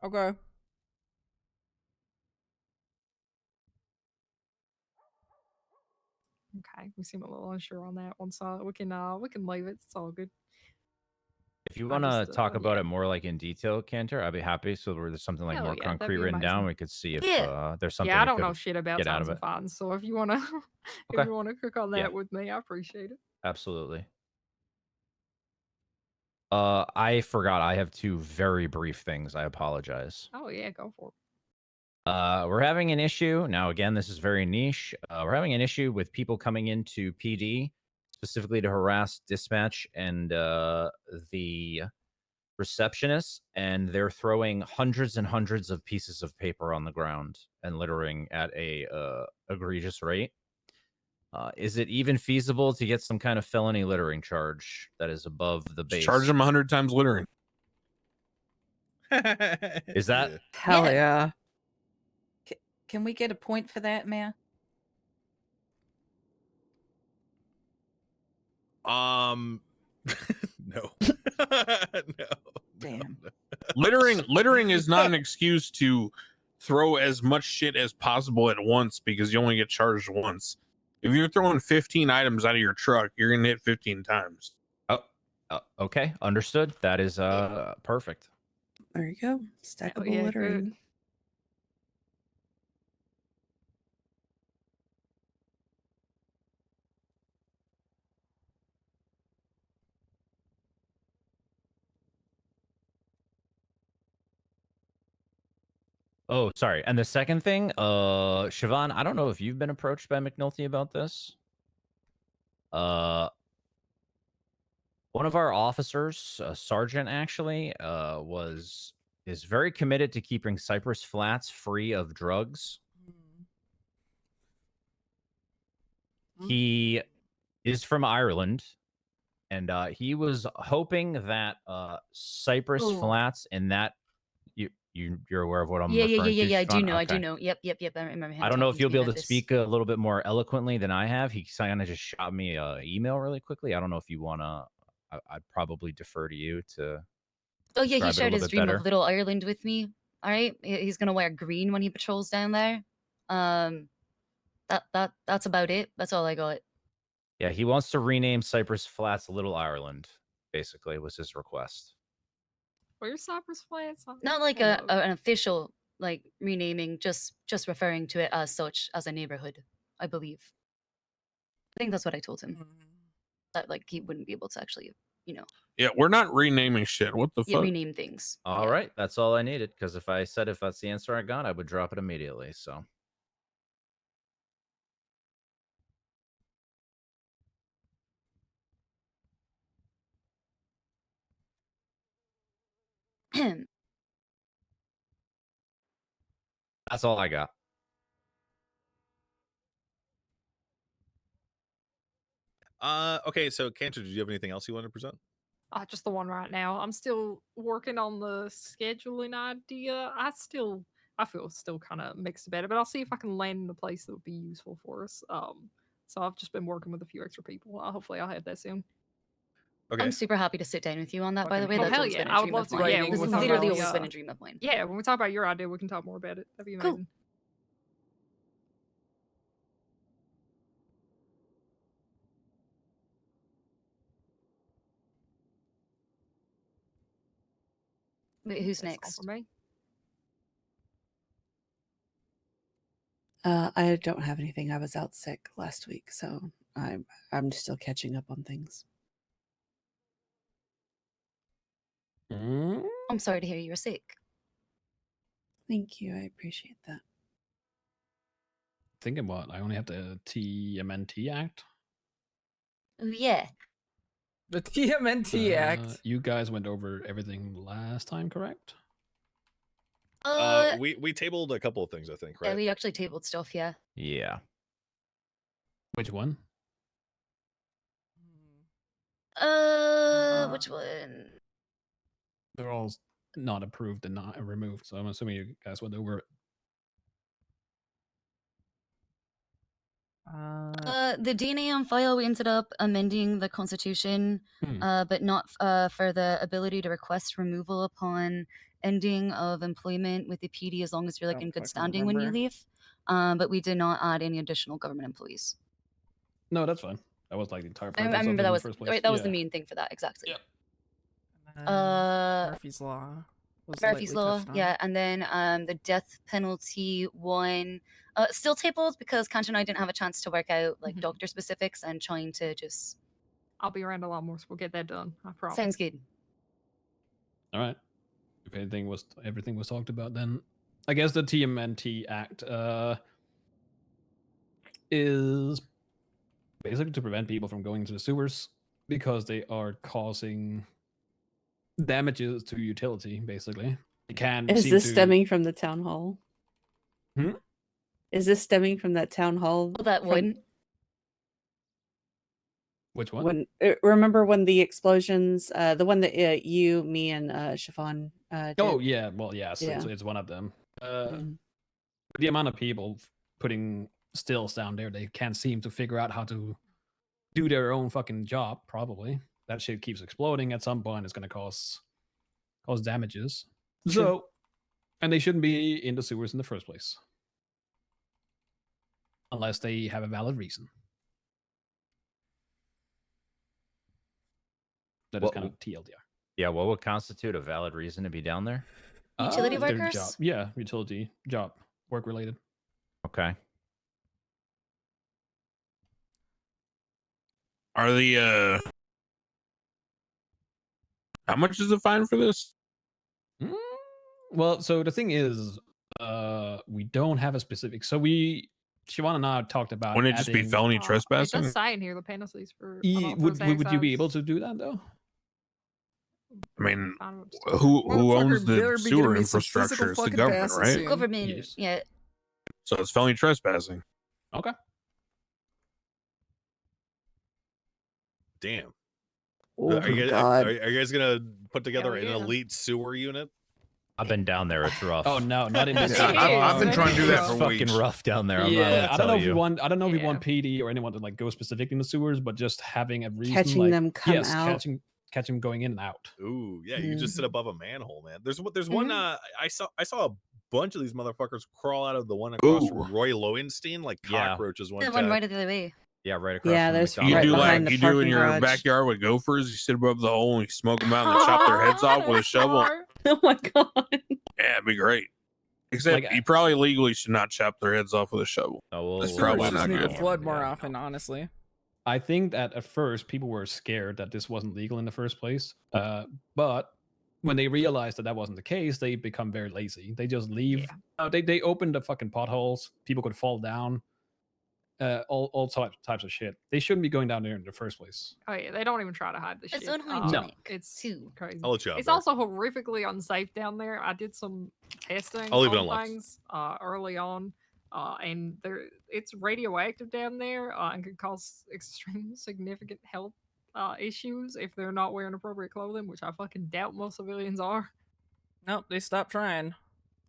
Okay. Okay, we seem a little unsure on that one, so we can leave it. It's all good. If you I want to just, talk about yeah. it more like in detail, Cantor, I'd be happy. So where there's something like Hell more yeah, that'd concrete be written down, amazing. we could see if Yeah. there's something Yeah, I we don't could know shit about get out times of and it. fines, so if you wanna if Okay. you wanna cook on Yeah. that with me, I appreciate it. Absolutely. I forgot. I have two very brief things. I apologize. Oh yeah, go for it. We're having an issue now. Again, this is very niche. We're having an issue with people coming into PD specifically to harass dispatch and the receptionist, and they're throwing hundreds and hundreds of pieces of paper on the ground and littering at a egregious rate. Is it even feasible to get some kind of felony littering charge that is above the base? Charge them 100 times littering. Is that? Hell yeah. Can we get a point for that, Mayor? No. No. Damn. Littering is not an excuse to throw as much shit as possible at once because you only get charged once. If you're throwing 15 items out of your truck, you're gonna hit 15 times. Okay, understood. That is perfect. There you go. Stackable yeah, littering. good. Oh, sorry. And the second thing, Siobhan, I don't know if you've been approached by McNulty about this. One of our officers, a sergeant actually, is very committed to keeping Cypress Flats free of drugs. He is from Ireland, and he was hoping that Cypress Ooh. Flats and that you're aware of what I'm Yeah, referring to. I do Siobhan? know, I do Okay. know. Yep. I remember him. I don't know if talking you'll me be able about to this. speak a little bit more eloquently than I have. He kind of just shot me an email really quickly. I don't know if you want to. I'd probably defer to you to. Oh yeah, he describe it a shared little his bit dream better. of Little Ireland with me. All right, he's gonna wear green when he patrols down there. That's about it. That's all I got. Yeah, he wants to rename Cypress Flats Little Ireland. Basically, was his request. Where's Cypress Flats? Not like Hold up. an official like renaming, just referring to it as such as a neighborhood. I believe. I think that's what I told him. That like he wouldn't be able to actually, Yeah, we're not renaming shit. What the yeah, fuck? rename things. All right, that's all I needed. Because if that's the answer I got, I would drop it immediately. So. That's all I got. Okay, so Cantor, did you have anything else you wanted to present? Just the one right now. I'm still working on the scheduling idea. I feel still kind of mixed about it, but I'll see if I can land in a place that would be useful for us. So I've just been working with a few extra people. Hopefully, I'll have that soon. I'm super happy to sit down with you on that. By the way, Oh that's hell always yeah! been a I would dream love of to. mine. Yeah, It's when we talk literally about always the, been a dream of mine. Yeah, when we talk about your idea, we can talk more about it. That'd be amazing. Wait, who's That's all next? for me. I don't have anything. I was out sick last week, so I'm still catching up on things. I'm sorry to hear you were sick. Thank you. I appreciate that. Thinking what? I only have the TMNT Act. Oh yeah. The TMNT Act. You guys went over everything last time, correct? We tabled a couple of things, I think, right? Yeah, we actually tabled stuff. Yeah. Yeah. Which one? Which one? They're all not approved and not removed, so I'm assuming you guys went over it. The DNA on file, we ended up amending the Constitution, but not for the ability to request removal upon ending of employment with the PD as long as you're like in good standing when you leave. But we did not add any additional government employees. No, that's fine. That was like the entire I purpose of remember it that in the was first place. right, that was the Yeah. main thing for that exactly. Murphy's Law was Murphy's lightly Law, touched on. yeah, and then the death penalty one, still tabled because Kancha and I didn't have a chance to work out like doctor specifics and trying to just. I'll be around a lot more, so we'll get that done. I promise. Sounds good. All right. If everything was talked about, then I guess the TMNT Act is basically to prevent people from going into the sewers because they are causing damages to utility. Basically, they can. Is seem this to... stemming from the town hall? Hmm? Is this stemming from that town hall? Well, that from- one. Which one? When remember when the explosions, the one that you, me, and Chiffon. Oh did? yeah, well yes, Yeah. it's one of them. Mhm. The amount of people putting stills down there, they can't seem to figure out how to do their own fucking job. Probably that shit keeps exploding. At some point, it's gonna cause damages. True. So, and they shouldn't be in the sewers in the first place, unless they have a valid reason. That is kind of TLDR. Yeah, what would constitute a valid reason to be down there? Utility Their workers? job. Yeah, utility job, work related. Okay. Are the how much is the fine for this? Well, so the thing is, we don't have a specific. So Siobhan and I talked about. Wouldn't it just be adding- felony It trespassing? does say in here the penalties for. Would you be able to do that though? I mean, Fine, who owns Motherfucker the better be sewer giving me some physical infrastructure? It's the fucking government, passes right? soon. Government, Yes. yeah. So it's felony trespassing. Okay. Damn. Oh are, you, God. are you guys gonna put together Hell an yeah. elite sewer unit? I've been down there. It's rough. Oh no, not in this. I've been trying to do that It's for fucking weeks. rough down there. I'm not Yeah, gonna I don't know tell if we you. want. I don't know if we want PD or anyone to like go specifically in the sewers, but just having a reason, Catching like, them come yes, out. catch them going in and out. Ooh, yeah, you just sit above a manhole, man. There's Mm-hmm. one I saw a bunch of these motherfuckers crawl out of the one across from Roy Lowenstein like Yeah. cockroaches one The time. one right the other way. Yeah, right across Yeah, from the there's McDonald's. You right do behind like the you do in parking your garage. backyard with gophers. You sit above the hole and you smoke them out and then chop their heads off with a shovel. Oh my God. Yeah, it'd be great. Except Like, you probably legally should not chop their heads off with a shovel. Oh, That's Sewers probably just not need to good. flood more often, honestly. I think that at first people were scared that this wasn't legal in the first place, but when they realized that that wasn't the case, they become very lazy. They just leave. They opened the fucking potholes. People could fall down. All types of shit. They shouldn't be going down there in the first place. Oh yeah, they don't even try to hide the It's shit. unhygienic, It's too. crazy. I'll let you out It's there. also horrifically unsafe down there. I did some testing I'll leave it on unlocked. things early on, and it's radioactive down there and could cause extreme significant health issues if they're not wearing appropriate clothing, which I fucking doubt most civilians are. Nope, they stopped trying.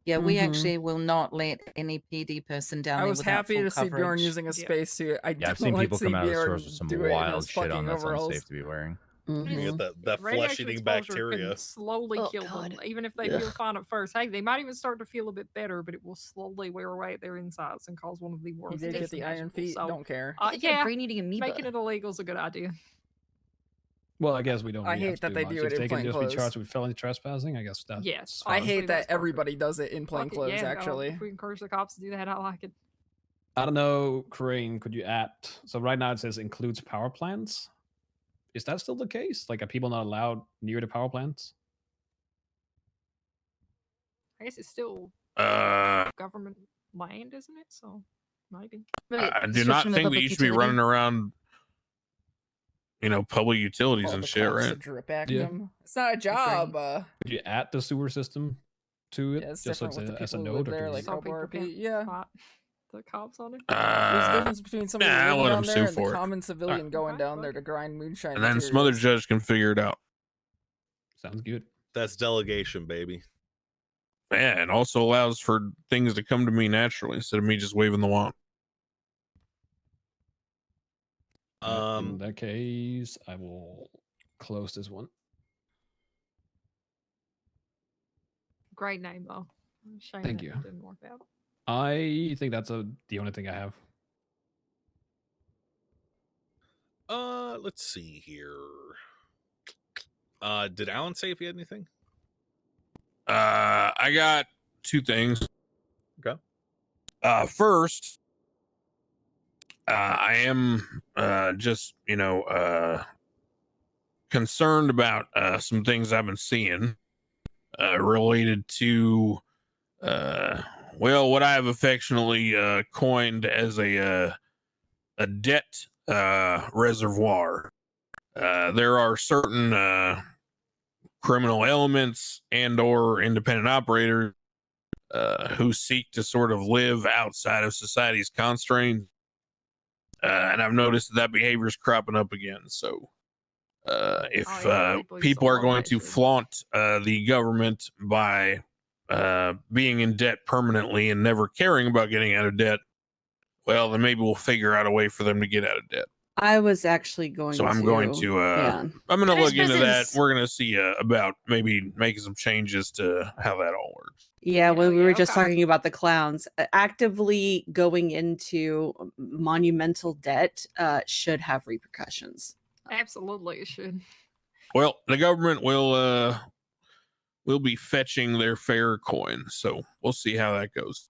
Yeah, we Mhm. actually will not let any PD person down I there was without happy full to see Bjorn coverage. using a spacesuit. I Yeah, I've don't seen like people see come out of the Bjorn stores with some do it in wild his shit on fucking that's overalls. unsafe to be wearing. You get that flesh Radiation eating exposure bacteria. can slowly Oh, kill God. them, even if they feel fine at first. Hey, they might even start to feel a bit better, but it will slowly wear away at their insides and cause one of the He worst did get deaths the iron imaginable. feet. So, Don't care. They get a yeah, brain-eating amoeba. making it illegal is a good idea. Well, I guess we don't. I really have hate to that do they much. do If it in they can plain just be clothes. charged with felony trespassing, I guess that's. Yes, I honestly, hate that that's perfect. everybody does it in plain Fuck it, clothes, yeah, actually. if we encourage the cops to do that, I like it. I don't know, Crane. Could you add? So right now it says includes power plants. Is that still the case? Like, are people not allowed near the power plants? I guess it's still Uh, government land, isn't it? So maybe. I do not think that you should be running around, public utilities Oh, and the shit, cops to right? drip back Yeah. them. It's not a job. Could you add the sewer system to it? Yeah, it's just so different with the as a people who note, live or there, do like we- Hobo RP. Yeah. Spot the cops on it. There's a difference between somebody nah, I'll living let down him there sue and the for it. common civilian going down there to grind moonshine. And then some other materials. judge can figure it out. Sounds good. That's delegation, baby. Yeah, it also allows for things to come to me naturally instead of me just waving the wand. In that case, I will close this one. Great name though. Shame Thank that you. it didn't work out. I think that's the only thing I have. Let's see here. Did Alan say if he had anything? I got two things. Okay. First, I am just concerned about some things I've been seeing related to what I have affectionately coined as a debt reservoir. There are certain criminal elements and or independent operators who seek to sort of live outside of society's constraints. And I've noticed that behavior is cropping up again. So if people are going to flaunt the government by being in debt permanently and never caring about getting out of debt, well, then maybe we'll figure out a way for them to get out of debt. I was actually going So to. I'm going to I'm going to look into that. We're going to see about maybe making some changes to how that all works. Yeah, when we were just talking about the clowns, actively going into monumental debt should have repercussions. Absolutely, it should. Well, the government will be fetching their fair coin, so we'll see how that goes.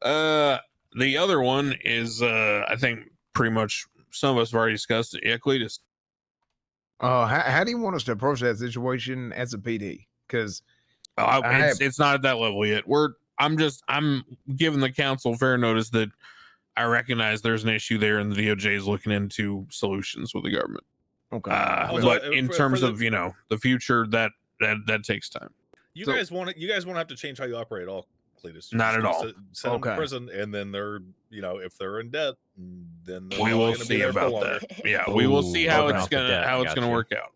The other one is I think pretty much some of us have already discussed it. Yeah, Cletus. How do you want us to approach that situation as a PD? Because it's not at that level yet. I'm giving the council fair notice that I recognize there's an issue there, and the DOJ is looking into solutions with the government. Okay, but in terms of the future, that takes time. You guys won't have to change how you operate at all, Cletus. Not at all. Send them to prison, and then they're if they're in debt, then they're we probably will gonna see be there for about longer. that. Yeah, we will see how it's gonna work out.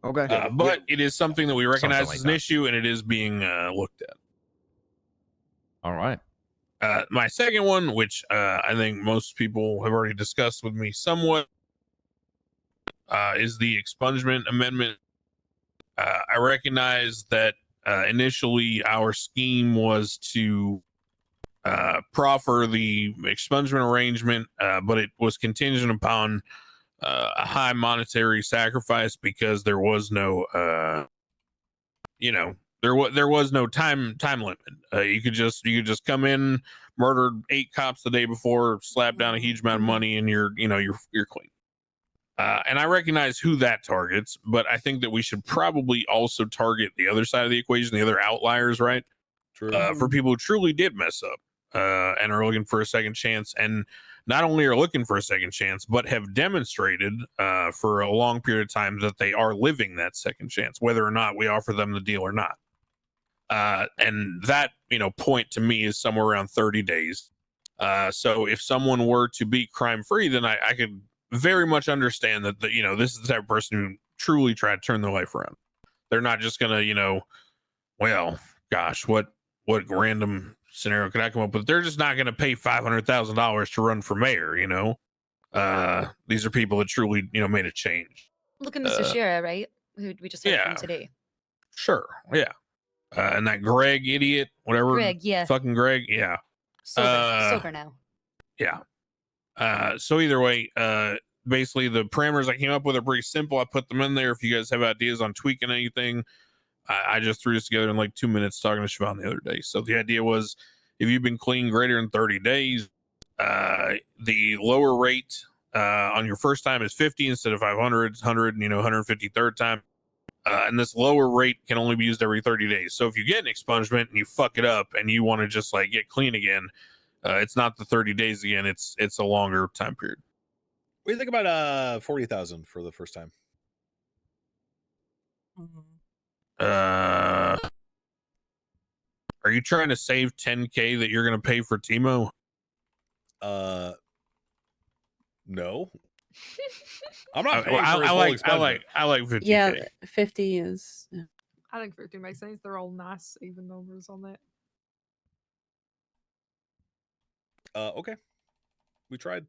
Okay, but it is something that we recognize like as an issue, and it is being looked at. All right. My second one, which I think most people have already discussed with me somewhat, is the expungement amendment. I recognize that initially our scheme was to proffer the expungement arrangement, but it was contingent upon a high monetary sacrifice because there was no, there was no time limit. You could just come in, murdered 8 cops the day before, slap down a huge amount of money, and you're clean. And I recognize who that targets, but I think that we should probably also target the other side of the equation, the other outliers, right? True. For people who truly did mess up and are looking for a second chance, and not only are looking for a second chance, but have demonstrated for a long period of time that they are living that second chance, whether or not we offer them the deal or not. And that, point to me is somewhere around 30 days. So if someone were to be crime free, then I could very much understand that this is the type of person who truly tried to turn their life around. They're not just gonna, well, gosh, what random scenario could I come up with? They're just not gonna pay $500,000 to run for mayor. These are people that truly, made a change. Look at Mr. Shira, right? Who we just heard from today. Sure, yeah. And that Greg idiot, whatever. Greg, yeah. Fucking Greg, yeah. Sober now. Yeah. So either way, basically the parameters I came up with are pretty simple. I put them in there. If you guys have ideas on tweaking anything, I just threw this together in like 2 minutes talking to Siobhan the other day. So the idea was if you've been clean greater than 30 days, the lower rate on your first time is 50 instead of 500, 100, 150 third time. And this lower rate can only be used every 30 days. So if you get an expungement and you fuck it up and you want to just like get clean again, it's not the 30 days again. It's a longer time period. What do you think about 40,000 for the first time? Are you trying to save 10K that you're going to pay for Timo? No. I'm not paying I for his whole expungement. I like 50K. Yeah, 50 is. I think 50 makes sense. They're all nice, even numbers on that. Okay. We tried.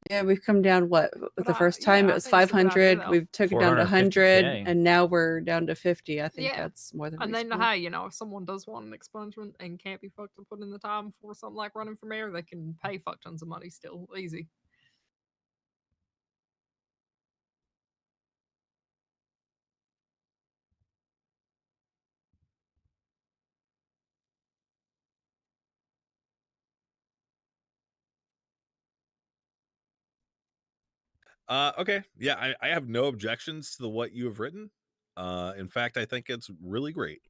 Yeah, we've come down the first time it was think it's a good idea, 500. though. We've took it down to 100, 450K. and now we're down to 50. I think Yeah. that's more than And then, reasonable. hey, if someone does want an expungement and can't be fucked to put in the time for something like running for mayor, they can pay fuck tons of money still. Easy. Okay. Yeah, I have no objections to what you have written. In fact, I think it's really great.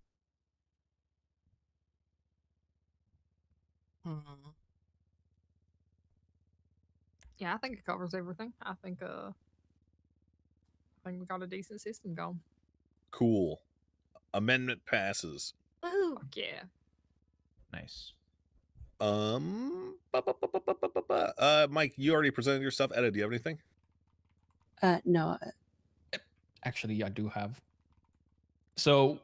Yeah, I think it covers everything. I think we got a decent system going. Cool. Amendment passes. Fuck yeah. Nice. Mike, you already presented your stuff. Edda, do you have anything? No. Actually, I do have. So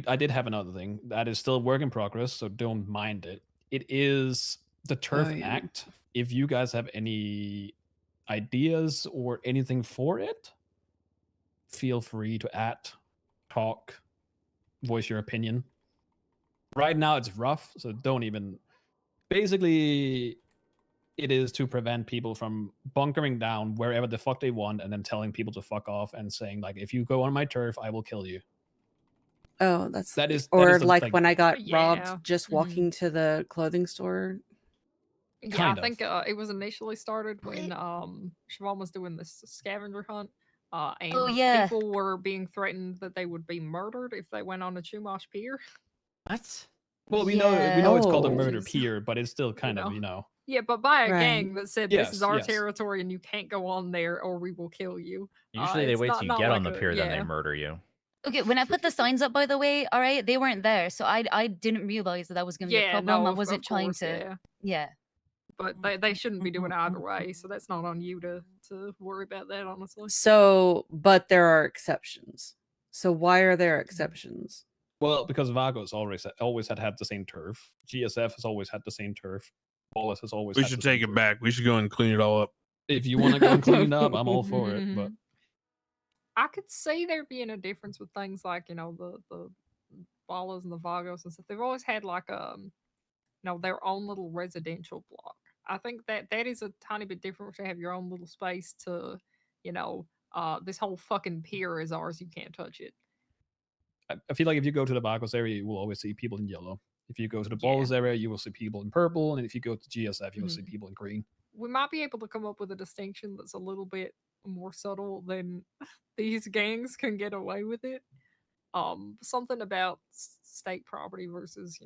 I did have another thing that is still work in progress, so don't mind it. It is the Turf yeah. Act. If you guys have any ideas or anything for it, feel free to talk, voice your opinion. Right now it's rough, so don't even. Basically, it is to prevent people from bunkering down wherever the fuck they want and then telling people to fuck off and saying like, if you go on my turf, I will kill you. Oh, that is like when I got Yeah. robbed just walking to the clothing store. Yeah, Kind I of. think it was initially started when Siobhan was doing this scavenger hunt. And Oh, yeah. people were being threatened that they would be murdered if they went on a Chumash pier. What? Well, we know it's called a Oh. murder pier, but it's still kind of, Yeah, but by a Right. gang that said this is Yes, our yes. territory and you can't go on there or we will kill you. Usually they It's wait not- till you not get on like the a- pier, then they yeah. murder you. Okay, when I put the signs up, by the way, all right, they weren't there, so I didn't realize that was gonna be a Yeah, problem. no, I of wasn't trying course, to. yeah. Yeah. But they shouldn't be doing it either way, so that's not on you to worry about that, honestly. So, but there are exceptions. So why are there exceptions? Well, because Vagos always had the same turf. GSF has always had the same turf. Wallace has always. We had should the same take it turf. back. We should go and clean it all up. If you want to go and clean it up, I'm all for it. But I could see there being a difference with things like, the Ballas and the Vagos and stuff. They've always had like their own little residential block. I think that is a tiny bit different to have your own little space to, this whole fucking pier is ours, you can't touch it. I feel like if you go to the Vagos area, you will always see people in yellow. If you go to the Balls area, you will see people in purple, and if you go to GSF, you will see people in green. We might be able to come up with a distinction that's a little bit more subtle than these gangs can get away with it. Something about state property versus,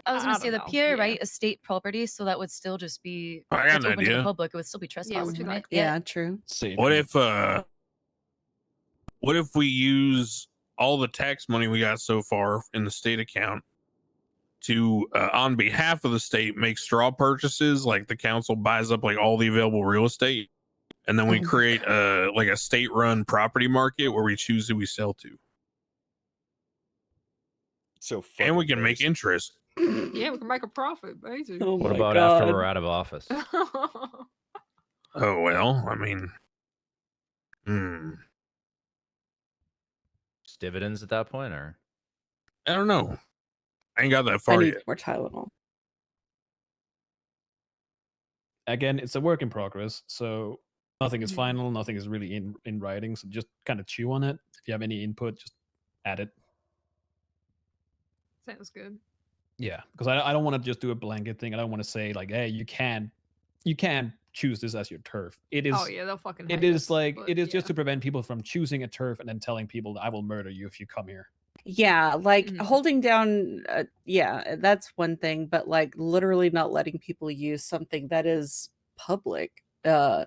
I was gonna say the don't know, pier, yeah. right, is state property, so that would still just be I got it's an open to the idea. public. It would still be Yeah, what trespassing, you right? think? Yeah, true. What if we use all the tax money we got so far in the state account to on behalf of the state make straw purchases, like the council buys up like all the available real estate, and then we create like a state run property market where we choose who we sell to, So and we can make interest. Yeah, we can make a profit, basically. Oh What my about after God. we're out of office? Oh well, I mean, Just dividends at that point, or I don't know. I ain't got that I far need yet. more Tylenol. Again, it's a work in progress, so nothing is final, nothing is really in writing. So just kind of chew on it. If you have any input, just add it. Sounds good. Yeah, because I don't want to just do a blanket thing. I don't want to say like, hey, you can't choose this as your turf. It is. Oh yeah, they'll fucking. It hate is us, like but it is yeah. just to prevent people from choosing a turf and then telling people that I will murder you if you come here. Yeah, like holding down, yeah, that's one thing, but like literally not letting people use something that is public. Yeah.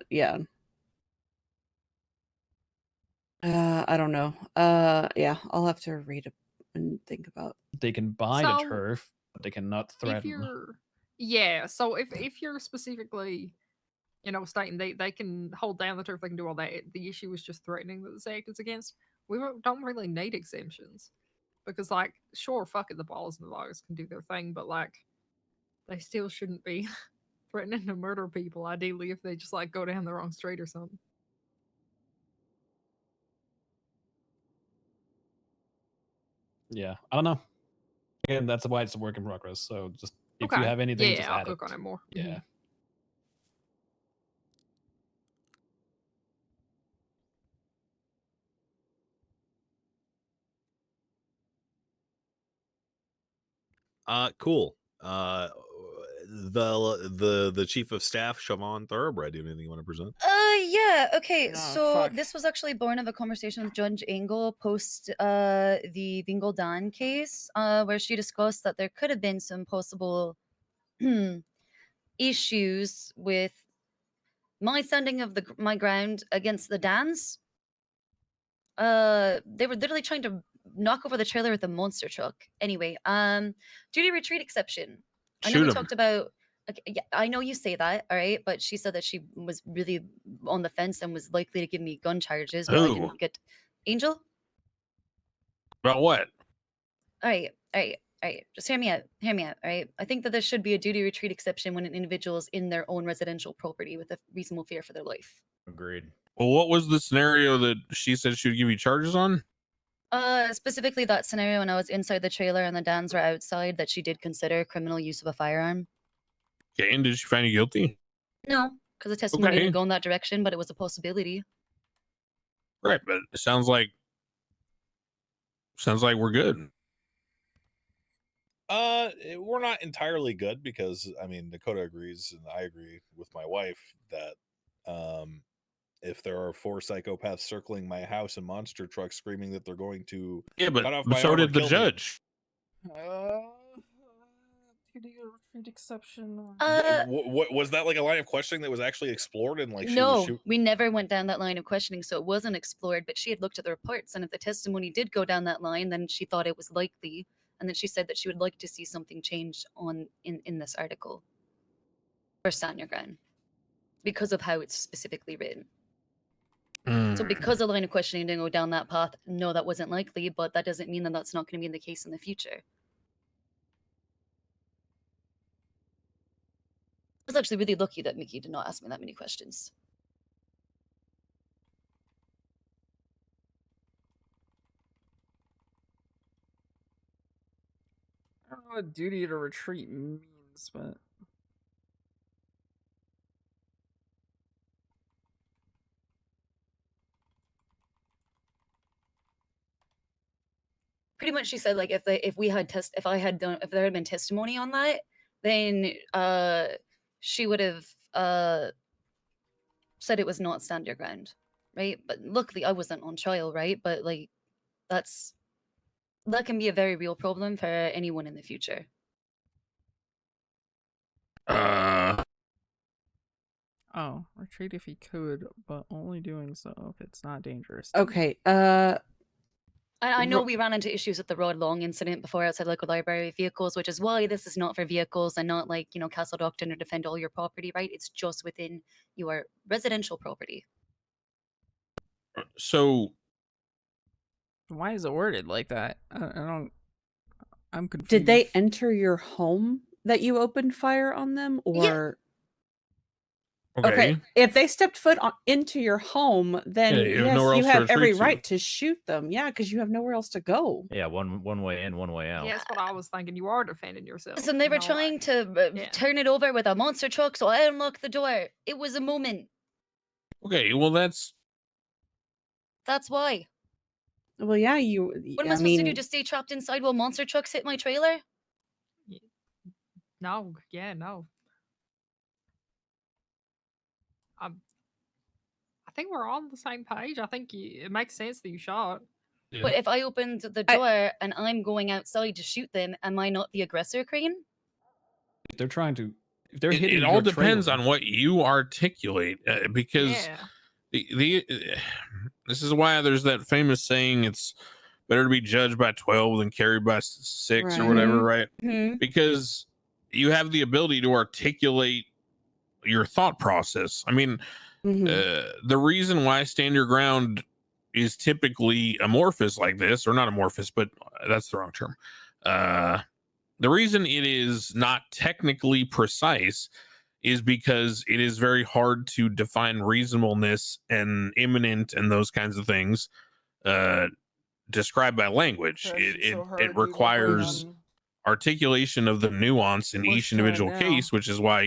I don't know. Yeah, I'll have to read it and think about. They can buy the So, turf, but they cannot If threaten. you're so if you're specifically, stating they can hold down the turf, they can do all that. The issue is just threatening that this act is against. We don't really need exemptions because, like, sure, fuck it, the Balls and the Logs can do their thing, but like, they still shouldn't be threatening to murder people. Ideally, if they just like go down the wrong street or something. Yeah, I don't know. Again, that's why it's a work in progress. So just if you Okay. have anything, Yeah, just I'll add cook it. on it more. Yeah. Cool. the chief of staff, Siobhan Thoroughbred. Do you have anything you want to present? Yeah, okay. Oh, So fuck. this was actually born of a conversation with Judge Engel post the Vingle Dan case, where she discussed that there could have been some possible issues with my standing of my ground against the Dans. They were literally trying to knock over the trailer with a monster truck. Anyway, duty retreat exception. I know Shoot we 'em. talked about. Okay, yeah, I know you say that, all right, but she said that she was really on the fence and was likely to give me gun charges, but I Who? didn't get. Angel. About what? All right, all right, all right. Just hear me out. Hear me out. All right. I think that there should be a duty retreat exception when an individual is in their own residential property with a reasonable fear for their life. Agreed. Well, what was the scenario that she said she would give you charges on? Specifically that scenario when I was inside the trailer and the Dans were outside, that she did consider criminal use of a firearm. Okay, and did she find you guilty? No, because the testimony Okay. didn't go in that direction, but it was a possibility. Right, but it sounds like we're good. We're not entirely good because I mean Dakota agrees and I agree with my wife that if there are 4 psychopaths circling my house in monster trucks screaming that they're going to Yeah, cut but off my so arm or did the kill me, judge. Duty retreat exception. what was that like a line of questioning that was actually explored and like she was No, shoot? we never went down that line of questioning, so it wasn't explored, but she had looked at the reports, and if the testimony did go down that line, then she thought it was likely, and then she said that she would like to see something changed in this article for Stand Your Ground because of how it's specifically written. So because the line of questioning didn't go down that path, no, that wasn't likely, but that doesn't mean that that's not going to be the case in the future. I was actually really lucky that Mickey did not ask me that many questions. I don't know what duty to retreat means, but Pretty much she said like if there had been testimony on that, then she would have said it was not stand your ground, right? But luckily I wasn't on trial, right? But like that can be a very real problem for anyone in the future. oh, retreat if he could, but only doing so if it's not dangerous. Okay. I know we ran into issues with the Rod Long incident before outside local library vehicles, which is why this is not for vehicles and not like, Castle Doctrine or defend all your property, right? It's just within your residential property. So why is it worded like that? I'm confused. Did they enter your home that you opened fire on them, or? Okay, if they stepped foot into your home, then yes, you have every right to shoot them. Yeah, because you have nowhere else to go. Yeah, one way in, one way out. Yeah, that's what I was thinking. You are defending yourself. Listen, they were trying to turn it over with a monster truck, so I unlocked the door. It was a moment. Okay, well that's why. Well, yeah, What am I supposed to do? Just stay trapped inside while monster trucks hit my trailer? No, yeah, no. I think we're all on the same page. I think it makes sense that you shot. Yeah. But if I opened the door and I'm going outside to shoot them, am I not the aggressor, Crane? If they're trying to, if they're hitting it your all depends trailer, on what you articulate, because this is why there's that famous saying, it's better to be judged by 12 than carried by 6 or whatever, right? Because you have the ability to articulate your thought process. I mean, the reason why stand your ground is typically amorphous like this, or not amorphous, but that's the wrong term. The reason it is not technically precise is because it is very hard to define reasonableness and imminent and those kinds of things described by language. It requires articulation of the nuance in each individual case, which is why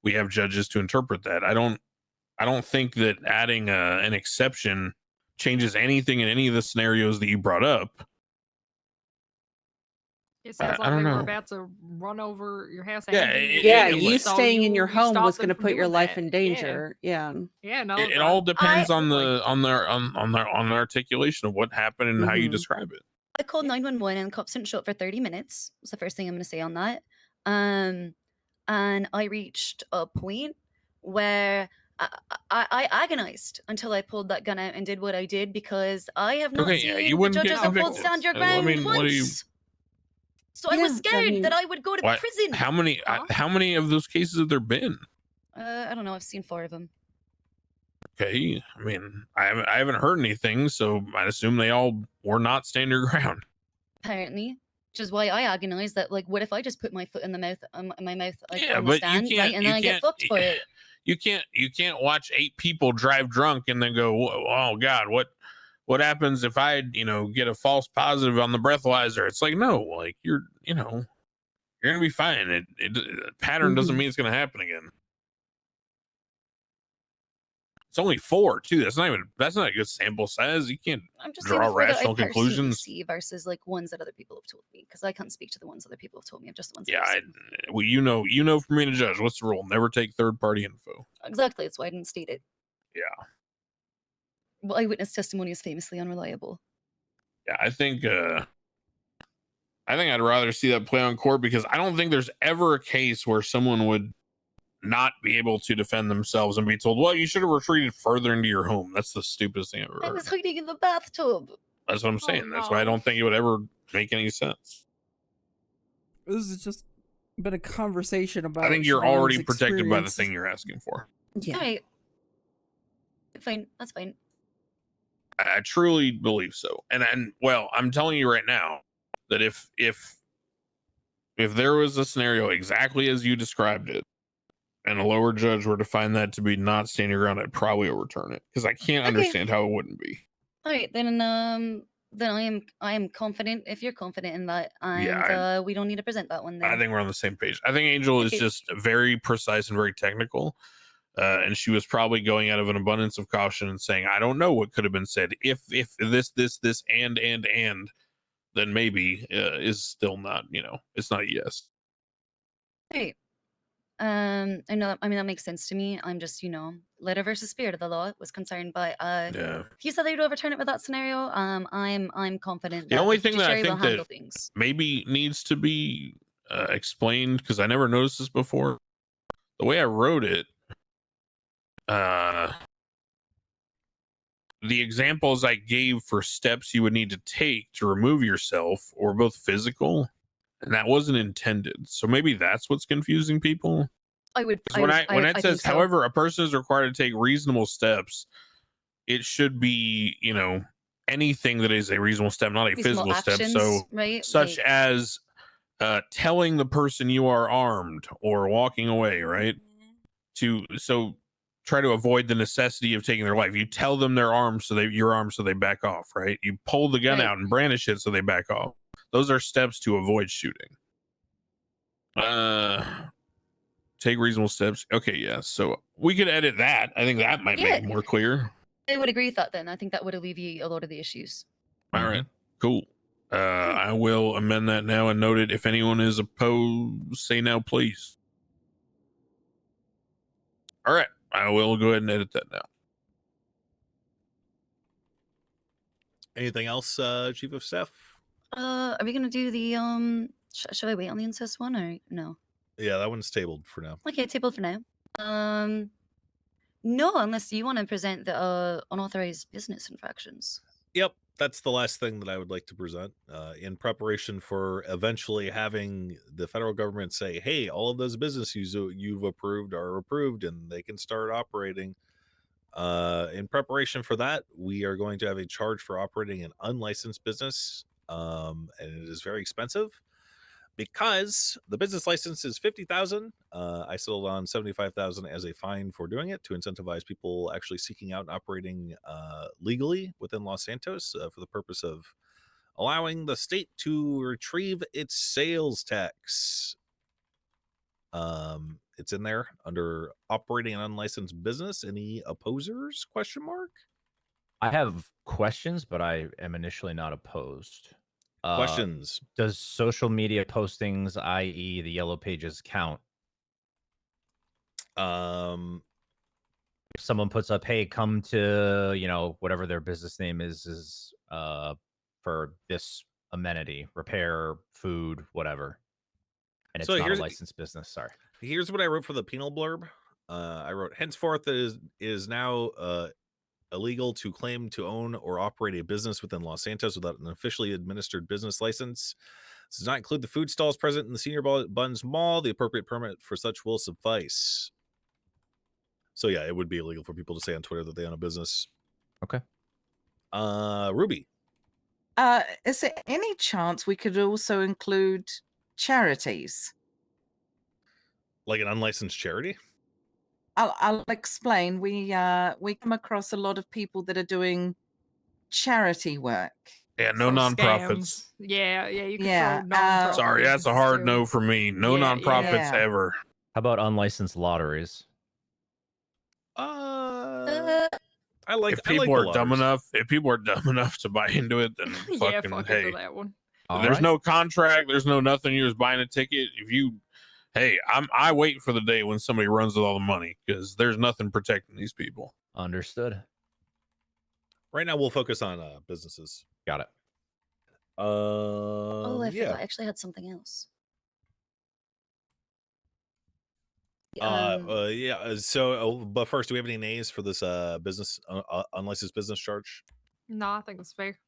we have judges to interpret that. I don't think that adding an exception changes anything in any of the scenarios that you brought up. It sounds I like don't they were know. about to run over your house. Yeah, and you, Yeah, and you so staying in your you home was stopped going them to from put your doing life that. in danger. Yeah. Yeah, no. It all depends on the absolutely. on the articulation of what happened and how you Mhm. describe it. I called 911 and cops didn't show up for 30 minutes. Was the first thing I'm going to say on that. And I reached a point where I agonized until I pulled that gun out and did what I did because I have not Okay, yeah, you seen the wouldn't get judges uphold convicted. stand your I ground mean, what do you? once. So I was scared that I would go to What? prison. How many of those cases have there been? I don't know. I've seen 4 of them. Okay, I mean, I haven't heard anything, so I assume they all were not stand your ground. Apparently, which is why I agonize that. Like, what if I just put my foot in the mouth, my mouth, like, Yeah, on the but you stand, can't. right, and You then I get can't. fucked for it. You can't watch 8 people drive drunk and then go, oh God, what happens if I get a false positive on the breathalyzer? It's like, no, like you're gonna be fine. Pattern doesn't mean it's gonna happen again. It's only 4 too. That's not a good sample size. You can't I'm just saying draw the 4 that I rational personally conclusions. see versus like ones that other people have told me, because I can't speak to the ones other people have told me. I'm just the ones. Yeah, that I've seen. well, you know, for me to judge, what's the rule? Never take third-party info. Exactly. That's why I didn't state it. Yeah, Well, eyewitness testimony is famously unreliable. yeah. I think I'd rather see that play on court because I don't think there's ever a case where someone would not be able to defend themselves and be told, well, you should have retreated further into your home. That's the stupidest thing I've ever I heard. was hiding in the bathtub. That's what I'm saying. That's why I don't think it would ever make any sense. This is just been a conversation about. I think you're Siobhan's already protected by the experience. thing you're asking for. Yeah. All right. Fine. That's fine. I truly believe so. And well, I'm telling you right now that if there was a scenario exactly as you described it, and a lower judge were to find that to be not standing your ground, I'd probably overturn it because I can't understand how it wouldn't be. All right, then I am confident. If you're confident in that, and Yeah, we don't need to present that one. Then I think we're on the same page. I think Angel is Okay. just very precise and very technical. And she was probably going out of an abundance of caution and saying, I don't know what could have been said. If this, and, then maybe is still not, it's not a yes. Hey, I know. I mean, that makes sense to me. I'm just, letter versus spirit of the law was concerned, but Yeah. if you said that you'd overturn it with that scenario, I'm confident The that only the thing that I judiciary will think handle that things. maybe needs to be explained, because I never noticed this before, the way I wrote it, the examples I gave for steps you would need to take to remove yourself were both physical, and that wasn't intended. So maybe that's what's confusing people. I would. When I it think says, so. however, a person is required to take reasonable steps, it should be, anything that is a reasonable step, not a Reasonable physical step. actions, So, right? such Like- as telling the person you are armed or walking away, right? So try to avoid the necessity of taking their life. You tell them they're armed, so you're armed, so they back off, right? You pull the gun Right. out and brandish it, so they back off. Those are steps to avoid shooting. Take reasonable steps. Okay, yeah. So we could edit that. I think that might make it more clear. I would agree with that. Then I think that would alleviate a lot of the issues. All right, cool. I will amend that now and note it. If anyone is opposed, say now, please. All right, I will go ahead and edit that now. Anything else, Chief of Staff? Are we gonna do the should I wait on the incest one or no? Yeah, that one's tabled for now. Okay, tabled for now. No, unless you want to present the unauthorized business infractions. Yep, that's the last thing that I would like to present in preparation for eventually having the federal government say, hey, all of those businesses you've approved are approved and they can start operating. In preparation for that, we are going to have a charge for operating an unlicensed business, and it is very expensive because the business license is $50,000. I settled on $75,000 as a fine for doing it to incentivize people actually seeking out and operating legally within Los Santos for the purpose of allowing the state to retrieve its sales tax. It's in there under operating an unlicensed business. Any opposers? Question mark. I have questions, but I am initially not opposed. Questions? Does social media postings, i.e., the yellow pages, count? If someone puts up, "Hey, come to whatever their business name is for this amenity, repair, food, whatever," and it's So not a licensed business. Sorry. Here's what I wrote for the penal blurb. I wrote, henceforth it is now illegal to claim to own or operate a business within Los Santos without an officially administered business license. This does not include the food stalls present in the Senior Buns Mall. The appropriate permit for such will suffice. So yeah, it would be illegal for people to say on Twitter that they own a business. Okay. Ruby. Is there any chance we could also include charities? Like an unlicensed charity? I'll explain. We come across a lot of people that are doing charity work. Yeah, no nonprofits. Yeah, you could Yeah, throw nonprofit. Sorry, that's a hard no for me. No Yeah, nonprofits yeah. ever. How about unlicensed lotteries? I like. If people are dumb enough, to buy into it, then Yeah, fucking fuck hey. into that one. There's no contract. There's no nothing. You're just buying a ticket. I wait for the day when somebody runs with all the money because there's nothing protecting these people. Understood. Right now, we'll focus on businesses. Got it. Oh, I Yeah. forgot. I actually had something else. So, but first, do we have any nays for this business unlicensed business charge? No, I think that's fair.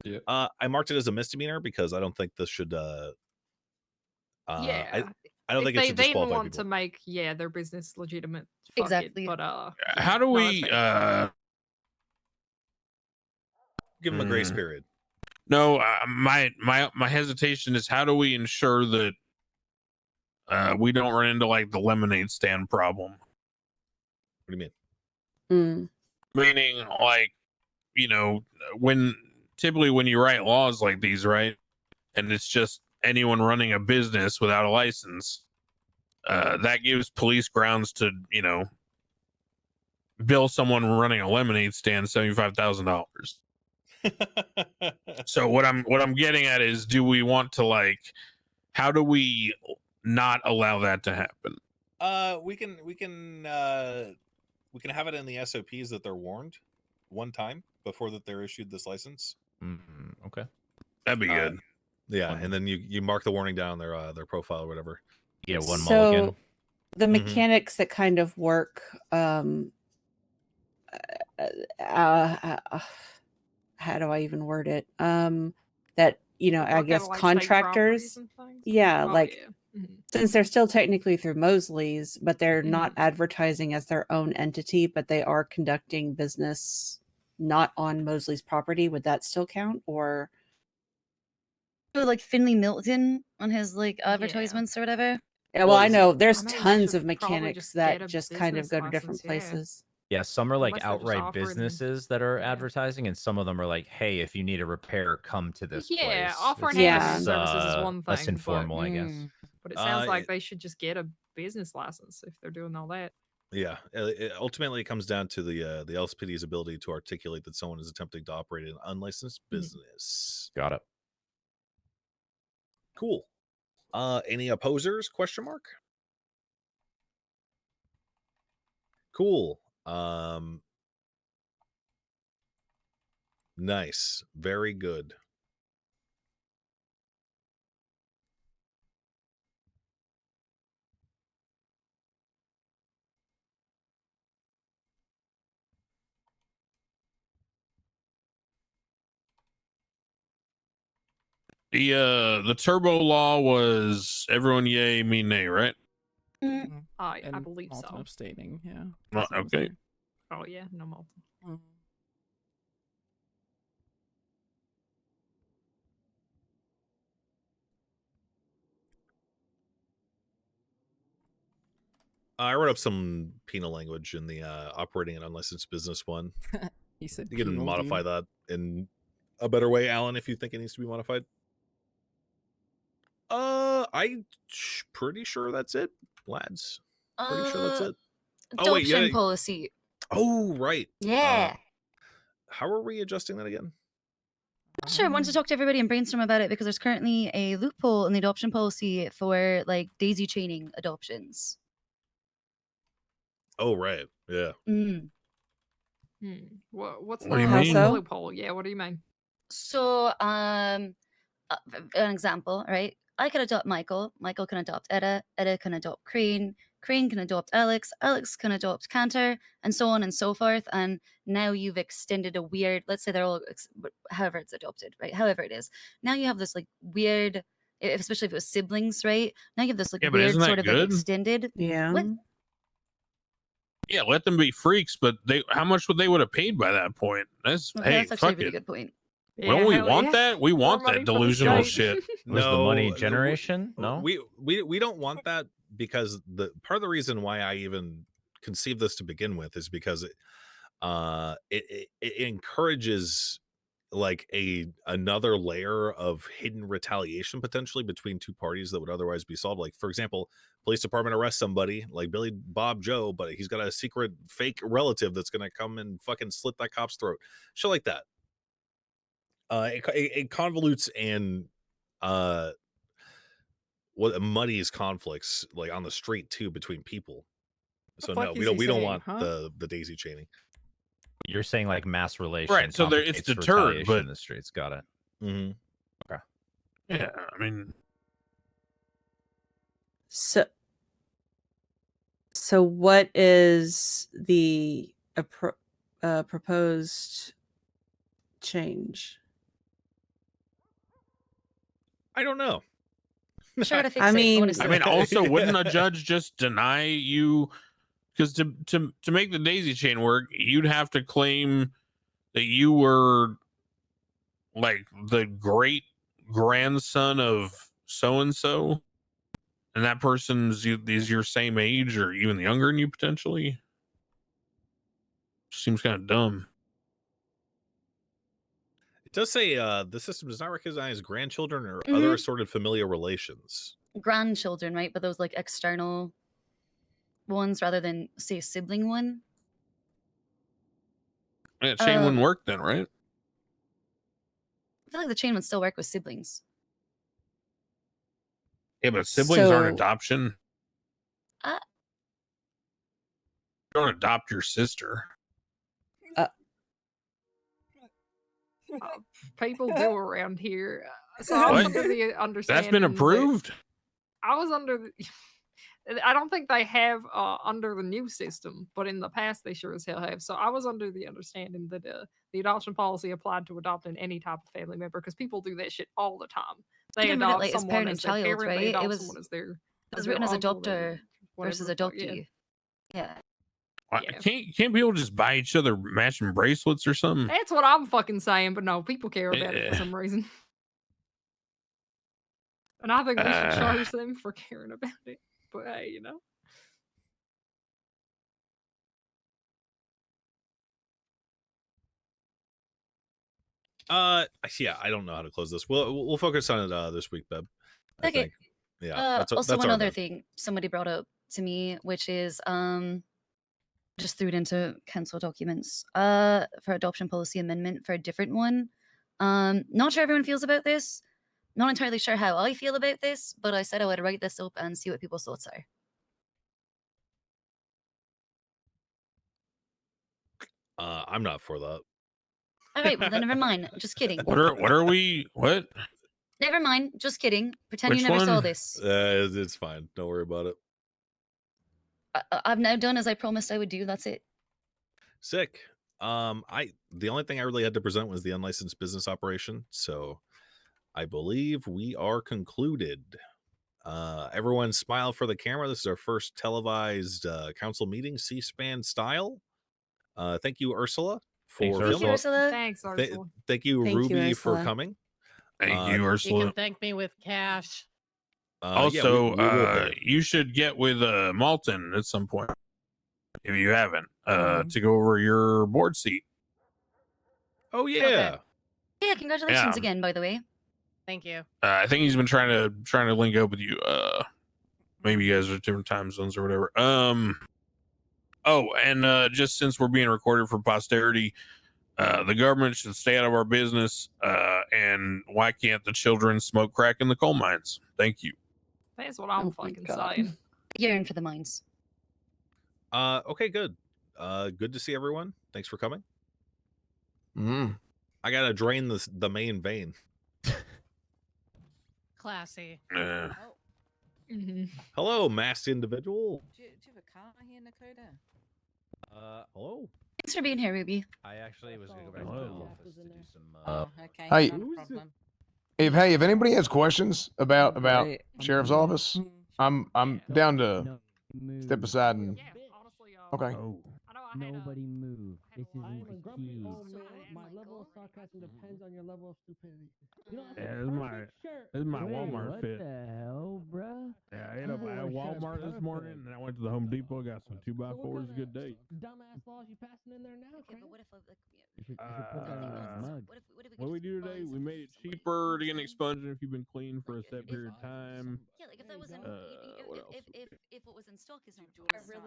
Yeah. I marked it as a misdemeanor because I don't think this should. Yeah, I don't think it if should they didn't disqualify want people. to make their business legitimate. Fuck Exactly. It, but How do no, it's we fair. Give them a grace period? No, my hesitation is how do we ensure that we don't run into like the lemonade stand problem? What do you mean? Meaning, like, when you write laws like these, right, and it's just anyone running a business without a license, that gives police grounds to, bill someone running a lemonade stand $75,000. So what I'm getting at is, do we want to how do we not allow that to happen? We can have it in the SOPs that they're warned one time before that they're issued this license. Okay, that'd be good. Yeah, and then you mark the warning down their profile or whatever. Yeah, one So mulligan. the mechanics that kind of work, how do I even word it? That I guess contractors, since they're still technically through Mosley's, but they're not advertising as their own entity, but they are conducting business not on Mosley's property. Would that still count? Or like Finley Milton on his advertisements or whatever. Yeah, well, I know there's I mean, they tons should of probably mechanics just get that a just kind of business go to different license, yeah. places. Yeah, some are like Unless they're just outright offering- businesses that are advertising, and some of them are like, "Hey, if you need a repair, come to this place." Yeah, offering It's handyman services is one thing. less informal, I guess. But it sounds like they should just get a business license if they're doing all that. Yeah, ultimately it comes down to the LSPD's ability to articulate that someone is attempting to operate an unlicensed business. Got it. Cool. Any opposers? Question mark. Cool. Nice. Very good. The turbo law was everyone yay, me nay, right? I And believe Malton so. abstaining, yeah. Well, okay. Oh yeah, no Malton. I wrote up some penal language in the operating an unlicensed business one. He said You can penal, modify dude. that in a better way, Alan, if you think it needs to be modified. I'm pretty sure that's it, lads. Pretty sure that's it. Oh wait, Adoption yeah. policy. Oh right. Yeah. How are we adjusting that again? Sure, I wanted to talk to everybody and brainstorm about it because there's currently a loophole in the adoption policy for like daisy chaining adoptions. Oh, right. Yeah. Mm. What's What do you what's mean? the How so? loophole? Yeah, what do you mean? So, an example, right? I can adopt Michael. Michael can adopt Etta. Etta can adopt Crane. Crane can adopt Alex. Alex can adopt Cantor, and so on and so forth. And now you've extended a weird. Let's say they're all, however it's adopted, right? However it is. Now you have this like weird, especially if it was siblings, right? Now you have this like Yeah, but isn't weird that sort of like good? extended. Yeah. What? Yeah, let them be freaks, but how much would they would have paid by that point? That's Okay, hey, that's actually a fuck really it. good point. Don't we want that? We want that delusional shit. Was the money generation? No. We don't want that, because the part of the reason why I even conceived this to begin with is because it encourages like another layer of hidden retaliation potentially between two parties that would otherwise be solved. Like, for example, police department arrests somebody like Billy Bob Joe, but he's got a secret fake relative that's gonna come and fucking slit that cop's throat. Shit like that. It convolutes and what muddies conflicts like on the street too between people. So no, we don't want the daisy chaining. You're saying like mass relation, Right, so there- it's complicates deterred, retaliation but- in the streets. Got it. Mm-hmm. Okay. Yeah, I mean, So what is the proposed change? I don't know. Sure to fix I it, mean, honestly. I mean, also, wouldn't a judge just deny you? Because to make the daisy chain work, you'd have to claim that you were like the great grandson of so and so, and that person's is your same age or even younger than you potentially. Seems kind of dumb. It does say the system does not recognize grandchildren or Mhm. other assorted familial relations. Grandchildren, right? But those like external ones rather than say a sibling one. Yeah, chain wouldn't work then, right? I feel like the chain would still work with siblings. Yeah, but siblings aren't So- adoption. Uh, You don't adopt your sister. People do around here. So I was What? under the understanding That's been approved. I was under the, I don't think they have under the new system, but in the past they sure as hell have. So I was under the understanding that the adoption policy applied to adopting any type of family member, because people do that shit all the time. They Even with it, adopt like, as someone parent as and their child, parent, right? they It adopt was- someone as their It was written as uncle, adopter versus whatever the fuck, yeah. adoptee. Yeah. Why- Can't people just buy each other matching bracelets or something? That's what I'm fucking saying, but no, people care about it for Eh. some reason. And I think we should Uh. charge them for caring about it. But hey, you know. Yeah, I don't know how to close this. We'll focus on it this week, Beb. I Okay. think. Yeah. Also, that's one our other bad. thing somebody brought up to me, which is just threw it into council documents for adoption policy amendment for a different one. Not sure everyone feels about this. Not entirely sure how I feel about this, but I said I would write this up and see what people's thoughts are. I'm not for that. All right, well then never mind. Just kidding. What are we? What? Never mind. Just kidding. Pretend Which you never saw one? this. It's fine. Don't worry about it. I've now done as I promised I would do. That's it. Sick. The only thing I really had to present was the unlicensed business operation. So I believe we are concluded. Everyone smile for the camera. This is our first televised council meeting, C-SPAN style. Thank you, Ursula, for Thanks, filming. Thank you, Ursula. Thanks, Ursula. Thank you, Thank you, Ruby, for Ursula. coming. Thank you, You Ursula. can thank me with cash. Also, we will pay. you should get with Malton at some point if you haven't to go over your board seat. Oh yeah. Okay. Yeah, congratulations Yeah. again, by the way. Thank you. I think he's been trying to link up with you. Maybe you guys are different time zones or whatever. Oh, and just since we're being recorded for posterity, The government should stay out of our business. And why can't the children smoke crack in the coal mines? Thank you. That's what I'm fucking saying. You're in for the mines. Okay, good. Good to see everyone. Thanks for coming. I gotta drain the main vein. Classy. Hello, masked individual. Do you have a car here, Nakota? Hello. Thanks for being here, Ruby. I actually was gonna go back to the office to do some. Okay. Hey, Not a problem. if anybody has questions about sheriff's office, I'm down to step aside and. Okay. Nobody move. This isn't the key. My level of sarcasm depends on your level of stupidity. Yeah, this is my Walmart what fit. the hell, bruh? Yeah, I ate up at Walmart this morning, and I went to the Home Depot, got some 2x4s. Good day. Dumbass laws you passing in there now? Okay, but what if You should put that on a mug. What do we do today? We made it cheaper to get an expunge if you've been clean for a set period of time. Yeah, like if that wasn't What else? if what was in stock is not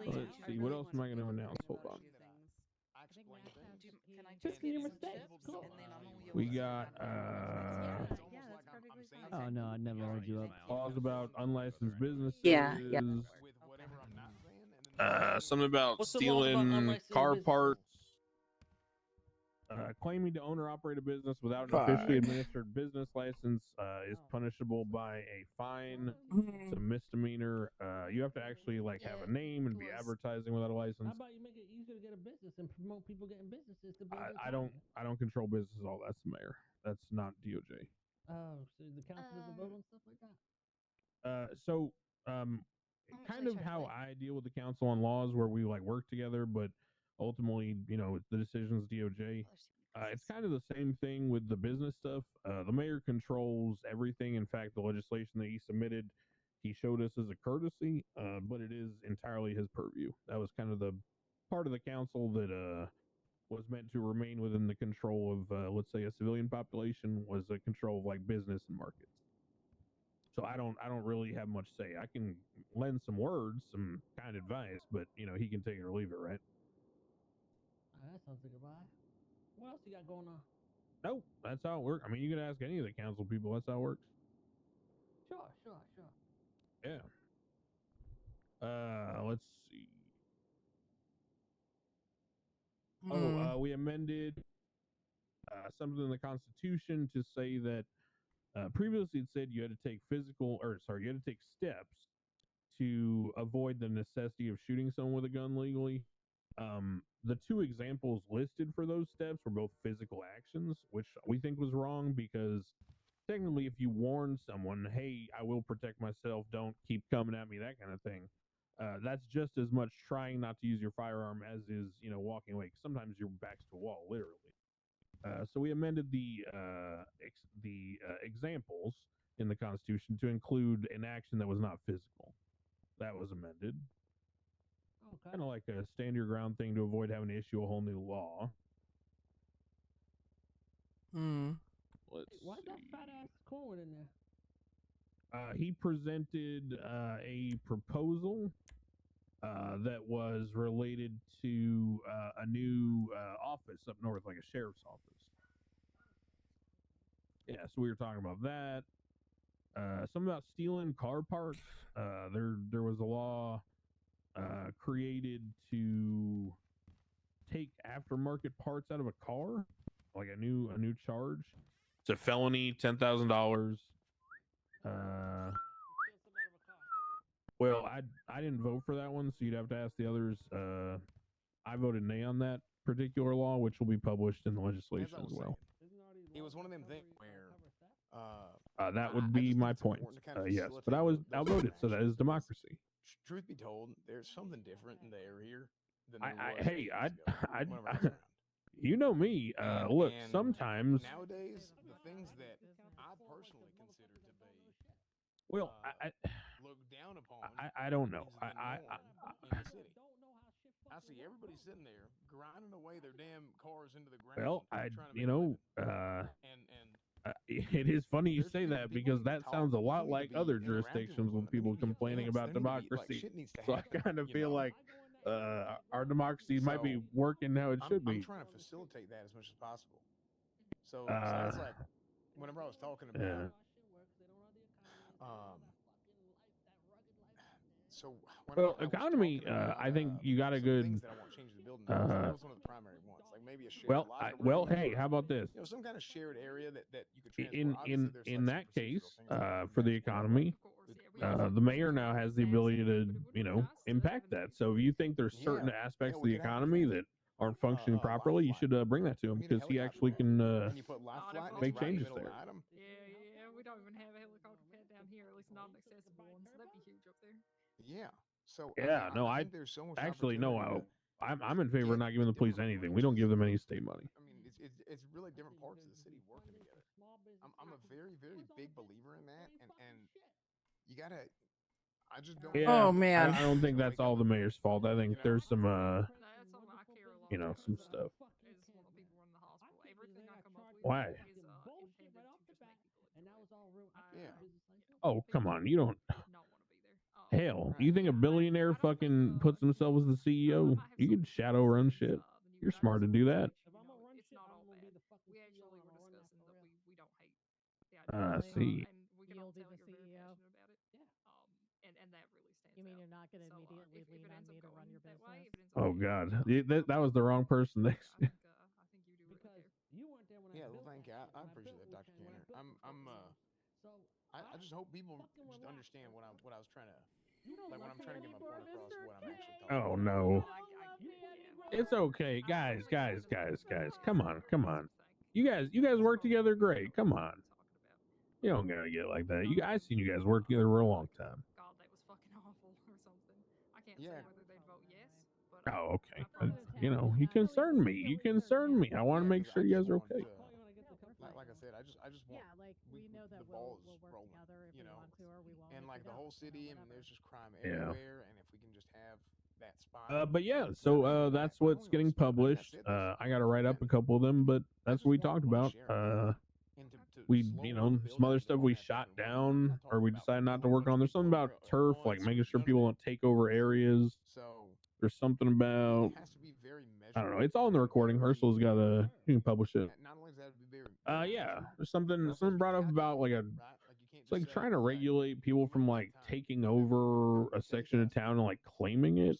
Let's see. What else am I going to announce? Hold on. Fixing your mistakes. Cool. We got Oh no, I never heard you up. laws about unlicensed businesses. Yeah. Something about What's the laws about stealing unlicensed car businesses? parts. Claiming to own or operate a business without an officially administered business license is punishable by a fine. It's a misdemeanor. You have to actually have a name and be advertising without a license. How about you make it easier to get a business and promote people getting businesses to build the I don't control business at all. That's the mayor. That's not DOJ. Oh, so the council doesn't vote on stuff like that? Kind of how I deal with the council on laws where we work together, but ultimately, the decision's DOJ. It's kind of the same thing with the business stuff. The mayor controls everything. In fact, the legislation that he submitted, he showed us as a courtesy, but it is entirely his purview. That was kind of the part of the council that was meant to remain within the control of, let's say, a civilian population, was the control of business and markets. So I don't really have much say. I can lend some words, some kind advice, but he can take it or leave it, right? That sounds like a vibe. What else you got going on? Nope, that's how it works. I mean, you can ask any of the council people. That's how it works. Sure. Yeah. Let's see. We amended something in the Constitution to say that previously it said you had to take you had to take steps to avoid the necessity of shooting someone with a gun legally. The two examples listed for those steps were both physical actions, which we think was wrong because technically if you warn someone, hey, I will protect myself, don't keep coming at me, that kind of thing, that's just as much trying not to use your firearm as is, walking away. 'Cause sometimes your back's to a wall, literally. So we amended the examples in the Constitution to include an action that was not physical. That was amended. Okay. Kind of like a stand your ground thing to avoid having to issue a whole new law. Let's Why that fat ass Corwin in there? he presented a proposal that was related to a new office up north, like a sheriff's office. Yeah, so we were talking about that. Something about stealing car parts. There was a law created to take aftermarket parts out of a car, like a new charge. It's a felony, $10,000. Well, I didn't vote for that one, so you'd have to ask the others. I voted nay on that particular law, which will be published in the legislation as well. It was one of them things where That would be my point. Yes, but I voted, so that is democracy. Truth be told, there's something different in the air here than you know me. Look, sometimes. Nowadays, the things that I personally consider to be well, looked down upon. I don't know. In the city. I see everybody sitting there grinding away their damn cars into the ground. Well, and it is funny you say that because that sounds a lot like other jurisdictions when people complaining about democracy. So I kind of feel like our democracy might be working how it should I'm be. trying to facilitate that as much as possible. So it's like whenever I was talking about so well, I was economy. talking about I think you got a some good. things that I want changed in the building zones, and that was one of the primary ones. Like maybe a shared Well, locker room. hey, or, how about this? You know, some kind of shared area that you could transfer. In Obviously, there's in like that case, for the economy, the mayor now has the ability to impact that. So if you think there's certain aspects of the economy that aren't functioning properly, you should bring that to him because he actually can make changes there. Yeah, we don't even have a helicopter pad down here, at least not an accessible one, so that'd be huge up there. Yeah. So Yeah, no, I think there's so much actually no. opportunity I'm in favor of not giving the police anything. We don't give them any state money. I mean, it's really different parts of the city working together. I'm a very big believer in that, and you gotta. I just don't. Yeah, Oh man. I don't think that's all the mayor's fault. I think there's some some stuff. Why? Oh, come on. You don't. Hell, you think a billionaire fucking puts himself as the CEO? You can shadow run shit. You're smart to do that. It's not all bad. We actually were discussing that we don't hate the idea. See. And we can all tell you're very passionate about it. And that really stands out. You mean you're not going to immediately lean on me to run your business? Oh God, that was the wrong person. I think you do really care. Yeah, well, thank you. I appreciate that, Dr. Canner. I just hope people just understand what I was trying to like when I'm trying to get my point across what I'm actually talking about. Oh no. It's okay, guys. Come on. You guys work together great. Come on. You don't gotta get like that. I've seen you guys work together for a long time. God, that was fucking awful or something. I can't say whether they'd vote yes, but Oh, okay. You concern me. I want to make sure you guys are okay. Like I said, I just want we know that the ball we'll work rolling, together if we want to, or we won't. and like the whole city, and there's just crime Yeah. everywhere, and if we can just have that spot. But yeah, so that's what's getting published. I got to write up a couple of them, but that's what we talked about. We, some other stuff we shot down or we decided not to work on. There's something about turf, like making sure people don't take over areas. There's something about, I don't know. It's all in the recording. Herschel's got you can publish it. Yeah, there's something brought up about it's like trying to regulate people from like taking over a section of town and like claiming it.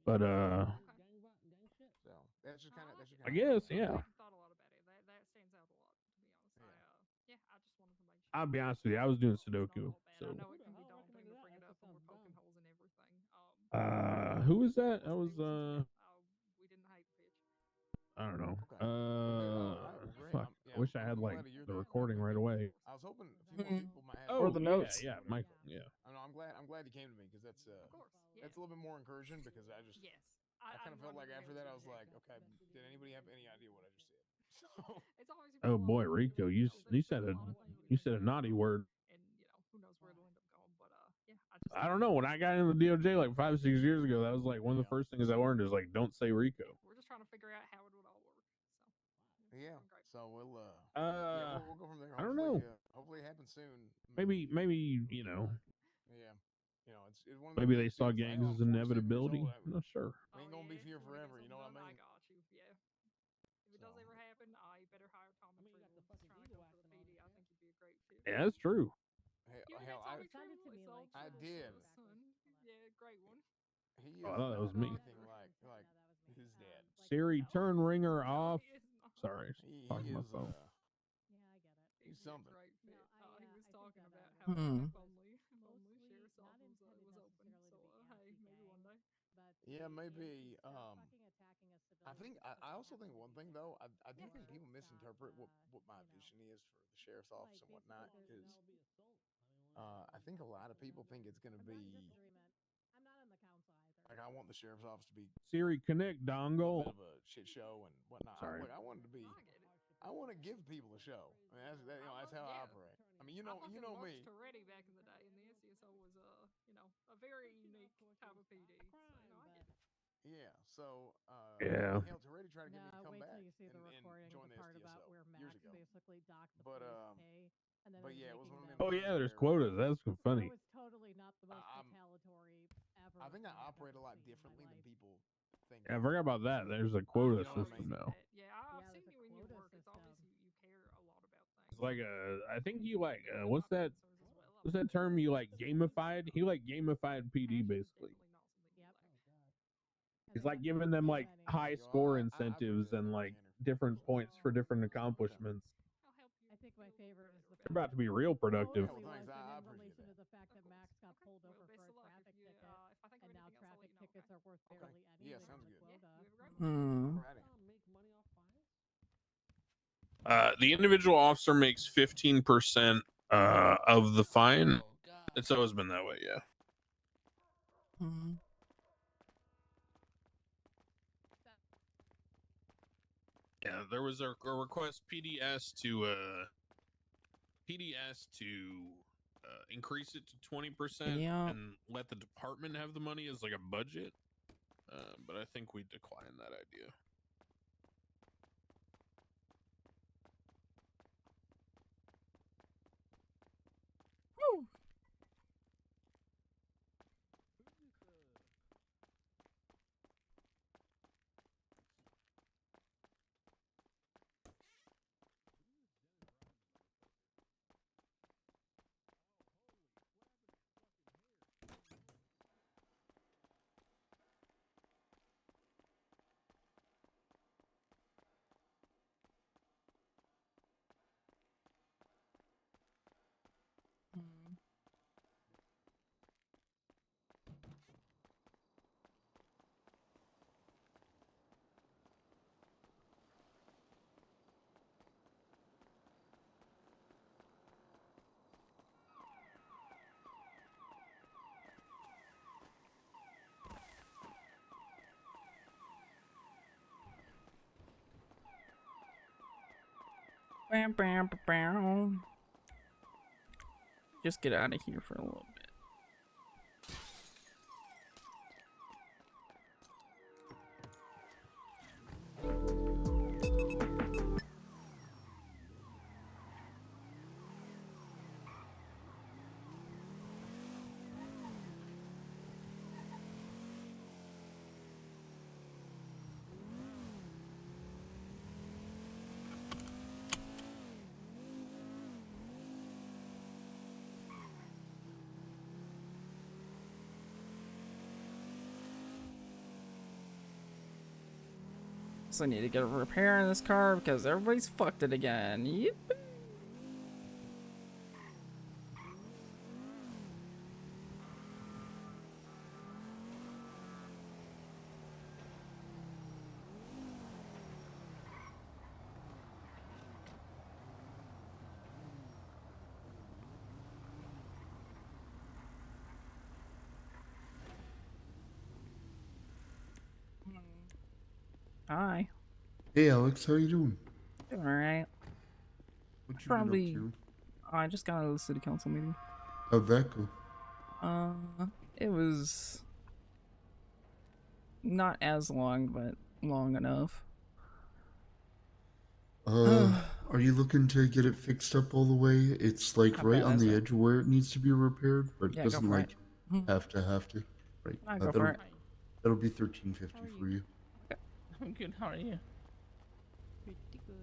But I guess, yeah. I'll be honest with you, I was doing Sudoku. So who was that? That was I don't know. Fuck. I wish I had like the recording right away. I was hoping a few more people might have. Oh, the notes. Yeah, Michael. Yeah. I'm glad you came to me because that's a little bit more encouraging because I kind of felt like after that I was like, okay, did anybody have any idea what I just said? So. Oh boy, Rico, you said a naughty word. And who knows where it'll end up going, but I don't know. When I got into the DOJ like 5-6 years ago, that was like one of the first things I learned is like don't say Rico. We're just trying to figure out how it would all work. So yeah. So we'll go from there. I don't know. Hopefully it happens soon. Maybe Yeah. It's one of they saw gangs as inevitability. I'm not sure. We ain't gonna be here forever. You know what I mean? I got you. Yeah. If it does ever happen, you better hire Tommy True. He's trying to go for the PD. I think he'd be a great fit. Yeah, that's true. I did. Yeah, great one. He Oh, I thought that was me. Like his dad. Siri, turn ringer off. Sorry, talking to my phone. He's something. He was talking about how lonely sheriff's office was open. So hey, maybe one day. Yeah, maybe. I also think one thing though. I do think people misinterpret what my vision is for the sheriff's office and whatnot. Because I think a lot of people think it's going to be. Like I want the sheriff's office to be Siri, connect dongle. A bit of a shit show and whatnot. Sorry. I want it to be. I want to give people a show. I mean, that's how I operate. I mean, you know me. Toretti back in the day, and the NCSO was a very unique type of PD. So, I get it. Yeah. So yeah. Toretti tried to get me to come back till you see the recording and join the part the about NCSO where Max years ago. basically docked the But pay. And then yeah, it was one of them. Oh yeah, there's quotas. That's funny. It was totally not the most retaliatory ever. think I operate a lot differently than people think. Yeah, I forgot about that. There's a quota system now. Yeah, I've seen you in your work. It's obvious you care a lot about things. It's like I think he like what's that term you like gamified? He like gamified PD basically. He's like giving them like high score incentives and like different points for different accomplishments. I think my favorite is the They're about to be real productive. in relation to the fact that Max got pulled over for a traffic ticket, and now traffic tickets are worth barely anything. Yeah, sounds good. The individual officer makes 15% of the fine. It's always been that way, yeah. Yeah, there was a request PDS to increase it to 20% Yeah. and let the department have the money as like a budget. But I think we declined that idea. Woo. Bam, bam, bam. Just get out of here for a little bit. So I need to get a repair in this car because everybody's fucked it again. Yep. Hi. Hey Alex, how you doing? Doing alright. What you Probably. been up to? I just got out of the city council meeting. How'd that go? It was not as long, but long enough. Are you looking to get it fixed up all the way? It's like How right bad on is the it? edge of where it needs to be repaired, but Yeah, it go doesn't for like it. Mhm. have to. Right. Nah, go for it. That'll be $13.50 for you. I'm good. How are you? Pretty good.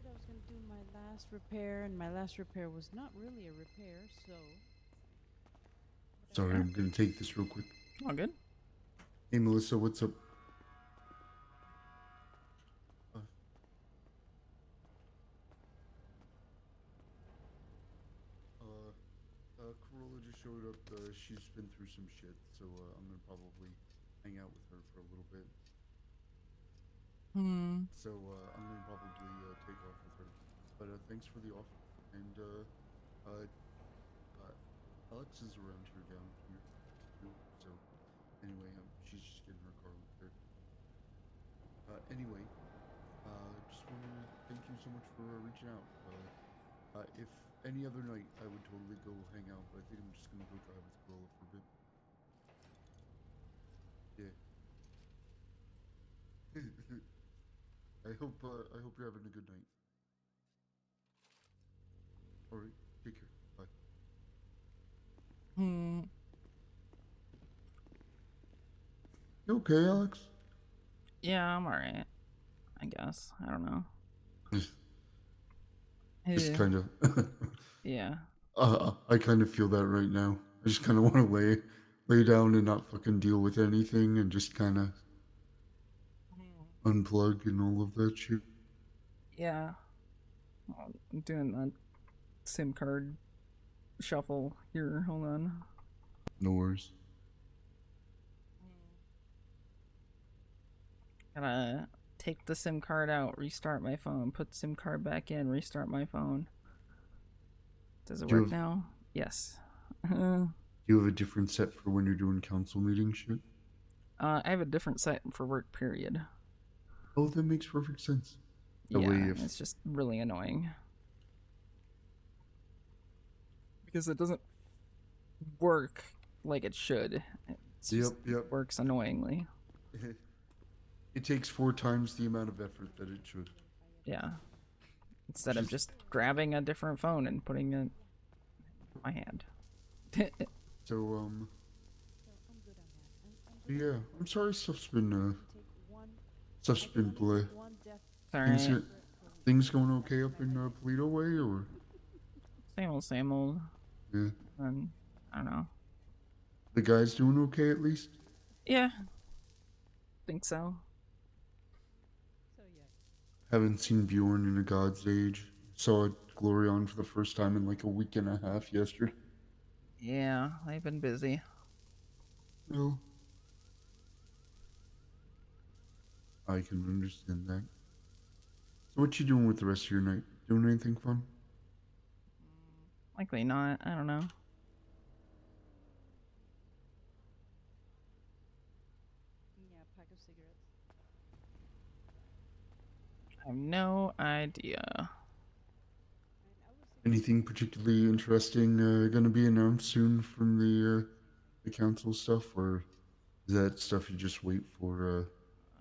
I was gonna do my last repair, and my last repair was not really a repair, so. Sorry, I'm gonna take this real quick. All good. Hey Melissa, what's up? Corolla just showed up. She's been through some shit, so I'm gonna probably hang out with her for a little bit. So I'm gonna probably take off with her. But thanks for the offer. And Alex is around here down here too. So Anyway, she's just getting her car repaired. Anyway, just want to thank you so much for reaching out. If any other night, I would totally go hang out, but I think I'm just gonna go drive with Corolla for a bit. Yeah. I hope you're having a good night. All right, take care. Bye. You okay, Alex? Yeah, I'm alright. I guess. I don't know. Just Yeah. kind of. Yeah. I kind of feel that right now. I just kind of want to lay down and not fucking deal with anything and just kind of unplug and all of that shit. Yeah. I'm doing that SIM card shuffle here. Hold on. No worries. Gotta take the SIM card out, restart my phone, put the SIM card back in, restart my phone. Does it Do you work have- now? Yes. Do you have a different set for when you're doing council meeting shit? I have a different set for work period. Oh, that makes perfect sense. That Yeah, way if it's just really annoying. Because it doesn't work like it should. It's just works annoyingly. it takes 4 times the amount of effort that it should. Yeah. Instead of just grabbing a different phone and putting it in my hand. So, yeah, I'm sorry stuff's been play. Alright. Things going okay up in Polito Way, or? Same old. Yeah. And I don't know. The guys doing okay at least? Yeah. Think so. Haven't seen Bjorn in a god's age. Saw Glorion for the first time in like a week and a half yesterday. Yeah, I've been busy. Well, I can understand that. So what you doing with the rest of your night? Doing anything fun? Likely not. I don't know. Yeah, pack of cigarettes. I have no idea. Anything particularly interesting going to be announced soon from the council stuff, or is that stuff you just wait for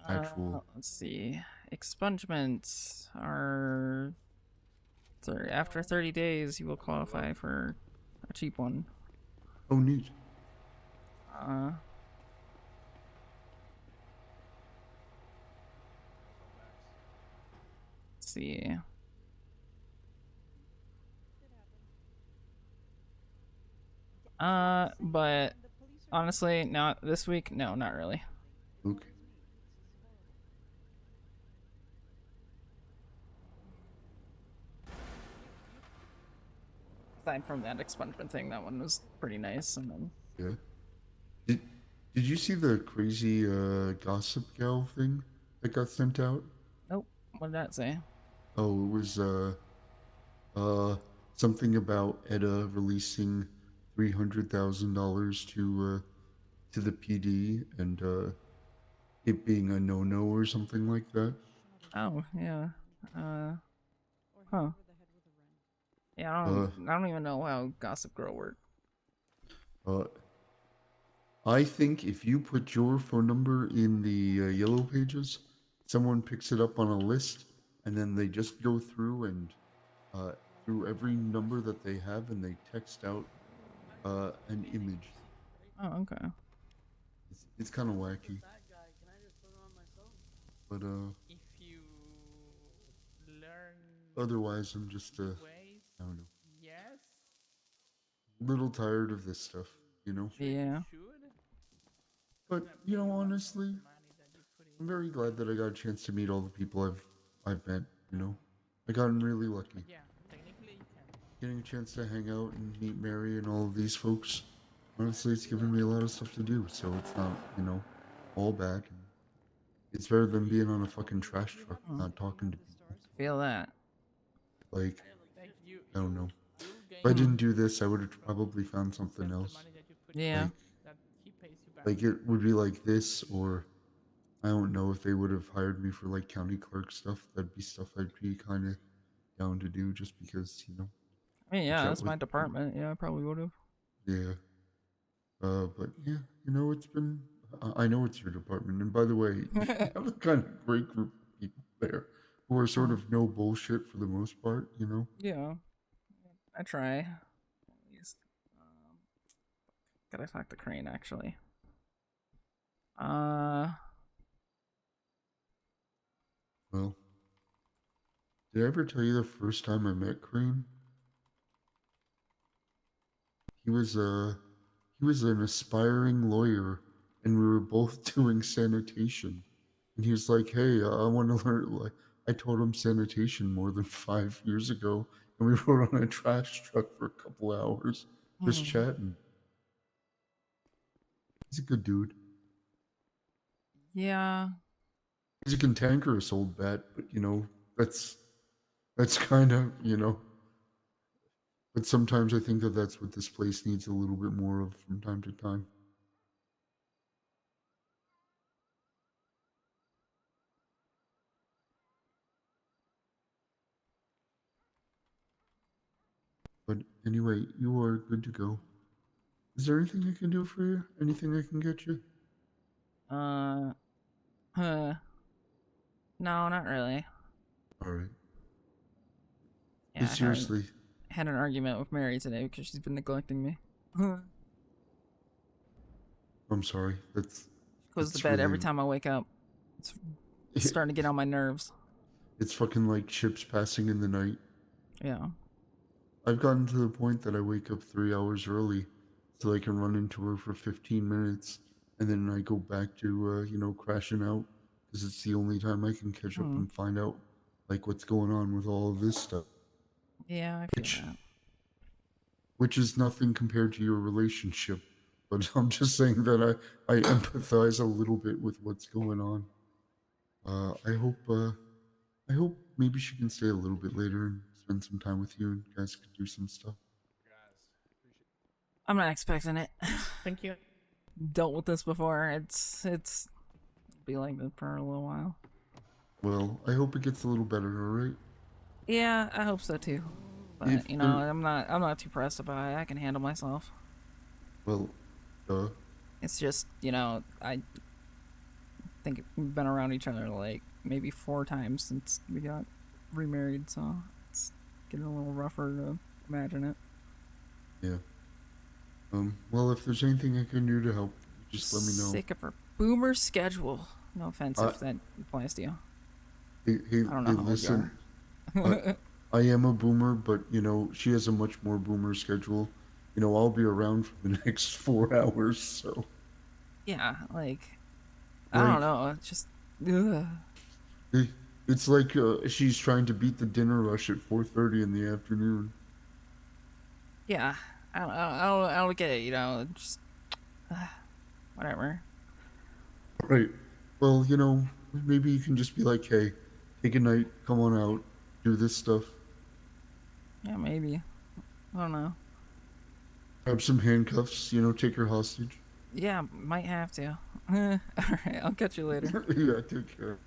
actual? Let's see. Expungements are after 30 days you will qualify for a cheap one. Oh, neat. Let's see. But honestly, not this week. No, not really. Okay. Aside from that expungement thing, that one was pretty nice. And then Yeah. Did you see the crazy gossip gal thing that got sent out? nope. What did that say? Oh, it was something about Edda releasing $300,000 to the PD and it being a no-no or something like that. Oh yeah. Huh. Yeah, I don't even know how Gossip Girl works. I think if you put your phone number in the yellow pages, someone picks it up on a list, and then they just go through and through every number that they have, and they text out an image. Oh, okay. It's kind of wacky. But if you learn otherwise, I'm just I don't know. yes, A little tired of this stuff, you know. Yeah. But you know, honestly, I'm very glad that I got a chance to meet all the people I've met. You know, I gotten really lucky. yeah, technically you can. Getting a chance to hang out and meet Mary and all of these folks. Honestly, it's given me a lot of stuff to do, so it's not, you know, all bad. It's better than being on a fucking trash truck, not talking to people. Feel that. Like, I don't know. If I didn't do this, I would have probably found something else. Yeah. That he pays you Like it would be like this, or I don't know if they would have hired me for like county clerk stuff. That'd be stuff I'd be kind of down to do, just because I mean, I yeah, chat that's with my department. Yeah, I probably would have. yeah. But yeah, it's been. I know it's your department, and by the way, you have a kind of great group of people there who are sort of no bullshit for the most part. Yeah, I try. At least. Gotta talk to Crane actually. Well, did I ever tell you the first time I met Crane? He was an aspiring lawyer, and we were both doing sanitation. And he was like, "Hey, I want to learn." Like, I told him sanitation more than 5 years ago, and we rode on a trash truck for a couple hours, just chatting. He's a good dude. Yeah. He's a cantankerous old bat, but that's kind of But sometimes I think that that's what this place needs a little bit more of from time to time. But anyway, you are good to go. Is there anything I can do for you? Anything I can get you? No, not really. All right. Yeah, But seriously, had an argument with Mary today because she's been neglecting me. I'm sorry. That's Goes to it's bed every really time I wake up. It's starting to get on my nerves. it's fucking like ships passing in the night. Yeah. I've gotten to the point that I wake up 3 hours early so I can run into her for 15 minutes, and then I go back to crashing out because it's the only time I can catch up and find out like what's going on with all of this stuff. Yeah, I feel that. Which is nothing compared to your relationship, but I'm just saying that I empathize a little bit with what's going on. I hope maybe she can stay a little bit later and spend some time with you, and you guys could do some stuff. I'm not expecting it. Thank you. Dealt with this before. It'll be like this for a little while. Well, I hope it gets a little better. All right. Yeah, I hope so too. But If I'm not too pressed about it. I can handle myself. Well, It's just, I think we've been around each other like maybe 4 times since we got remarried, so it's getting a little rougher to imagine it. Yeah. Well, if there's anything I can do to help, just let me know. Sick of her boomer schedule. No offense if that applies to you. Hey, I don't know how old you listen. are. I am a boomer, but she has a much more boomer schedule. I'll be around for the next 4 hours, so. Yeah, like I don't know. It's just, ugh. It's like she's trying to beat the dinner rush at 4:30 in the afternoon. Yeah, I don't get it. Just whatever. Right. Well, maybe you can just be like, hey, take a night, come on out, do this stuff. Yeah, maybe. I don't know. Grab some handcuffs, take her hostage. Yeah, might have to. All right, I'll catch you later. Yeah, take care.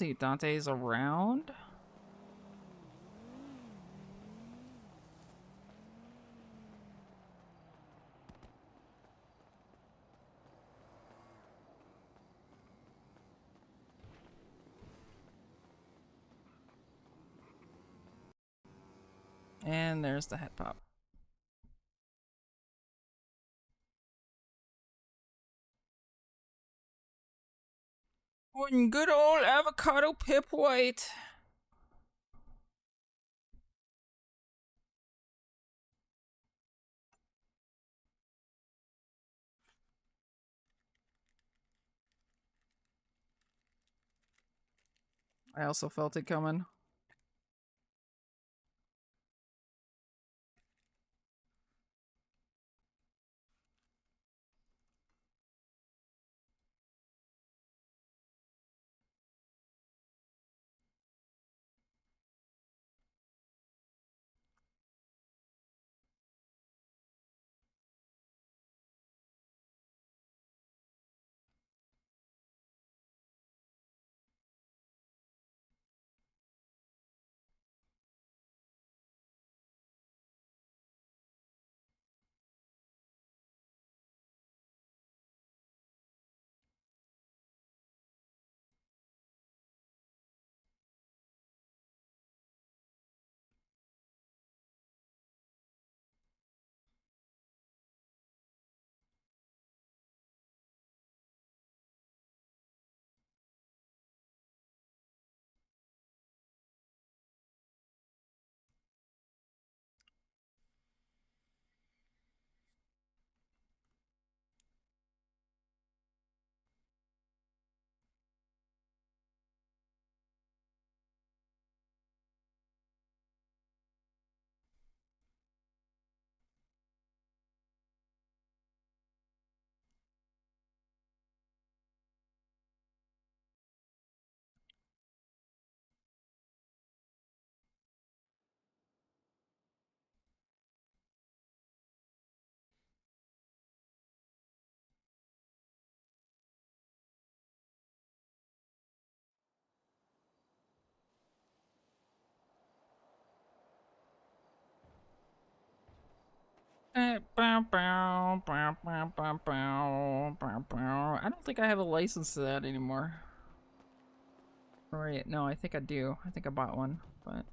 see, Dante's around. And there's the head pop. One good old avocado pip white. I also felt it coming. I don't think I have a license to that anymore. Right, no, I think I do. I think I bought one, but...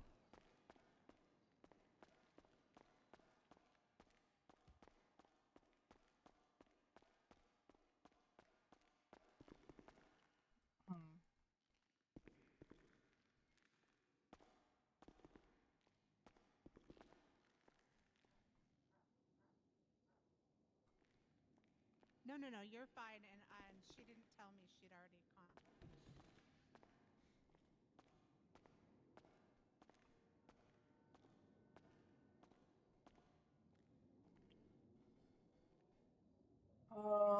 No, you're fine, and she didn't tell me she'd already contacted.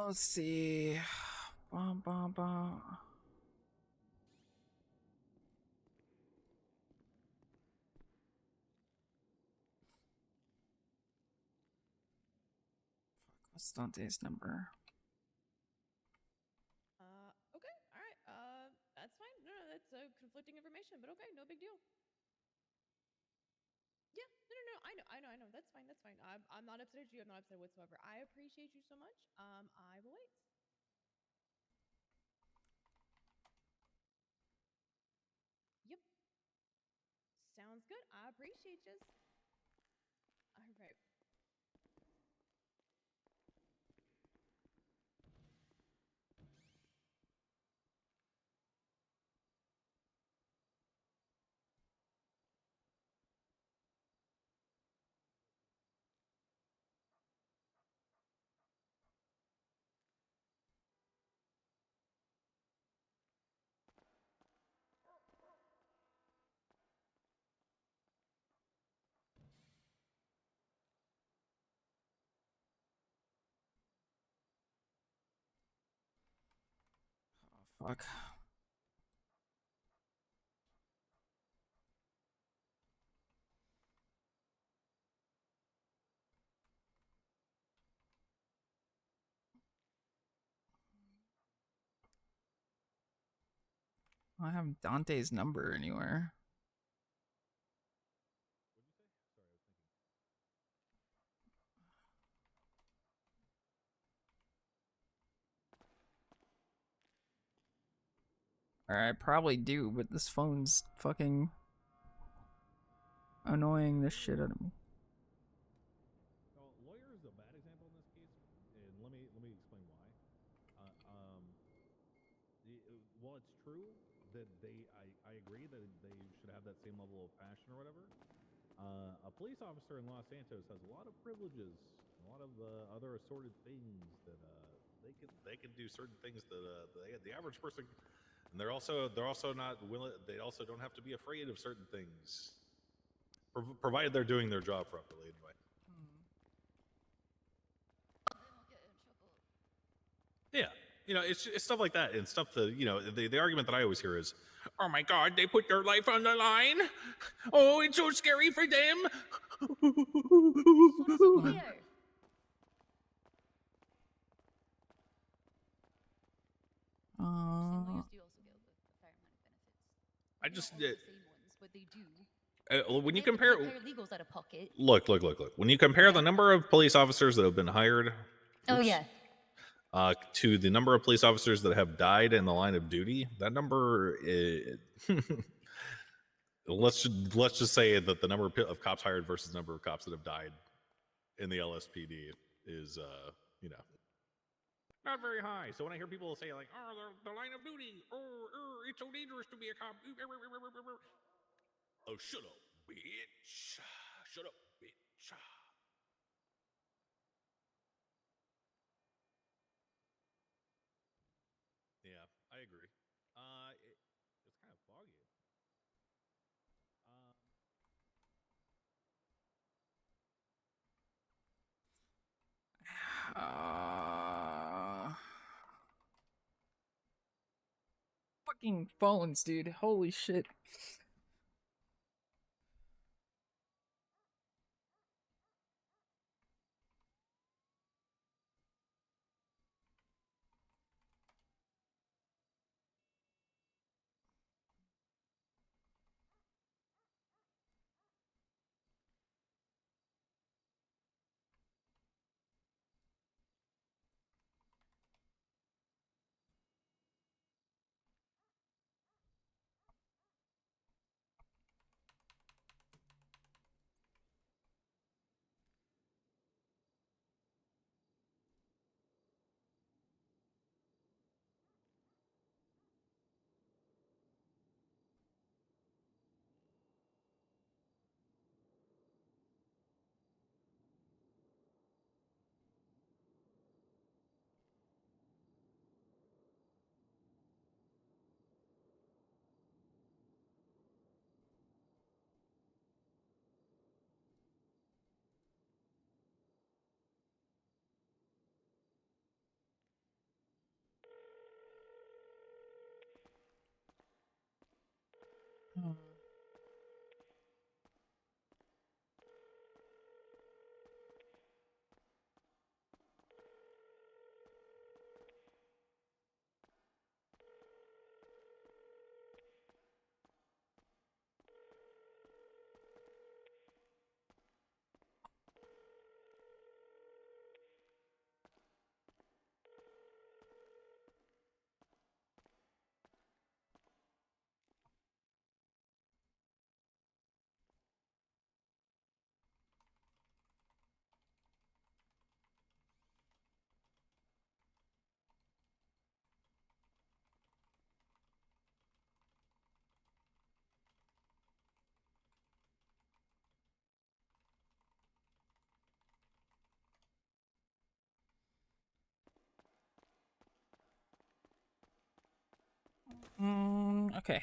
Let's see. Bum, bum, bum. What's Dante's number? Okay, all right. That's fine. No, that's conflicting information, but okay, no big deal. Yeah, no. I know. That's fine. That's fine. I'm not upset at you. I'm not upset whatsoever. I appreciate you so much. I will wait. Yep. Sounds good. I appreciate you. All right. Fuck. I don't have Dante's number anywhere. Or I probably do, but this phone's fucking annoying the shit out of me. Lawyer is a bad example in this case, and let me explain why. While it's true that I agree that they should have that same level of passion or whatever. A police officer in Los Santos has a lot of privileges, a lot of other assorted things that they can do certain things that the average person, and they're also not willing. They also don't have to be afraid of certain things, provided they're doing their job properly. Anyway. Yeah, you know, it's stuff like that and stuff that, you know, the argument that I always hear is, Oh my god, they put their life on the line? Oh, it's so scary for them. I just but they do. when you They have to compare pay paralegals out of pocket. look when you compare the number of police officers that have been hired Oh yeah. to the number of police officers that have died in the line of duty, that number is, let's just say that the number of cops hired versus the number of cops that have died in the LSPD is you know, not very high. So when I hear people say like, oh, the line of duty, it's so dangerous to be a cop. Oh, shut up, bitch. Shut up, bitch. Yeah, I agree. It's kind of foggy. Fucking phones, dude. Holy shit. Okay.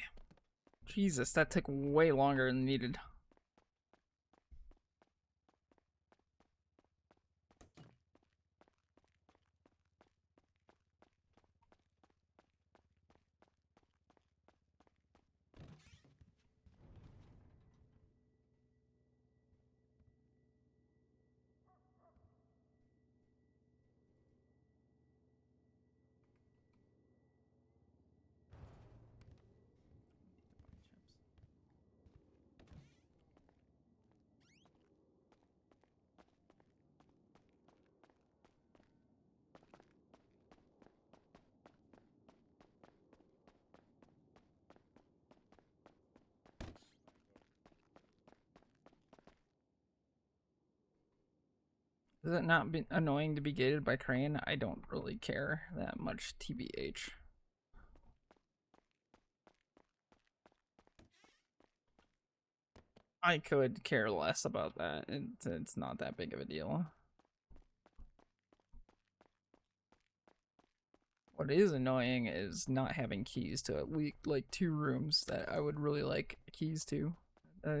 Jesus, that took way longer than needed. Is it not annoying to be gated by Crane? I don't really care that much, TBH. I could care less about that. It's not that big of a deal. What is annoying is not having keys to at least like 2 rooms that I would really like keys to. That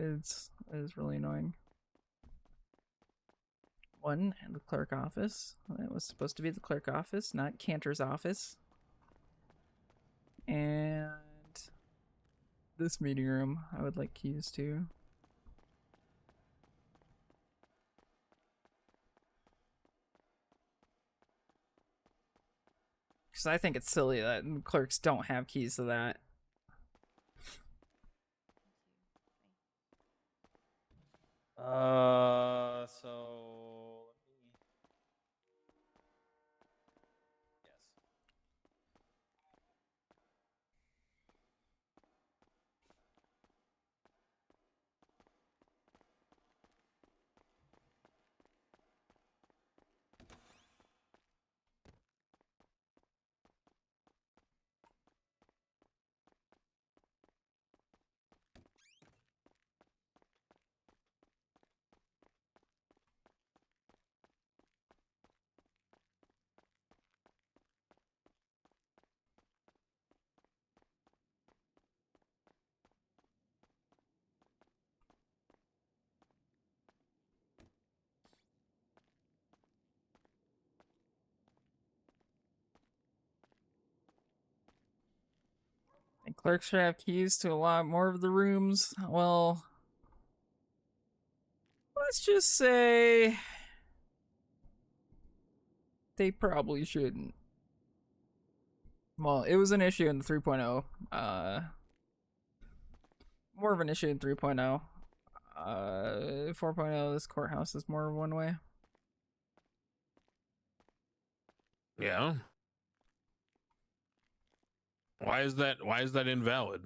is really annoying. One, the clerk office. That was supposed to be the clerk office, not Cantor's office. And this meeting room, I would like keys to. Because I think it's silly that clerks don't have keys to that. So And clerks should have keys to a lot more of the rooms. Well, let's just say they probably shouldn't. Well, it was an issue in 3.0. More of an issue in 3.0. 4.0, this courthouse is more one way. Yeah. Why is that invalid?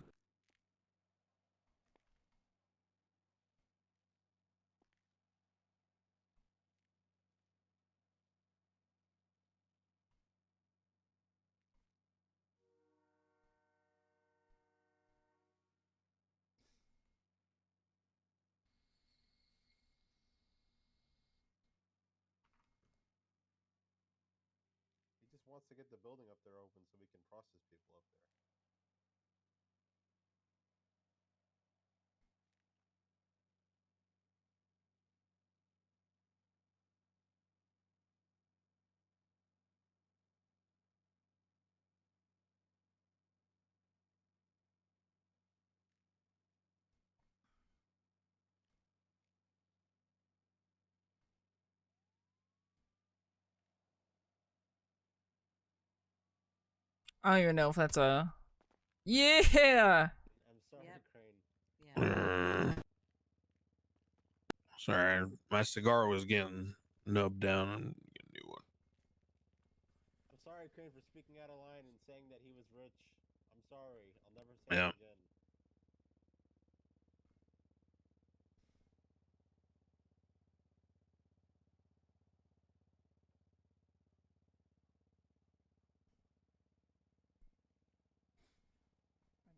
He just wants to get the building up there open so we can process people up there. I don't even know if that's a... Yeah! I'm sorry, Crane. Sorry, my cigar was getting nubbed down. And get a new one. I'm sorry, Crane, for speaking out of line and saying that he was rich. I'm sorry. I'll never say Yeah. it again.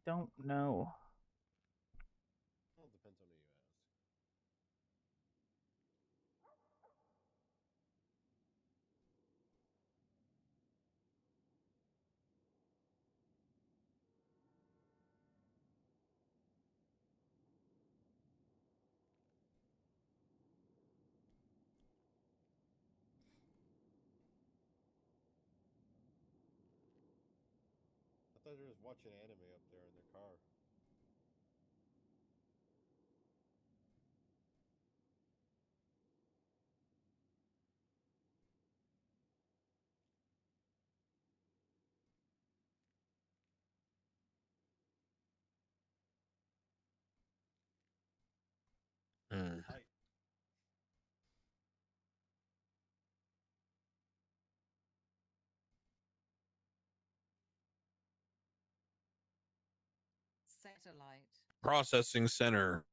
Don't know. Well, it depends on who you ask. I thought they were just watching anime up there in their car. Hi. Satellite. Processing center.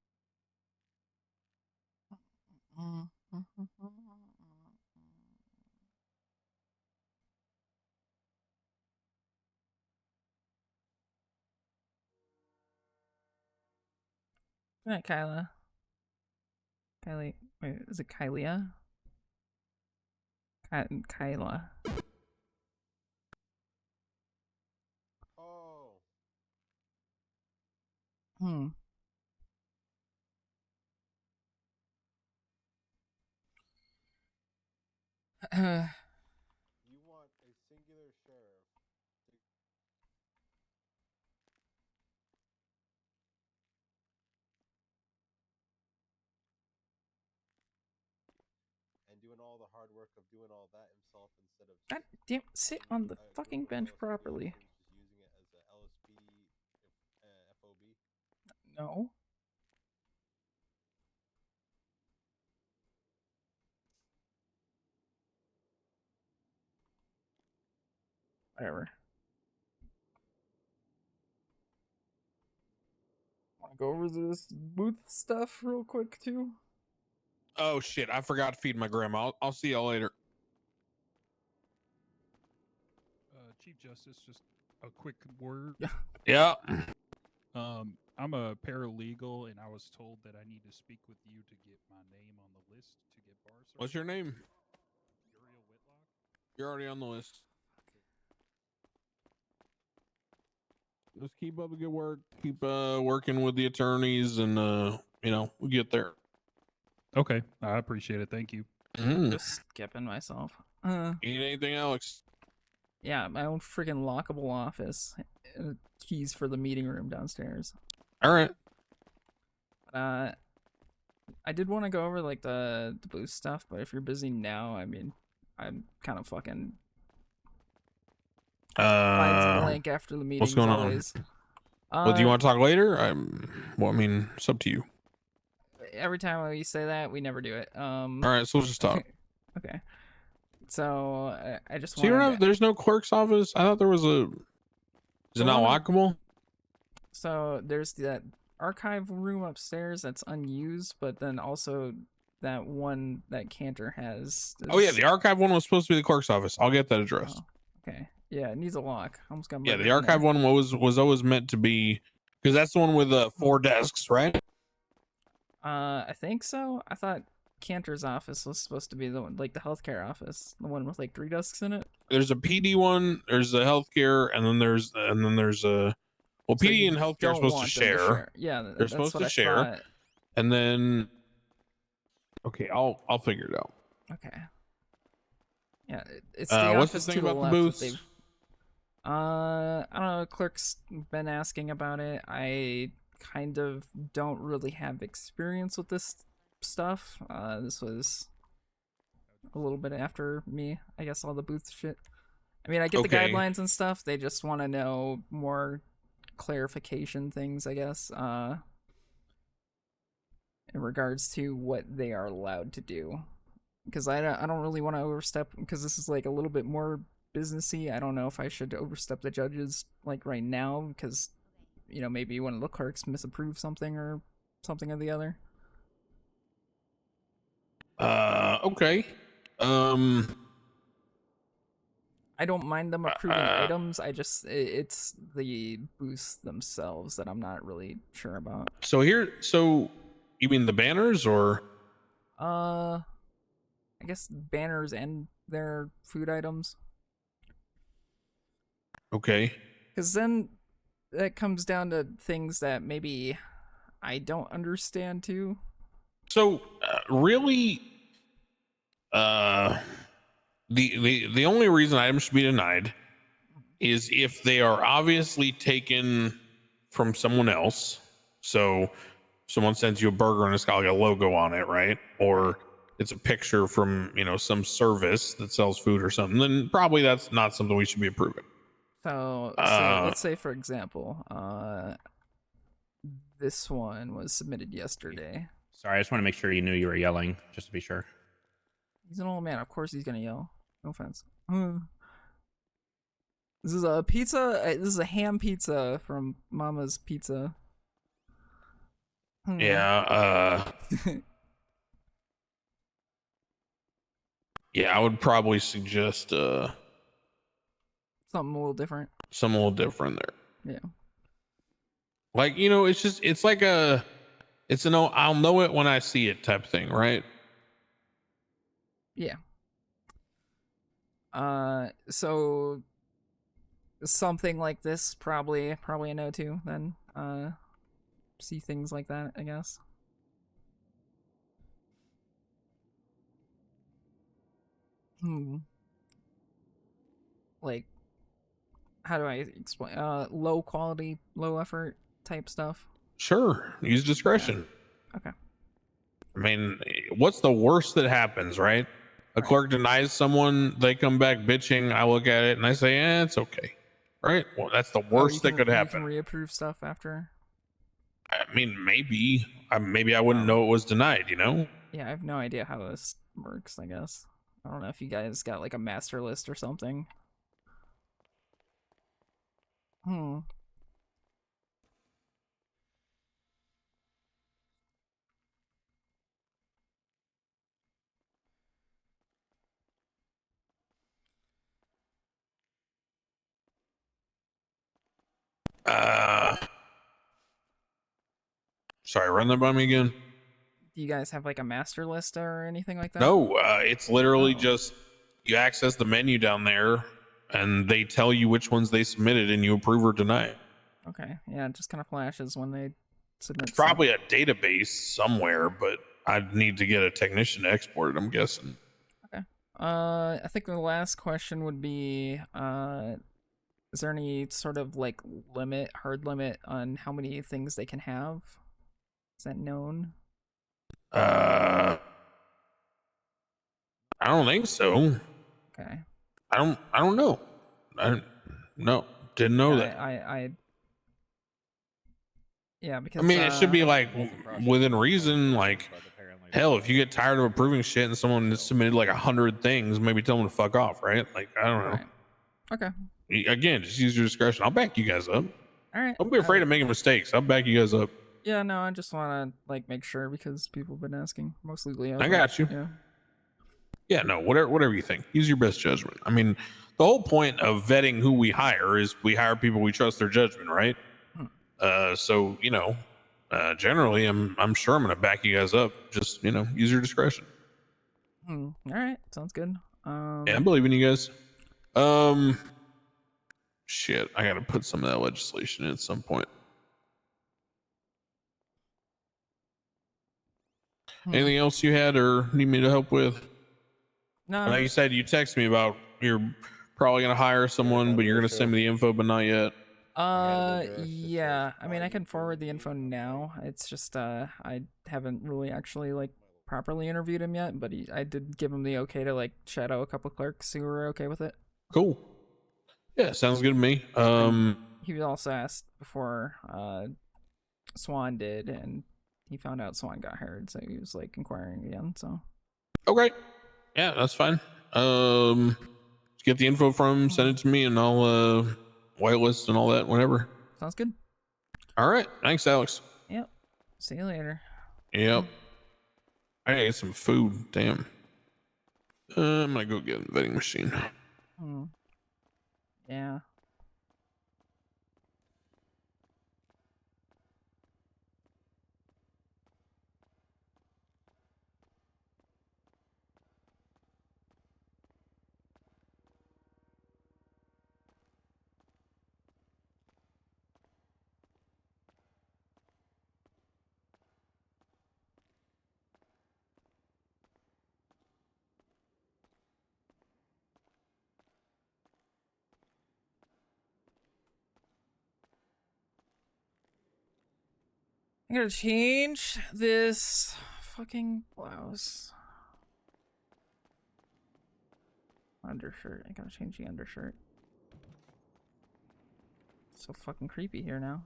Good night, Kyla. Kylie. Wait, is it Kylia? Kyla. Oh. Hmm. You want a singular sheriff to... and doing all the hard work of doing all that himself instead of God damn, sit on the fucking bench properly. just using it as a LSP FOB. No. Whatever. Want to go over this booth stuff real quick too? Oh shit! I forgot to feed my grandma. I'll see y'all later. Chief Justice, just a quick word. Yeah. I'm a paralegal, and I was told that I need to speak with you to get my name on the list to get bar service. What's your name? You're already on the list. Just keep up the good work. Keep working with the attorneys, and we'll get there. Okay, I appreciate it. Thank you. Just skipping myself. Need anything, Alex? Yeah, my own freaking lockable office. Keys for the meeting room downstairs. All right. I did want to go over like the booth stuff, but if you're busy now, I mean, I'm kind of fucking mind's blank after the meetings. What's going always. on? Well, do you want to talk later? Well, I mean, it's up to you. Every time we say that, we never do it. All right, so we'll just talk. Okay. So I just So you don't have, there's no clerk's office? I thought there was a. Is it not lockable? So there's that archive room upstairs that's unused, but then also that one that Cantor has. Oh yeah, the archive one was supposed to be the clerk's office. I'll get that addressed. Okay. Yeah, it needs a lock. I almost got Yeah, murdered the in archive there. one was always meant to be, because that's the one with 4 desks, right? I think so. I thought Cantor's office was supposed to be the one, like the healthcare office, the one with like 3 desks in it. There's a PD one, there's a healthcare, and then there's a well, So PD you and healthcare are don't supposed to want them to share. share. Yeah, they're that's supposed what to I share, thought. and then okay, I'll figure it out. Okay. Yeah, it's the What's the office thing to the about the left that booths? they've. I don't know. Clerk's been asking about it. I kind of don't really have experience with this stuff. This was a little bit after me, I guess, all the booth shit. I mean, I get the Okay. guidelines and stuff. They just want to know more clarification things, I guess, in regards to what they are allowed to do. Because I don't really want to overstep, because this is like a little bit more businessy. I don't know if I should overstep the judges like right now, because maybe one of the clerks misapproved something or something or the other. Okay. I don't mind them approving items. It's the booths themselves that I'm not really sure about. So you mean the banners or? I guess banners and their food items. Okay. Because then that comes down to things that maybe I don't understand too. So really, the only reason items should be denied is if they are obviously taken from someone else. So someone sends you a burger and it's got like a logo on it, right? Or it's a picture from some service that sells food or something. Then probably that's not something we should be approving. So let's say, for example, this one was submitted yesterday. Sorry, I just want to make sure you knew you were yelling, just to be sure. He's an old man. Of course he's gonna yell. No offense. This is a pizza. This is a ham pizza from Mama's Pizza. Yeah. Yeah, I would probably suggest something a little different. Something a little different there. Yeah. Like it's like It's an I'll know it when I see it type thing, right? Yeah. So something like this probably a no too. Then see things like that, I guess. Like, how do I explain? Low quality, low effort type stuff. Sure, use discretion. Okay. I mean, what's the worst that happens, right? A clerk denies someone, they come back bitching. I look at it and I say, it's okay, right? Well, that's the worst that could happen. You can reapprove stuff after. I mean, maybe I wouldn't know it was denied, you know? Yeah, I have no idea how this works, I guess. I don't know if you guys got like a master list or something. Sorry, run that by me again. Do you guys have like a master list or anything like that? No, it's literally just you access the menu down there and they tell you which ones they submitted and you approve or deny. Okay, yeah, it just kind of flashes when they submit. It's probably a database somewhere, but I'd need to get a technician to export it, I'm guessing. Okay. I think the last question would be, is there any sort of like hard limit on how many things they can have? Is that known? I don't think so. Okay. I don't know. No, didn't know that. Yeah, because I mean, it should be like within reason. Like, hell, if you get tired of approving shit and someone has submitted like 100 things, maybe tell them to fuck off, right? Like, I don't know. Okay. Again, just use your discretion. I'll back you guys up. All right. Don't be afraid of making mistakes. I'll back you guys up. Yeah, no, I just want to like make sure because people have been asking, mostly Leo. I got you. Yeah. Yeah, no, whatever you think. Use your best judgment. I mean, the whole point of vetting who we hire is we hire people we trust their judgment, right? So you know, generally, I'm sure I'm gonna back you guys up. Just use your discretion. All right, sounds good. Yeah, I believe in you guys. Shit, I gotta put some of that legislation in at some point. Anything else you had or need me to help with? No. I know you said you texted me about you're probably gonna hire someone, but you're gonna send me the info, but not yet. Yeah. I mean, I can forward the info now. It's just I haven't really actually like properly interviewed him yet, but I did give him the okay to like shadow a couple clerks who were okay with it. Cool. Yeah, sounds good to me. He also asked before Swan did, and he found out Swan got hired, so he was like inquiring again. So okay, yeah, that's fine. Get the info from him, send it to me, and I'll whitelist and all that whenever. Sounds good. All right, thanks, Alex. Yep. See you later. Yep. I gotta get some food. Damn. I'm gonna go get a vending machine. Yeah. I gotta change this fucking blouse. Undershirt. I gotta change the undershirt. So fucking creepy here now.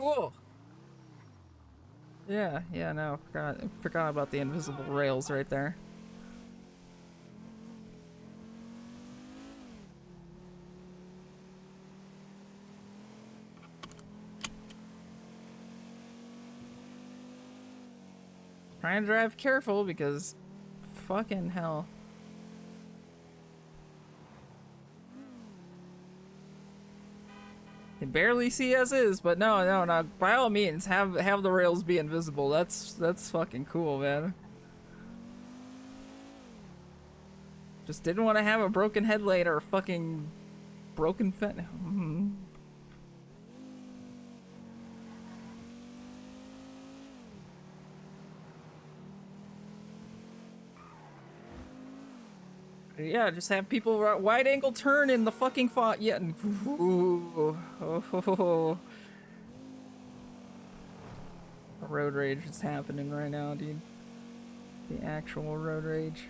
Cool. Yeah, no, forgot about the invisible rails right there. Try and drive careful because fucking hell. Can barely see as is, but no. By all means, have the rails be invisible. That's fucking cool, man. Just didn't want to have a broken headlight or a fucking broken fence. Yeah, just have people wide angle turn in the fucking font. Yeah. Ooh. Oh. Road rage is happening right now, dude. The actual road rage.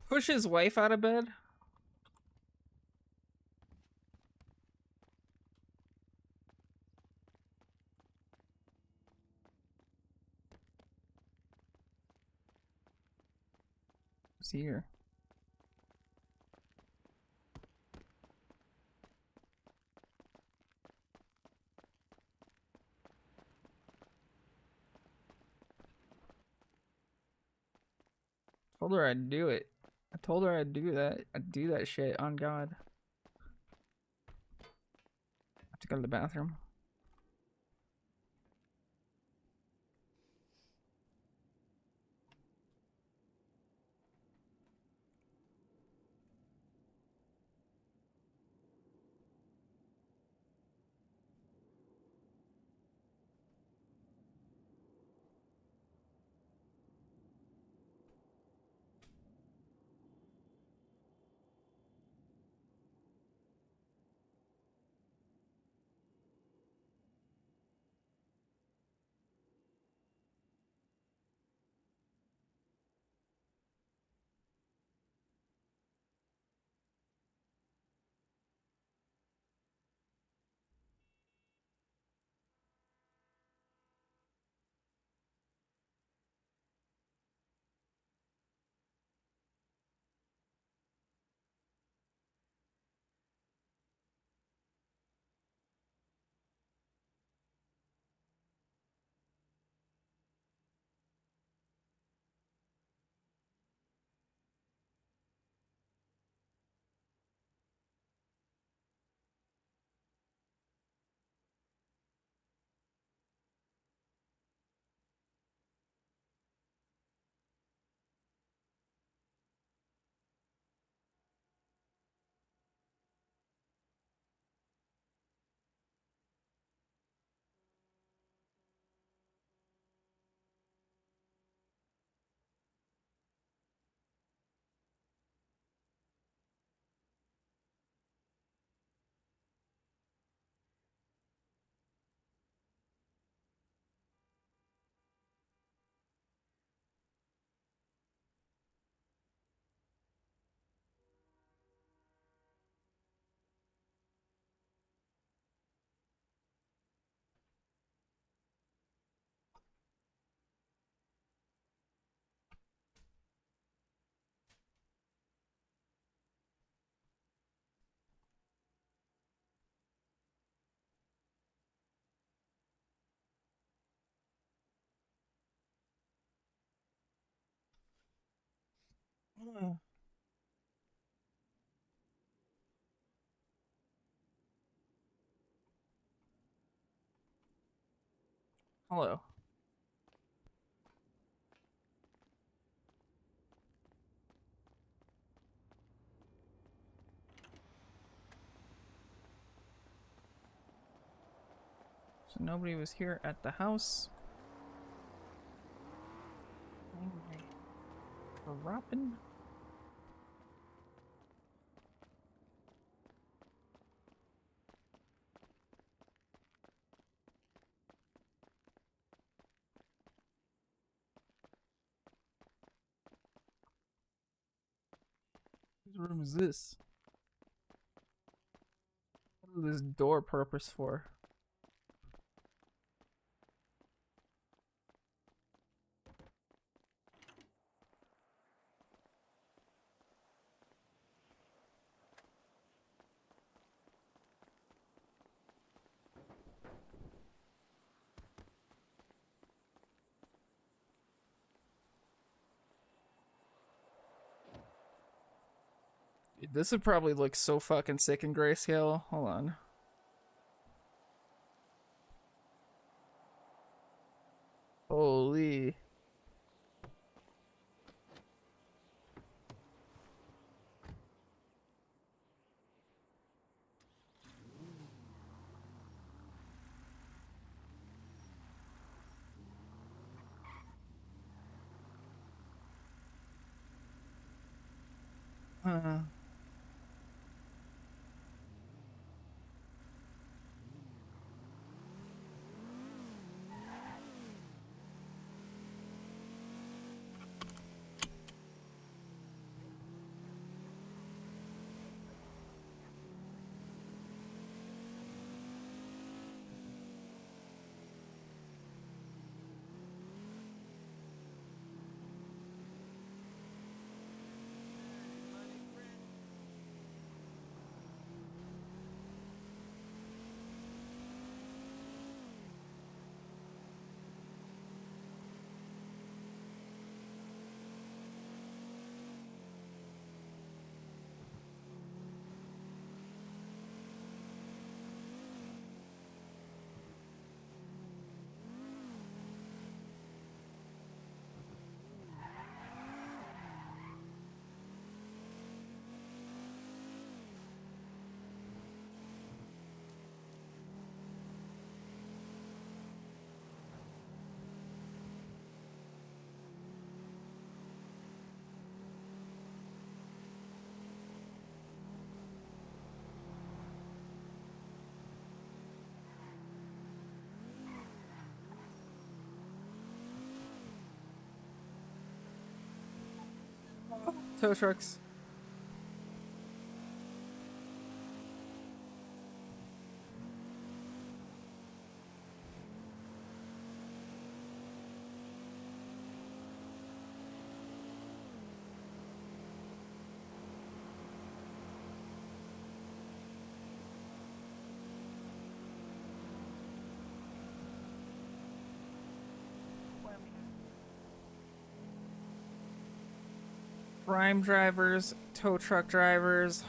Push his wife out of bed? Who's here? Told her I'd do it. I told her I'd do that. I'd do that shit on God. I have to go to the bathroom. Hello. So nobody was here at the house. For Robin. Whose room is this? What is this door purpose for? Dude, this would probably look so fucking sick in grayscale. Hold on. Holy. Tow trucks. Prime drivers, tow truck drivers.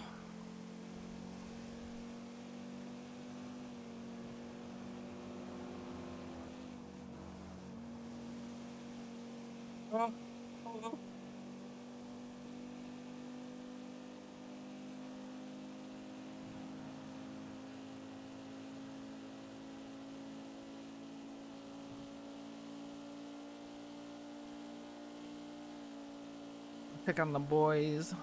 Oh, hello. Pick on the boys.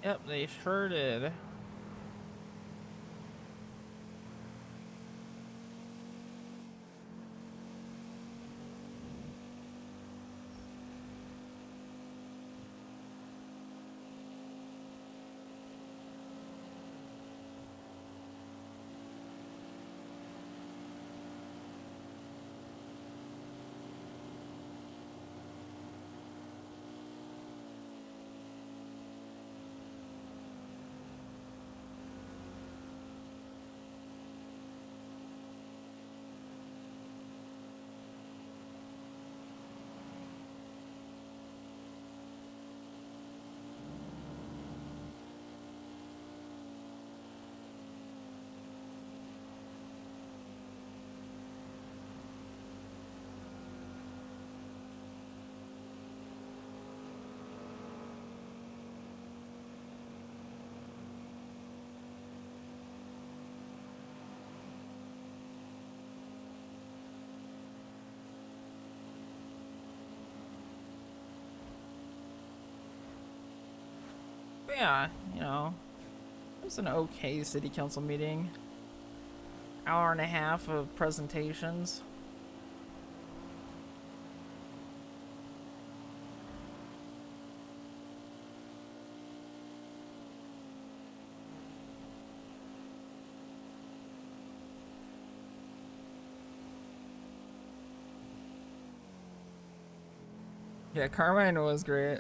Yep, they sure did. But yeah, you know, it was an okay city council meeting. Hour and a half of presentations. Yeah, Carmine was great.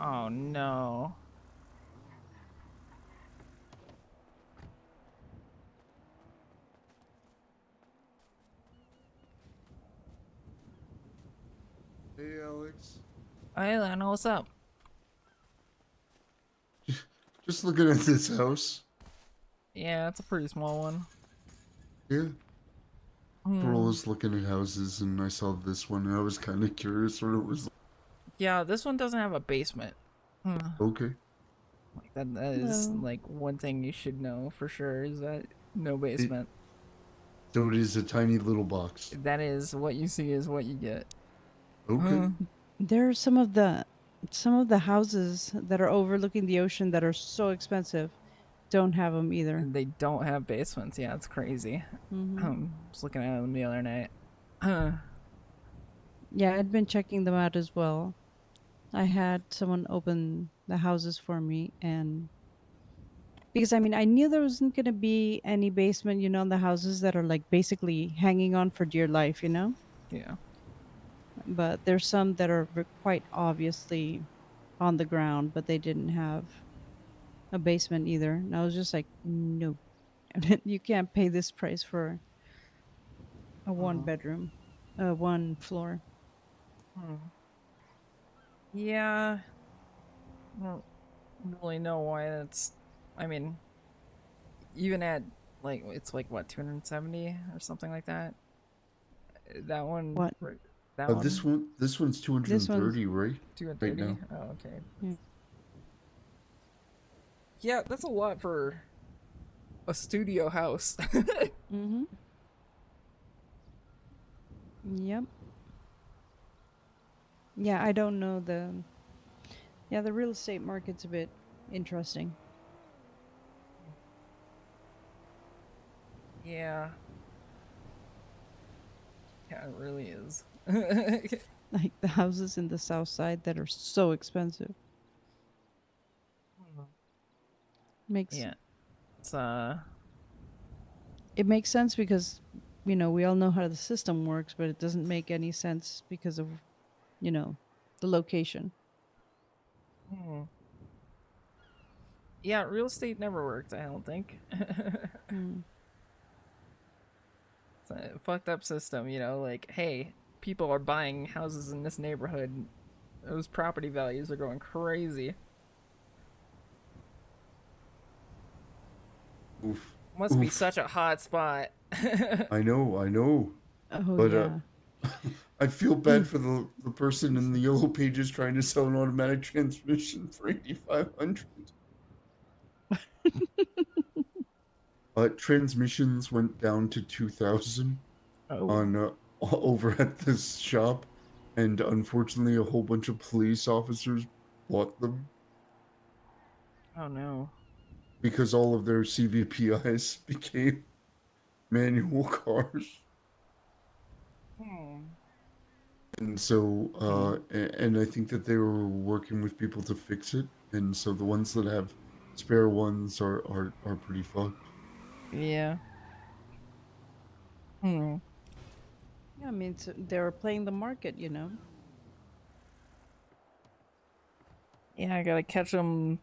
Oh no. Hey, Alex. Hey, Lana, what's up? Just looking at this house. Yeah, it's a pretty small one. Yeah. Hmm. I was looking at houses and I saw this one and I was kind of curious what it was. Yeah, this one doesn't have a basement. Hmm. Okay. Like that is No. like one thing you should know for sure is that no basement. So it is a tiny little box. That is what you see is what you get. Okay. There are some of the houses that are overlooking the ocean that are so expensive, don't have them either. They don't have basements. Yeah, it's crazy. Mhm. Was looking at them the other night. Yeah, I'd been checking them out as well. I had someone open the houses for me, and because I mean, I knew there wasn't going to be any basement, you know, in the houses that are like basically hanging on for dear life, you know? Yeah. But there's some that are quite obviously on the ground, but they didn't have a basement either. And I was just like, no, you can't pay this price for a one bedroom, one floor. Yeah. I don't really know why that's. I mean, even at like it's like what 270 or something like that. That one. What? That one. This one's 230, right? Right 230. now. Oh, okay. Yeah. Yeah, that's a lot for a studio house. Mm-hmm. Yep. Yeah, I don't know the real estate market's a bit interesting. Yeah. Yeah, it really is. Like the houses in the south side that are so expensive. Makes Yeah. It's it makes sense because you know, we all know how the system works, but it doesn't make any sense because of, you know, the location. Yeah, real estate never worked, I don't think. It's a fucked up system, you know, like, hey, people are buying houses in this neighborhood. Those property values are going crazy. Oof. Must be Oof. such a hot spot. I know. Oh But yeah. I feel bad for the person in the yellow pages trying to sell an automatic transmission for 8,500. Transmissions went down to 2,000 on over at this shop, and unfortunately, a whole bunch of police officers bought them Oh no. because all of their CVPIs became manual cars. Hmm. And so, and I think that they were working with people to fix it, and so the ones that have spare ones are pretty fucked. Yeah. Hmm. Yeah, I mean, they were playing the market, you know. Yeah, I gotta catch them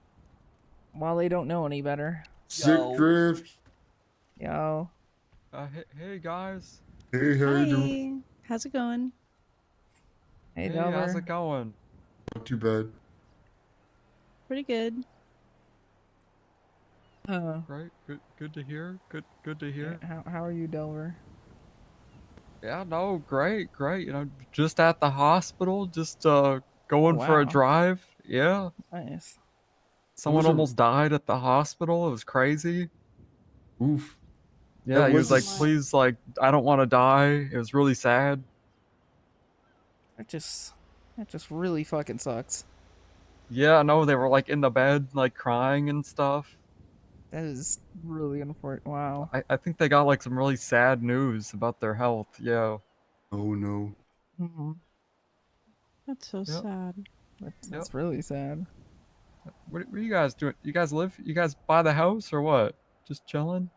while they don't know any better. Sick drift. Yo. Hey guys. Hey, how you doing? Hi, how's it going? Hey, Hey, how's Delver. it going? Not too bad. Pretty good. Right. Good to hear. Good to hear. How are you, Delver? Yeah, no, great. You know, just at the hospital, just going for a wow. drive. Yeah. Nice. Someone almost died at the hospital. It was crazy. Oof. Yeah, That he was like, was- please, like, I don't want to die. It was really sad. That just really fucking sucks. Yeah, no, they were like in the bed, like crying and stuff. That is really unfortunate. Wow. I think they got like some really sad news about their health. Yeah. Oh no. Mm-hmm. That's so Yep. sad. That's really sad. What are you guys doing? You guys buy the house or what? Just chilling?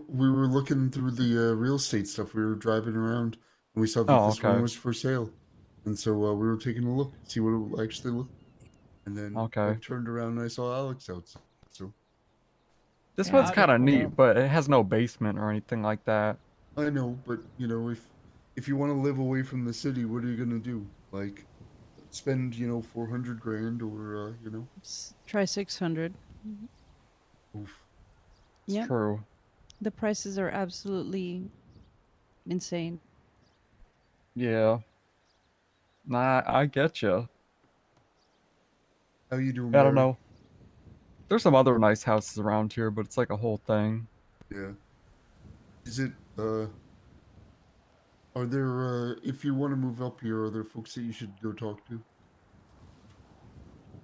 We were looking through the real estate stuff. We were driving around, and we saw that Oh, this one okay. was for sale, and so we were taking a look, see what it will actually look. And then I Okay. turned around and I saw Alex outside. So This Yeah, one's I kind of picked it neat, up. but it has no basement or anything like that. I know, but you know, if you want to live away from the city, what are you gonna do? Like, spend 400 grand or Try 600. Oof. It's Yep. true. The prices are absolutely insane. Yeah. Nah, I get you. How you doing, I don't Barry? know. There's some other nice houses around here, but it's like a whole thing. Yeah. Is it are there if you want to move up here, are there folks that you should go talk to?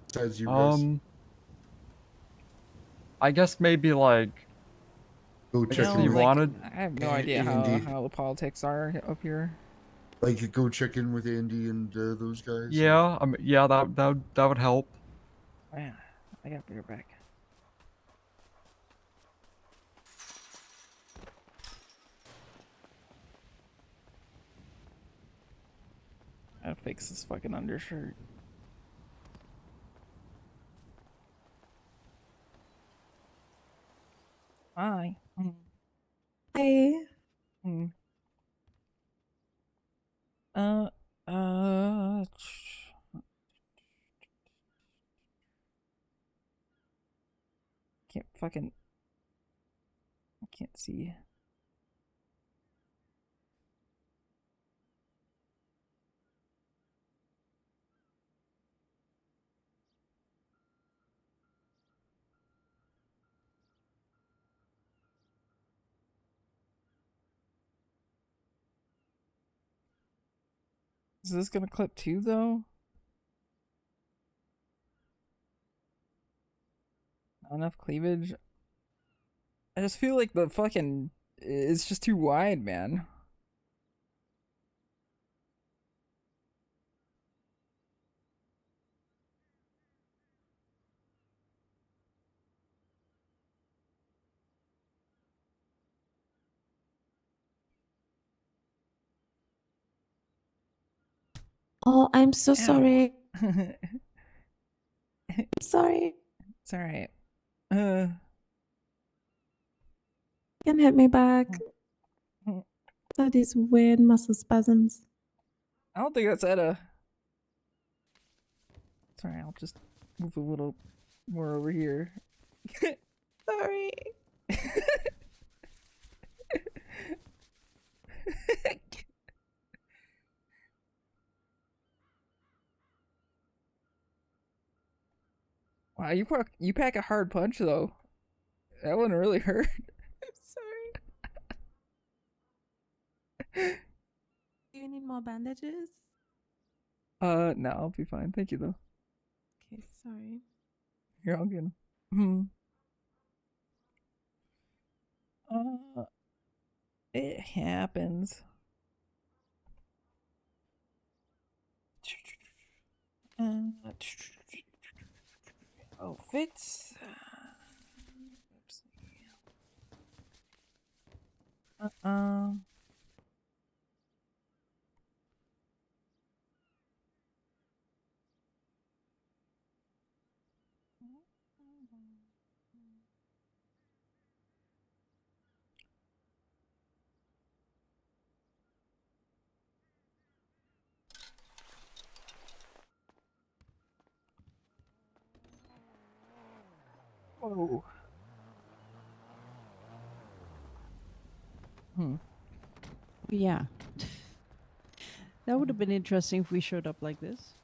Besides you guys. I guess maybe like. Go I check guess in if you with wanted. I have no idea Andy. how the politics are up here. Like, go check in with Andy and those guys. Yeah, yeah, that would help. Man, I gotta be right back. I gotta fix this fucking undershirt. Hi. Hi. Hmm. Uh. Can't fucking. I can't see. Is this gonna clip too, though? Not enough cleavage? I just feel like the fucking... It's just too wide, man. Oh, I'm so Ow. sorry. Sorry. It's alright. Can hit me back. That is weird muscle spasms. I don't think that's Etta. Sorry, I'll just move a little more over here. Sorry. Wow, you pack a hard punch though. That wouldn't really hurt. Do you need more bandages? No, I'll be fine. Thank you though. Okay, sorry. Here, I'll get him. Hmm. It happens. Outfits. Whoa. Yeah. That would have been interesting if we showed up like this.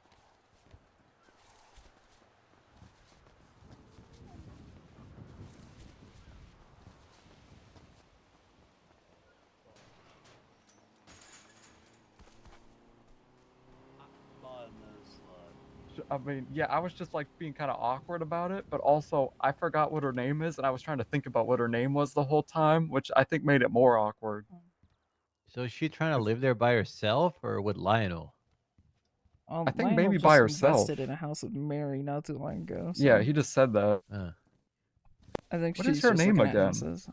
I mean, yeah, I was just like being kind of awkward about it, but also I forgot what her name is, and I was trying to think about what her name was the whole time, which I think made it more awkward. So is she trying to live there by herself or with Lionel? I think Lionel maybe just by herself. invested in a house with Mary not too long ago. So Yeah, he just said that. I think What she's is her just name looking at again? houses.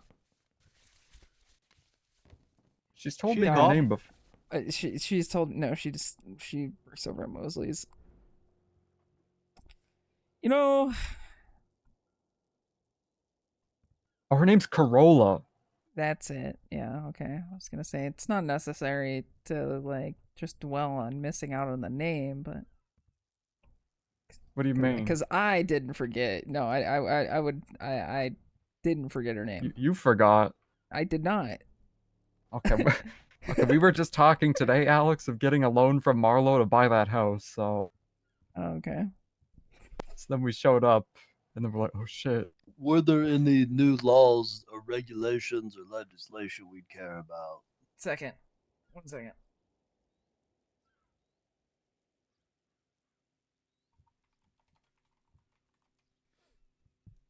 She's told She me her died. name before. She's told no. She works over at Mosley's. You know, Oh, her name's Corolla. that's it. Yeah, okay. I was gonna say it's not necessary to like just dwell on missing out on the name, but What do you mean? because I didn't forget. No, I didn't forget her name. You forgot. I did not. Okay. Okay, we were just talking today, Alex, of getting a loan from Marlo to buy that house. So Okay. then we showed up, and then we're like, oh shit. Were there any new laws or regulations or legislation we'd care about? Second. 1 second.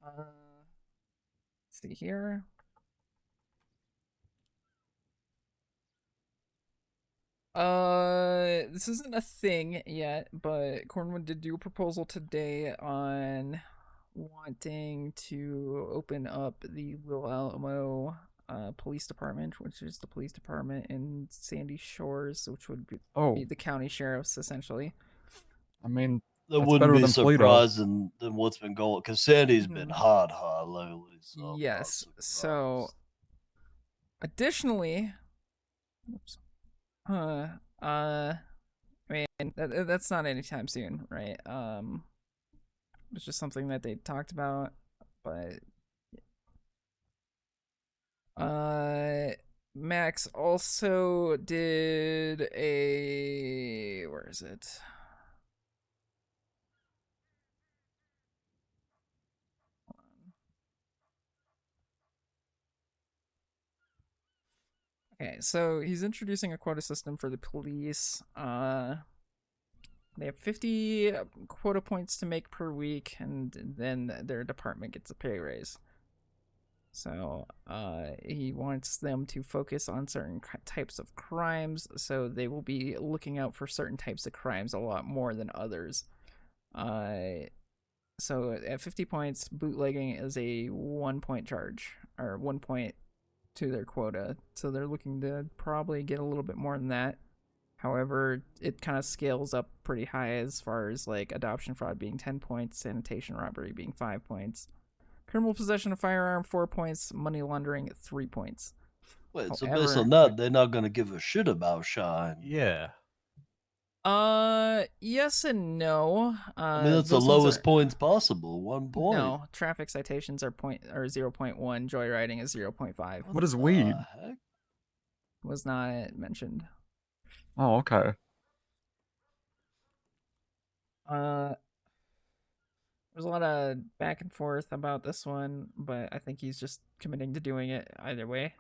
Let's see here. This isn't a thing yet, but Cornwood did do a proposal today on wanting to open up the Little Alamo police department, which is the police department in Sandy Shores, which would be the county sheriffs essentially. I mean, That that's wouldn't better be than Polito. surprising than what's been going, because Sandy's been Mhm. hot lately. So I'm not Yes. surprised. So, additionally, oops. I mean that's not anytime soon, right? It's just something that they talked about, but Max also did where is it? Okay, so he's introducing a quota system for the police. They have 50 quota points to make per week, and then their department gets a pay raise. So he wants them to focus on certain types of crimes, so they will be looking out for certain types of crimes a lot more than others. So at 50 points, bootlegging is a 1 point charge, or 1 point to their quota. So they're looking to probably get a little bit more than that. However, it kind of scales up pretty high as far as like adoption fraud being 10 points, sanitation robbery being 5 points, criminal possession of firearm 4 points, money laundering 3 points. Wait, so based on that, they're not going to give a shit about Shine. Yeah. Yes and no. I mean, that's the lowest points possible. 1 point. No, traffic citations are 0.1. Joyriding is 0.5. What is weed? Was not mentioned. Oh, okay. There's a lot of back and forth about this one, but I think he's just committing to doing it either way.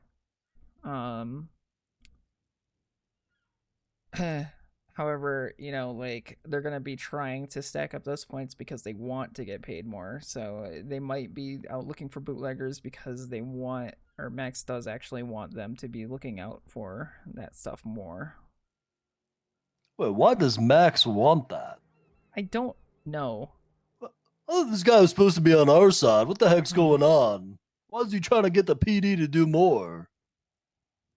However, you know, like, they're gonna be trying to stack up those points because they want to get paid more. So they might be out looking for bootleggers because they want, or Max does actually want them to be looking out for that stuff more. Wait, why does Max want that? I don't know. Oh, this guy was supposed to be on our side. What the heck's going on? Why is he trying to get the PD to do more?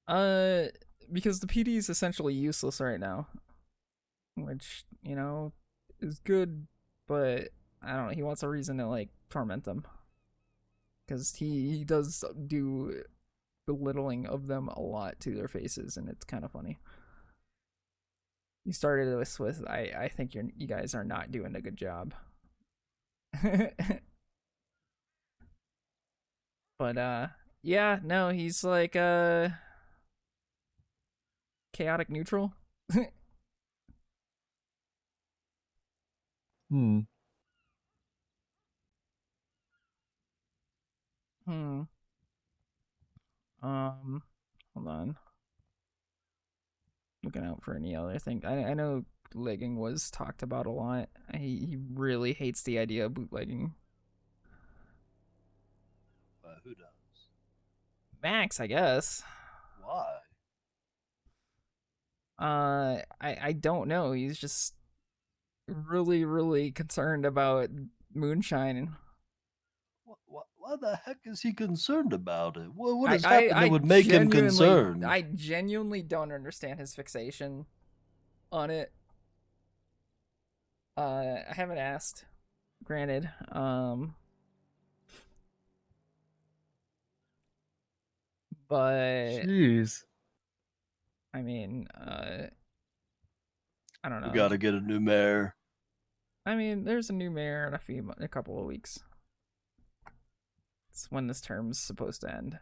Because the PD is essentially useless right now, which, you know, is good, but I don't know. He wants a reason to, like, torment them, because he does do belittling of them a lot to their faces, and it's kind of funny. You started this with, I think you guys are not doing a good job. But yeah, no, he's like chaotic neutral. Hmm. Hold on. Looking out for any other thing. I know bootlegging was talked about a lot. He really hates the idea of bootlegging. Who does? Max, I guess. Why? I don't know. He's just really concerned about moonshine. Why the heck is he concerned about it? What I- has happened I that would make him genuinely- concerned? I genuinely don't understand his fixation on it. I haven't asked, granted. But Jeez. I mean, I don't know. We gotta get a new mayor. I mean, there's a new mayor in a couple of weeks. It's when this term's supposed to end.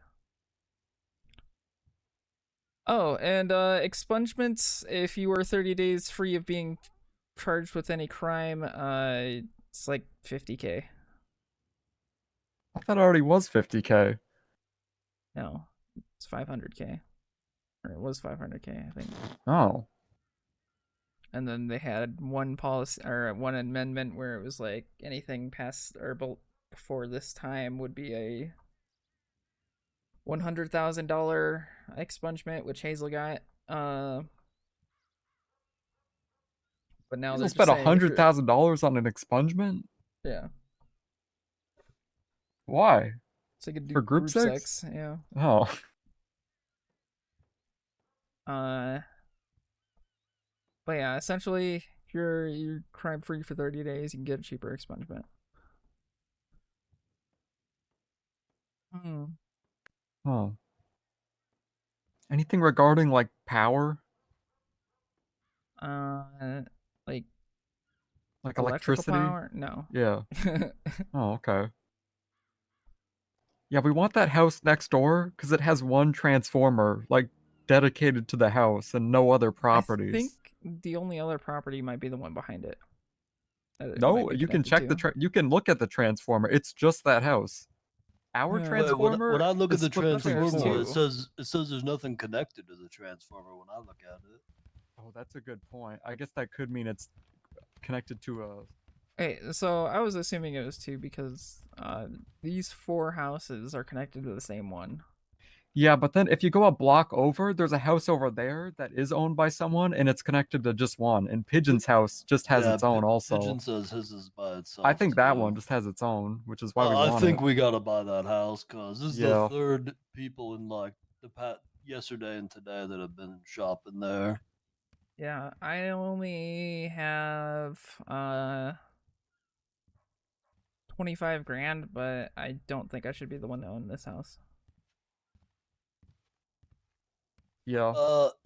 Oh, and expungements, if you were 30 days free of being charged with any crime, it's like 50K. I thought it already was 50K. No, it's 500K. Or it was 500K, I think. Oh. And then they had one policy or one amendment where it was like anything past or before this time would be a $100,000 expungement, which Hazel got. But now You'll they're spend just saying if you're- $100,000 on an expungement? Yeah. Why? So you could do For group sex? yeah. Oh. But yeah, essentially, if you're crime free for 30 days, you can get a cheaper expungement. Oh. Anything regarding like power? Like Like electrical electricity? power? No. Yeah. Oh, okay. Yeah, we want that house next door because it has one transformer, like, dedicated to the house and no other properties. I think the only other property might be the one behind it. No, you can check you can look at the transformer. It's just that house. Our Yeah. transformer. When I look at is the split between transformer, four. it says there's nothing connected to the transformer when I look at it. Oh, that's a good point. I guess that could mean it's connected to a. Hey, so I was assuming it was two because these 4 houses are connected to the same one. Yeah, but then if you go a block over, there's a house over there that is owned by someone, and it's connected to just one. And Pigeon's house just has its own also. Pigeon says his is by itself. I think that too. one just has its own, which is why we I want think it. we gotta buy that house because this is Yeah. the third people in like yesterday and today that have been shopping there. Yeah, I only have 25 grand, but I don't think I should be the one to own this house. Yeah.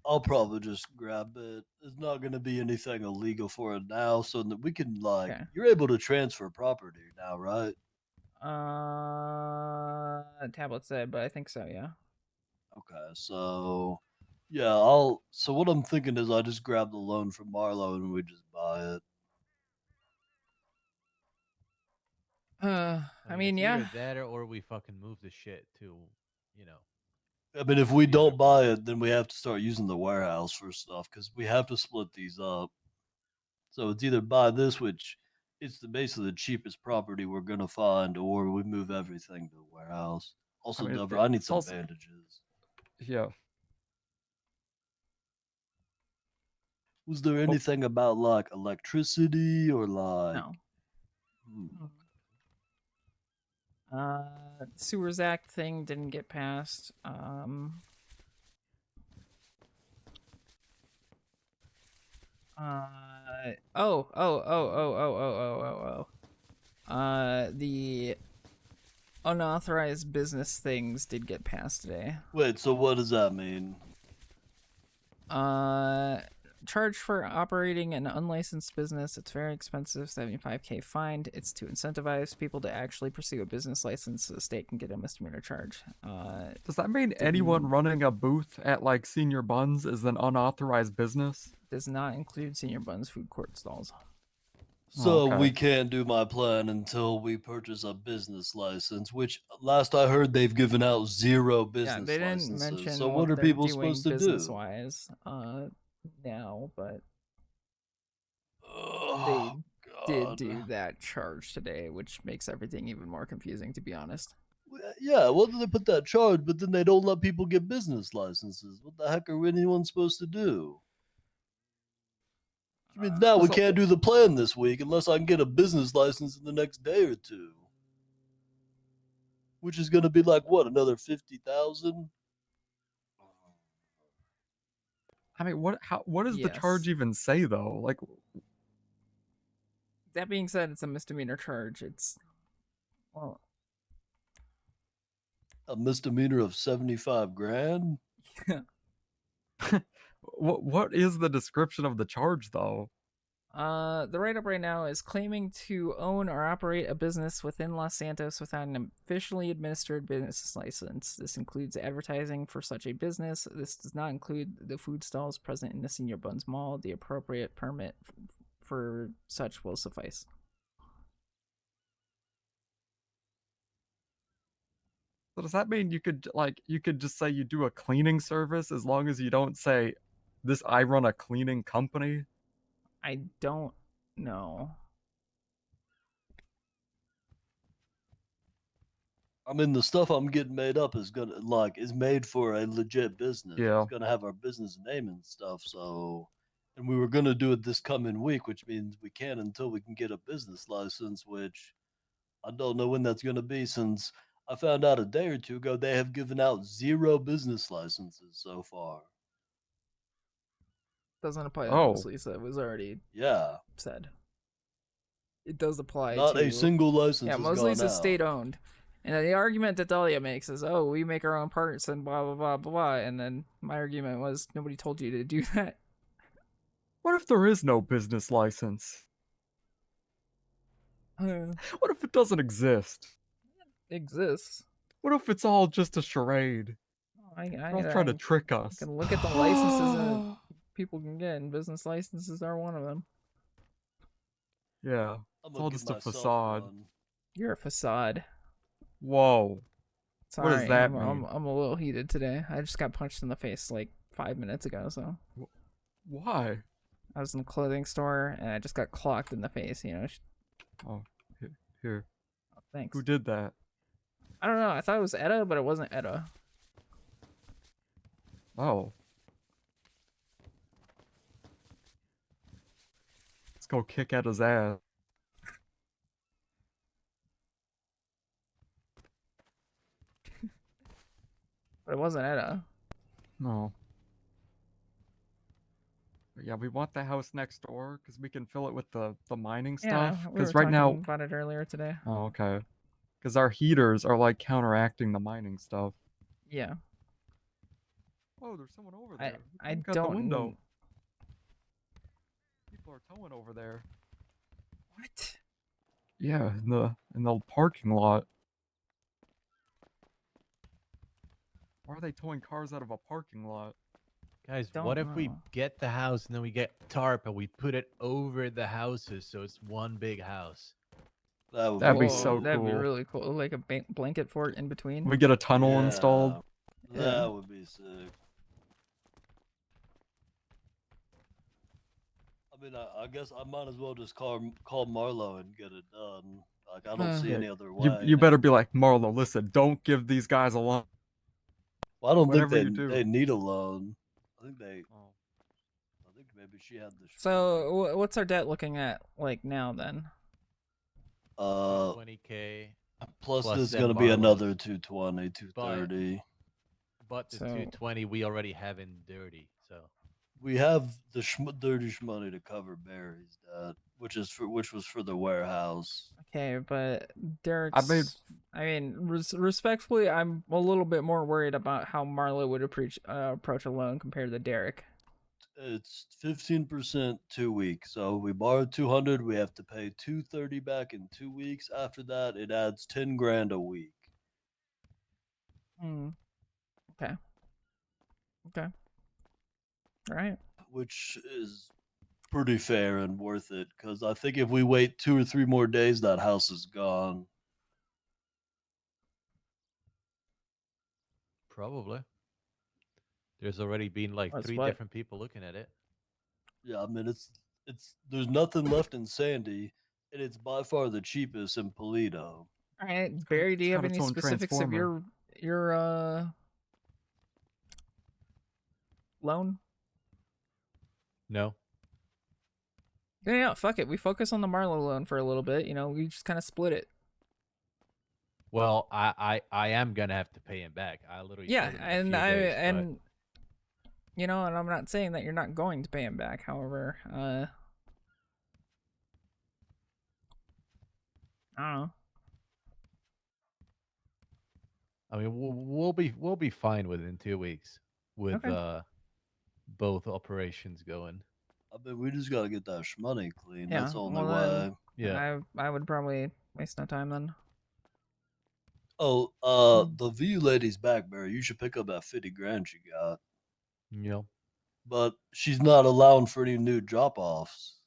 I'll probably just grab it. There's not gonna be anything illegal for it now, so that we can like you're able to transfer property now, right? Tablet said, but I think so, yeah. Okay, so yeah, so what I'm thinking is I just grab the loan from Marlo and we just buy it. I mean, it's yeah. either that or we fucking move the shit to, you know. I mean, if we don't buy it, then we have to start using the warehouse for stuff because we have to split these up. So it's either buy this, which it's basically the cheapest property we're gonna find, or we move everything to the warehouse. Also, mean, Deborah, I need it's some also- bandages. Yeah. Was there anything about like electricity or like? No. Hmm. Sewers Act thing didn't get passed. The unauthorized business things did get passed today. Wait, so what does that mean? Charge for operating an unlicensed business. It's very expensive. 75K fined. It's to incentivize people to actually pursue a business license so the state can get a misdemeanor charge. Does that mean anyone running a booth at like Senior Buns is an unauthorized business? Does not include Senior Buns food court stalls. So okay. we can't do my plan until we purchase a business license, which last I heard they've given out 0 business Yeah, they didn't licenses. mention So what what are they're people doing supposed to business do? wise now, but Oh, they did God. do that charge today, which makes everything even more confusing, to be honest. Yeah, well, they put that charge, but then they don't let people get business licenses. What the heck are anyone supposed to do? Which means now we can't do the plan this week unless I can get a business license in the next day or two. Which is going to be like what, another 50,000? I mean, what does the charge Yes. even say though? Like, That being said, it's a misdemeanor charge. It's, well, A misdemeanor of 75 grand? what is the description of the charge though? the write-up right now is claiming to own or operate a business within Los Santos without an officially administered business license. This includes advertising for such a business. This does not include the food stalls present in the Senior Buns Mall. The appropriate permit for such will suffice. So does that mean you could just say you do a cleaning service as long as you don't say this I run a cleaning company? I don't know. I mean, the stuff I'm getting made up is made for a legit business. Yeah. It's gonna have our business name and stuff. So, and we were gonna do it this coming week, which means we can't until we can get a business license, which I don't know when that's gonna be. Since I found out a day or two ago, they have given out 0 business licenses so far. Doesn't apply to Oh. those, Lisa. It was already Yeah. said. It does apply Not to a single license Yeah, has most gone Lisa's out. state owned. And then the argument that Dahlia makes is, oh, we make our own parts and blah blah blah blah blah. And then my argument was nobody told you to do that. What if there is no business license? What if it doesn't exist? Exists. What if it's all just a charade? They're all trying to trick us. Can look at the licenses that people can get, and business licenses are one of them. Yeah, I'm it's all gonna just give a myself facade. one. You're a facade. Whoa. Sorry, What does that I'm mean? a little heated today. I just got punched in the face like 5 minutes ago, so. Why? I was in a clothing store and I just got clocked in the face, you know. Oh, here. Oh, thanks. Who did that? I don't know. I thought it was Etta, but it wasn't Etta. Oh. Let's go kick at his ass. But it wasn't Etta. No. But yeah, we want the house next door because we can fill it with the mining Yeah, stuff. we were Because right talking now, about it earlier today. oh okay. Because our heaters are like counteracting the mining stuff. Yeah. Oh, there's someone over there. I Look out don't the window. People are towing over there. What? Yeah, in the parking lot. Why are they towing cars out of a parking lot? Guys, Don't what if we know. get the house and then we get tarp and we put it over the houses so it's one big house? That'd be so That'd be cool. really cool. Like a blanket fort in between. We get a tunnel installed. That would be sick. I mean, I guess I might as well just call Marlo and get it done. Like, I don't see any other way. You better be like, Marlo, listen, don't give these guys a loan. Well, I don't Whatever think you do. they need a loan. I think they. I think maybe she had the. So what's our debt looking at like now then? 20K. Plus there's then gonna be Marlo's. another 220, 230. But the So- 220 we already have in dirty, so We have the dirty money to cover Barry's debt, which was for the warehouse. Okay, but Derek's. I mean, respectfully, I'm a little bit more worried about how Marlo would approach a loan compared to Derek. It's 15% 2 weeks. So we borrowed 200, we have to pay 230 back in 2 weeks. After that, it adds 10 grand a week. Okay. Okay. All right. Which is pretty fair and worth it, because I think if we wait 2 or 3 more days, that house is gone. probably. There's already been like That's 3 what- different people looking at it. Yeah, I mean it's there's nothing left in Sandy, and it's by far the cheapest in Polito. All right, Barry, do you have got its any own specifics of transformer. your loan? No. Yeah, fuck it. We focus on the Marlo loan for a little bit. You know, we just kind of split it. Well, I am gonna have to pay him back. I literally Yeah, told him in a and few days, but- and you know, and I'm not saying that you're not going to pay him back. However, I don't know. I mean, we'll be fine within 2 weeks with Okay. both operations going. I mean, we just gotta get that money clean. Yeah, That's the only well then, way. Yeah. I would probably waste no time then. Oh, the VU lady's back, Barry. You should pick up that 50 grand she got. Yep. But she's not allowing for any new drop offs.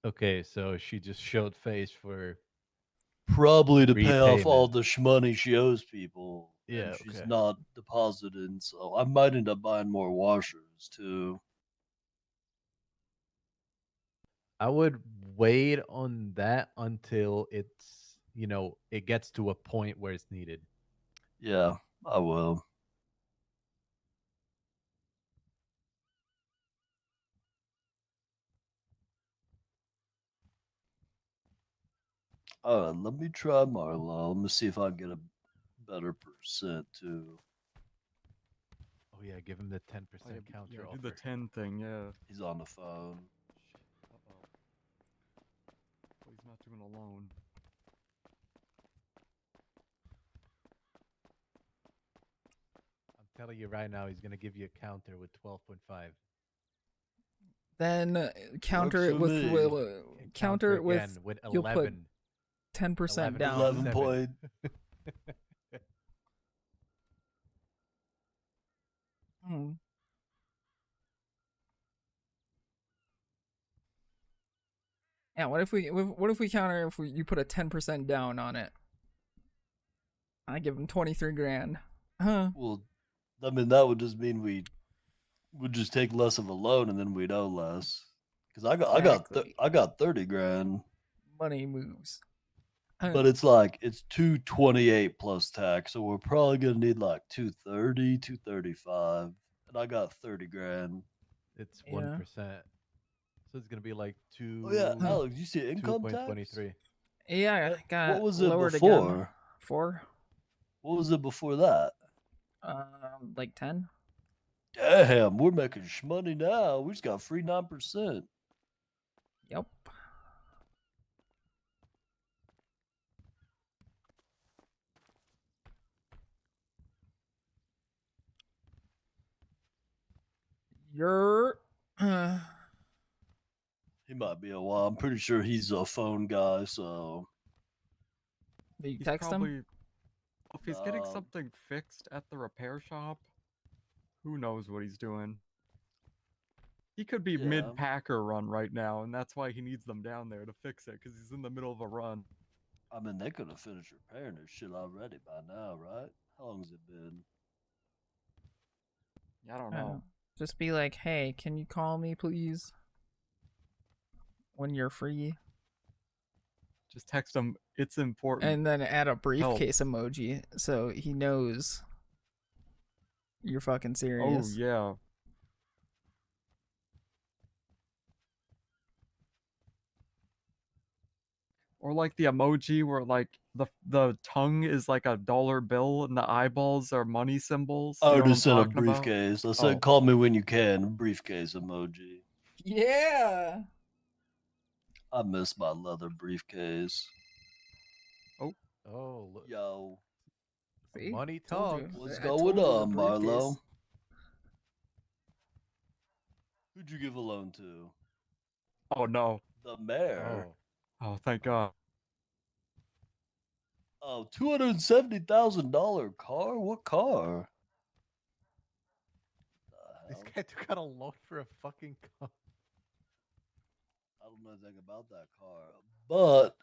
Okay, so she just showed face for Probably to pay off all repayment. the money she owes people. Yeah, And she's okay. not depositing, so I might end up buying more washers too. I would wait on that until it's, it gets to a point where it's needed. Yeah, I will. Let me try Marlo. Let me see if I can get a better percent too. Oh yeah, give him the 10% counter Yeah, offer. do the 10 thing, yeah. He's on the phone. Uh-oh. Well, he's not doing a loan. I'm telling you right now, he's gonna give you a counter with 12.5. Then counter Works it for with me. counter it again with, with you'll put 11. 10% down. 11 point. Hmm. Yeah, what if we counter if you put a 10% down on it? I give him 23 grand. Huh. Well, I mean, that would just mean we would just take less of a loan and then we'd owe less. Because I got 30 grand, Money moves. but it's like it's 228 plus tax, so we're probably gonna need like 230, 235, and I got 30 grand. It's Yeah. 1%. So it's gonna be like Oh yeah, Alex, you see income tax? 2.23. Yeah, I got What was it lowered before? again. 4. What was it before that? Like 10. Damn, we're making money now. We just got free 9%. Yep. You're. He might be a while. I'm pretty sure he's a phone guy, so Did you He's text probably, him? If he's getting something fixed at the repair shop, who knows what he's doing? He could be Yeah. mid Packer run right now, and that's why he needs them down there to fix it because he's in the middle of a run. I mean, they could have finished repairing this shit already by now, right? How long has it been? I don't I don't know. know. Just be like, hey, can you call me, please? When you're free. Just text him. It's important. And then add a briefcase emoji so he knows you're fucking serious. Oh yeah. Or like the emoji where like the tongue is like a dollar bill and the eyeballs are money symbols. I You know what already I'm sent a talking about? briefcase. I Oh. said, call me when you can. Briefcase emoji. Yeah. I miss my leather briefcase. Oh, look. Yo. See? Money Told you. talks. What's I going told you the on, briefcase. Marlo? Who'd you give a loan to? Oh no. The mayor. Oh thank God. Oh, $270,000 car? What car? This guy took out a loan for a fucking car. I don't know anything about that car, but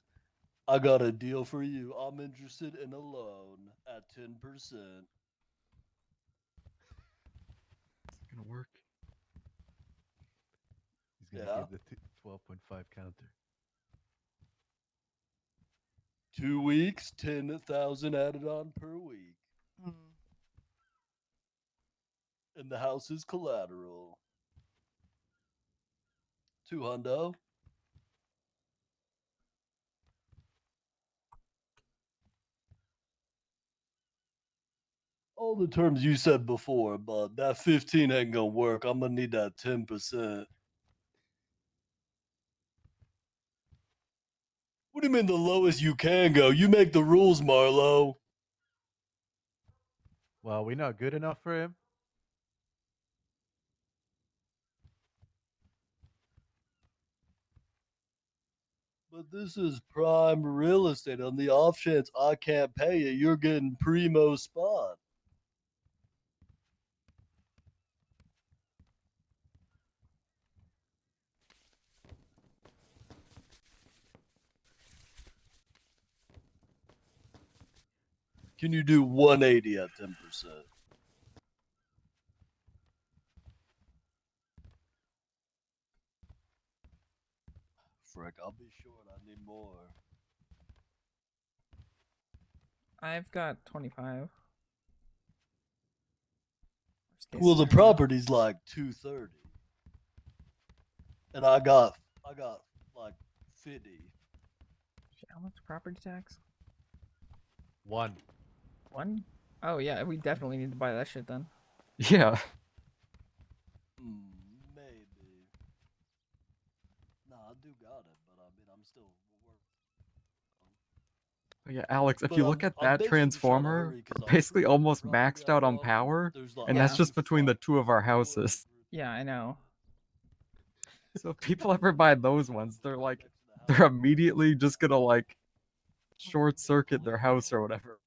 I got a deal for you. I'm interested in a loan at 10%. It's gonna work. He's gonna give the 12.5 counter. 2 weeks, 10,000 added on per week. And the house is collateral. 2 hundo. All the terms you said before, but that 15 ain't gonna work. I'm gonna need that 10%. What do you mean the lowest you can go? You make the rules, Marlo. Well, we not good enough for him. But this is prime real estate. On the off chance I can't pay you, you're getting primo spot. Can you do 180 at 10%? Frick, I'll be short. I need more. I've got 25. Worst case Well, the scenario. property's like 230, and I got like 50. Shit, how much property tax? 1. 1? Oh yeah, we definitely need to buy that shit then. Yeah. Maybe. Nah, I do got it, but I mean, I'm still Oh, yeah, Alex, if But you look at I'm that basically just trying to transformer, hurry 'cause we're I'm basically pretty almost property maxed I out on want. power, There's like and that's Yeah. just between the two of our houses. Yeah, I know. So if people ever buy those ones, they're immediately just gonna like short circuit their house or whatever.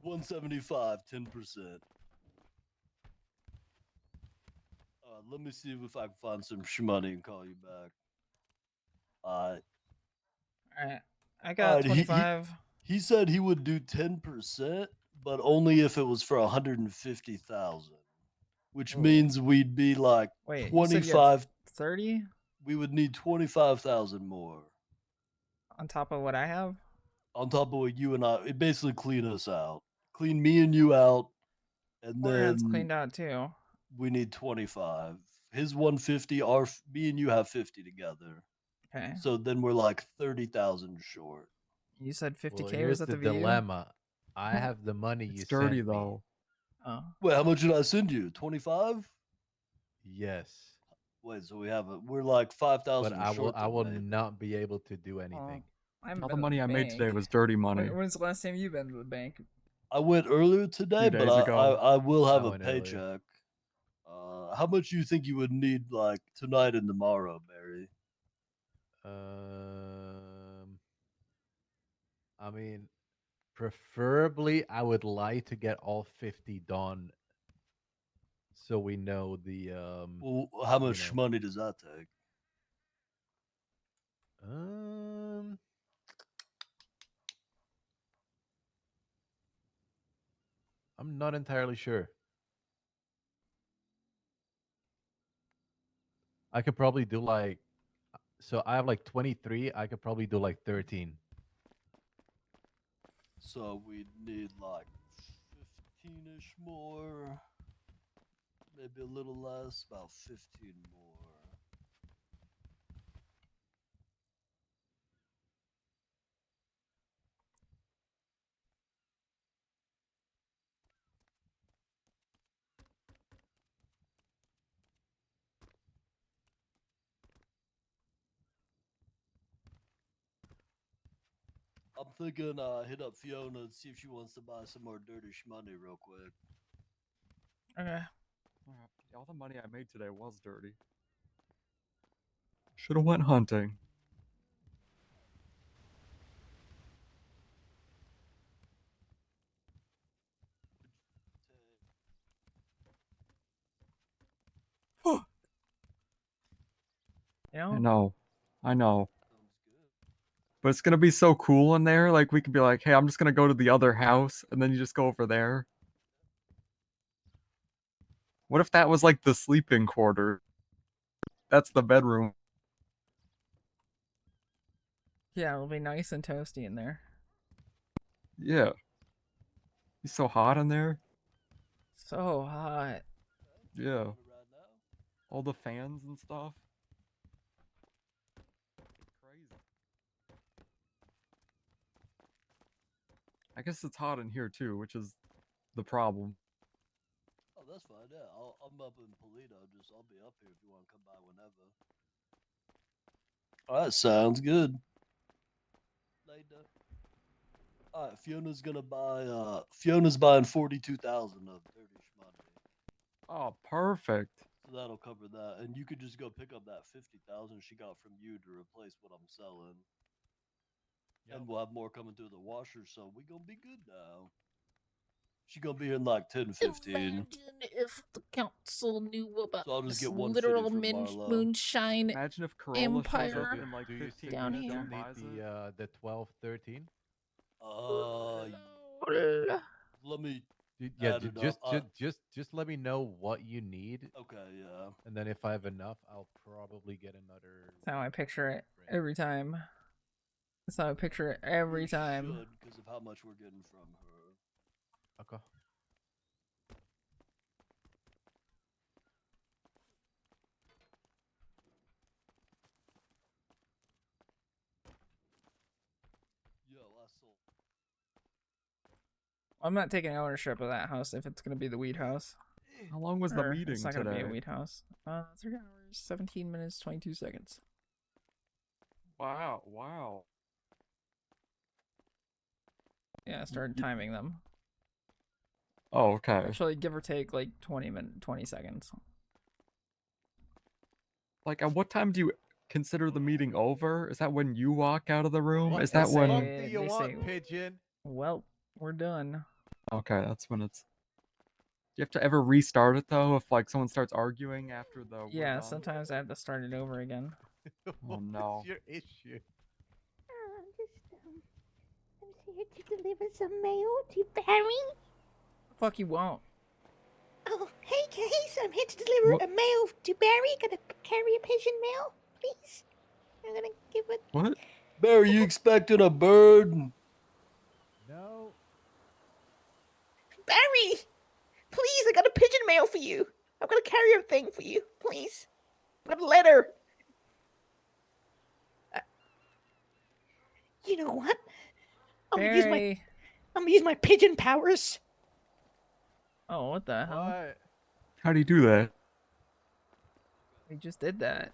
$175, 10%. Let me see if I can find some shmoney and call you back. Alright. I got 25. He said he would do 10%, but only if it was for 150,000, which Ooh. means we'd be like Wait, you said you had 25. 30 We would need 25,000 more on top of what I have? on top of what you and I. It basically clean us out, clean me and you out, and Forehand's then cleaned out too. we need 25. His 150. Me and you have 50 together. Okay. So then we're like 30,000 short. You said 50K Well, was here's at the the VU? dilemma. I have the money you It's dirty sent me. though. Oh. Wait, how much did I send you? 25? Yes. Wait, so we're like 5,000 But I will short. I will not be able to do anything. I haven't All the been to money I made bank. today was dirty money. When's the last time you've been to the bank? I went earlier today, but days ago. I will have I a went earlier. paycheck. How much do you think you would need like tonight and tomorrow, Barry? I mean, Preferably, I would like to get all 50 done, so we know the Well, how you much know. money does that take? I'm not entirely sure. I could probably do like, so I have like 23. I could probably do like 13. So we need like 15-ish more, maybe a little less, about 15 more. I'm thinking hit up Fiona and see if she wants to buy some more dirty money real quick. Okay. All the money I made today was dirty. Should have went hunting. You know? I know. But it's gonna be so cool in there. Like we could be like, hey, I'm just gonna go to the other house, and then you just go over there. What if that was like the sleeping quarter? That's the bedroom. Yeah, it'll be nice and toasty in there. Yeah. It's so hot in there. So hot. Yeah. All the fans and stuff. Crazy. I guess it's hot in here too, which is the problem. Oh, that's fine. Yeah, I'm up in Polito. I'll be up here if you want to come by whenever. All right, sounds good. Later. All right, Fiona's gonna buy. Fiona's buying 42,000 of dirty money. Oh, perfect. So that'll cover that, and you could just go pick up that 50,000 she got from you to replace what I'm selling. And we'll have more coming through the washer, so we gonna be good now. She gonna be here in like 10, 15. Imagine if the council knew about So I'll just this get 150 literal from Marlo. moonshine Imagine if Corolla shows up empire in like Do you 15 think down we still here. need the 12, 13? Let me. Yeah, add it up. just let me know what you need. Okay, yeah. And then if I have enough, I'll probably get another. That's how I picture it every time. That's how I picture it every time. Because of how much we're getting from her. Okay. Yo, I sold. I'm not taking ownership of that house if it's gonna be the weed house. How long was the Or meeting It's not gonna be a today? weed house. 3 hours, 17 minutes, 22 seconds. Wow. Yeah, I started timing them. Oh, okay. Actually, give or take like 20 seconds. Like, at what time do you consider the meeting over? Is that when you walk out of the room? Is that They when? say- Do you they want, say, pigeon? well, we're done. Okay, that's when it's. Do you have to ever restart it though if like someone starts arguing after the? we're Yeah, done? sometimes I have to start it over again. Oh no. What's your issue? I'm here to deliver some mail to Barry. Fuck you won't. Oh, hey guys, I'm here to deliver a mail to Barry. Gonna carry a pigeon mail, please. I'm gonna give it. What? Barry, you expecting a bird? No. Barry, please, I got a pigeon mail for you. I'm gonna carry a thing for you, please. I got a letter. You know what? I'm Barry. gonna use my pigeon powers. Oh, what the hell? What? How do you do that? We just did that.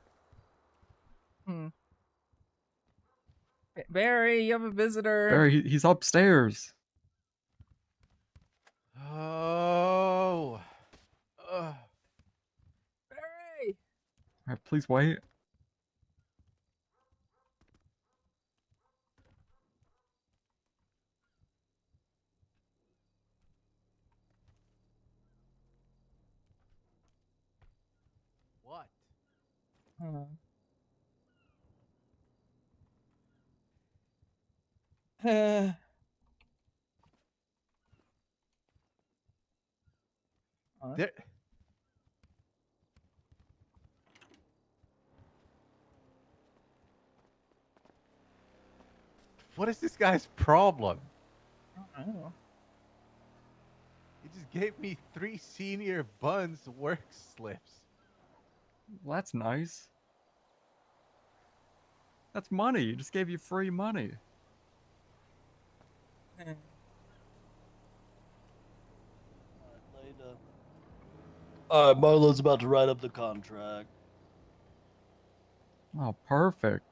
Barry, you have a visitor. Barry, he's upstairs. Oh. Barry. All right, please wait. Uh, There, what is this guy's problem? I don't know. He just gave me 3 senior buns work slips. Well, that's nice. That's money. He just gave you free money. Later. All right, Marlo's about to write up the contract. Oh, perfect.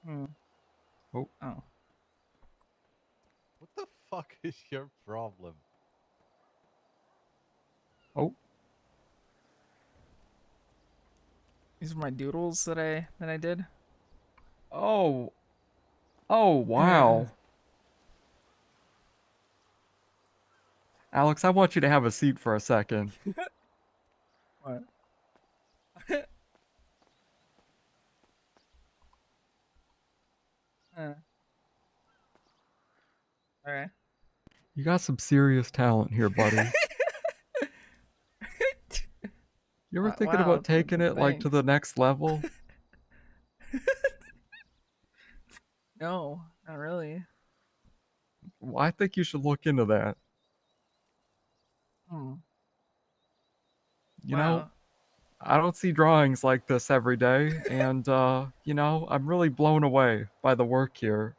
Hmm. Oh. Oh. What the fuck is your problem? Oh. These are my doodles that I did. Oh. Oh, wow. Alex, I want you to have a seat for a second. What? All right. You got some serious talent here, buddy. You ever thinking Wow, about taking it like to the next level? No, not really. Well, I think you should look into that. Hmm. You know, Wow. I don't see drawings like this every day, and you know, I'm really blown away by the work here.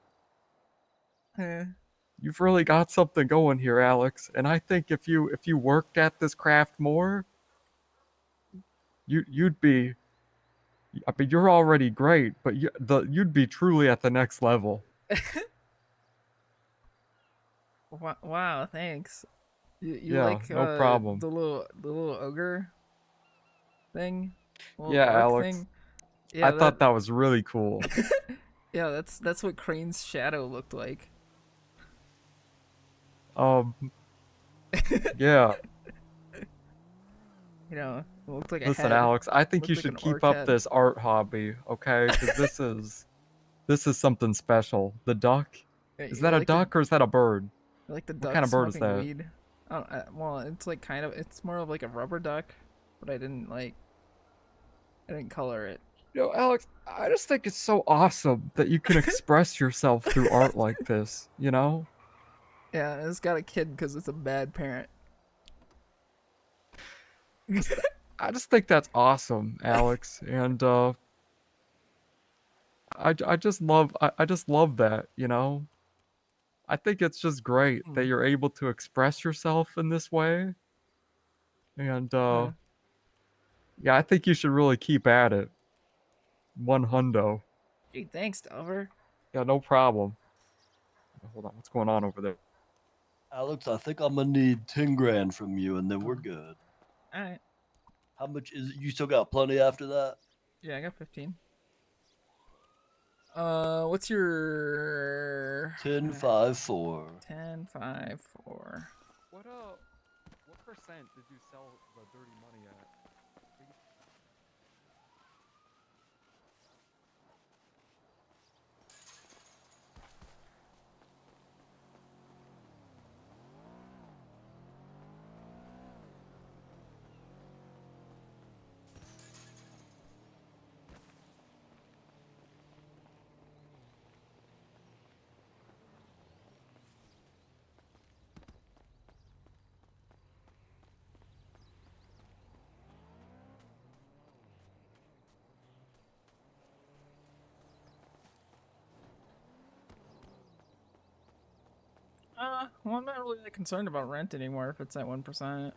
You've really got something going here, Alex, and I think if you worked at this craft more, you'd be. I mean, you're already great, but you'd be truly at the next level. Wow, thanks. You Yeah, like no problem. the little ogre thing? Little Yeah, dark Alex. thing? I Yeah, thought that was really cool. yeah, that's what Crane's shadow looked like. Yeah. You know, it looked like a Listen, head. Alex, I think Looked you like should an keep orc up head. this art hobby, okay? Because this is something special. The duck? Yeah, Is you that a like the duck or is that a bird? you like the What duck kind of bird is smoking that? weed? Oh, well, it's like kind of it's more of like a rubber duck, but I didn't color it. You know, Alex, I just think it's so awesome that you can express yourself through art like this, you know? Yeah, and it's got a kid because it's a bad parent. I just think that's awesome, Alex, and I just love that, you know? I think it's just great that you're able to express yourself in this way. And yeah, I think you should really keep at it. 100. Gee, thanks, Delver. Yeah, no problem. Hold on, what's going on over there? Alex, I think I'm gonna need 10 grand from you, and then we're good. All right. How much is it? You still got plenty after that? Yeah, I got 15. What's your 10.54. 10.54. What percent did you sell the dirty money at? Well, I'm not really that concerned about rent anymore if it's at 1%.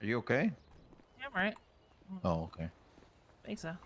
Are you okay? Yeah, I'm right. Oh, okay. Think so.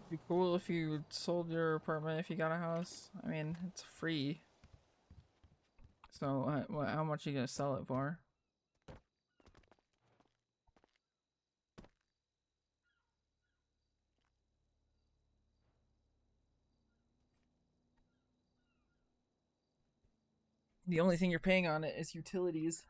Be cool if you sold your apartment if you got a house. I mean, it's free. So, how much are you gonna sell it for? The only thing you're paying on it is utilities.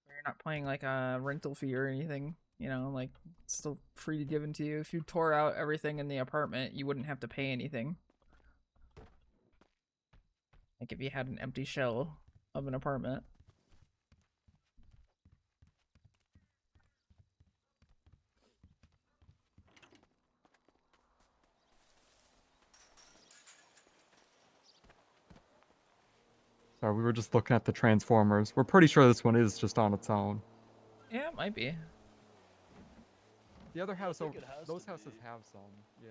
You're not paying like a rental fee or anything. You know, like it's still free to given to you. If you tore out everything in the apartment, you wouldn't have to pay anything. Like if you had an empty shell of an apartment. Sorry, we were just looking at the Transformers. We're pretty sure this one is just on its own. Yeah, it might be. The other house, those houses have some, yeah.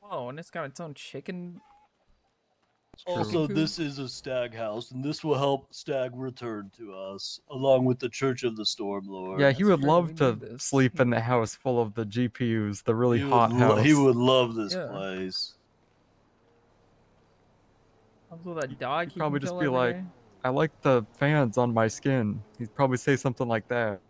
Oh, and it's got its own chicken. Also, coop? this is a stag house, and this will help stag return to us, along with the Church of the Stormlord. Yeah, he would love to sleep in the house full of the GPUs, the really hot house. He would love this Yeah. place. Comes with a dog. He'd He probably can just kill be every like, day. I like the fans on my skin. He'd probably say something like that.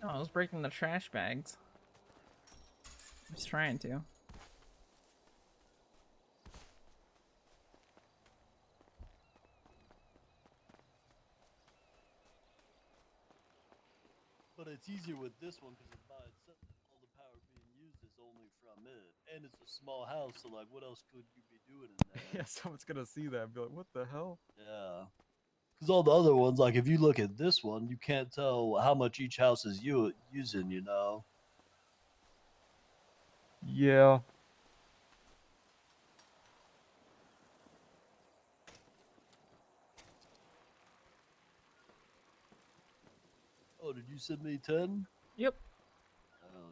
No, I was breaking the trash bags. I was trying to. But it's easier with this one because it's by itself. All the power being used is only from it, and it's a small house. So, like, what else could you be doing in there? Yeah, someone's gonna see that and be like, what the hell? Yeah. Because all the other ones, like if you look at this one, you can't tell how much each house is using, you know? Yeah. Oh, did you send me 10? Yep. Hell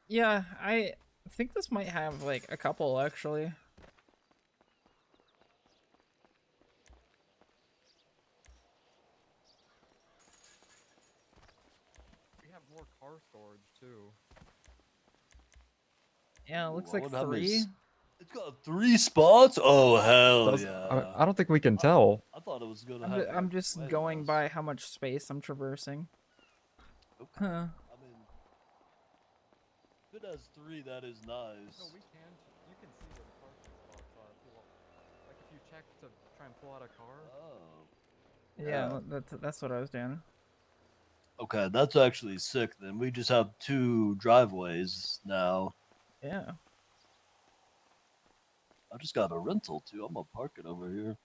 yeah. Yeah, I think this might have like a couple actually. We have more car storage too. Yeah, it looks Ooh, I like wonder how many 3. It's got 3 spots? Oh, hell Does- yeah. I don't think we can tell. I thought it was going to I'm, have I'm like, just way going less. by how much space I'm traversing. Okay. Huh. I mean, if it has 3, that is nice. No, we can. You can see where the parking spots are if you want. Like if you check to try and pull out a car. Oh. Yeah, that's what I was doing. Okay, that's actually sick then. We just have 2 driveways now. Yeah. I just got a rental too. I'm gonna park it over here.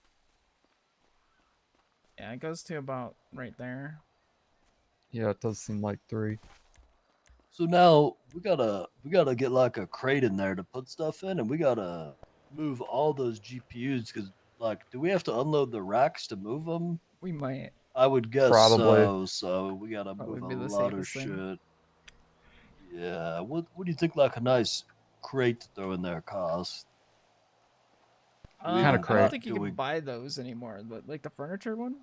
Yeah, it goes to about right there. Yeah, it does seem like 3. So now we gotta get like a crate in there to put stuff in, and we gotta move all those GPUs because like, do we have to unload the racks to move them? We might. I would guess Probably. so. So we gotta Probably move a be the lot of safest thing. shit. Yeah. What do you think like a nice crate to throw in there costs? Do we Kinda even I don't got- think you do can we- buy those anymore. But like the furniture one.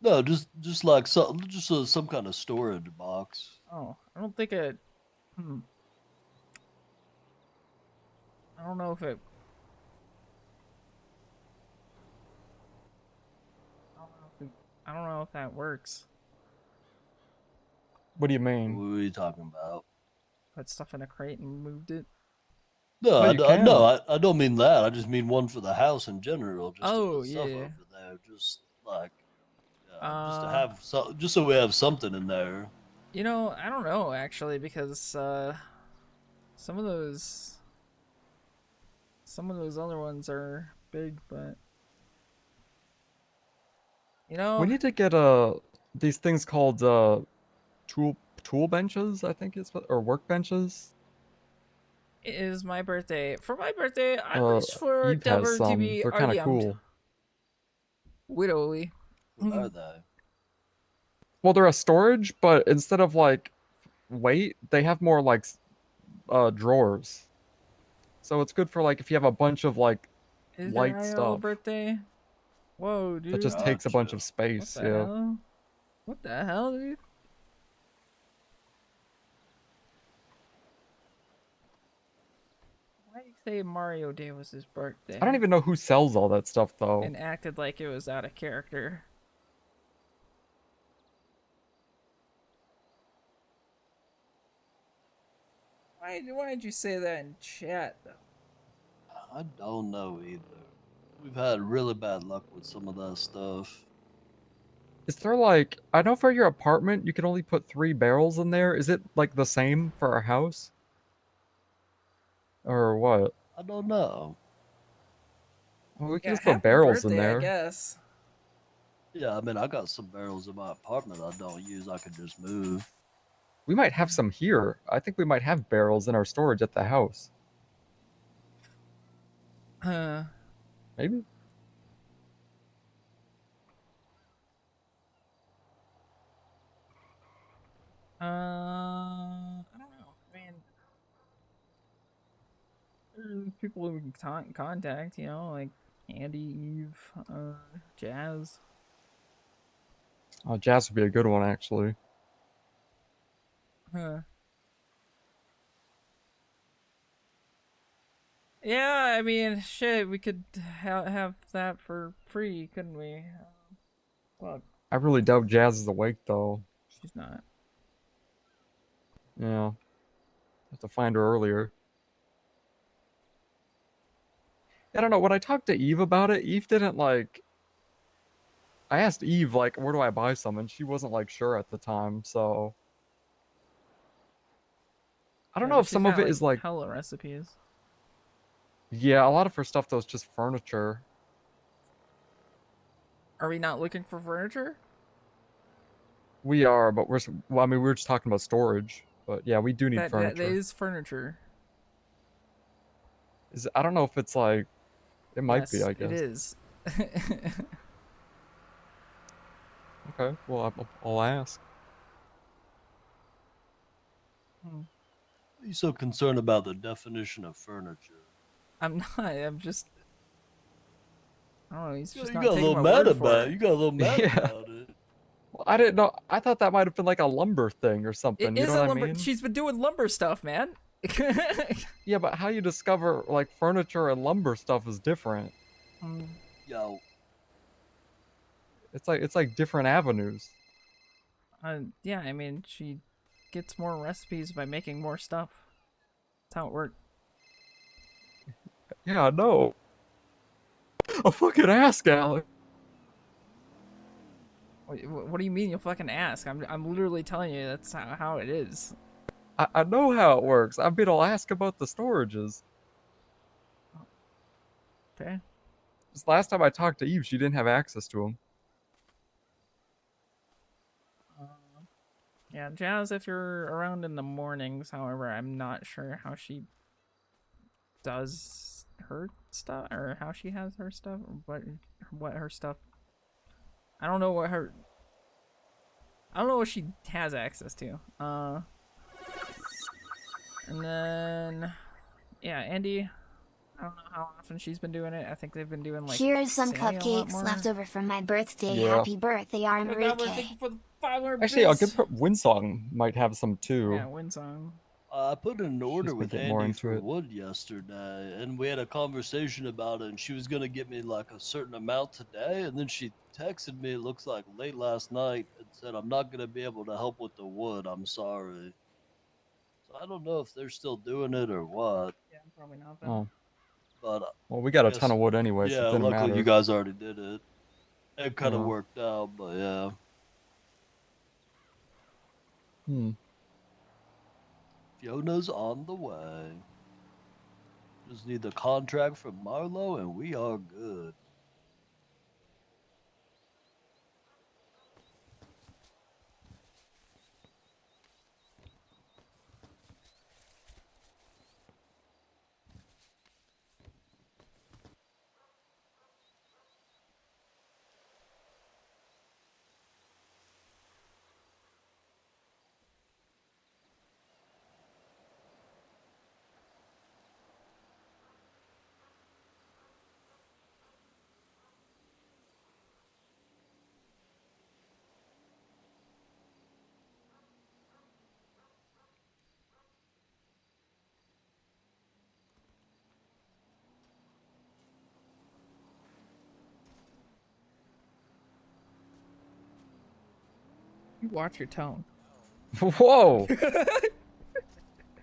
No, just like some kind of storage box. Oh, I don't think it. I don't know if it. I don't know if that works. What do you mean? What are you talking about? Put stuff in a crate and moved it. No, No, you can. I don't mean that. I just mean one for the house in general. Just to Oh, put stuff yeah. over there. Just like, just to Uh, have just so we have something in there. You know, I don't know actually because some of those other ones are big, but you know, We need to get these things called tool benches, I think it's what, or workbenches. it is my birthday. For my birthday, I Uh, wish for Eve has Deborah to some. be They're kind of armed. cool. Widowy. What are they? Well, they're a storage, but instead of like weight, they have more like drawers. So it's good for like if you have a bunch of like Is light that stuff birthday? Whoa, dude. that just takes a bunch of What space. the Yeah. hell? What the hell, dude? Why do you say Mario Day was his birthday? I don't even know who sells all that stuff though. And acted like it was out of character. Why'd you say that in chat though? I don't know either. We've had really bad luck with some of that stuff. Is there like I know for your apartment you can only put 3 barrels in there. Is it like the same for our house? Or what? I don't know. Well, we can Yeah, just put happy barrels in birthday, I there. guess. Yeah, I mean, I got some barrels in my apartment I don't use. I could just move. We might have some here. I think we might have barrels in our storage at the house. Maybe. I don't know. I mean, there's people we can contact, you know, like Andy, Eve, Jazz. Oh, Jazz would be a good one actually. Yeah, I mean, shit, we could have that for free, couldn't we? Well, I really doubt Jazz is awake though. she's not. Yeah. Have to find her earlier. I don't know. When I talked to Eve about it, Eve didn't like. I asked Eve like, where do I buy some, and she wasn't like sure at the time. So I don't know if some of it is like. hella recipes. Yeah, a lot of her stuff though is just furniture. Are we not looking for furniture? We are, but well, I mean, we were just talking about storage. But yeah, we do need That furniture. is furniture. I don't know if it's like. It might be, Yes, I guess. it is. Okay, well, I'll ask. Why are you so concerned about the definition of furniture? I'm not. I'm just. I don't know. He's just You not got a taking little my mad word for about it. it. You got a little mad Yeah. about it. Well, I didn't know. I thought that might have been like a lumber thing or something. It You is know a what lumber. I mean? She's been doing lumber stuff, man. Yeah, but how you discover like furniture and lumber stuff is different. Yo. It's like different avenues. Yeah, I mean, she gets more recipes by making more stuff. That's how it works. Yeah, I know. A fucking ask, Alex. What do you mean? You'll fucking ask? I'm literally telling you that's how it is. I know how it works. I mean, I'll ask about the storages. Okay. Just last time I talked to Eve, she didn't have access to them. Yeah, Jazz, if you're around in the mornings, however, I'm not sure how she does her stuff or how she has her stuff or what her stuff. I don't know what she has access to. And then yeah, Andy, I don't know how often she's been doing it. I think they've been doing like Here's some Sammy a lot cupcakes more. left over from my birthday. Yeah. Happy birthday, Armaruke. Thank you for the 500 Actually, I'll bits. give Windsong might have some too. Yeah, Windsong. I put in an order She's been with getting more Andy into for it. wood yesterday, and we had a conversation about it, and she was going to get me like a certain amount today, and then she texted me, it looks like late last night, and said, I'm not going to be able to help with the wood. I'm sorry. So I don't know if they're still doing it or what. Yeah, probably not then. Oh. But Well, we got a guess- ton of wood anyway, so yeah, it didn't luckily matter. you guys already did it. It kind of Yeah. worked out, but yeah. Fiona's on the way. Just need the contract from Marlo, and we are good. You watch your tone. Whoa!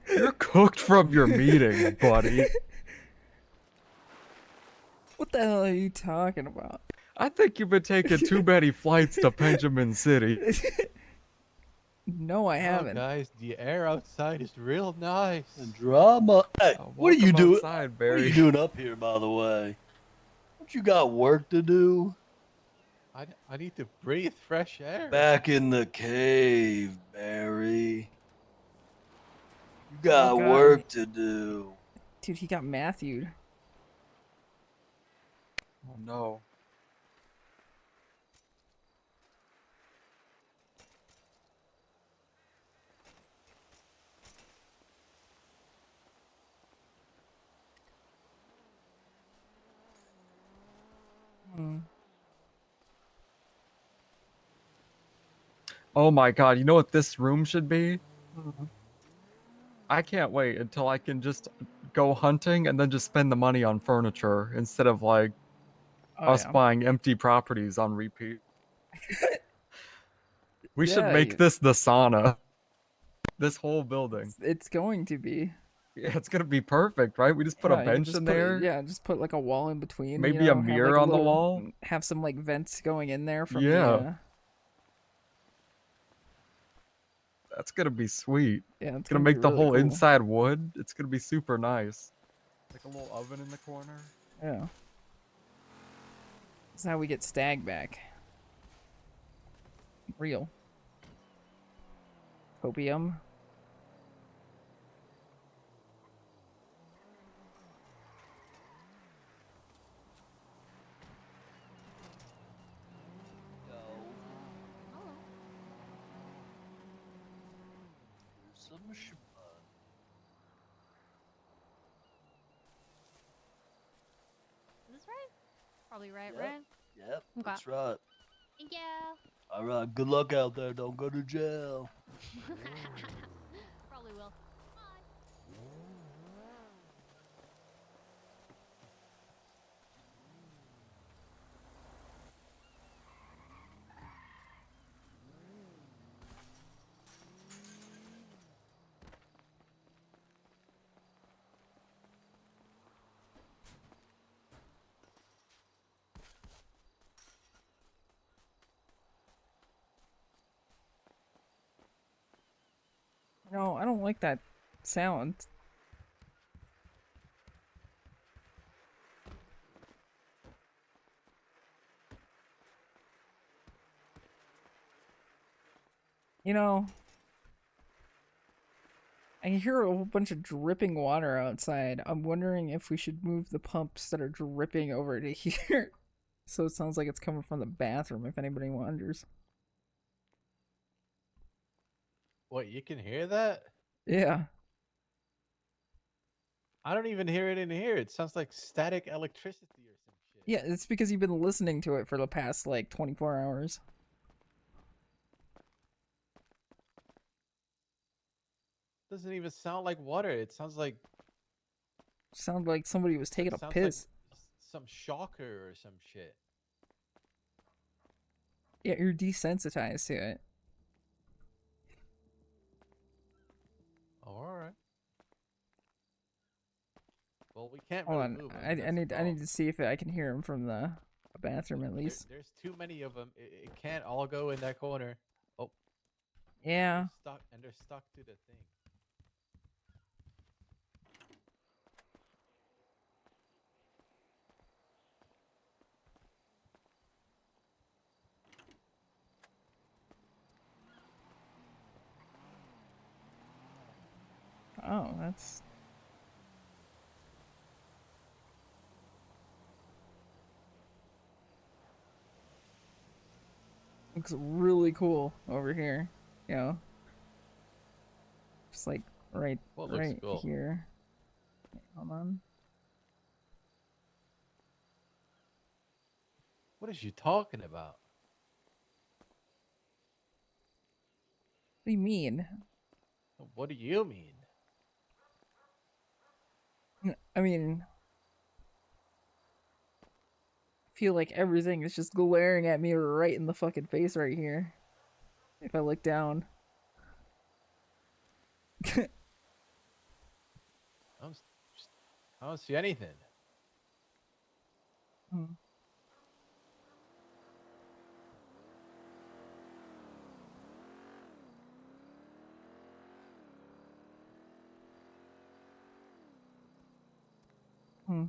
You're cooked from your meeting, buddy. What the hell are you talking about? I think you've been taking too many flights to Benjamin City. No, I haven't. guys, the air outside is real nice. And drama. Hey, what are you welcome doing? outside, What are Barry. you doing up here, by the way? Don't you got work to do? I need to breathe fresh air. Back in the cave, Barry. You got God. work to do. Dude, he got Matthewed. Oh no. Oh my god, you know what this room should be? I can't wait until I can just go hunting and then just spend the money on furniture instead of like us yeah. buying empty properties on repeat. We should Yeah, make this the sauna. This whole building. It's going to be. Yeah, it's gonna be perfect, right? We just put a Yeah, you bench just in put there. Yeah, just put like a wall in between. Maybe you a know, have, mirror like, on the little- wall. Have some like vents going in there from Yeah. That's gonna be sweet. Yeah, it's gonna be make the really whole cool. inside wood. It's gonna be super nice. Like a little oven in the corner. Yeah. That's how we get Stag back. Real. Opium. Some shit. Is this right? Probably right, Yep. right? Yep, Okay. that's right. Thank you. All right, good luck out there. Don't go to jail. Probably will. No, I don't like that sound. You know, I hear a whole bunch of dripping water outside. I'm wondering if we should move the pumps that are dripping over to here. So it sounds like it's coming from the bathroom, if anybody wonders. What, you can hear that? Yeah. I don't even hear it in here. It sounds like static electricity or some shit. Yeah, it's because you've been listening to it for the past, like, 24 hours. Doesn't even sound like water. It sounds like Sound like somebody was taking a sounds piss. like some shocker or some shit. Yeah, you're desensitized to it. Oh, all right. Well, we can't Hold really on, move him. I That's the need problem. to see if I can hear him from the bathroom at least. There's too many of them. It can't all go in that corner. Oh. Yeah. They're stuck to the thing. Oh, that's... Looks really cool over here. You know? Just like right What looks cool? here. Wait, hold on. What is you talking about? What do you mean? What do you mean? I mean, I feel like everything is just glaring at me right in the fucking face right here. If I look down. I don't see anything. Hmm. Hmm.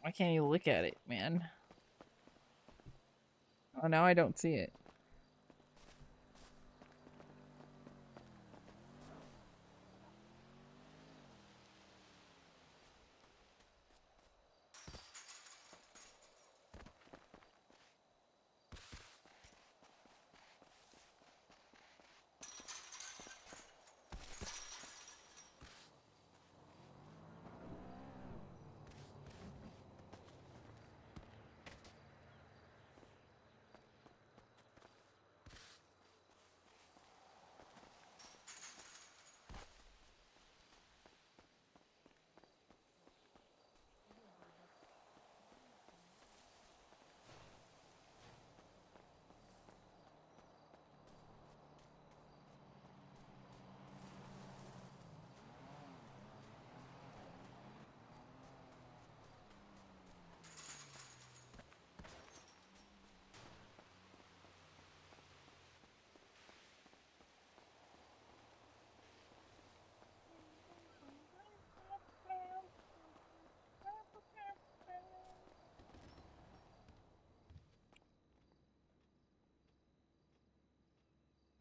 Why can't you look at it, man? Oh, now I don't see it.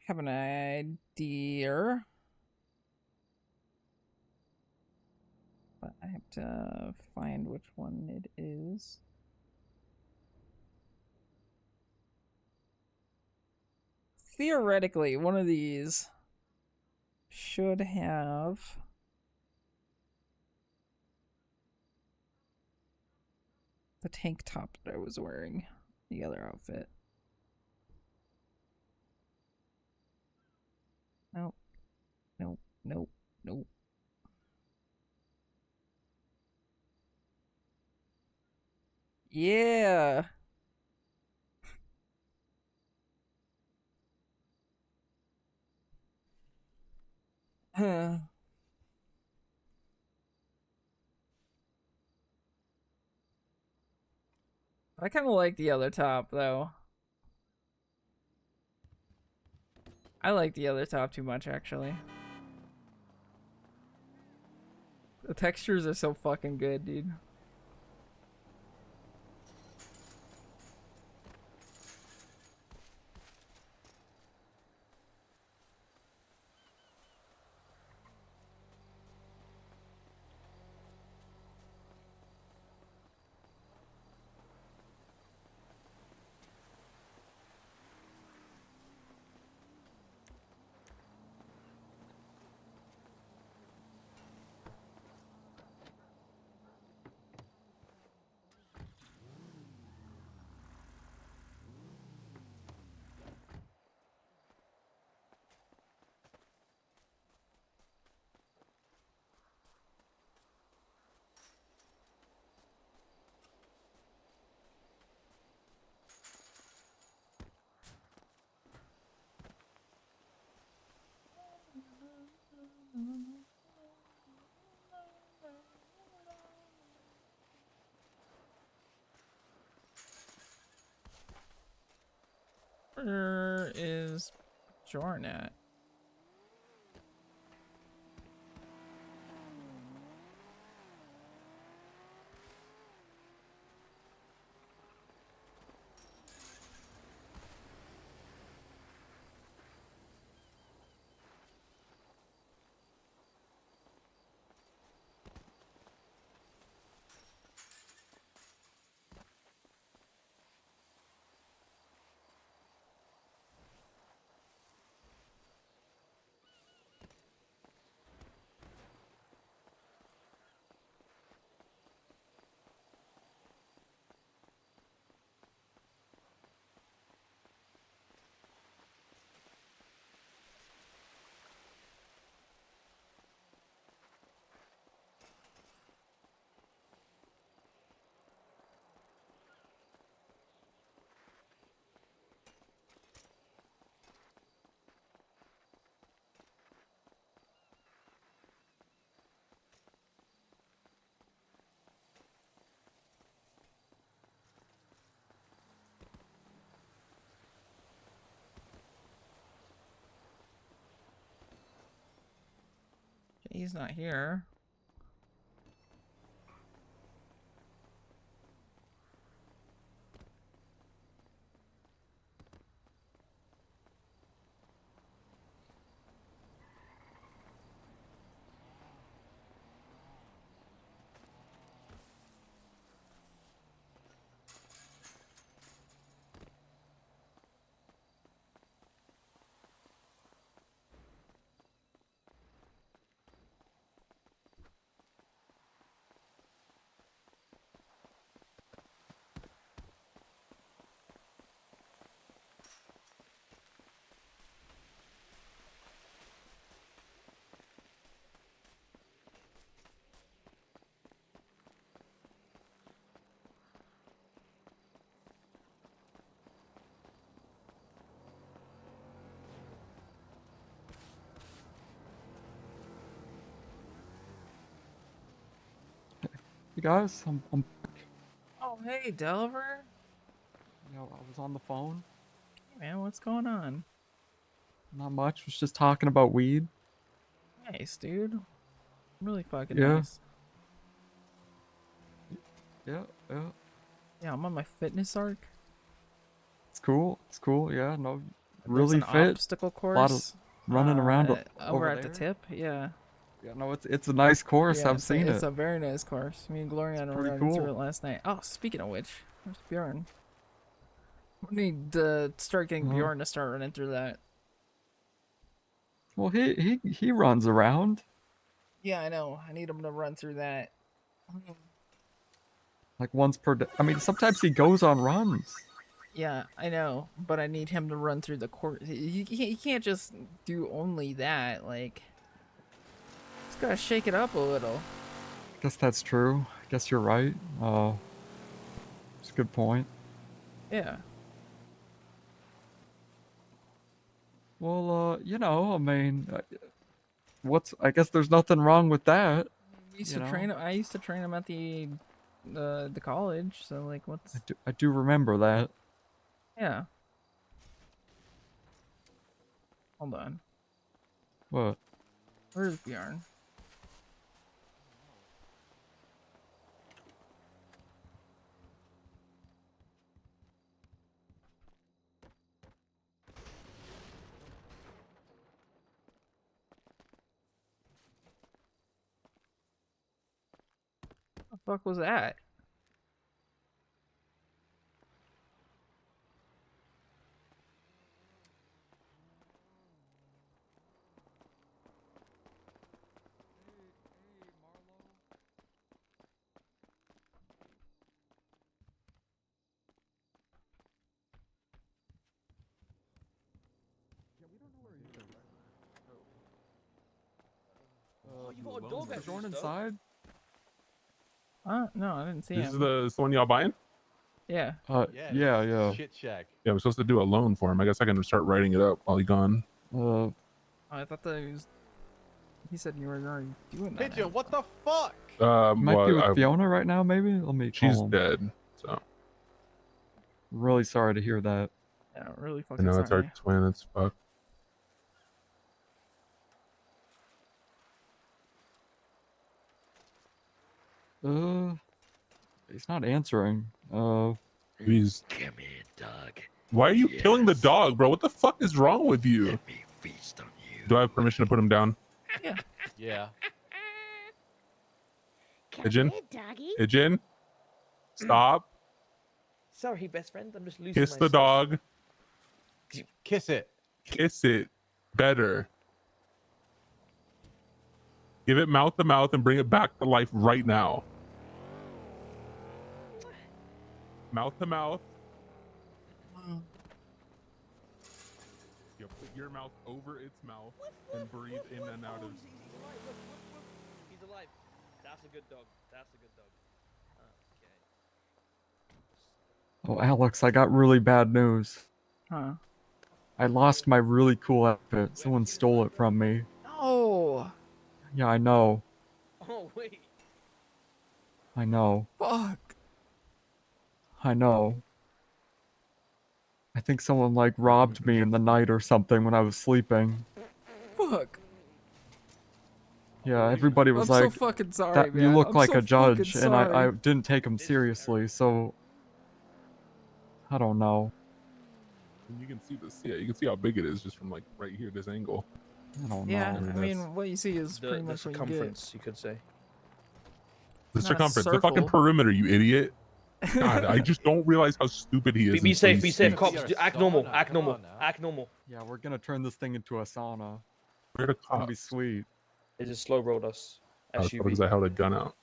Have an idea. But I have to find which one it is. Theoretically, one of these should have the tank top that I was wearing, the other outfit. Nope. Nope. Nope. Nope. Yeah. I kind of like the other top, though. I like the other top too much, actually. The textures are so fucking good, dude. Where is Jorn at? He's not here. Hey guys, I'm Oh, hey, Delver. you know, I was on the phone. Hey, man, what's going on? Not much. Was just talking about weed. Nice, dude. Really fucking Yeah. nice. Yeah, yeah. Yeah, I'm on my fitness arc. It's cool. It's cool. Yeah, no, There's really an fit. obstacle A lot of course. running around Over over at the there. tip. Yeah. Yeah, no, it's a nice course. Yeah, I've seen it's it. a very nice course. Me and Gloriana were pretty running through cool. it last night. Oh, speaking of which, where's Bjorn? We need to start getting Bjorn to start running through that. Well, he runs around. Yeah, I know. I need him to run through that. Like once per day. I mean, sometimes he goes on runs. Yeah, I know, but I need him to run through the course. He can't just do only that. Like, Gotta shake it up a little. Guess that's true. Guess you're right. It's a good point. Yeah. Well, you know, I mean, I guess there's nothing wrong with that. We used you to know? train him. I used to train him at the college. So like, what's? I do remember that. Yeah. Hold on. What? Where's Bjorn? The fuck was that? You got a dog at Bjorn inside? No, I didn't see This him. is the one y'all buying? Yeah. Yeah. Shit shack. Yeah, we're supposed to do a loan for him. I guess I can start writing it up while he's gone. I thought that he said you were already doing that. Pigeon, what the fuck? Might be with Fiona right now, maybe? Let me call She's him. dead, so. Really sorry to hear that. Yeah, really I fucking know, it's our sorry. twin, it's fuck. He's not answering. He's... Come here, dog. Why are you killing the dog, bro? What the fuck is wrong with you? Let me feast on you. Do I have permission to put him down? Yeah. Yeah. Pigeon? here, doggy. Pigeon? Stop. Sorry, best friend. I'm just losing Kiss the myself. dog. Kiss it. Kiss it. Better. Give it mouth to mouth and bring it back to life right now. Mouth to mouth. You put your mouth over its mouth and breathe in and out of. He's alive. That's a good dog. That's a good dog. Okay. Oh, Alex, I got really bad news. Huh? I lost my really cool outfit. Someone stole it from me. No. Yeah, I know. Oh wait. I know. Fuck. I know. I think someone like robbed me in the night or something when I was sleeping. Fuck. Yeah, everybody was I'm so like, fucking sorry, that man. you look I'm like so a judge, fucking and I sorry. didn't take him seriously, so I don't know. And you can see this. Yeah, you can see how big it is just from like right here, this angle. I don't Yeah, know. I mean, what you see is pretty The much what you circumference, you could say. The Not a circumference, the fucking circle. perimeter, you idiot. God, I just don't realize how stupid he is. Be until safe, he be safe, speaks. cops. Act normal, act normal, act normal. Yeah, we're gonna turn this thing into a sauna. Where the It's gonna be cops? sweet. They just slow rolled us. Oh, it's probably because I held a gun out. All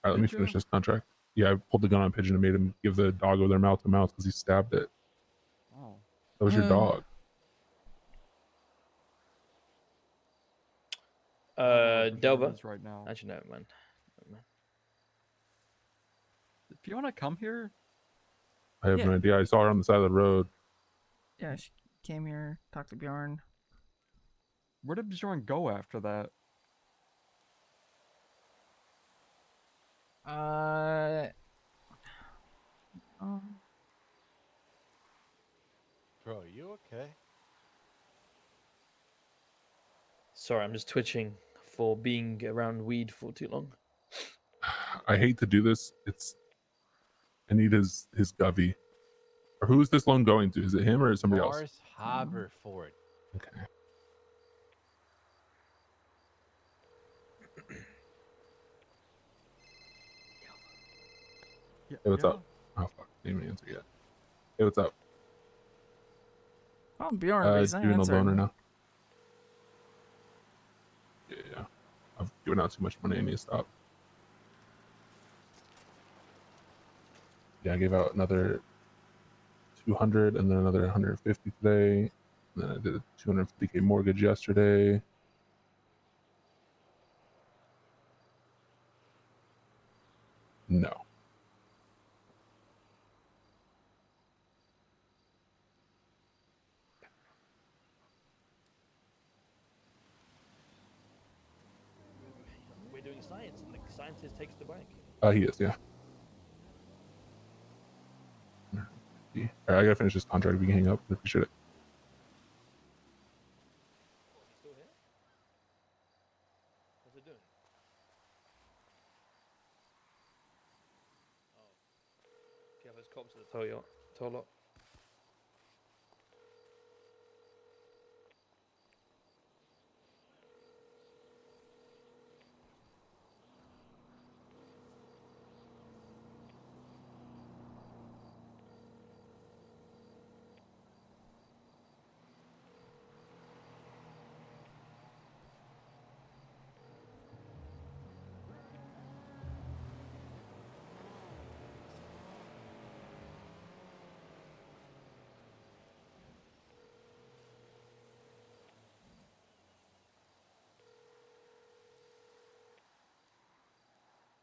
right, let me Did finish you? this contract. Yeah, I pulled the gun on Pigeon and made him give the dog over their mouth to mouth because he stabbed it. Oh. That was your dog. Delver. Right now. Actually, no, man. If you wanna come here, I have Yeah. no idea. I saw her on the side of the road. Yeah, she came here, talked to Bjorn. where did Bjorn go after that? Bro, you okay? Sorry, I'm just twitching for being around weed for too long. I hate to do this. I need his govy. Or who is this loan going to? Is it him or is it somebody else? Mars Haverford. Okay. Yeah, Hey, what's up? Oh fuck, didn't even answer yet. Hey, what's up? Oh, Bjorn, but he's not Doing a answering. loaner now. Yeah. I've given out too much money. I need to stop. Yeah, I gave out another 200 and then another 150 today. And then I did a 250K mortgage yesterday. science. Like scientist takes the bike. He is, yeah. All right, I gotta finish this contract. We can hang up. I appreciate it. Oh, he's still here? What's it doing? Oh. Okay, there's cops at the tow lot.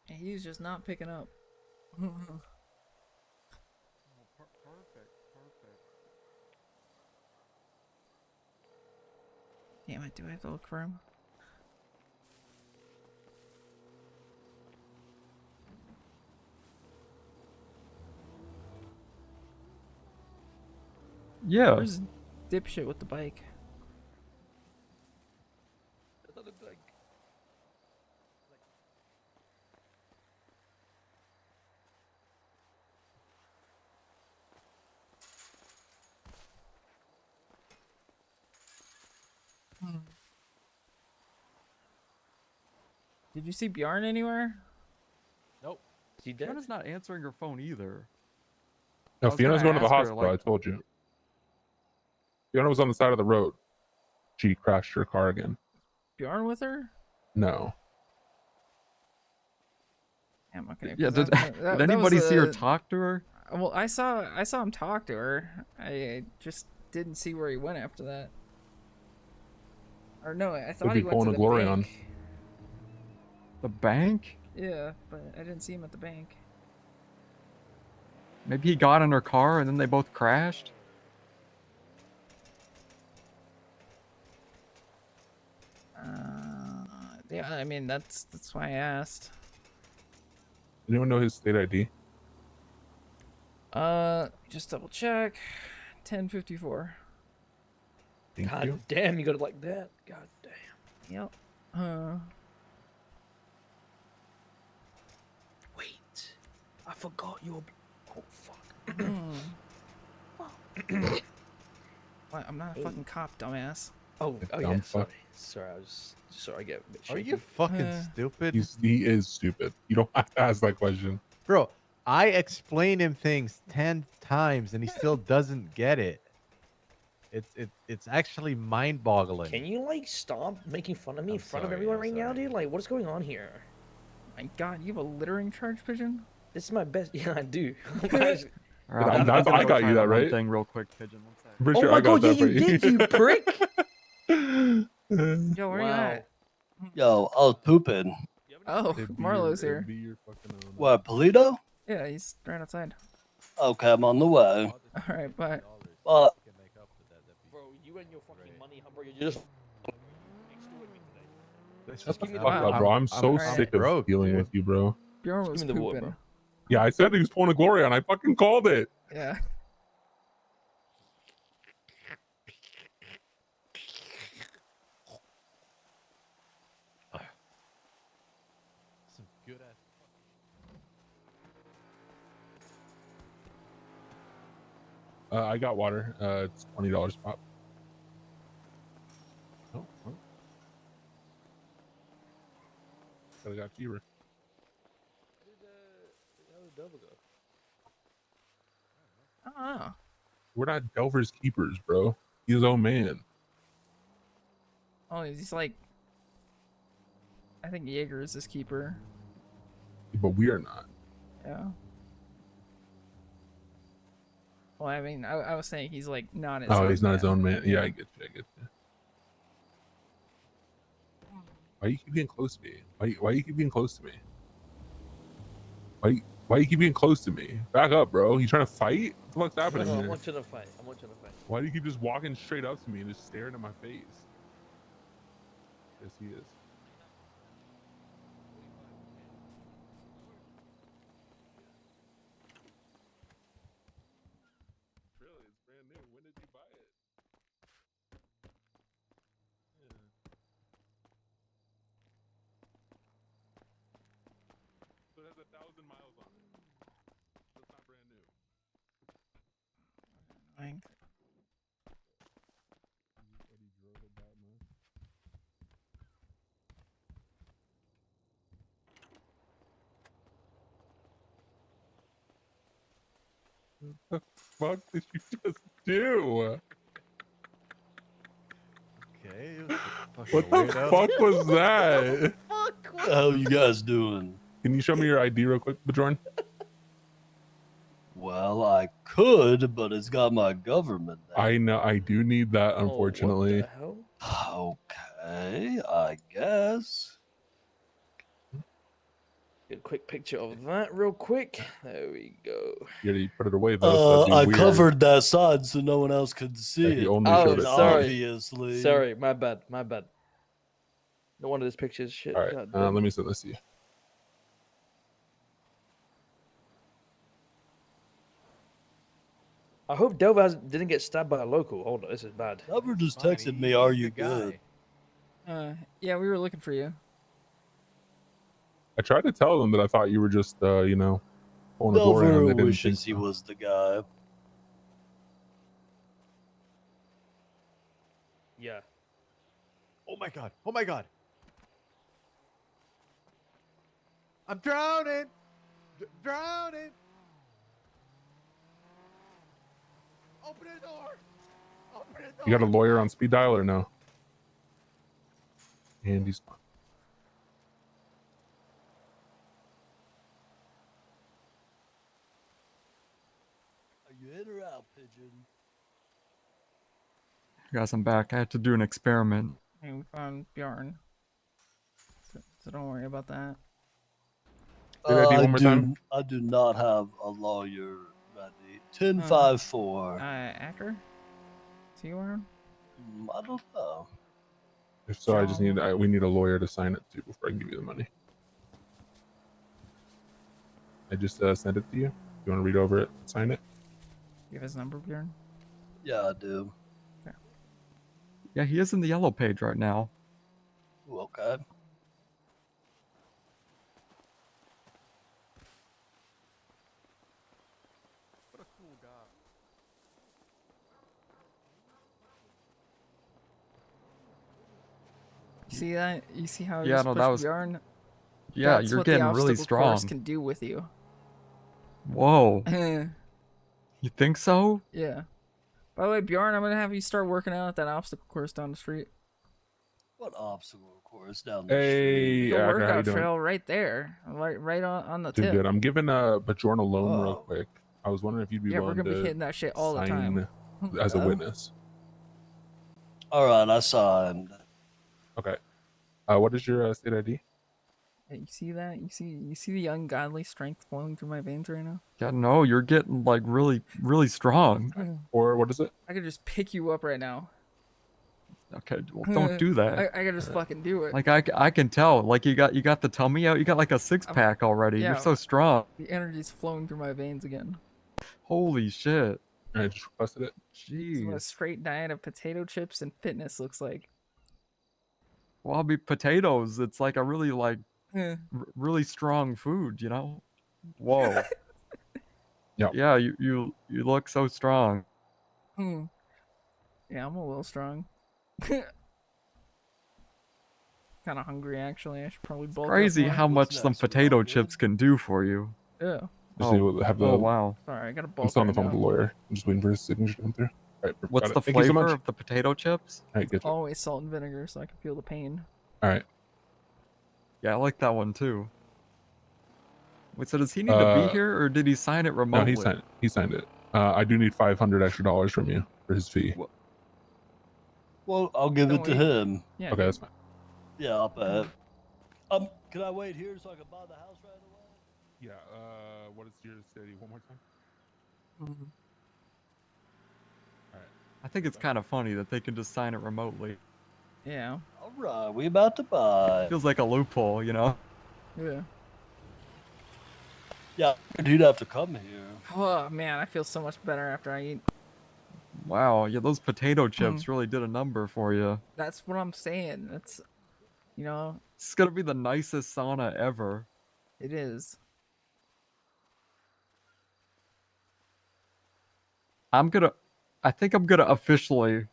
And he's just not picking up. Perfect. Damn it, do I have to look for him? Yeah. Where's dipshit with the bike? Did you see Bjorn anywhere? Nope. Is he dead? Fiona's not answering her phone either. No, I was Fiona's gonna going to the ask her, hospital. like- I told you. Fiona was on the side of the road. She crashed her car again. Bjorn with her? No. Damn, okay. Yeah, 'cause did, that did was anybody see her the- talk to her? Well, I saw him talk to her. I just didn't see where he went after that. Or no, I thought be he went pulling to a the glory bank. The bank? Yeah, but I didn't see him at the bank. Maybe he got in her car and then they both crashed? Yeah, I mean that's why I asked. Anyone know his state ID? Just double check. 1054. Thank God you. damn, you got it like that. God damn. Yep. Wait, I forgot your. Oh fuck. What? I'm not a fucking cop, dumbass. Oh You yeah. dumb Sorry. fuck. Sorry, I was. Sorry, I get a bit Are shaky. you fucking stupid? He is stupid. You don't have to ask that question. Bro, I explained him things 10 times and he still doesn't get it. It's actually mind-boggling. Can you like stop making fun of me in front of sorry, everyone I'm right now, dude? Like, what's going on here? My God, you have a littering charge, Pigeon? This is my best. Yeah, I do. Alright, I'm I'm gonna I go got try you that that, one right? thing real quick, Pigeon. One sec. I'm pretty Oh sure my I got god, yeah, that for you did, you prick! Yo, where you Wow. at? Yo, I was pooping. Oh, It'd be Marlo's your, here. it'd be your fucking own, What, Polito? Yeah, he's right outside. Okay, I'm on the way. All right, bye. But Bro, you and your fucking money humber, you're just Shut the give me fuck the up, bro. I'm so I'm sick of dealing with you, bro. Bjorn Just was give me the water, pooping. bro. Yeah, I said he was pulling a glory on. I fucking called it. Yeah. Some good ass. I got water. It's $20 pop. Oh, well. Could have got cheaper. How did Delva go? I don't know. We're not Delver's keepers, bro. He's his own man. Oh, he's like. I think Jaeger is his keeper. But we are not. Yeah. Well, I mean, I was saying he's like not his. Oh, own he's not his man. own man. Yeah, I get you. I get you. Why you keep getting close to me? Why you keep getting close to me? Why you keep getting close to me? Back up, bro. You trying to fight? What the fuck's happening No, I here? want you to fight. I want you to fight. Why do you keep just walking straight up to me and just staring at my face? Yes, he is. What the fuck did you just do? Okay. It was What the weirdo. fuck was that? What the hell you guys doing? Can you show me your ID real quick, Bjorn? Well, I could, but it's got my government I know. I do need that, Oh, unfortunately. what the hell? Okay, I guess. Get a quick picture of that real quick. There we go. You already put it away though, so that'd be I weird. covered that side so no one else could see If it. you only Oh, showed it to me. sorry. Obviously. Sorry, my bad. No wonder this picture's shit. All right, God damn. let me send this to you. I hope Delva didn't get stabbed by a local. Hold on, this is bad. Never just texted me, "Are you good?" Yeah, we were looking for you. I tried to tell them that I thought you were just, you know, pulling a glory on Delver them. They didn't think wishes he so. was the guy. Yeah. Oh my god. Oh my god. I'm drowning. Drowning. Open the door. Open the door. You got a lawyer on speed dial or no? And he's fine. Are you in or out, pigeon? Guys, I'm back. I had to do an experiment. Hey, we found Bjorn. So don't worry about that. Say that one more time. I do not have a lawyer ready. 10-5-4. Actor? See you around? I don't know. If so, I just need we need a lawyer to sign it too before I give you the money. I just sent it to you. You want to read over it and sign it? You have his number, Bjorn? Yeah, I do. Yeah, he is in the yellow page right now. Ooh, okay. What a cool guy. See that? You see how Yeah, you no, push that was. Bjorn? Yeah, That's you're what getting the really obstacle strong. course can do with you. Whoa. You think so? Yeah. By the way, Bjorn, I'm gonna have you start working out at that obstacle course down the street. What obstacle course down the Hey, The Agar, how you workout doing? trail right there, right on the Doing tip. good. I'm giving Bjorn a loan real Oh. quick. I was wondering if you'd be Yeah, we're willing gonna be to hitting that shit all the sign time. as a Okay. witness. All right, I signed. Okay. What is your state ID? Hey, you see that? You see the ungodly strength flowing through my veins right now? Yeah, no, you're getting like really, really strong. Or what is it? I could just pick you up right now. Okay, well, don't do that. I could just fucking do it. Like I can tell. Like you got the tummy out. You got like a six-pack already. yeah. You're so strong. The energy's flowing through my veins again. Holy shit. I just requested it. This is what a Jeez. straight diet of potato chips and fitness looks like. Well, I mean, potatoes. It's like a really like Eh. really strong food. You know. Whoa. Yeah. Yeah. You look so strong. Hmm. Yeah, I'm a little strong. Kind of hungry actually. I should probably bulk up Crazy more. how much some potato chips can do for you. Yeah. Just need to have the. Oh wow. Sorry, I gotta I'm bulk still on the right phone with now. the lawyer. I'm just waiting for his signature to come through. All right. Perfect. What's Got the it. Thank you so flavor much. of the potato chips? All right. Good. Always salt and vinegar so I can feel the pain. All right. Yeah, I like that one too. Wait, so does he need to be here or did he sign it No, remotely? he signed it. I do need $500 extra from you for his fee. Well, I'll give it to him. Yeah. Okay, that's fine. Yeah, I'll pay it. Can I wait here so I can buy the house right away? Yeah. What is your city? One more time. I think it's kind of funny that they can just sign it remotely. Yeah. All right, we about to buy. Feels like a loophole, you know? Yeah. Yeah, you'd have to come here. Oh man, I feel so much better after I eat. Wow, yeah, those potato chips really did a number for you. That's what I'm saying. That's, you know, It's gonna be the nicest sauna ever. it is. I think I'm gonna officially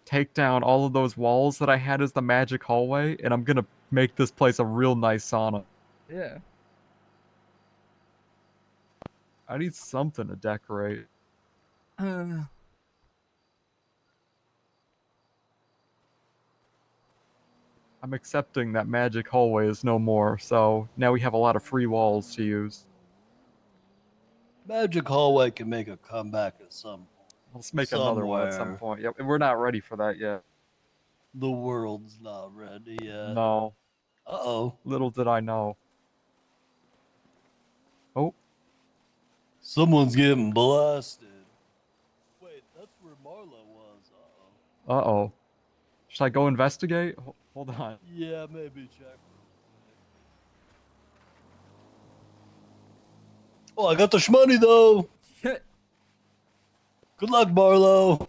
take down all of those walls that I had as the magic hallway, and I'm gonna make this place a real nice sauna. Yeah. I need something to decorate. I'm accepting that magic hallway is no more, so now we have a lot of free walls to use. Magic hallway can make a comeback at some point. Let's make another one at some Somewhere. point. Yep, and we're not ready for that yet. The world's not ready yet. No. Uh-oh. Little did I know. Oh. Someone's getting blasted. Wait, that's where Marlo was. Uh-oh. Uh-oh. Should I go investigate? Hold on. Yeah, maybe check. Oh, I got the shmoney though. Good luck, Marlo.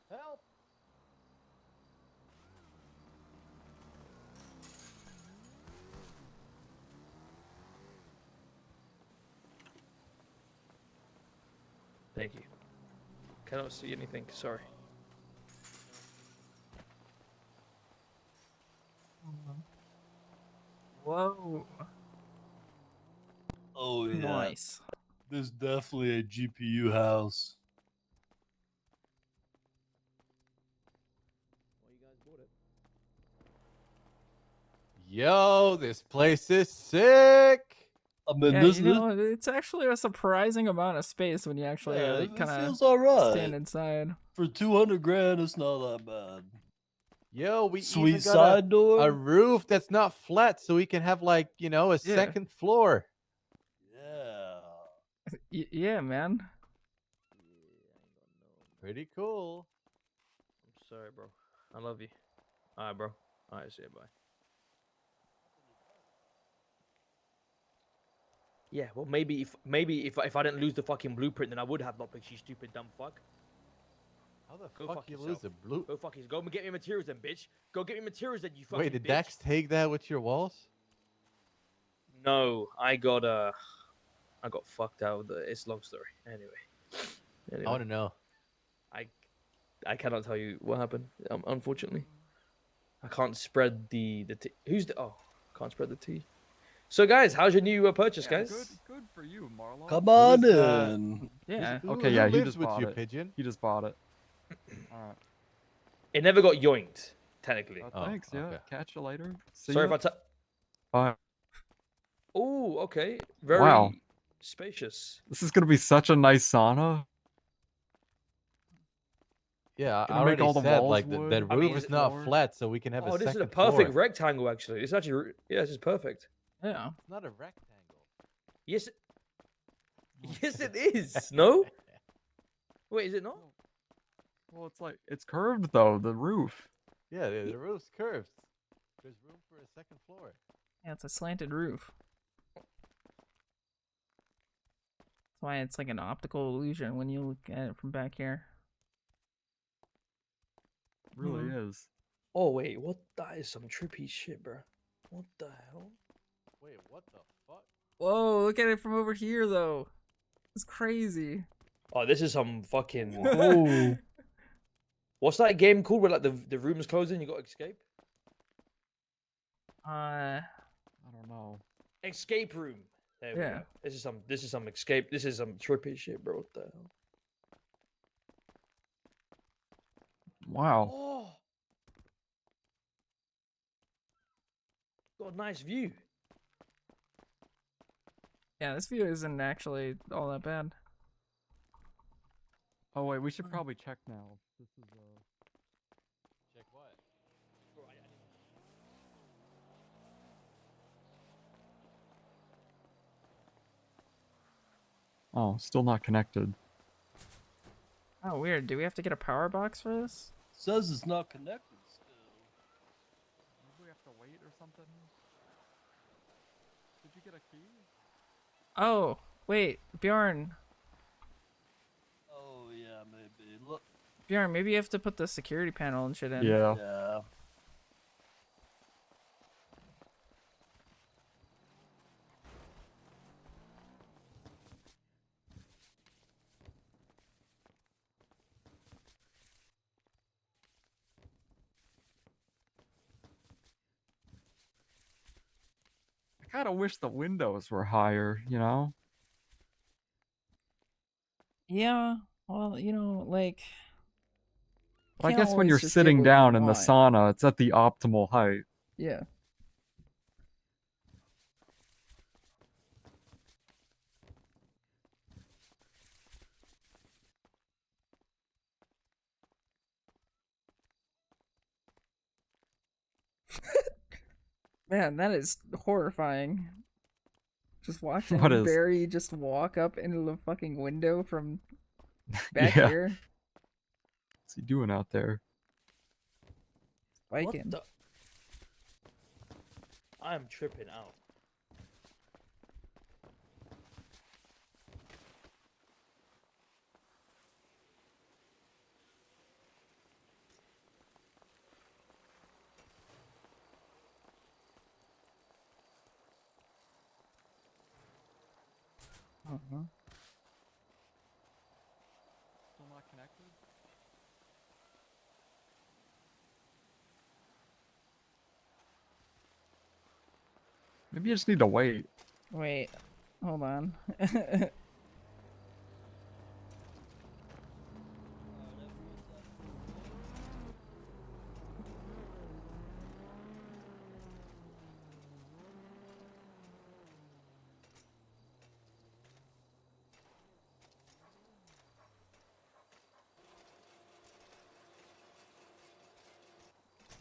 Help! Thank you. Cannot see anything. Sorry. Whoa. Oh yeah. Nice. This is definitely a GPU house. Yo, this place is sick. I mean, Yeah, this you know, it's actually a surprising amount of space when you actually yeah, like it kind of feels all right. stand inside. For 200 grand, it's not that bad. Yo, we Sweet even got side door. a roof that's not flat, so we can have like a second floor. Yeah. Yeah, man. Pretty cool. I'm sorry, bro. I love you. All right, bro. All right, see you. Bye. Yeah, well, maybe if I didn't lose the fucking blueprint, then I would have nopixel, you stupid dumb fuck. How the Go fuck fuck you yourself. lose a blue? Go fuck yourself. Go and get me materials then, bitch. Go get me materials then, you fucking Wait, did bitch. Dax take that with your walls? No, I got fucked out. It's a long story. Anyway. I want to know. I cannot tell you what happened. Unfortunately, I can't spread the tea. Can't spread the tea. So guys, how's your new purchase, guys? Good for you, Marlo. Come on Who's, in. Yeah. Okay, who yeah, he lives just with bought you, it. Pigeon? He just bought it. Alright. It never got yoinked, technically. Thanks, yeah. okay. Catch you later. See Sorry ya. if I. Bye. Oh, okay. Very Wow. spacious. This is gonna be such a nice sauna. Yeah, I Gonna make already all the said walls like wood. that I roof mean, is not floor. flat, so we can have a Oh, this is second a perfect floor. rectangle. Actually, it's actually this is perfect. Yeah. It's not a rectangle. Yes. Yes, it is. No. Wait, is it not? Well, it's curved though, the roof. Yeah, the roof's curved. There's room for a second floor. Yeah, it's a slanted roof. That's why it's like an optical illusion when you look at it from back here. It really is. Oh wait, what? That is some trippy shit, bro. What the hell? Wait, what the fuck? Whoa, look at it from over here though. It's crazy. Oh, this is some fucking. Oh. What's that game called where like the room's closing, you got to escape? Uh, I don't know. Escape room. There we Yeah. go. This is some escape. This is some trippy shit, bro. What the hell? Wow. Oh. Got a nice view. yeah, this view isn't actually all that bad. Oh wait, we should probably check now. This is Check what? Oh, still not connected. Oh, weird. Do we have to get a power box for this? Says it's not connected still. Maybe we have to wait or something. Did you get a key? Oh, wait, Bjorn. Oh yeah, maybe. Look. Bjorn, maybe you have to put the security panel and shit in. Yeah. Yeah. I kind of wish the windows were higher, you know? Yeah. Well, you know, like. But I Can't guess when always you're just get sitting what you down in the want. sauna, it's at the optimal height. Yeah. Man, that is horrifying. Just watching What is? Barry just walk up into the fucking window from back Yeah. here. What's he doing out there? Biking. What the? I'm tripping out. Uh-huh. Still not connected? Maybe you just need to wait. Wait. Hold on.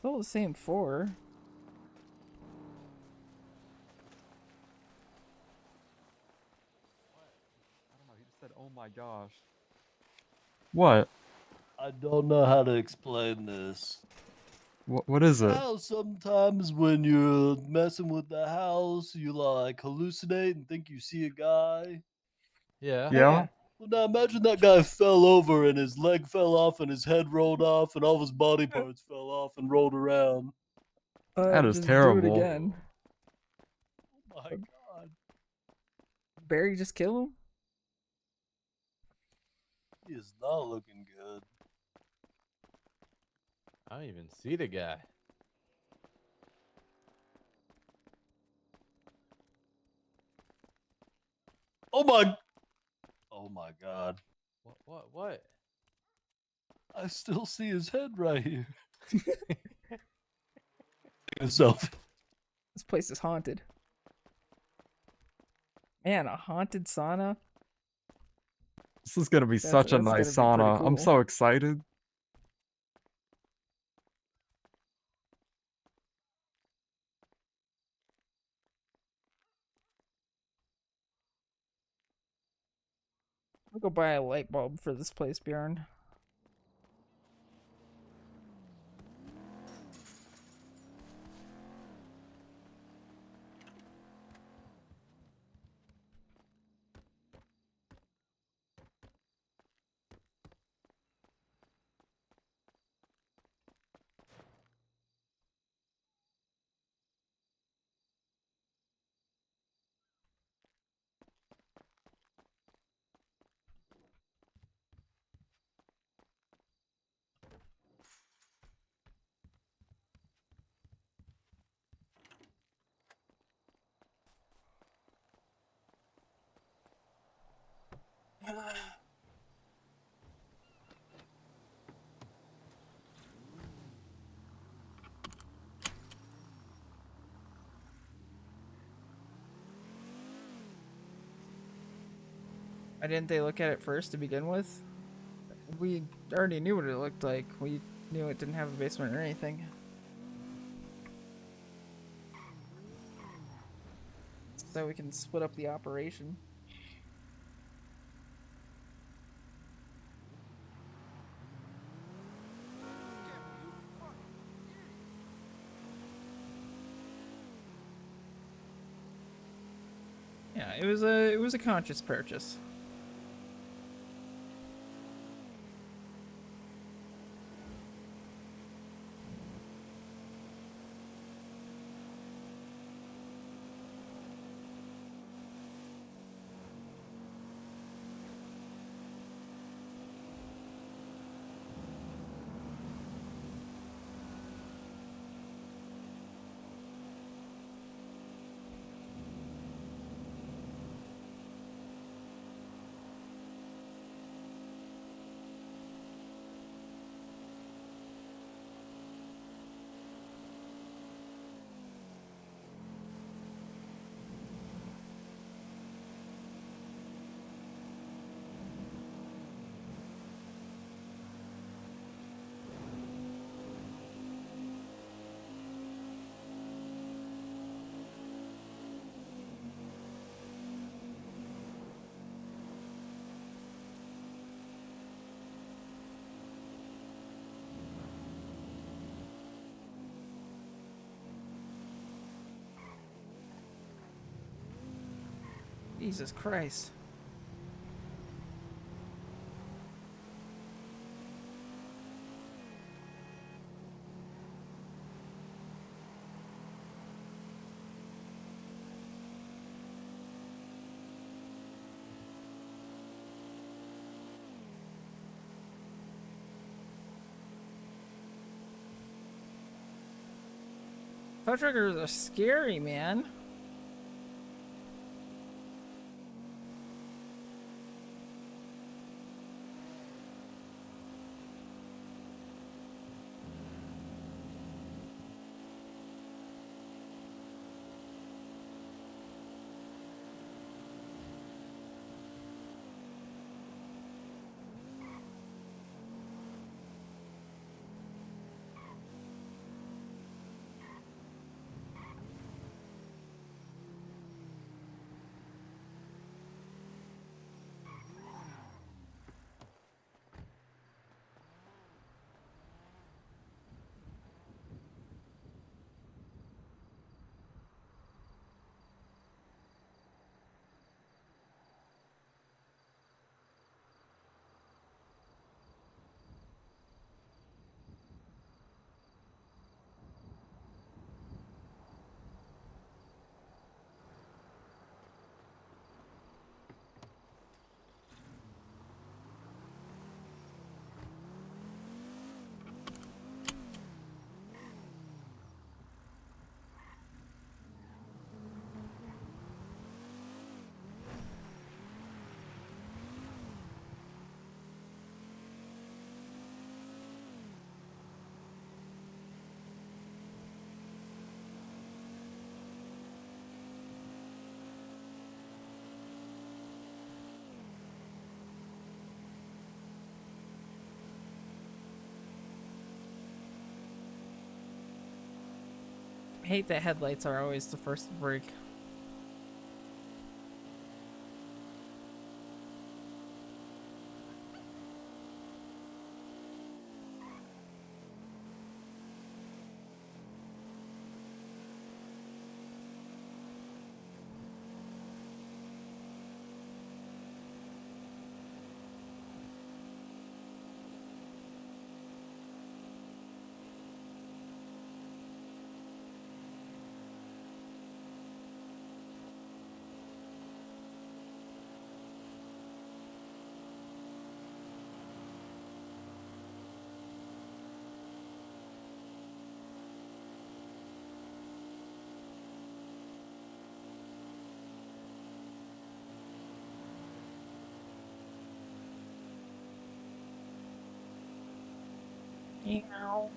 Still the same 4. I don't know. He just said, "Oh my gosh." What? I don't know how to explain this. What is it? How sometimes when you're messing with the house, you like hallucinate and think you see a guy? Yeah. Yeah? Well, now imagine that guy fell over and his leg fell off and his head rolled off and all of his body parts fell off and rolled around. That is Just terrible. do it again. Oh my god. Barry just kill him? He is not looking good. I don't even see the guy. Oh my god. What? I still see his head right here. Himself. This place is haunted. Man, a haunted sauna? This is gonna be such a nice gonna be pretty sauna. I'm cool. so excited. I'll go buy a light bulb for this place, Bjorn. Why didn't they look at it first to begin with? We already knew what it looked like. We knew it didn't have a basement or anything. So we can split up the operation. Yeah, it was a conscious purchase. Jesus Christ. Tow truckers are scary, man. I hate that headlights are always the first to break. Meow.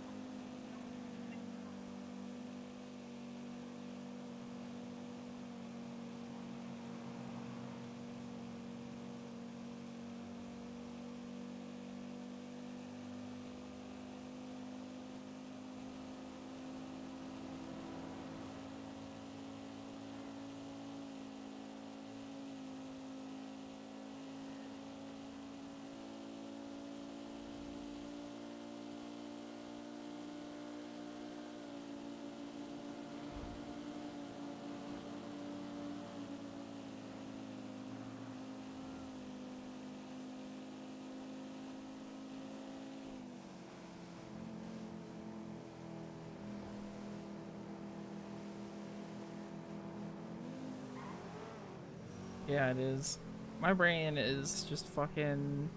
Yeah, it is. My brain is just fucking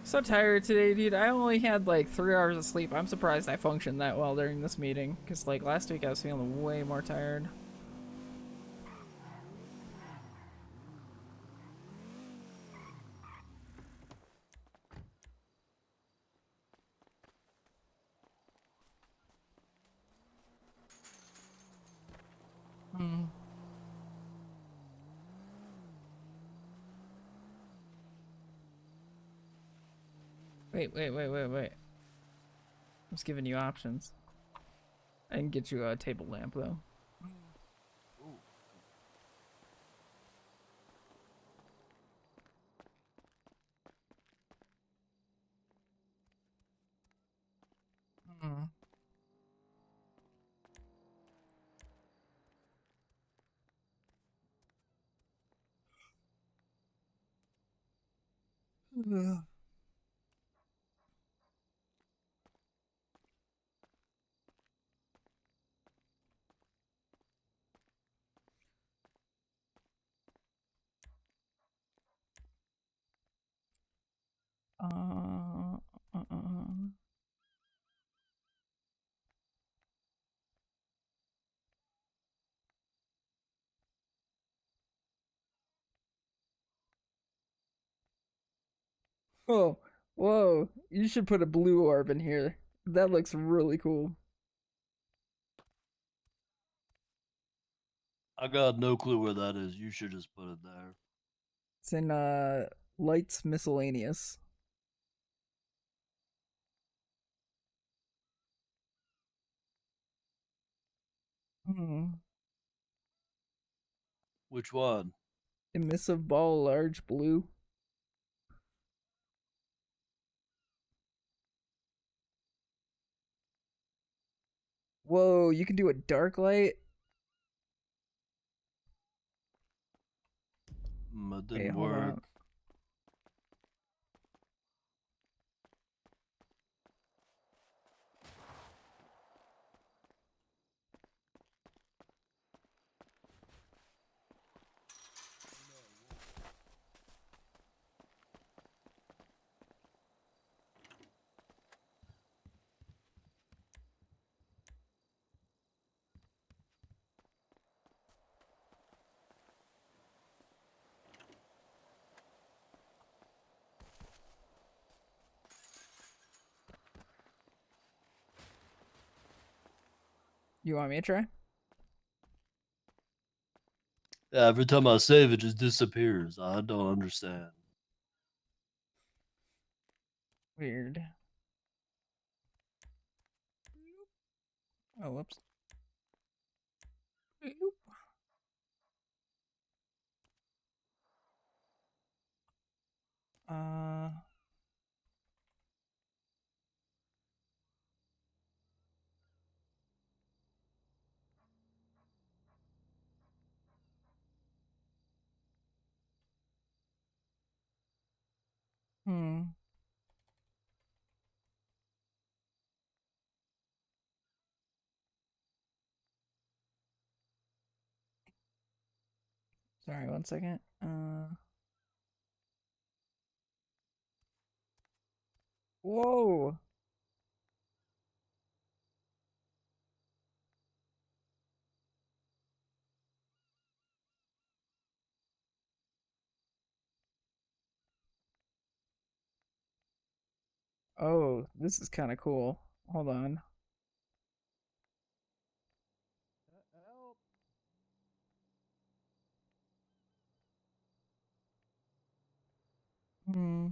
so tired today, dude. I only had like 3 hours of sleep. I'm surprised I functioned that well during this meeting, because like last week I was feeling way more tired. Hmm. Wait. I was giving you options. I can get you a table lamp though. Hmm. Uh, uh, uh. Oh, whoa. You should put a blue orb in here. That looks really cool. I got no clue where that is. You should just put it there. It's in Lights Miscellaneous. Hmm. Which one? Emissive ball, large blue. Whoa, you can do a dark light? It Wait, didn't hold work. on. You want me to try? Yeah, every time I save, it just disappears. I don't understand. Weird. Oh, whoops. Uh. Hmm. Sorry, one second. Whoa. Oh, this is kind of cool. Hold on. Hmm.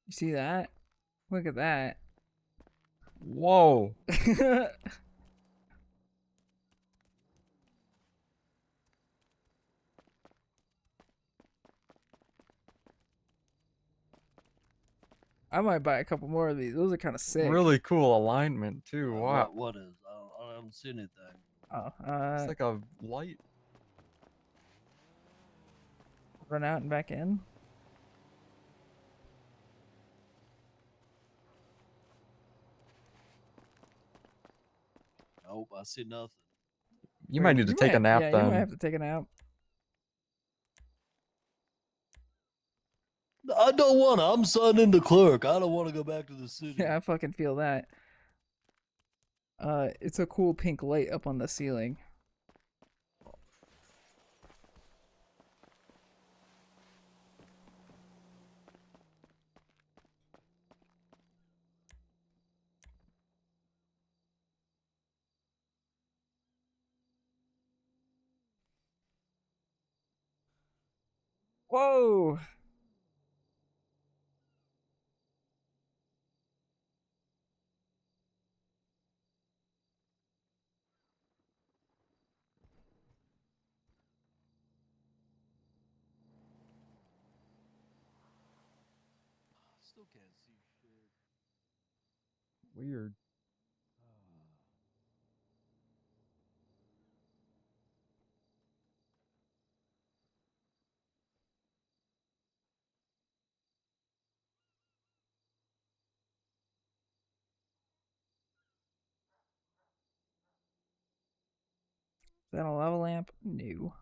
You see that? Look at that. Whoa. I might buy a couple more of these. Those are kind of sick. Really cool alignment too. Wow. What is? I don't see anything. Oh, It's like a light. Run out and back in. Nope, I see nothing. You might need to take a nap yeah, then. you might have to take a nap. I don't want to. I'm signing the clerk. I don't want to go back to the city. Yeah, I fucking feel that. It's a cool pink light up on the ceiling. Whoa! still can't see shit. Weird. Is that a lava lamp? No.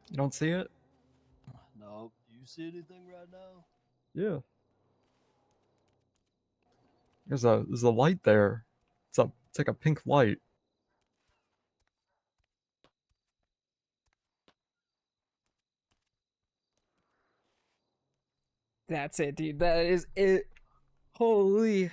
You don't see it? No, do you see anything right now? Yeah. There's a light there. It's like a pink light. That's it, dude. That is it. Holy.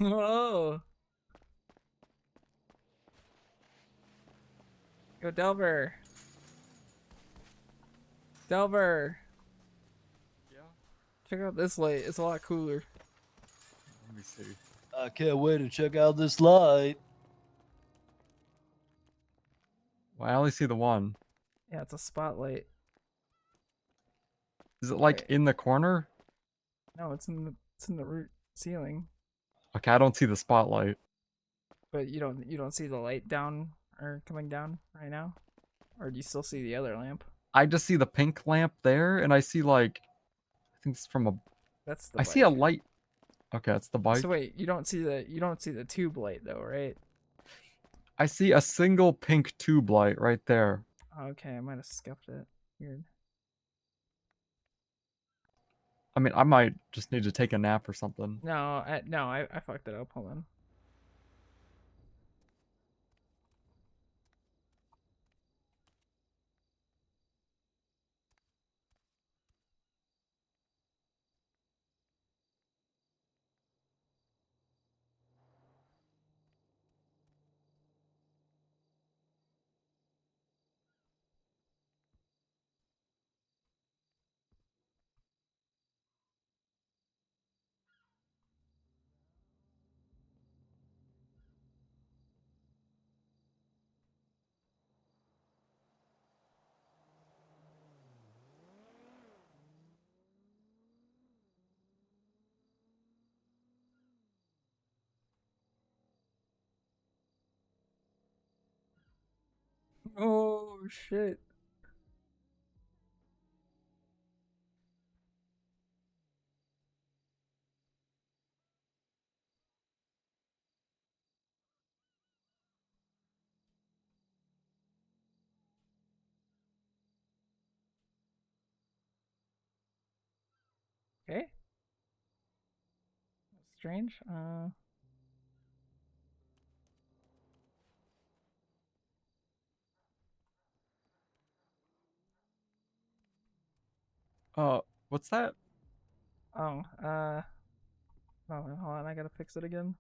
Whoa. Yo, Delver. Delver. Yeah. Check out this light. It's a lot cooler. Let me see. I can't wait to check out this light. Well, I only see the one. Yeah, it's a spotlight. Is it like Wait. in the corner? No, it's in the root ceiling. Okay, I don't see the spotlight. But you don't see the light down or coming down right now? Or do you still see the other lamp? I just see the pink lamp there, and I see like, I think it's from a. That's the I bike. see a light. Okay, it's the bike. So wait, you don't see the tube light though, right? I see a single pink tube light right there. Okay, I might have scuffed it. Weird. I mean, I might just need to take a nap or something. No, I fucked it up. Hold on. shit. Okay. Strange. What's that? Oh, hold on, I gotta fix it again.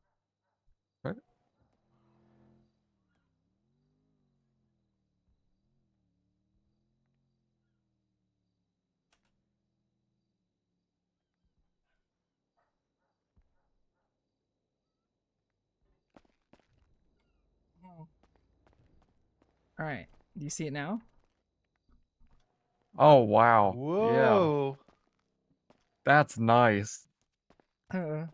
Right. All right. Do you see it now? Oh wow. Yeah. Whoa. That's nice. Uh,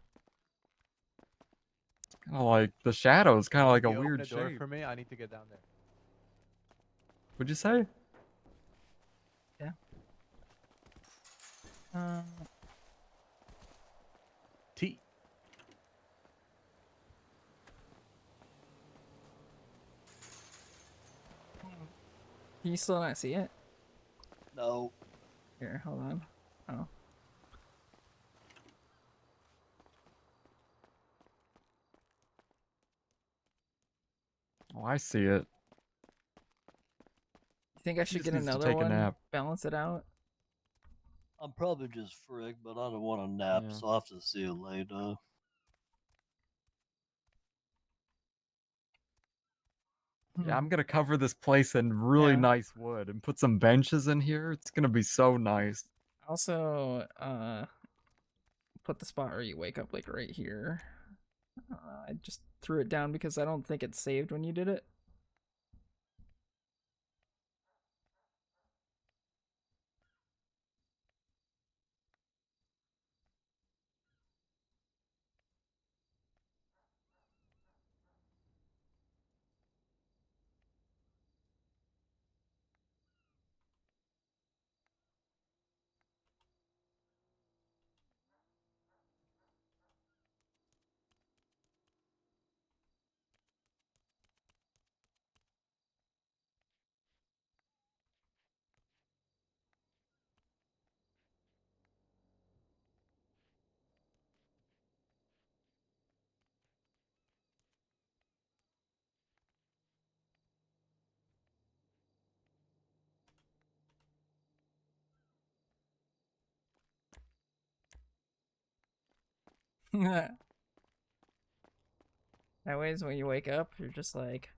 Kind of like the shadows, kind of like a Can you open weird a door shape. for me? I need to get down there. What'd you say? yeah. T. Can you still not see it? No. Here, hold on. Oh. Oh, I see it. You think I should just get needs to another take a one? nap. Balance it out? I'm probably just frick, but I don't want to nap, Yeah. so I'll have to see you later. Yeah, I'm gonna cover this place in really Yeah. nice wood and put some benches in here. It's gonna be so nice. Also, put the spot where you wake up like right here. I just threw it down because I don't think it saved when you did it. That way is when you wake up, you're just like,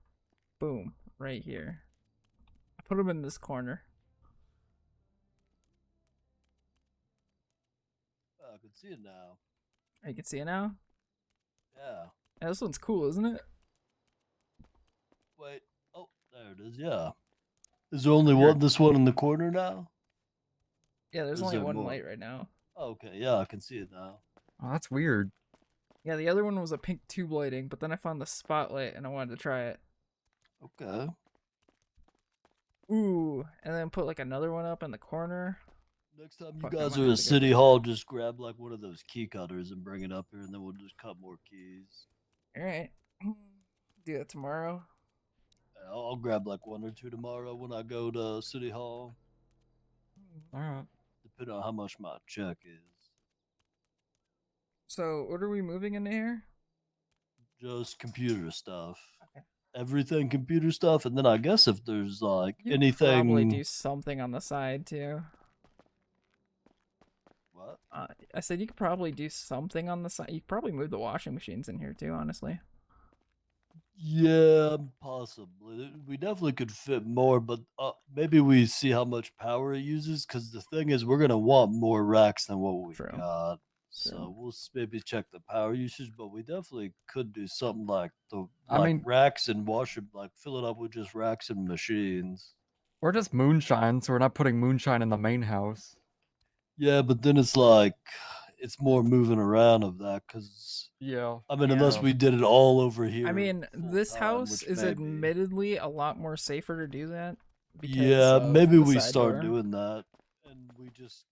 boom, right here. I put them in this corner. I can see it now. You can see it now? Yeah. Yeah, this one's cool, isn't it? Wait. Oh, there it is. Yeah. Is there only Here. this one in the corner now? Yeah, there's Or is only there one more? light right now. Okay, yeah, I can see it now. Oh, that's weird. Yeah, the other one was a pink tube lighting, but then I found the spotlight and I wanted to try it. Okay. Ooh, and then put like another one up in the corner. Next time you Fuck, I guys might are have at to go City get- Hall, just grab like one of those key cutters and bring it up here, and then we'll just cut more keys. All right, do that tomorrow. I'll grab like one or two tomorrow when I go to City Hall, All right. depending on how much my check is. So, what are we moving into here? Just computer stuff. Okay. Everything computer stuff, and then I guess if there's like You anything. probably do something on the side too. What? I said you could probably do something on the side. You could probably move the washing machines in here too, honestly. Yeah, possibly. We definitely could fit more, but maybe we see how much power it uses. Because the thing is, we're gonna want more racks than what we True. got. So we'll maybe check the power usage, but we definitely could do something like I mean- racks and washer, like fill it up with just racks and machines. Or just moonshine, so we're not putting moonshine in the main house. Yeah, but then it's like it's more moving around of that because Yeah. I mean, Yeah. unless we did it all over here. I mean, this time, house which is may be. admittedly a lot more safer to do that because Yeah, of maybe the we side start door. doing that, and we just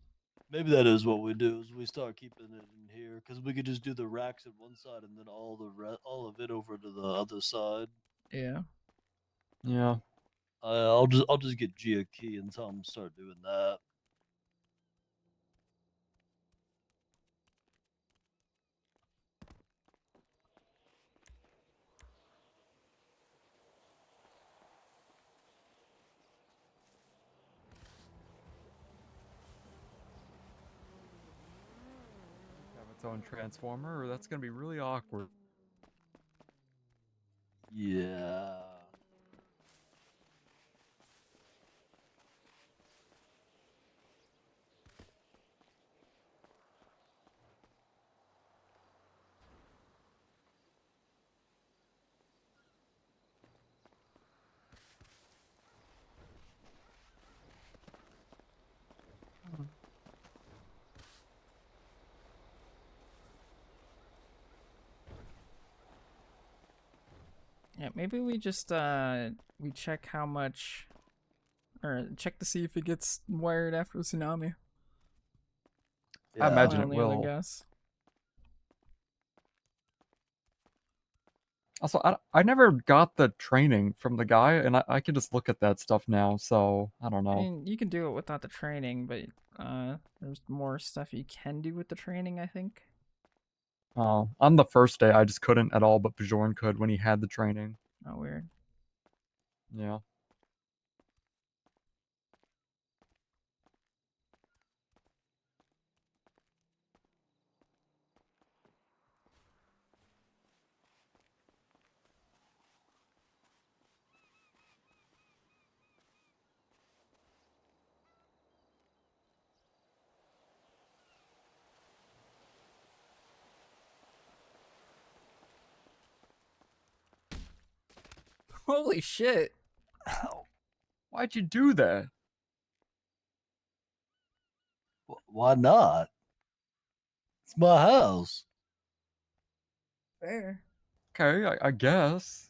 maybe that is what we do is we start keeping it in here because we could just do the racks at one side and then all of it over to the other side. Yeah. Yeah. I'll just get G a key and tell him to start doing that. Have its own transformer, or that's gonna be really awkward. Yeah. Yeah, maybe we just we check how much, or check to see if it gets wired after the tsunami. I imagine My it only other will. guess. Also, I never got the training from the guy, and I can just look at that stuff now, so I don't I know. mean, you can do it without the training, but there's more stuff you can do with the training, I think. On the first day, I just couldn't at all, but Bjorn could when he had the training. Oh, weird. Yeah. Holy shit! Why'd you do that? Why not? It's my house. Fair. Okay, I guess.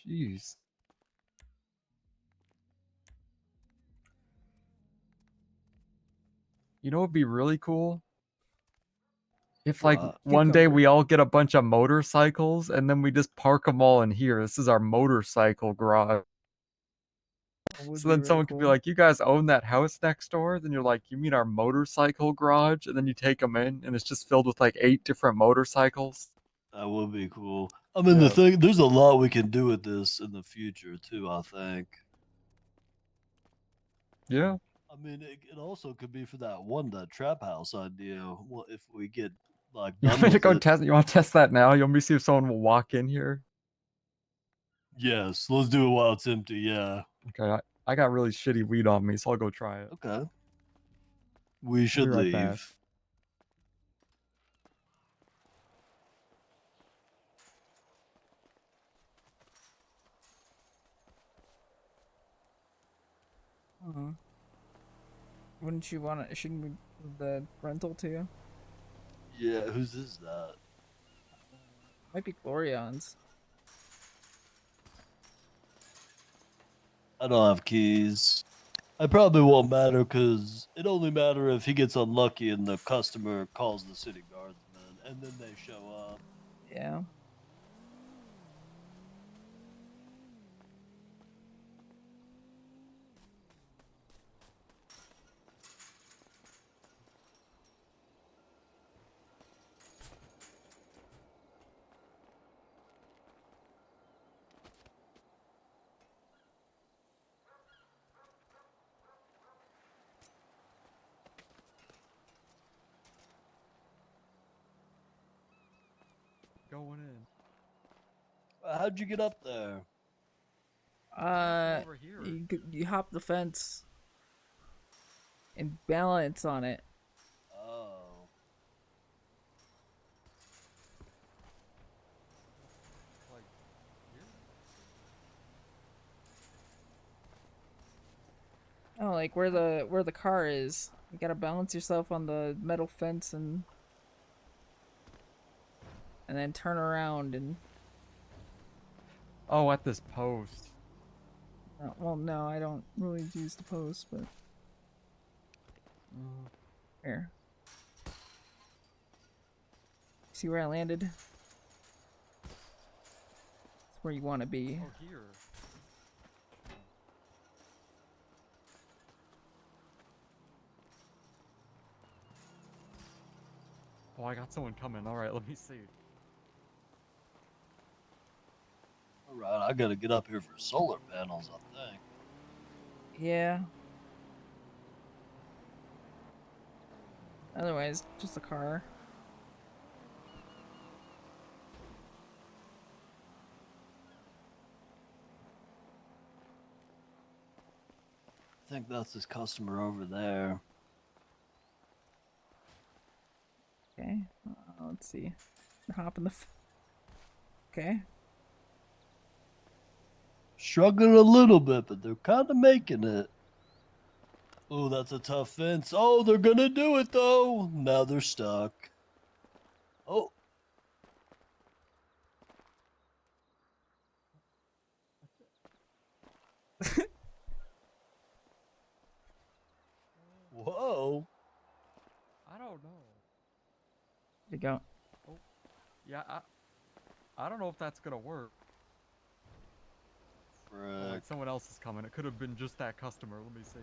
Jeez. You know what'd be really cool? If like What? one day Cucumber. we all get a bunch of motorcycles and then we just park them all in here. This is our motorcycle garage. That would So be then really someone could be cool. like, "You guys own that house next door?" Then you're like, "You mean our motorcycle garage?" And then you take them in, and it's just filled with like 8 different motorcycles. That would be cool. I mean, Yeah. the thing, there's a lot we can do with this in the future too. I think. Yeah. I mean, it also could be for that trap house idea. Well, if we get like You done want me to with go it. test? You want to test that now? You want me to see if someone will walk in here? Yes, let's do it while it's empty. Yeah. Okay, I got really shitty weed on me, so I'll go try it. Okay. We I'll should be right leave. back. Wouldn't you want to? Shouldn't we the rental to you? Yeah. Whose is that? Might be Glorion's. I don't have keys. I probably won't matter because it only matter if he gets unlucky and the customer calls the city guardsman and then they show up. Yeah. Going in. How'd you get up there? Uh, you hop the fence and balance on it. Oh. Oh, like where the car is. You gotta balance yourself on the metal fence and then turn around and Oh, at this post. Well, no, I don't really use the post, but here. See where I landed? It's where you want to be. Oh, here. Oh, I got someone coming. All right, let me see. All right, I gotta get up here for solar panels, I think. Yeah. Otherwise, just a car. I think that's his customer over there. Okay. Let's see. Hop in the. Okay. Struggling a little bit, but they're kind of making it. Oh, that's a tough fence. Oh, they're gonna do it though. Now they're stuck. Oh. Whoa. I don't know. There you go. Oh, yeah, I don't know if that's gonna work. Oh, like someone else is coming. It could have been just that customer. Let me see.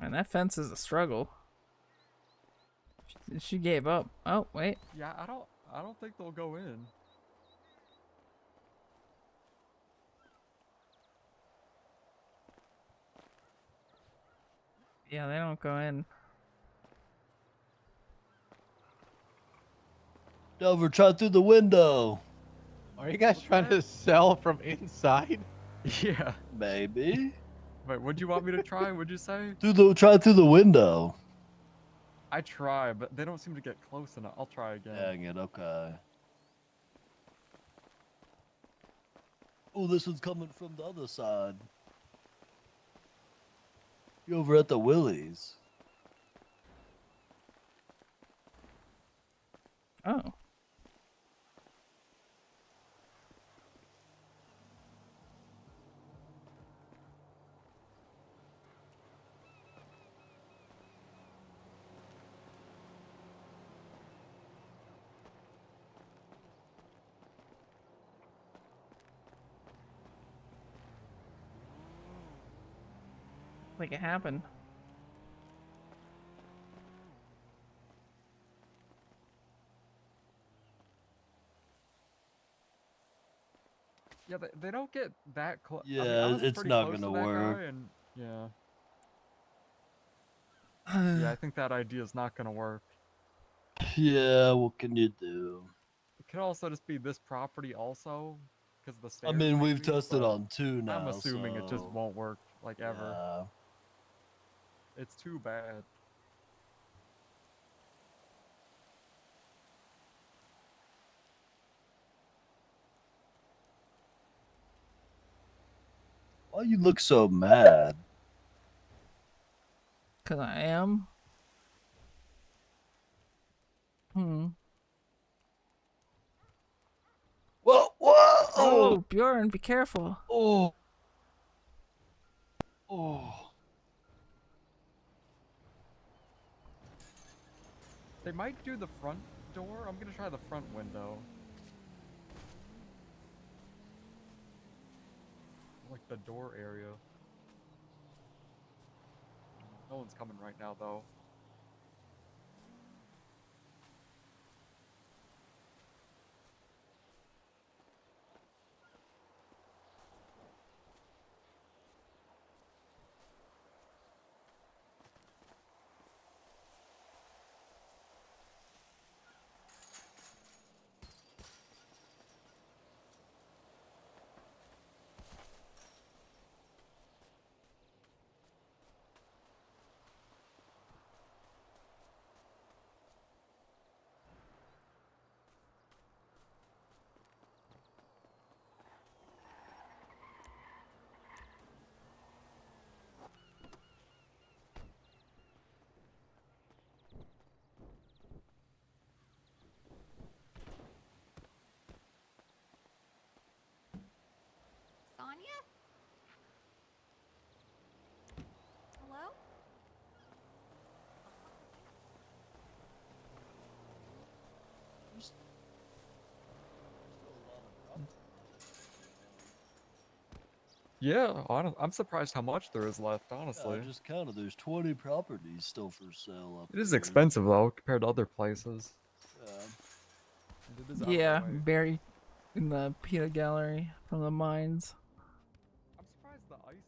Man, that fence is a struggle. She gave up. Oh, wait. Yeah, I don't think they'll go in. Yeah, they don't go in. Delver, try through the window. Are you guys trying to sell from inside? Yeah. Maybe. Wait, what'd you want me to try? What'd you say? Try through the window. I try, but they don't seem to get close enough. I'll try again. Dang it, okay. Oh, this one's coming from the other side. You over at the Willie's. Oh. Like it happened. Yeah, they don't get that close. I Yeah, mean, I was it's pretty not close gonna to that work. guy, and yeah, I think that idea is not gonna work. Yeah, what can you do? It could also just be this property also, because the I stairs. mean, we've maybe, tested but on 2 now. I'm assuming it just so, won't work like ever. Yeah. It's too bad. Why you look so mad? 'Cause I am. Whoa, whoa! Oh, Bjorn, be careful. Oh. Oh. They might do the front door. I'm gonna try the front window. Like the door area. No one's coming right now, though. Yeah, I'm surprised how much there is left, Yeah, honestly. I just counted. There's 20 properties still for sale up It is here. expensive though compared to other places. Yeah. And it is out of Yeah, the way. buried in the peanut gallery from the mines. I'm surprised the ice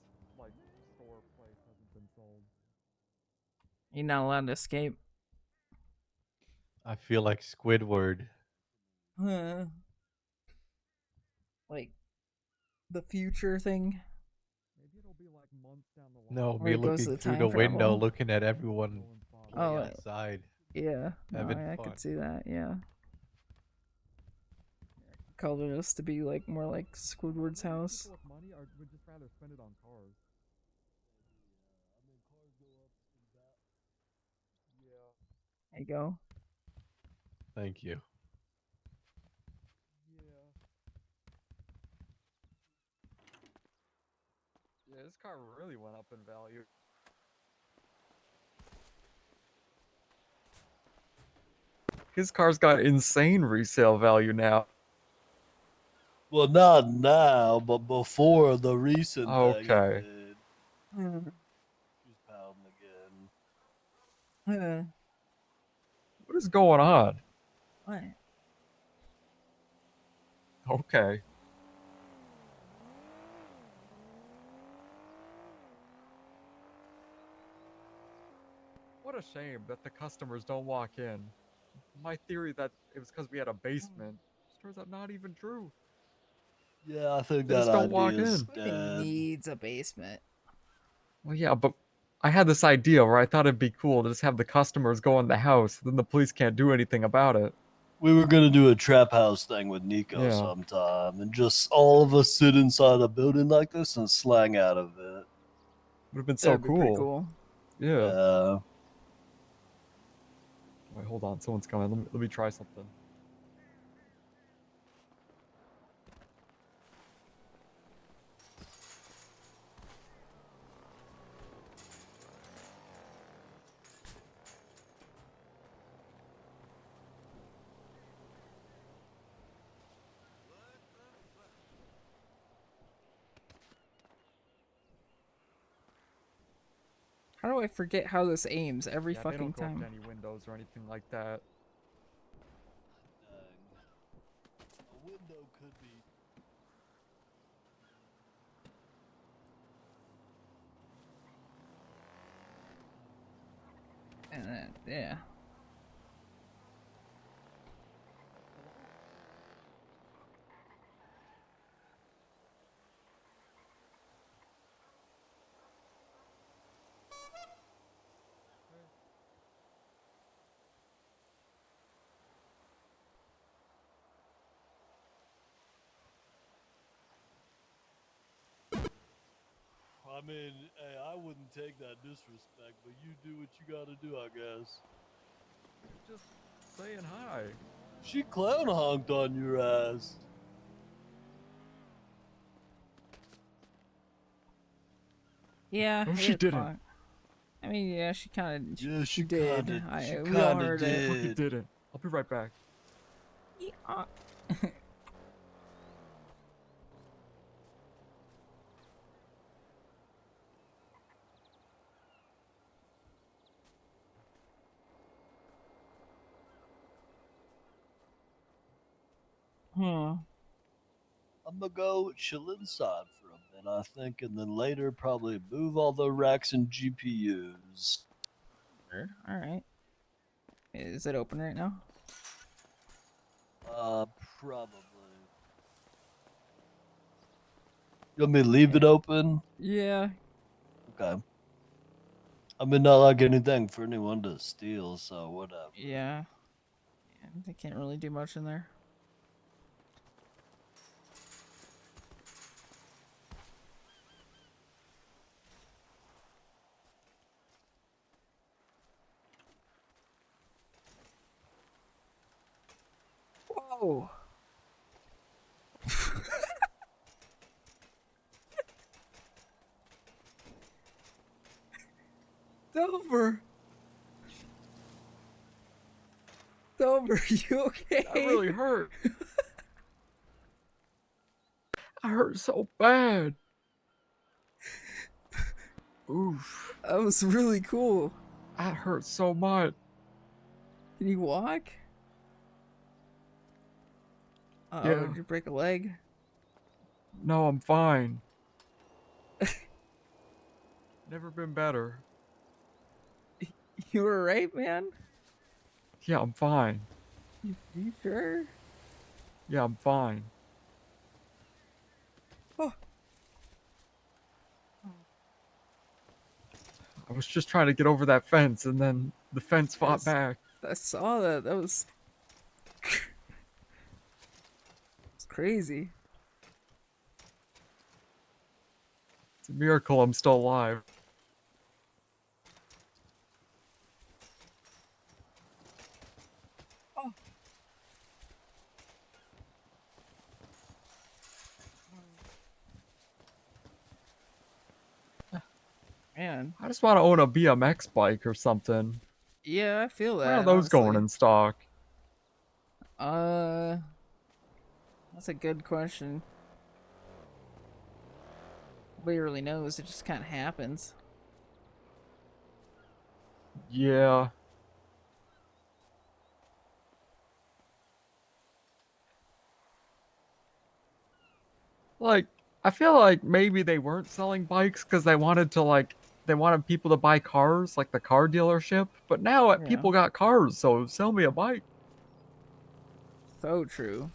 store place hasn't been sold. You're not allowed to escape. I feel like Squidward. Huh. Like the future thing. Maybe it'll be like months down the line. No, Where me it goes looking to the through time the window, travel. looking at everyone playing Oh, outside. yeah. No, having I fun. could see that. Yeah. Color this to be like more like Squidward's house. People with money would just rather spend it on cars. There you go. Thank you. Yeah, this car really went up in value. His car's got insane resale value now. Well, not now, but before the recent thing. Okay. It did. She's pounding again. What is going on? What? Okay. What a shame that the customers don't walk in. My theory that it was because we had a basement turns out not even true. Yeah, I think They that just don't walk idea is in. It dead. needs a basement. Well, yeah, but I had this idea where I thought it'd be cool to just have the customers go in the house, then the police can't do anything about it. We were gonna do a trap house thing with Nico Yeah. sometime, and just all of us sit inside a building like this and slang out of it. Would have been so That'd be pretty cool. cool. Yeah. Wait, hold on. Someone's coming. Let me try something. How do I forget how this aims every Yeah, they fucking don't go up time? to any windows or anything like that. A window could be. And then, yeah. I mean, hey, I wouldn't take that disrespect, but you do what you gotta do, I guess. Just saying hi. She clown honked on your ass. Yeah. No, I she did didn't. fine. I mean, yeah, she kind of. Yeah, she did. kinda- We all kinda heard did. Fucking it. didn't. I'll be right back. Yeah. Hmm. I'm gonna go chill inside for a bit, I think, and then later probably move all the racks and GPUs. Sure. All right. Is it open right now? Probably. You want me to leave it open? Yeah. Okay. I mean, not like anything for anyone to steal, so whatever. Yeah. They can't really do much in there. Whoa. Dover. Dover, you okay? That really hurt. I hurt so bad. Oof. That was really cool. That hurts so much. Can you walk? Uh-oh, Yeah. did you break a leg? No, I'm fine. Never been better. You were right, man? Yeah, I'm fine. You sure? Yeah, I'm fine. Oh. I was just trying to get over that fence, and then the fence fought back. I saw that. That was... It's crazy. It's a miracle I'm still alive. Oh. Man. I just want to own a BMX bike or something. Yeah, I feel that. Where are those going honestly. in stock? That's a good question. Nobody really knows. It just kind of happens. Yeah. Like, I feel like maybe they weren't selling bikes because they wanted to they wanted people to buy cars, like the car dealership. But now people got cars, so sell me a bike. So true.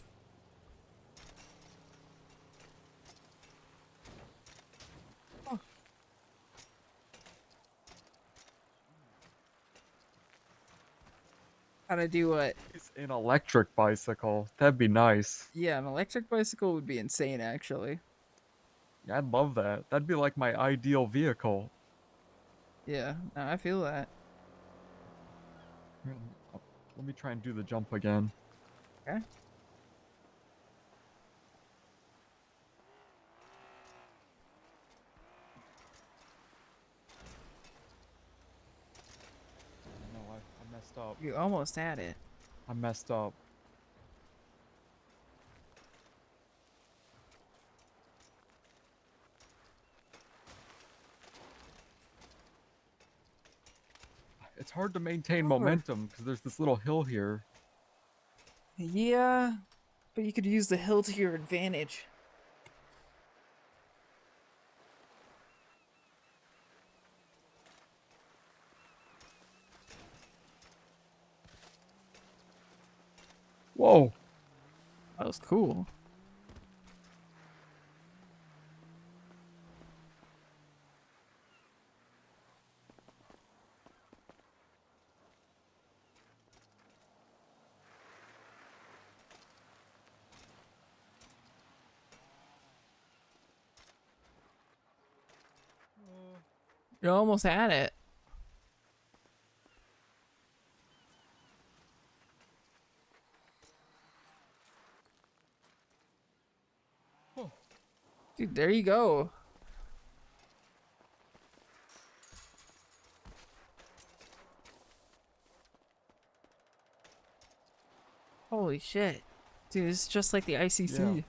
Oh. How to do what? It's an electric bicycle. That'd be nice. Yeah, an electric bicycle would be insane, actually. Yeah, I'd love that. That'd be like my ideal vehicle. Yeah, no, I feel that. Let me try and do the jump again. Okay. No, I messed up. You almost had it. I messed up. It's hard to maintain momentum because there's this little hill here. Yeah, but you could use the hill to your advantage. Whoa. That was cool. You almost had it. Dude, there you go. Holy shit. Dude, it's just like the ICC. Yeah.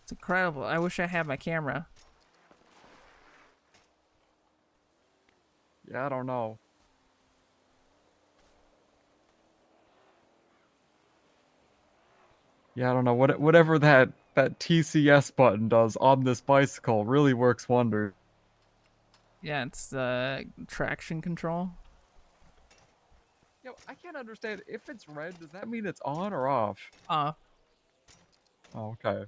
It's incredible. I wish I had my camera. Yeah, I don't know. Yeah, I don't know. Whatever that TCS button does on this bicycle really works wonders. Yeah, it's the traction control. Yo, I can't understand. If it's red, does that mean it's on or off? Off. Oh, okay.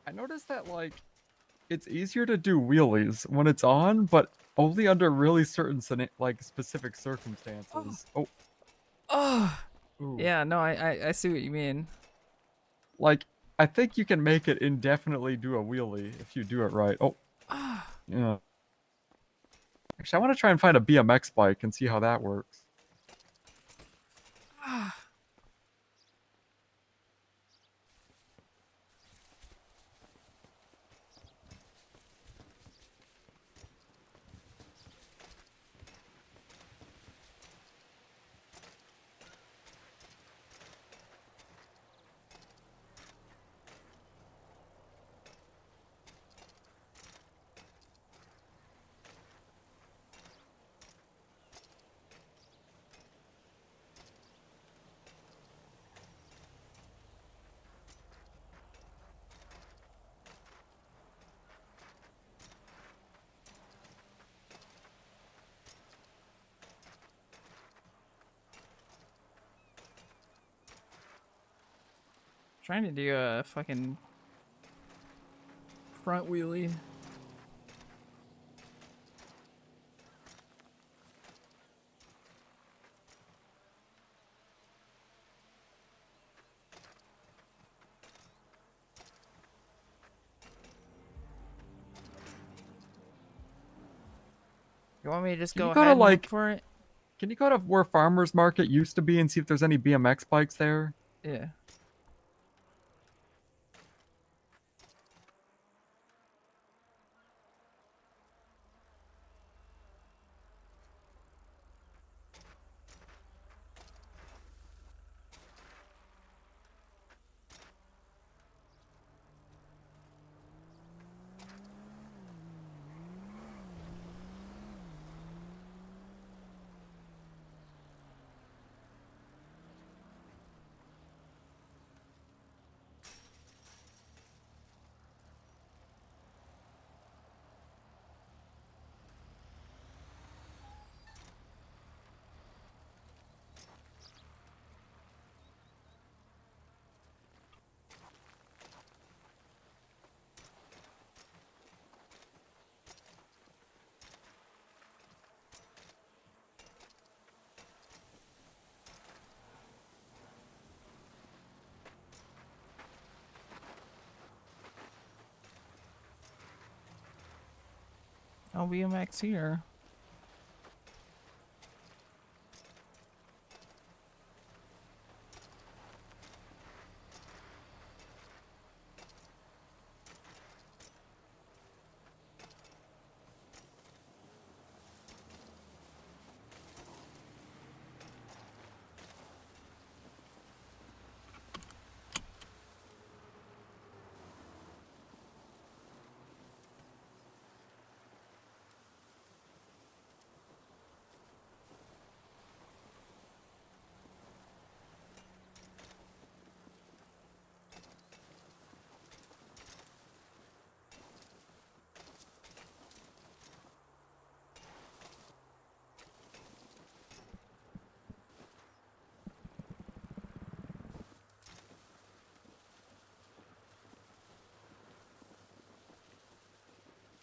I noticed that, like, it's easier to do wheelies when it's on, but only under really certain, specific circumstances. Oh. Oh. Ooh. Yeah, no, I see what you mean. like, I think you can make it indefinitely do a wheelie if you do it right. Oh, yeah. Actually, I want to try and find a BMX bike and see how that works. Trying to do a fucking front wheelie. You want me to just Can go you go ahead to and look like? for it? Can you go to where Farmers Market used to be and see if there's any BMX bikes there? Yeah. I'll BMX here.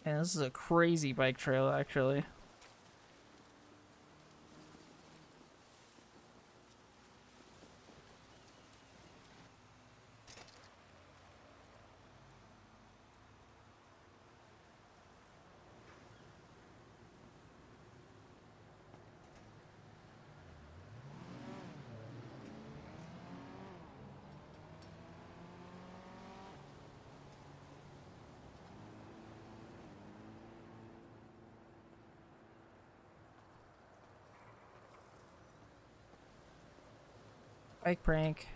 And this is a crazy bike trail, actually. Bike prank.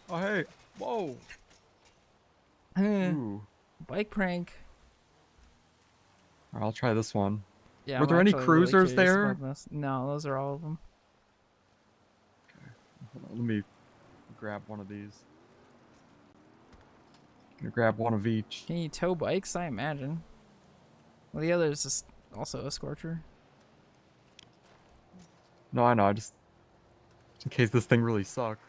Oh hey, whoa. Eh, Ooh. Bike prank. Alright, I'll try this one. Yeah, Were I'm there any actually really cruisers curious there? about this. No, those are all of them. Hold on, let me grab one of these. Gonna grab one of each. Can you tow bikes? I imagine. Well, the other is also a scorcher. No, I know. I just in case this thing really sucked.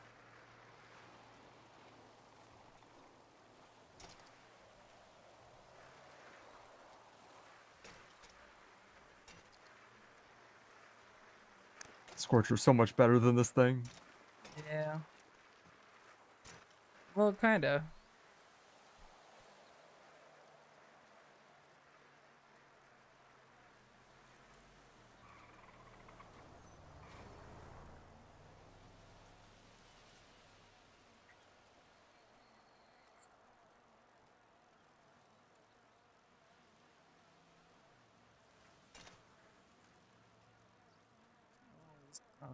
Scorcher's so much better than this thing. Yeah. Well, kinda. Oh.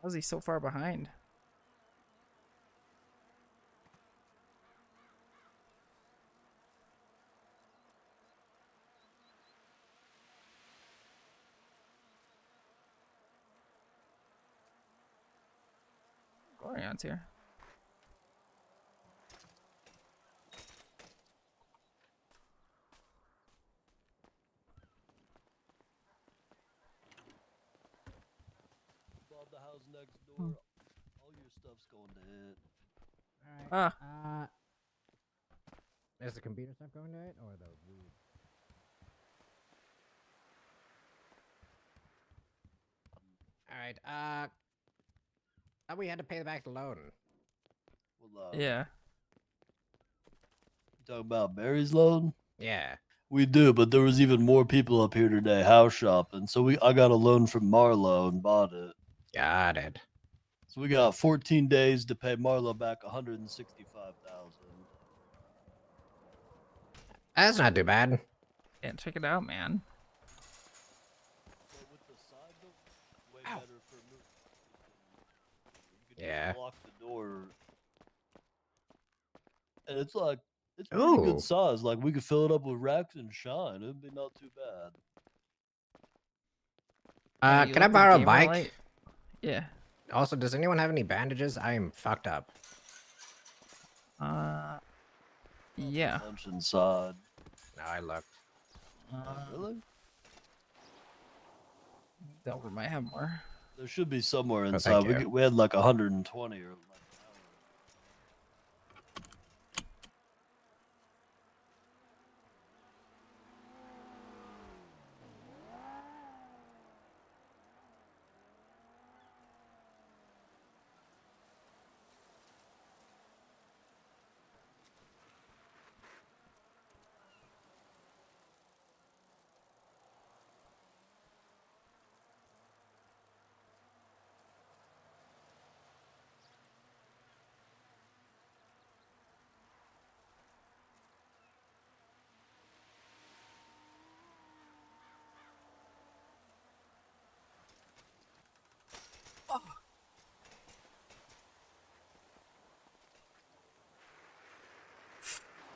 How is he so far behind? Glorion's here. Bought the house next door. All your stuff's going to it. Ah. Is the computer stuff going to it or the weed? Alright, thought we had to pay back the loan. Well, Yeah. You talking about Barry's loan? Yeah. We do, but there was even more people up here today house shopping. So I got a loan from Marlo and bought it. Got it. So we got 14 days to pay Marlo back 165,000. That's not too bad. Yeah, check it out, man. But with the side door, way better for moving. You can Yeah. just lock the door. And it's like it's pretty Ooh. good size. Like we could fill it up with racks and shine. It'd be not too bad. You Can I let the borrow a gamer bike? light- Yeah. Also, does anyone have any bandages? I am fucked up. Yeah. Lunch inside. No, I looked. Really? Delver might have more. There should be somewhere thank inside. you. We had like 120 or like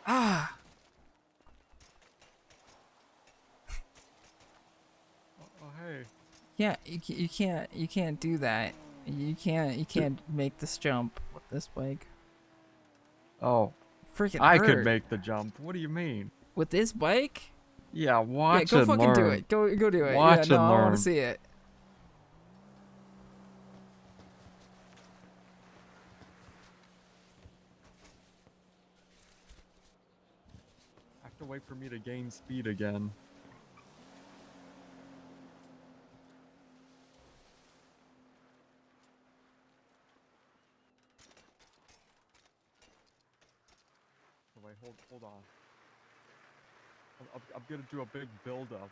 Ah. Oh hey. Yeah, you can't do that. You can't make this jump with this bike. Oh. Freaking I hurt. could make the jump. What do you mean? With this bike? Yeah, watch go and fucking do learn. it. Go do it. Watch yeah, no, and I want learn. to see it. Have to wait for me to gain speed again. Oh, wait, hold on. I'm gonna do a big build up.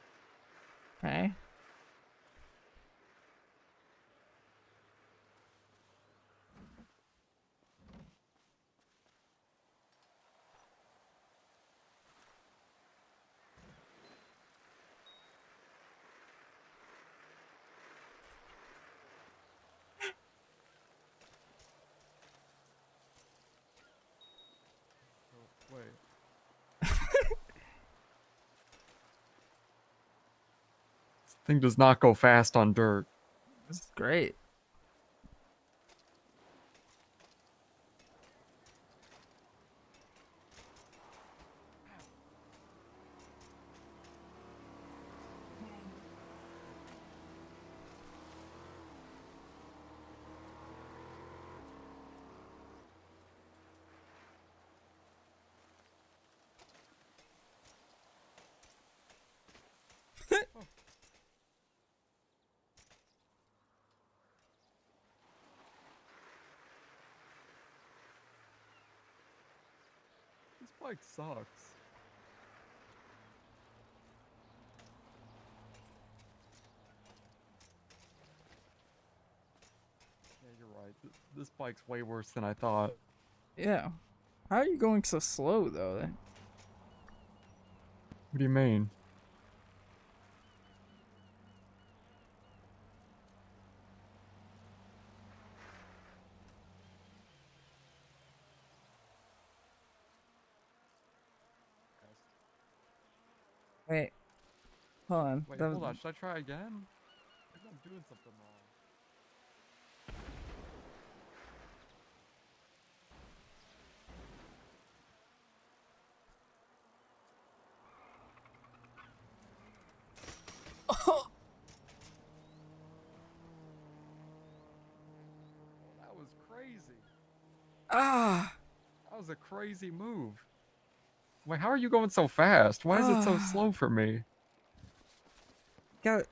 Okay. Thing does not go fast on dirt. This is great. This bike sucks. Yeah, you're right. This bike's way worse than I thought. Yeah. How are you going so slow though? What do you mean? Wait. Hold on. Wait, That- hold on. Should I try again? Maybe I'm doing something wrong. That was crazy. Ah! That was a crazy move. Wait, how are you going so fast? Why is it so Ah. slow for me? Got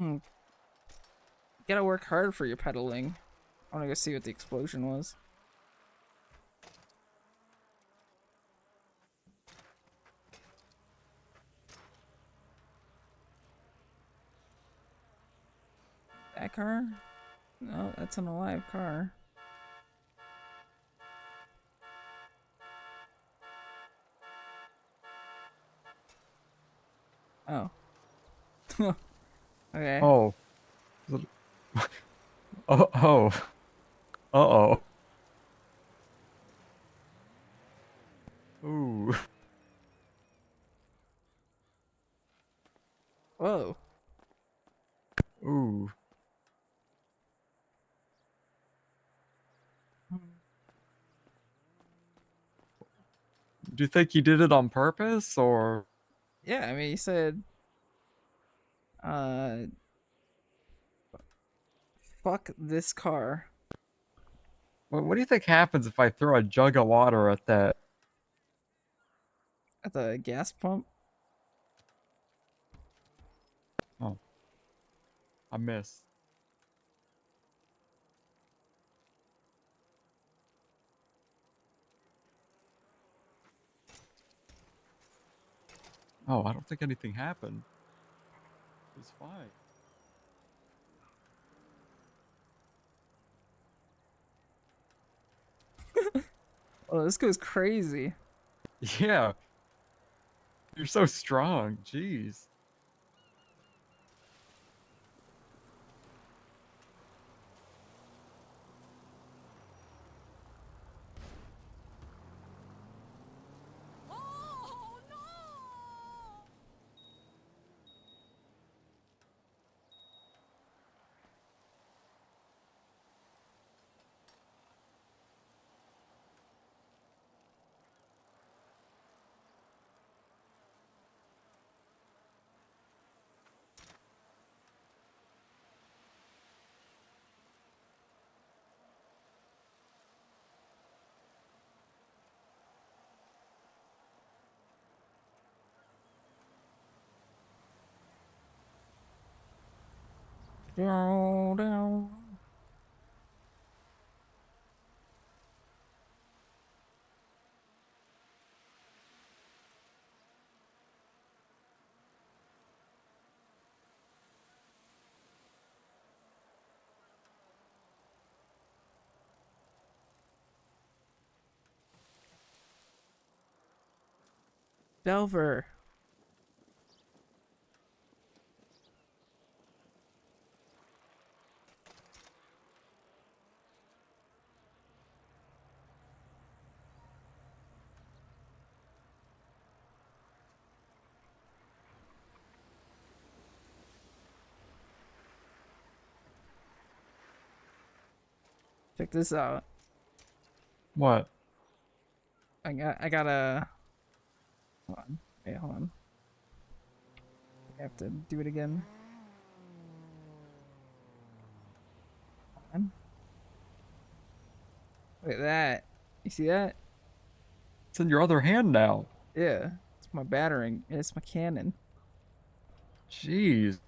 You gotta work hard for your pedaling. I wanna go see what the explosion was. That car? No, that's an alive car. Oh. Okay. Oh. Oh. Oh. Uh-oh. Ooh. Whoa. Ooh. Do you think he did it on purpose, or? Yeah, I mean, he said, fuck this car. What do you think happens if I throw a jug of water at that? At the gas pump? Oh. I miss. Oh, I don't think anything happened. It was fine. Oh, this goes crazy. Yeah. You're so strong. Jeez. Down, down. Belver. Check this out. What? I got a. Hold on. Wait, hold on. I have to do it again. Hold on. Look at that. You see that? It's in your other hand now. Yeah. It's my battering. It's my cannon. Jeez.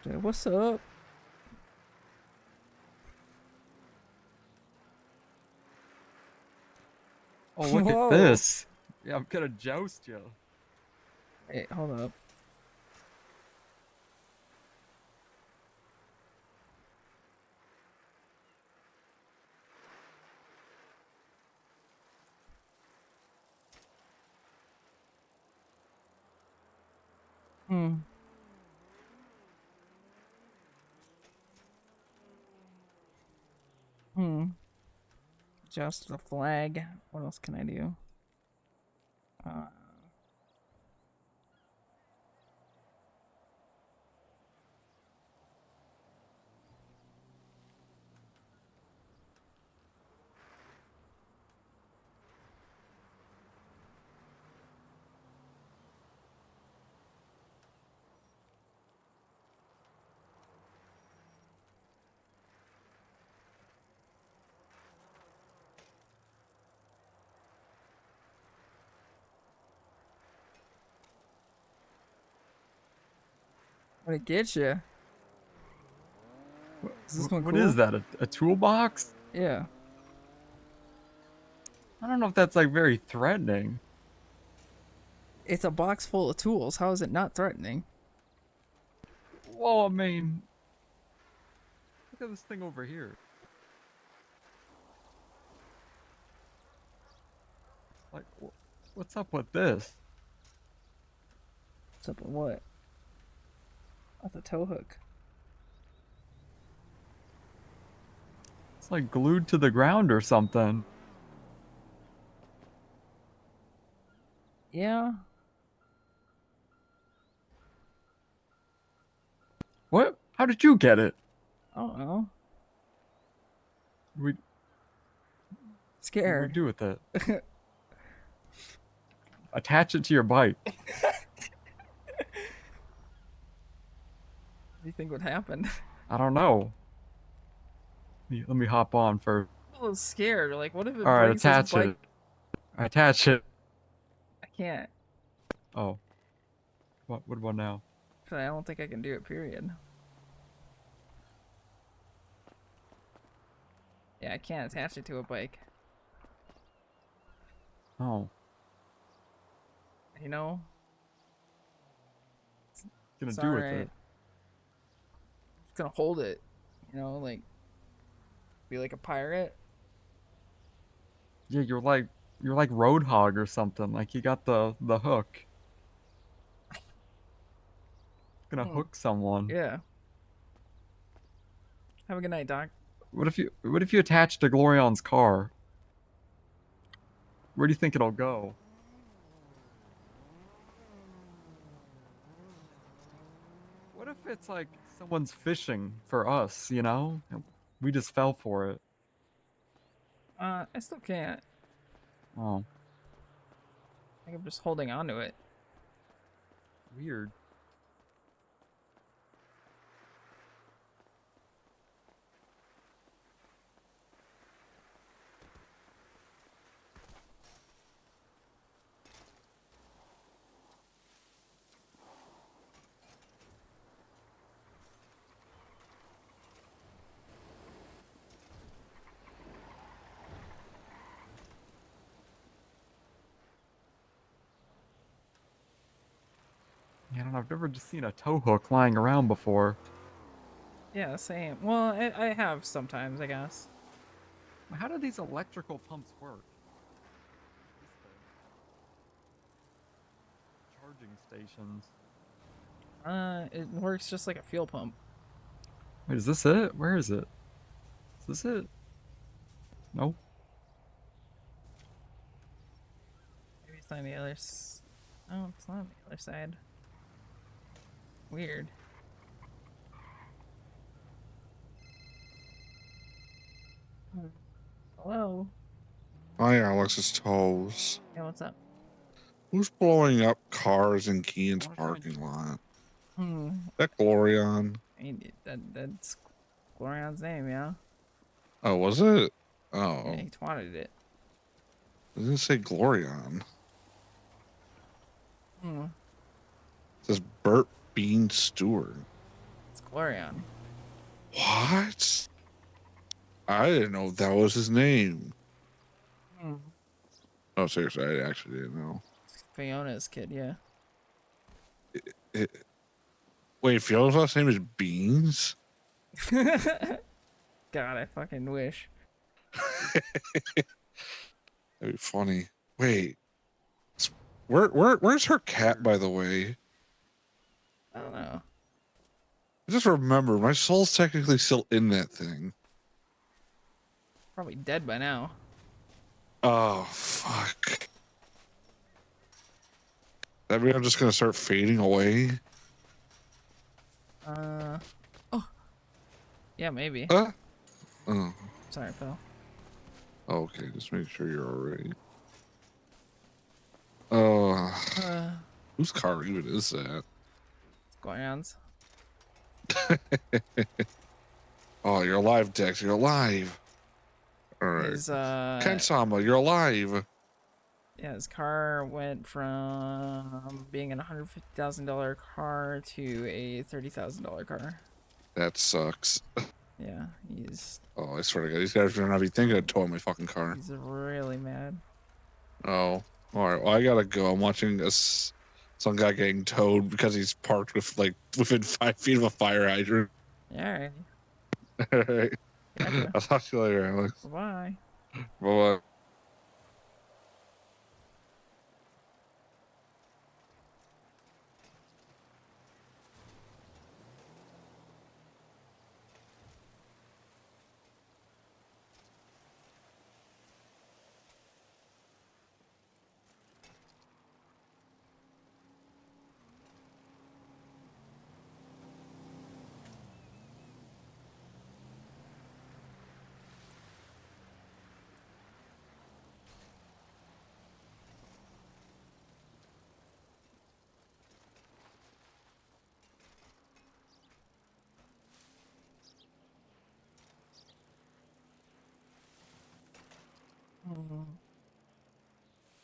What's up? Oh, look Whoa. at this. Yeah, I'm gonna joust you. Wait, hold up. Hmm. Hmm. Just the flag. What else can I do? What it get you? Is this one What cool? is that? A toolbox? Yeah. I don't know if that's like very threatening. It's a box full of tools. How is it not threatening? Well, I mean, look at this thing over here. Like, what's up with this? What's up with what? That's a tow hook. It's like glued to the ground or something. Yeah. What? How did you get it? I don't know. We Scared. do with it? Attach it to your bike. What do you think would happen? I don't know. Let me hop on first. I'm a little scared. Like, what if it All right, brings his attach bike? it. Attach it. I can't. Oh. What about now? 'Cause I don't think I can do it, period. Yeah, I can't attach it to a bike. Oh. You know? Gonna It's do with alright. it? Just gonna hold it. You know, like, be like a pirate. Yeah, you're like Roadhog or something. Like you got the hook. Gonna hook someone. Yeah. Have a good night, Doc. What if you attach to Glorion's car? Where do you think it'll go? What if it's like someone's fishing for us, you know? And we just fell for it. I still can't. Oh, I think I'm just holding on to it. weird. Yeah, I don't know. I've never just seen a tow hook lying around before. Yeah, same. Well, I have sometimes, I guess. How do these electrical pumps work? Charging stations. It works just like a fuel pump. Wait, is this it? Where is it? Is this it? No. Maybe it's on the other. Oh, it's not on the other side. Weird. Hello. Hi, Alex's toes. Yeah, what's up? Who's blowing up cars in Keane's parking lot? Hmm. That Glorion? I mean, that's Glorion's name, yeah. Oh, was it? Yeah, Oh, he twatted it. I didn't say Glorion. Hmm. It says Burt Bean Stewart. It's Glorion. What? I didn't know that was his name. Hmm. Oh, seriously, I actually didn't know. Fiona's kid, yeah. Wait, Fiona's last name is Beans? God, I fucking wish. That'd be funny. Wait, where's her cat, by the way? I don't know. I just remember my soul's technically still in that thing. Probably dead by now. Oh, fuck. That mean I'm just gonna start fading away? Oh. Yeah, maybe. Oh. Sorry, Phil. Okay, just make sure you're alright. Oh. Whose car even is that? It's Glorion's. Oh, you're alive, Dex. You're alive. Alright. His, Kensama, you're alive. yeah, his car went from being a $150,000 car to a $30,000 car. That sucks. Yeah, he's Oh, I swear to God, these guys are not be thinking of towing my fucking car. he's really mad. Oh, all right. Well, I gotta go. I'm watching some guy getting towed because he's parked with like within 5 feet of a fire hydrant. Yeah, All right. Gotcha. I'll talk to you later, Alex. Bye. Bye.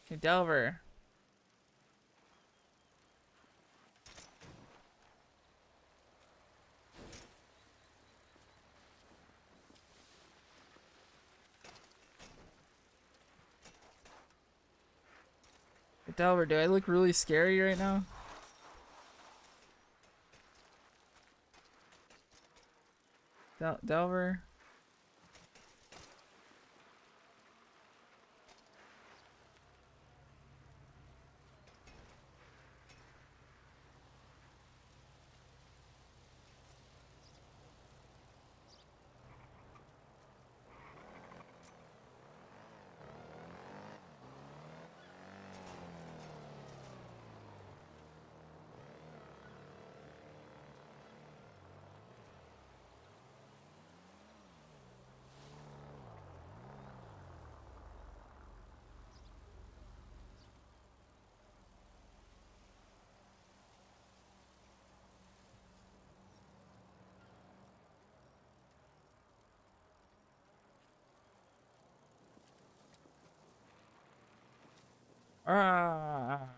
Okay, Delver. Hey, Delver, do I look really scary right now? Delver? Ah.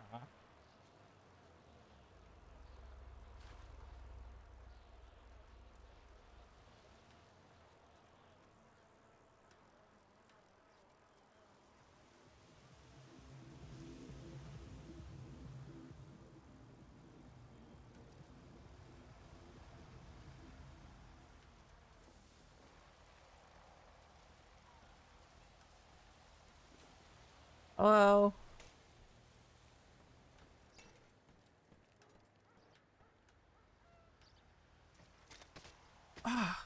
Hello. Ah.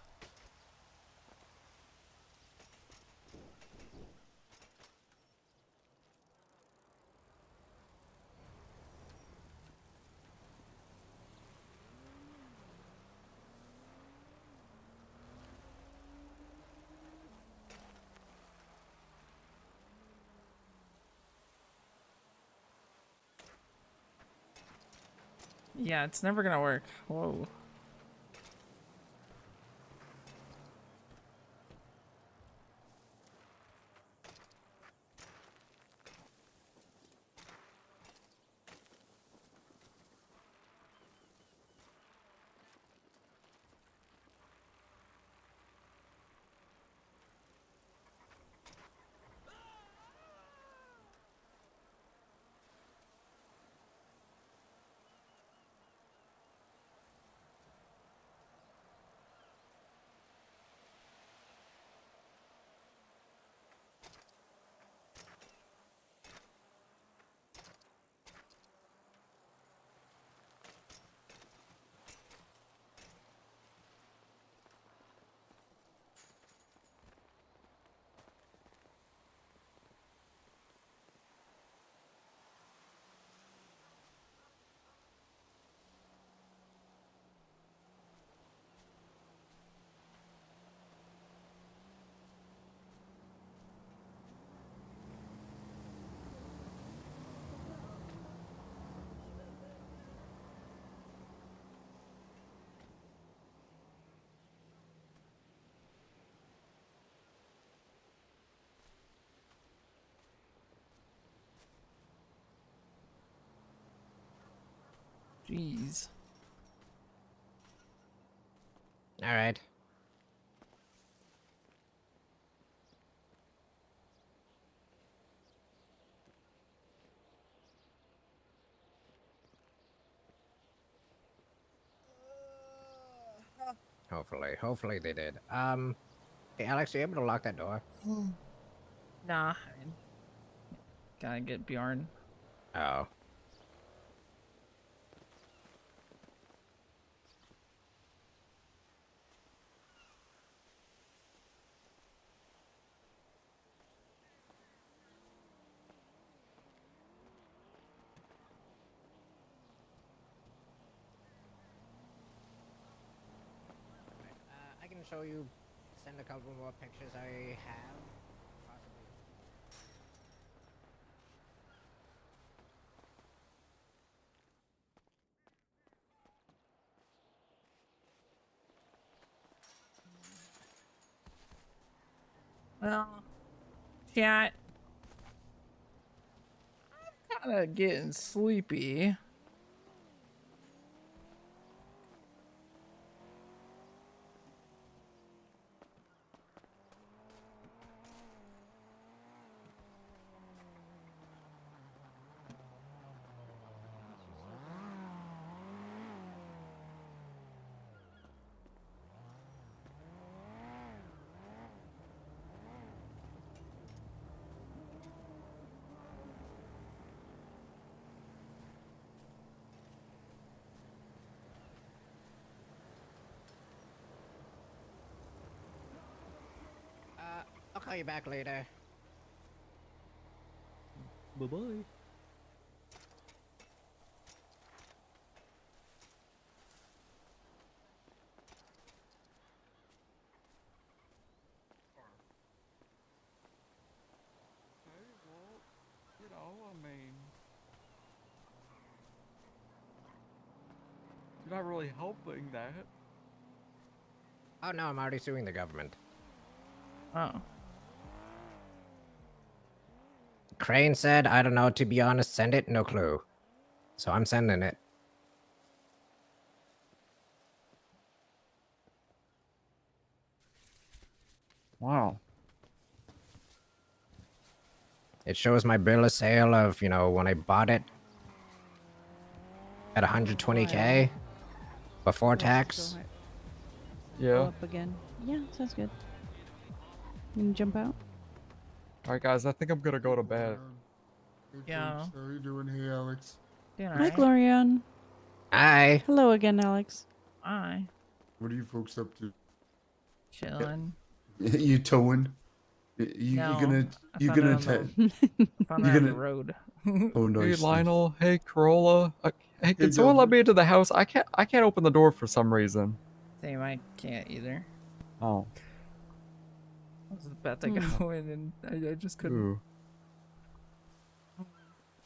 Yeah, it's never gonna work. Whoa. Jeez. All right. Hopefully they did. Hey Alex, you able to lock that door? Nah. Gotta get Bjorn. Oh. I can show you, send a couple more pictures I have. Possibly. Well, chat. I'm kinda getting sleepy. I'll call you back later. Bye-bye. Okay, well, you know, I mean, you're not really helping that. Oh no, I'm already suing the government. Oh. Crane said, I don't know, to be honest, send it, no clue. So I'm sending it. Wow. It shows my bill of sale of, you know, when I bought it at 120K before Let's tax. go Yeah. up again. Yeah, sounds good. You can jump out. All right, guys, I think I'm gonna go to bed. Yeah. folks. How are you doing? Hey, Alex. Doing Hi, alright. Glorion. Hi. Hello again, Alex. Hi. What are you folks up to? Chilling. You towing? You No, gonna I you found it gonna on the I found it you on the gonna road. oh Hey nice. Lionel, hey Corolla. Hey, Hey, can someone let Delvin. me into the house? I can't open the door for some reason. Same, I can't either. Oh. I was about to go in and I just couldn't. Ooh.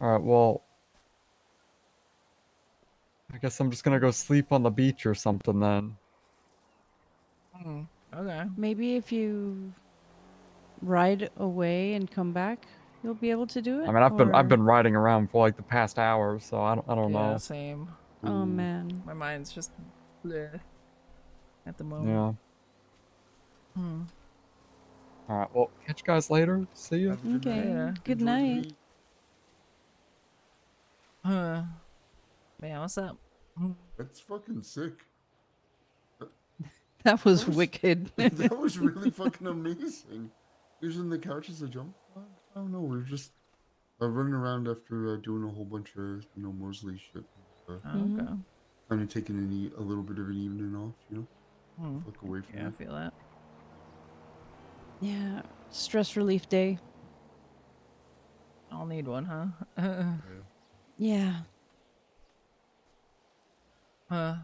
Alright, well, I guess I'm just gonna go sleep on the beach or something then. Okay. Maybe if you ride away and come back, you'll be able to do it. I mean, I've or- been riding around for like the past hour, so I don't Yeah, know. same. Oh man. My mind's just bleh at the moment. Yeah. Hmm. Alright, well, catch you guys later. See ya. Okay. Yeah. Good Enjoy the night. beach. Man, what's up? That's fucking sick. That was wicked. That was really fucking amazing. Using the couch as a jump pad? I don't know. We were just running around after doing a whole bunch of Mosley shit. Okay. Kind of taking a little bit of an evening off, fuck away from Yeah, I it. feel that. Yeah. Stress relief day. I'll need one, huh? Yeah. Huh.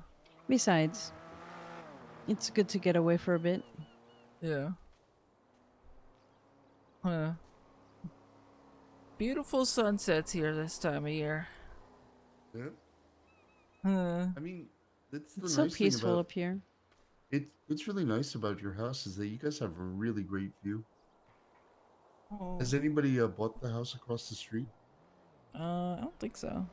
Besides, it's good to get away for a bit. Yeah. Huh. Beautiful sunsets here this time of year. Yeah. Huh. I mean, that's the It's so nice thing peaceful about up here. it's really nice about your house is that you guys have a really great view. Oh. Has anybody bought the house across the street? I don't think so.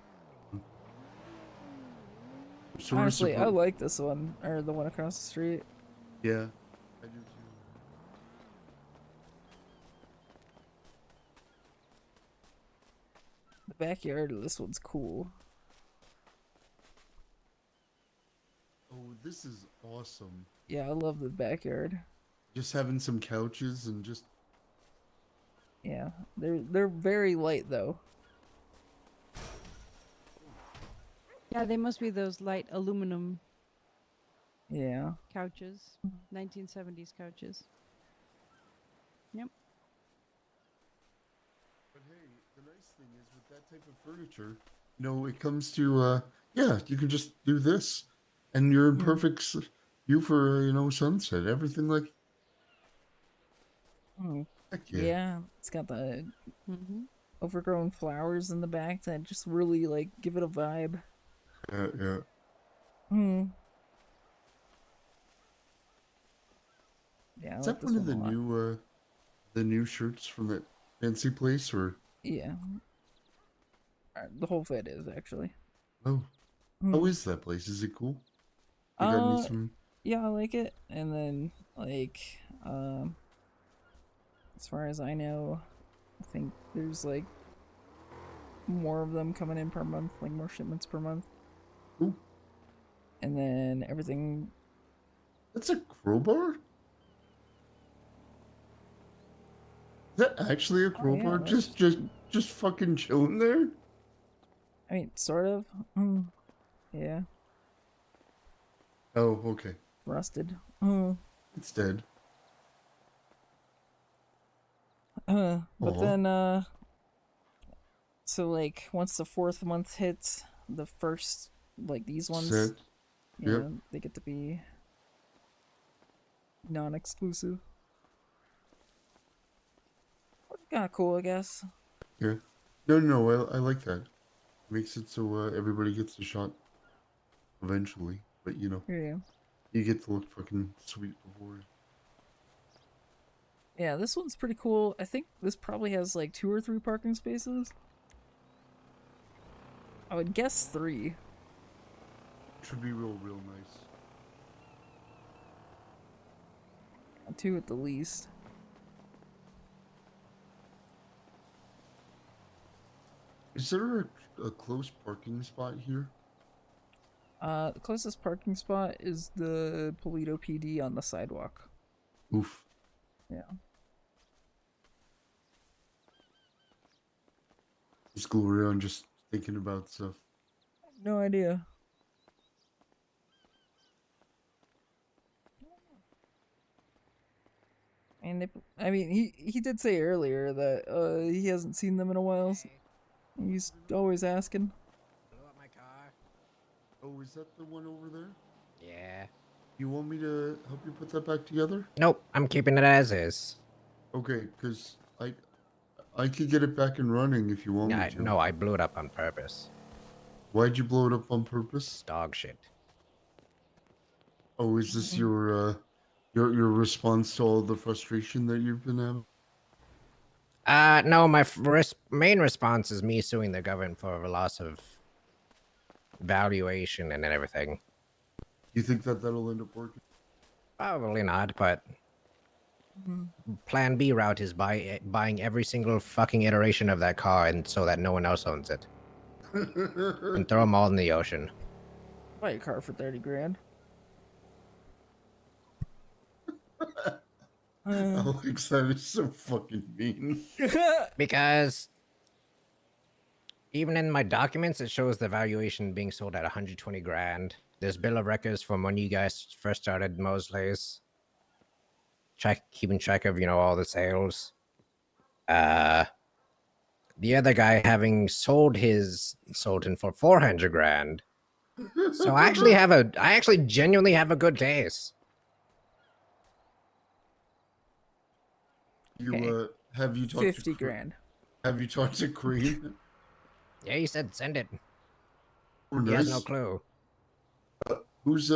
So we're Honestly, I suppo- like this one, or the one across the street. Yeah, I do too. The backyard of this one's cool. Oh, this is awesome. Yeah, I love the backyard. Just having some couches and just Yeah, they're very light though. Yeah, they must be those light aluminum Yeah. couches. 1970s couches. Yep. But hey, the nice thing is with that type of furniture, it comes to yeah, you can just do this, and you're in perfect view for sunset. Everything like heck yeah. Yeah, it's got the overgrown flowers in the back that just really like give it a vibe. Yeah. Yeah, I Is like that this one of one a lot. the new shirts from that fancy place or? Yeah. The whole fit is actually. Oh, how is that place? Is it cool? You got any some? Yeah, I like it. And then like as far as I know, I think there's like more of them coming in per month, like more shipments per month. Ooh. And then everything. That's a crowbar? Is that actually a crowbar? that's- Just fucking chilling there? I mean, sort of. Yeah. Oh, okay. Rusted. It's dead. But Aw. then so like once the 4th month hits, the first like these ones, Set. Yep. they get to be non-exclusive. Kind of cool, I guess. Yeah. No, I like that. Makes it so everybody gets a shot eventually. But Yeah. you get to look fucking sweet before. Yeah, this one's pretty cool. I think this probably has like 2 or 3 parking spaces. I would guess 3. Should be real nice. 2 at the least. Is there a close parking spot here? The closest parking spot is the Polito PD on the sidewalk. Oof. Yeah. Just go around just thinking about stuff. No idea. And if, I mean, he did say earlier that he hasn't seen them in a while. So he's always asking. Blew up my car. Oh, is that the one over there? Yeah. You want me to help you put that back together? Nope, I'm keeping it as is. Okay, because I could get it back and running if you want me to. No, I blew it up on purpose. Why'd you blow it up on purpose? Dog shit. Oh, is this your response to all the frustration that you've been having? No, my main response is me suing the government for a loss of valuation and everything. You think that that'll end up working? Probably not, but Plan B route is buying every single fucking iteration of that car, and so that no one else owns it, and throw them all in the ocean. Buy a car for 30 grand. Alex, that is so fucking mean. Because even in my documents, it shows the valuation being sold at 120 grand. There's bill of records from when you guys first started Mosley's. Keeping track of, all the sales. The other guy having sold him for 400 grand. So I actually genuinely have a good case. You have you talked 50 to grand. Have you talked to Cream? Yeah, he said send it. Oh, He has no nice. clue. Who's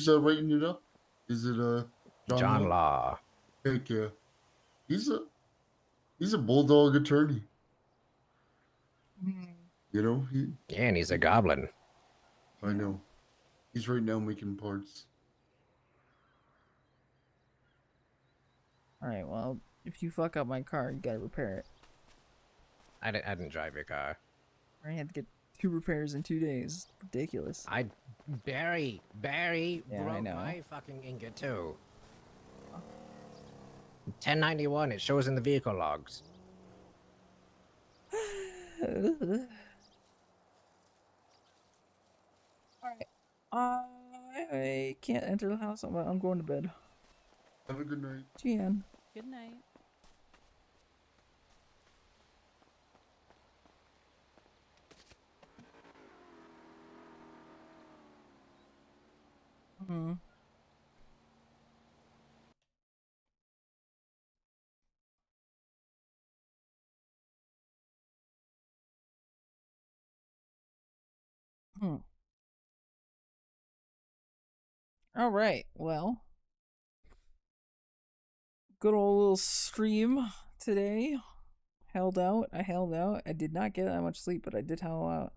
writing it up? Is it John Law? Heck yeah, he's a bulldog attorney. Yeah, and he's a goblin. I know. He's right now making parts. All right. Well, if you fuck up my car, you gotta repair it. I didn't drive your car. I had to get 2 repairs in 2 days. Ridiculous. Barry Yeah, broke I know. my fucking ingot too. 1091. It shows in the vehicle logs. I can't enter the house. I'm going to bed. Have a good night. Jan. Good night. Hmm. All right. Well, good old little stream today. Held out. I held out. I did not get that much sleep, but I did held out.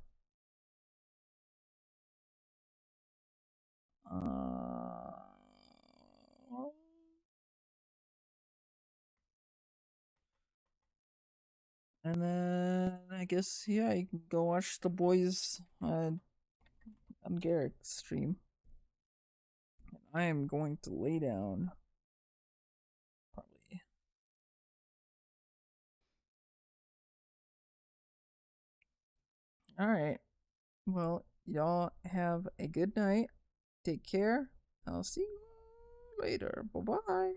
And then I guess you can go watch the boys on Garrett's stream. I am going to lay down. Probably. Alright. Well, y'all have a good night. Take care. I'll see you later. Bye-bye.